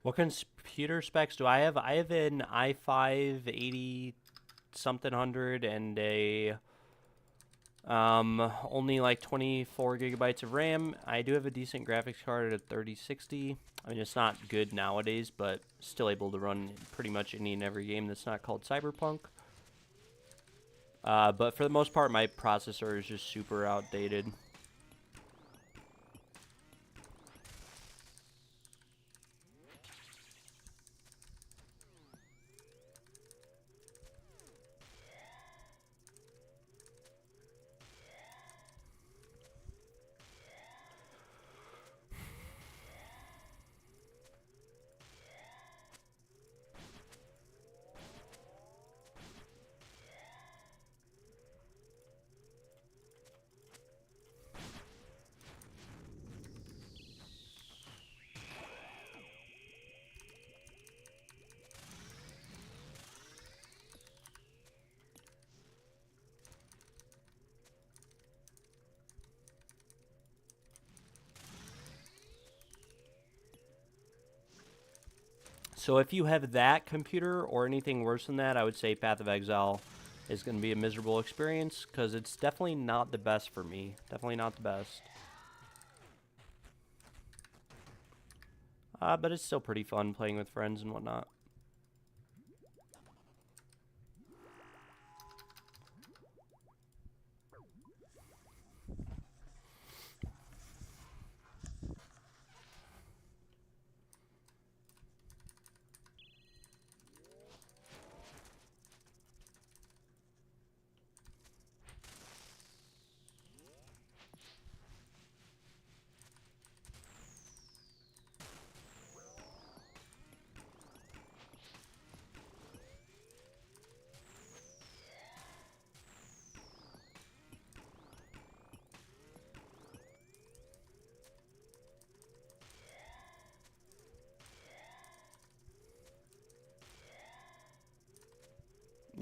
What computer specs do I have? I have an i5 80 something hundred and a only like 24 gigabytes of RAM. I do have a decent graphics card at a 3060. I mean, it's not good nowadays, but still able to run pretty much any and every game that's not called Cyberpunk. But for the most part, my processor is just super outdated. So if you have that computer or anything worse than that, I would say Path of Exile is going to be a miserable experience because it's definitely not the best for me. Definitely not the best. But it's still pretty fun playing with friends and whatnot.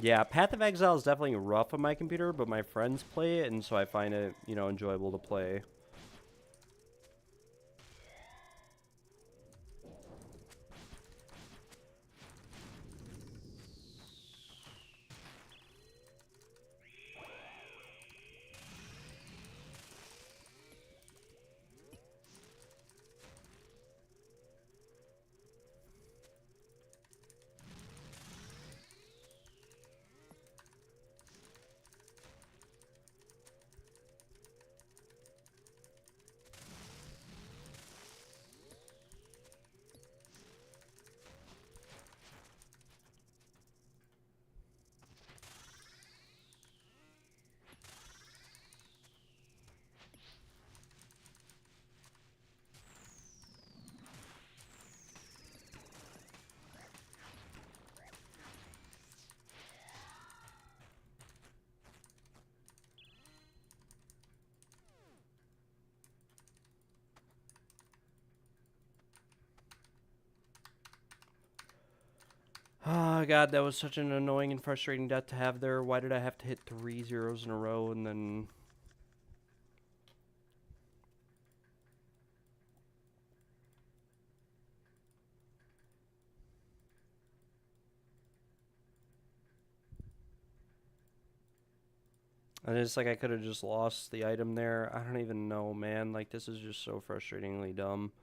Yeah, Path of Exile is definitely rough on my computer, but my friends play it, and so I find it, enjoyable to play. Oh, God, that was such an annoying and frustrating death to have there. Why did I have to hit 3 zeros in a row and then... And it's like I could have just lost the item there. I don't even know, man. Like, this is just so frustratingly dumb.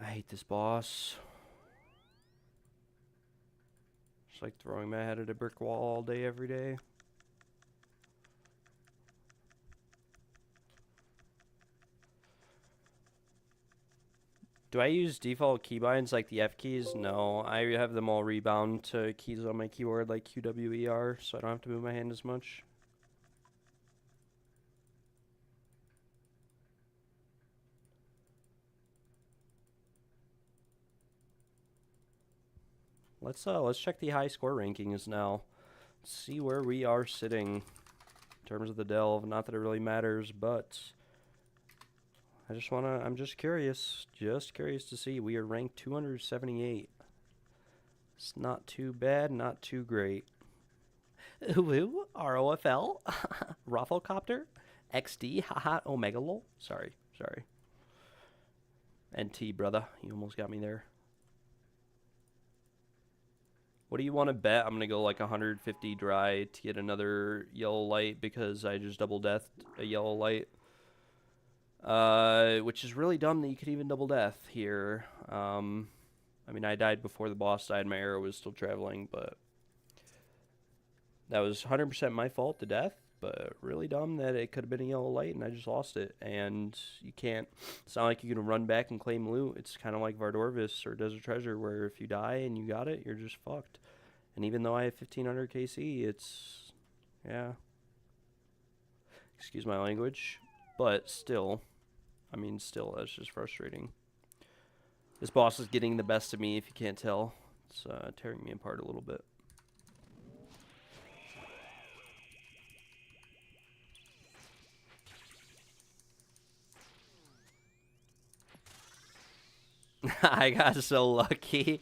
I hate this boss. It's like throwing my head at a brick wall all day, every day. Do I use default keybinds like the F keys? No, I have them all rebound to keys on my keyboard like QWER, so I don't have to move my hand as much. Let's check the high score rankings now. See where we are sitting in terms of the delve. Not that it really matters, but I'm just curious to see. We are ranked 278. It's not too bad, not too great. Woo, ROFL, Rafflecopter, XD, haha, Omega lol. Sorry. NT, brother, you almost got me there. What do you want to bet? I'm going to go like 150 dry to get another yellow light because I just double deathed a yellow light. Which is really dumb that you could even double death here. I mean, I died before the boss died. My arrow was still traveling, but that was 100% my fault to death. But really dumb that it could have been a yellow light and I just lost it. And you can't, it's not like you can run back and claim loot. It's kind of like Vardorvis or Desert Treasure where if you die and you got it, you're just fucked. And even though I have 1500 KC, it's, yeah. Excuse my language. But still, I mean, still, that's just frustrating. This boss is getting the best of me, if you can't tell. It's tearing me apart a little bit. I got so lucky.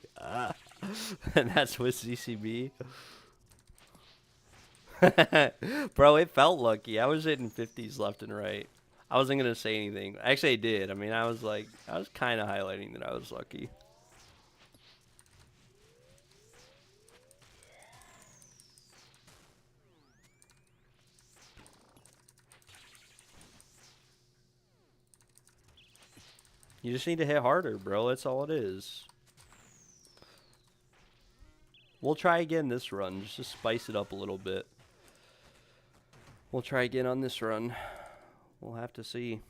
And that's with CCB. Bro, it felt lucky. I was hitting 50s left and right. I wasn't going to say anything. Actually, I did. I mean, I was kind of highlighting that I was lucky. You just need to hit harder, bro. That's all it is. We'll try again this run, just to spice it up a little bit. We'll try again on this run. We'll have to see.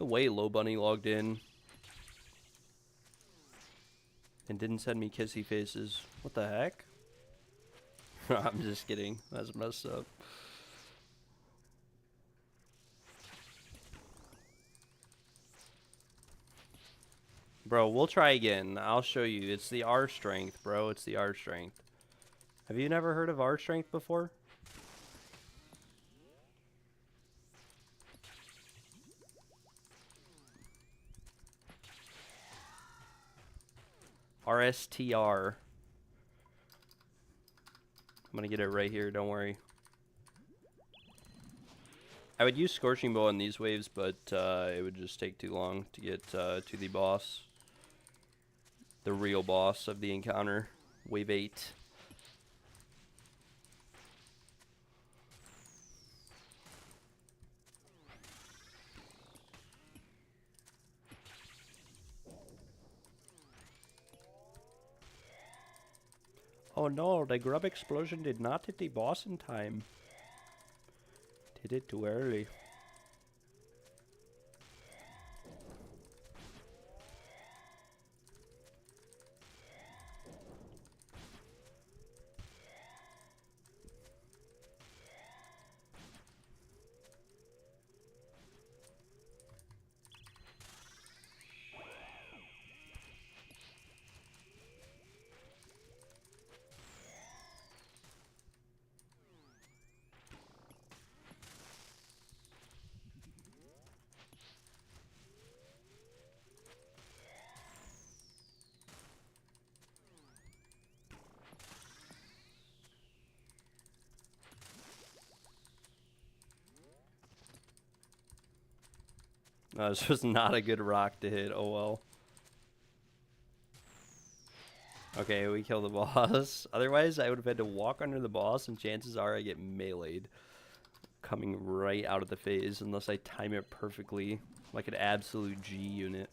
No way Low Bunny logged in and didn't send me kissy faces. What the heck? I'm just kidding. That's messed up. Bro, we'll try again. I'll show you. It's the R strength, bro. It's the R strength. Have you never heard of R strength before? RSTR. I'm gonna get it right here, don't worry. I would use Scorching Bow on these waves, but it would just take too long to get to the boss. The real boss of the encounter. Wave 8. Oh no, the grub explosion did not hit the boss in time. Did it too early. No, this was not a good rock to hit. Oh well. Okay, we kill the boss. Otherwise, I would have had to walk under the boss, and chances are I get meleeed. Coming right out of the phase, unless I time it perfectly, like an absolute G unit.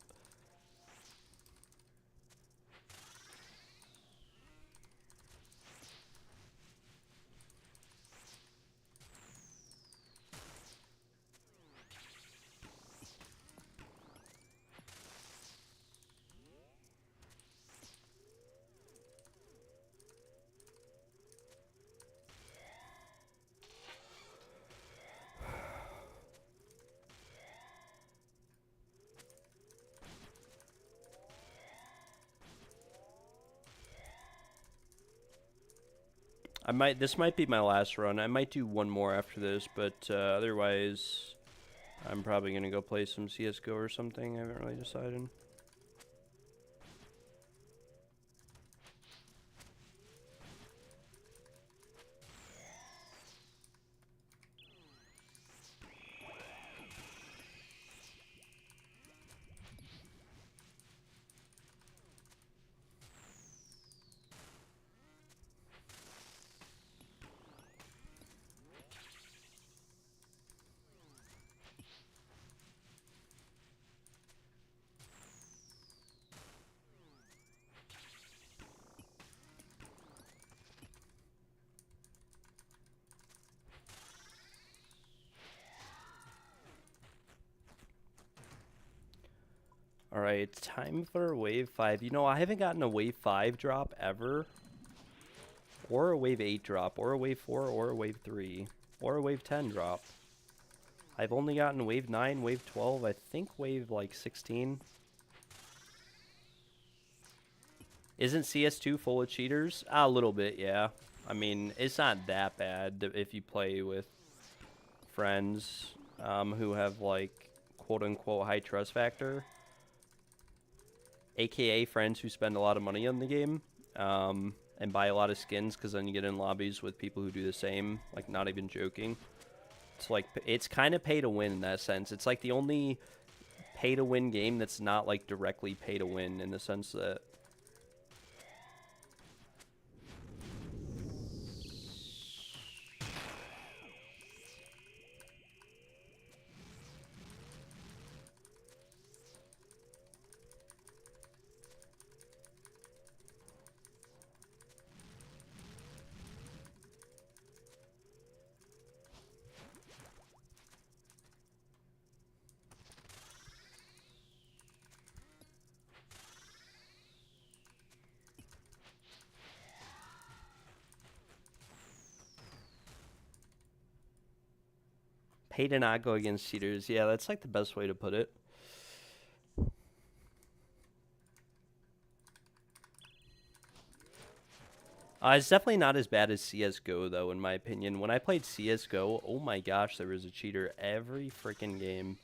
This might be my last run. I might do one more after this, but otherwise, I'm probably gonna go play some CS:GO or something. I haven't really decided. Alright, time for wave 5. You know, I haven't gotten a wave 5 drop ever. Or a wave 8 drop, or a wave 4, or a wave 3, or a wave 10 drop. I've only gotten wave 9, wave 12, I think wave like 16. Isn't CS2 full of cheaters? A little bit, yeah. I mean, it's not that bad if you play with friends who have like quote-unquote high trust factor. AKA friends who spend a lot of money on the game and buy a lot of skins, because then you get in lobbies with people who do the same, like not even joking. It's like, it's kind of pay to win in that sense. It's like the only pay to win game that's not like directly pay to win, in the sense that pay to not go against cheaters. Yeah, that's like the best way to put it. It's definitely not as bad as CSGO, though, in my opinion. When I played CSGO, oh my gosh, there was a cheater every freaking game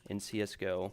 in CSGO.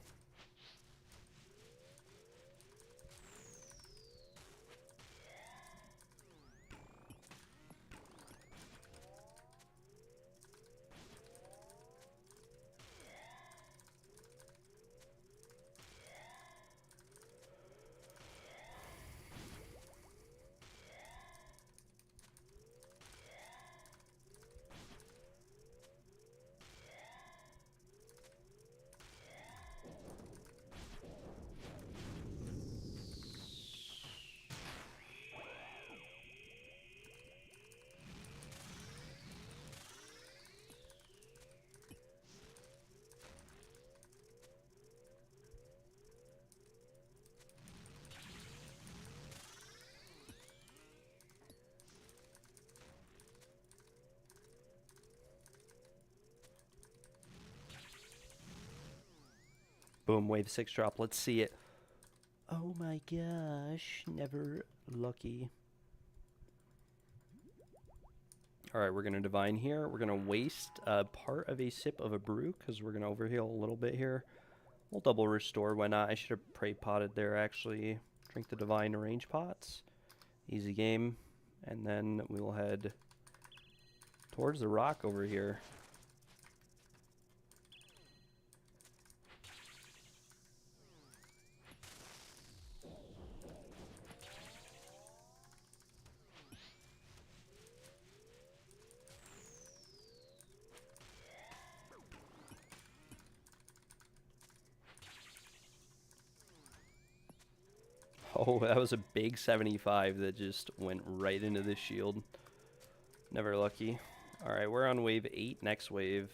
Boom, wave 6 drop. Let's see it. Oh my gosh, never lucky. Alright, we're going to divine here. We're going to waste part of a sip of a brew, because we're going to overheal a little bit here. We'll double restore, why not? I should have prey potted there, actually. Drink the divine range pots. Easy game. And then we'll head towards the rock over here. Oh, that was a big 75 that just went right into the shield. Never lucky. Alright, we're on wave 8, next wave.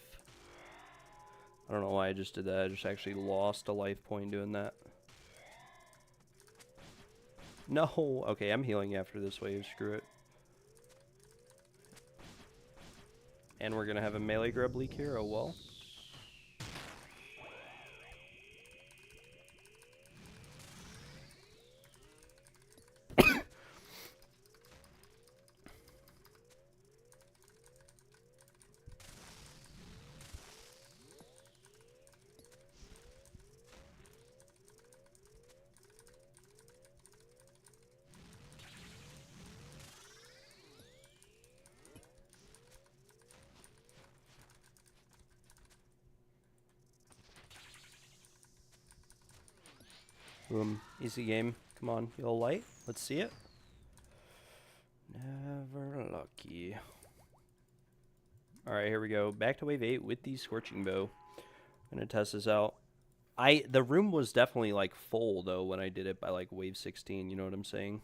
I don't know why I just did that. I just actually lost a life point doing that. No! Okay, I'm healing after this wave. Screw it. And we're gonna have a melee grub leak here. Oh well. Boom. Easy game. Come on, yellow light. Let's see it. Never lucky. Alright, here we go. Back to wave 8 with the Scorching Bow. I'm gonna test this out. The room was definitely like full though when I did it by like wave 16, you know what I'm saying?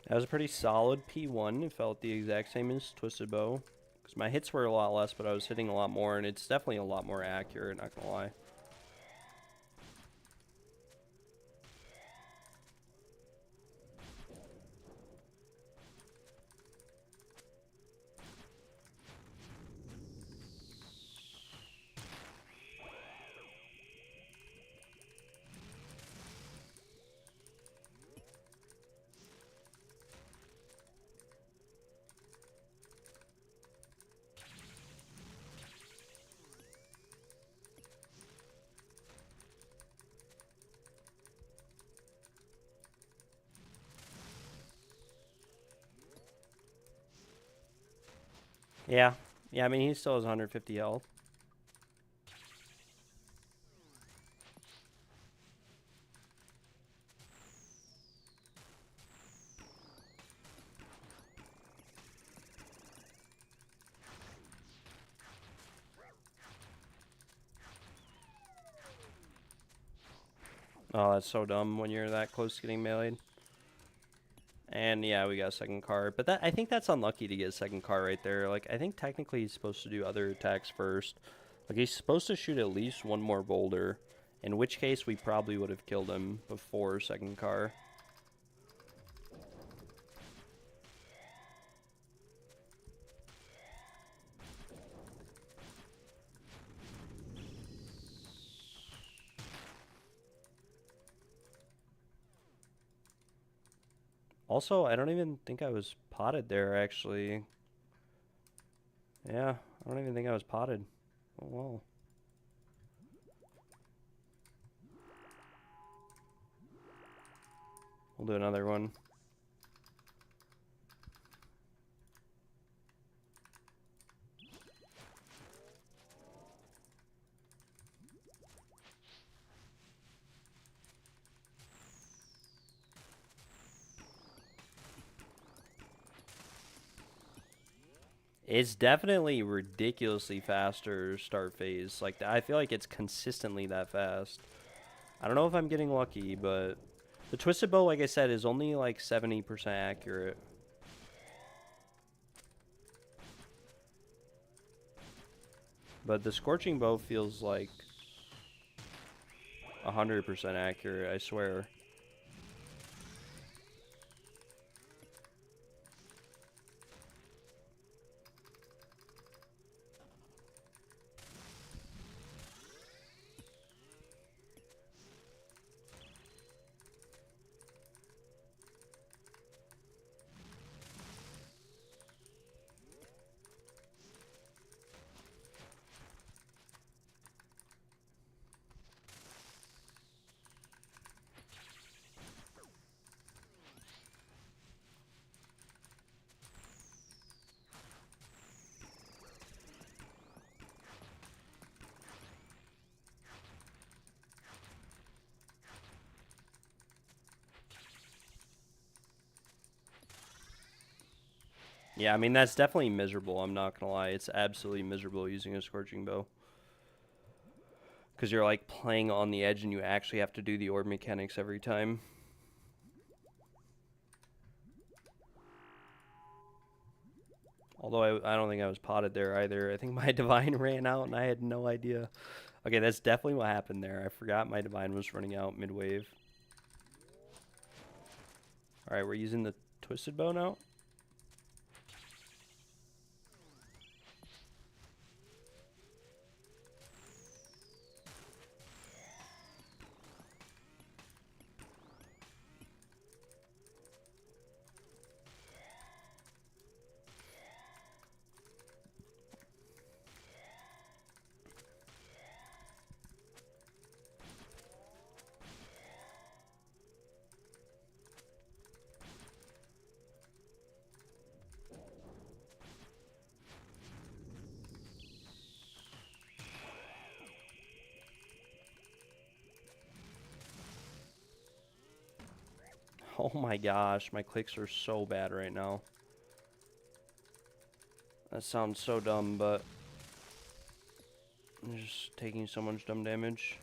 That was a pretty solid P1. It felt the exact same as Twisted Bow. Because my hits were a lot less, but I was hitting a lot more, and it's definitely a lot more accurate, not gonna lie. Yeah. Yeah, I mean, he still has 150 health. Oh, that's so dumb when you're that close to getting meleeed. And yeah, we got a second card. But that I think that's unlucky to get a second card right there. Like, I think technically he's supposed to do other attacks first. Like, he's supposed to shoot at least one more boulder. In which case, we probably would have killed him before second car. Also, I don't even think I was potted there, actually. Yeah, I don't even think I was potted. Oh, well. We'll do another one. It's definitely ridiculously faster start phase. Like, I feel like it's consistently that fast. I don't know if I'm getting lucky, but the Twisted Bow, like I said, is only like 70% accurate. But the Scorching Bow feels like 100% accurate, I swear. Yeah, I mean, that's definitely miserable, I'm not gonna lie. It's absolutely miserable using a Scorching Bow. Because you're like playing on the edge and you actually have to do the orb mechanics every time. Although I don't think I was potted there either. I think my Divine ran out and I had no idea. Okay, that's definitely what happened there. I forgot my Divine was running out mid-wave. Alright, we're using the Twisted Bow now. Oh my gosh, my clicks are so bad right now. That sounds so dumb, but I'm just taking so much dumb damage.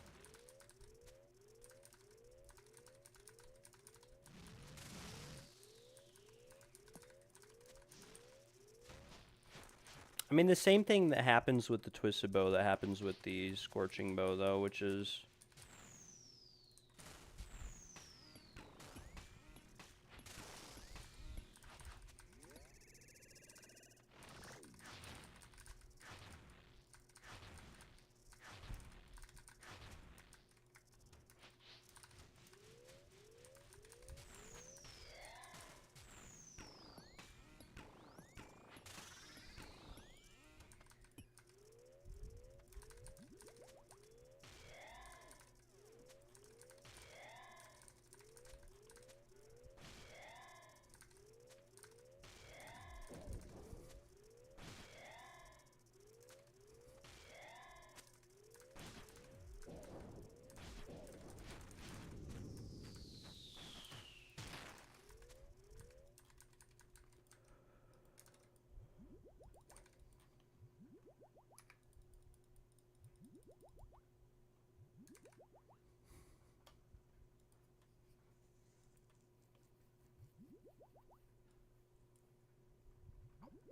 I mean, the same thing that happens with the twisted bow that happens with the scorching bow, though, which is...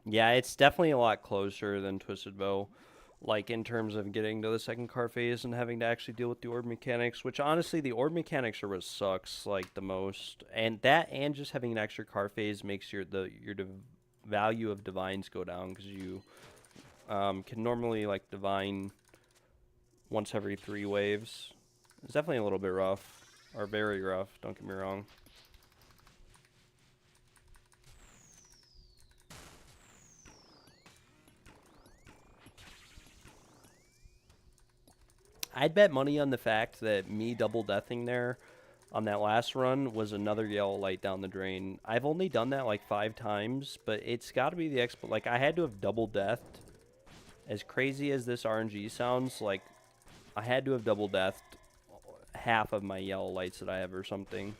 Yeah, it's definitely a lot closer than Twisted Bow, like in terms of getting to the second car phase and having to actually deal with the orb mechanics, which honestly the orb mechanics are what sucks like the most. And that and just having an extra car phase makes value of divines go down because you can normally like divine once every 3 waves. It's definitely a little bit rough, or very rough, don't get me wrong. I'd bet money on the fact that me double deathing there on that last run was another yellow light down the drain. I've only done that like 5 times, but it's got to be the expo. Like, I had to have double deathed. As crazy as this RNG sounds, like, I had to have double deathed half of my yellow lights that I have or something.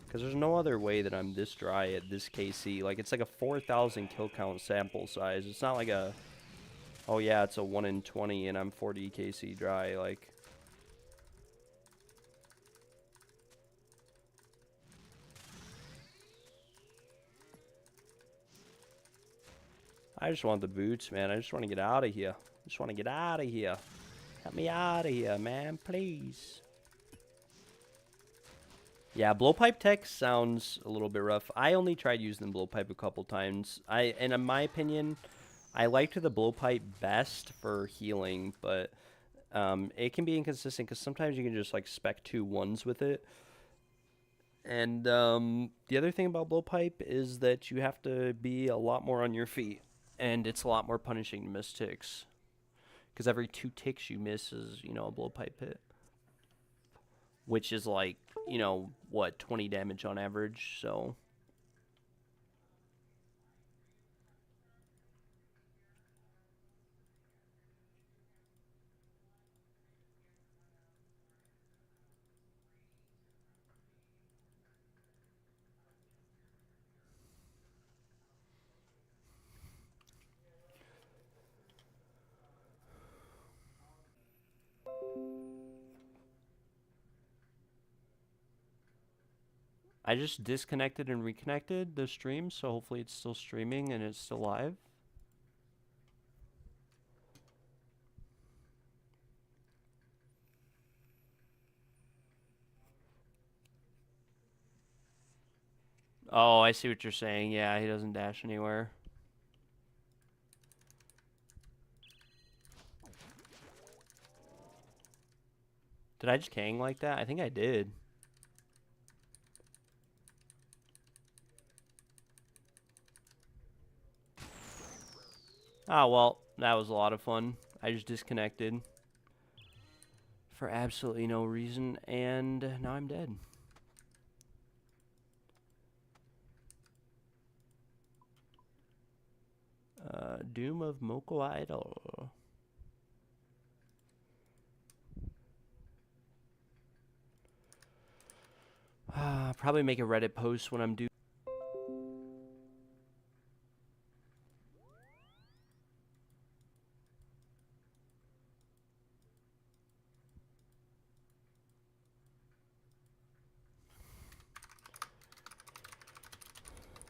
Because there's no other way that I'm this dry at this KC. Like, it's like a 4,000 kill count sample size. It's not like a, oh yeah, it's a 1 in 20 and I'm 40 KC dry. Like, I just want the boots, man. I just want to get out of here. I just want to get out of here. Let me out of here, man, please. Yeah, blowpipe tech sounds a little bit rough. I only tried using the blowpipe a couple times. And in my opinion, I liked the blowpipe best for healing, but it can be inconsistent because sometimes you can just like spec 2 1s with it. And the other thing about blowpipe is that you have to be a lot more on your feet, and it's a lot more punishing to miss ticks. Because every 2 ticks you miss is, you know, a blowpipe hit. Which is like, you know, what, 20 damage on average, so... I just disconnected and reconnected the stream, so hopefully it's still streaming and it's still live. Oh, I see what you're saying. Yeah, he doesn't dash anywhere. Did I just Kang like that? I think I did. Ah, well, that was a lot of fun. I just disconnected for absolutely no reason, and now I'm dead. Doom of Moko Idol. Probably make a Reddit post when I'm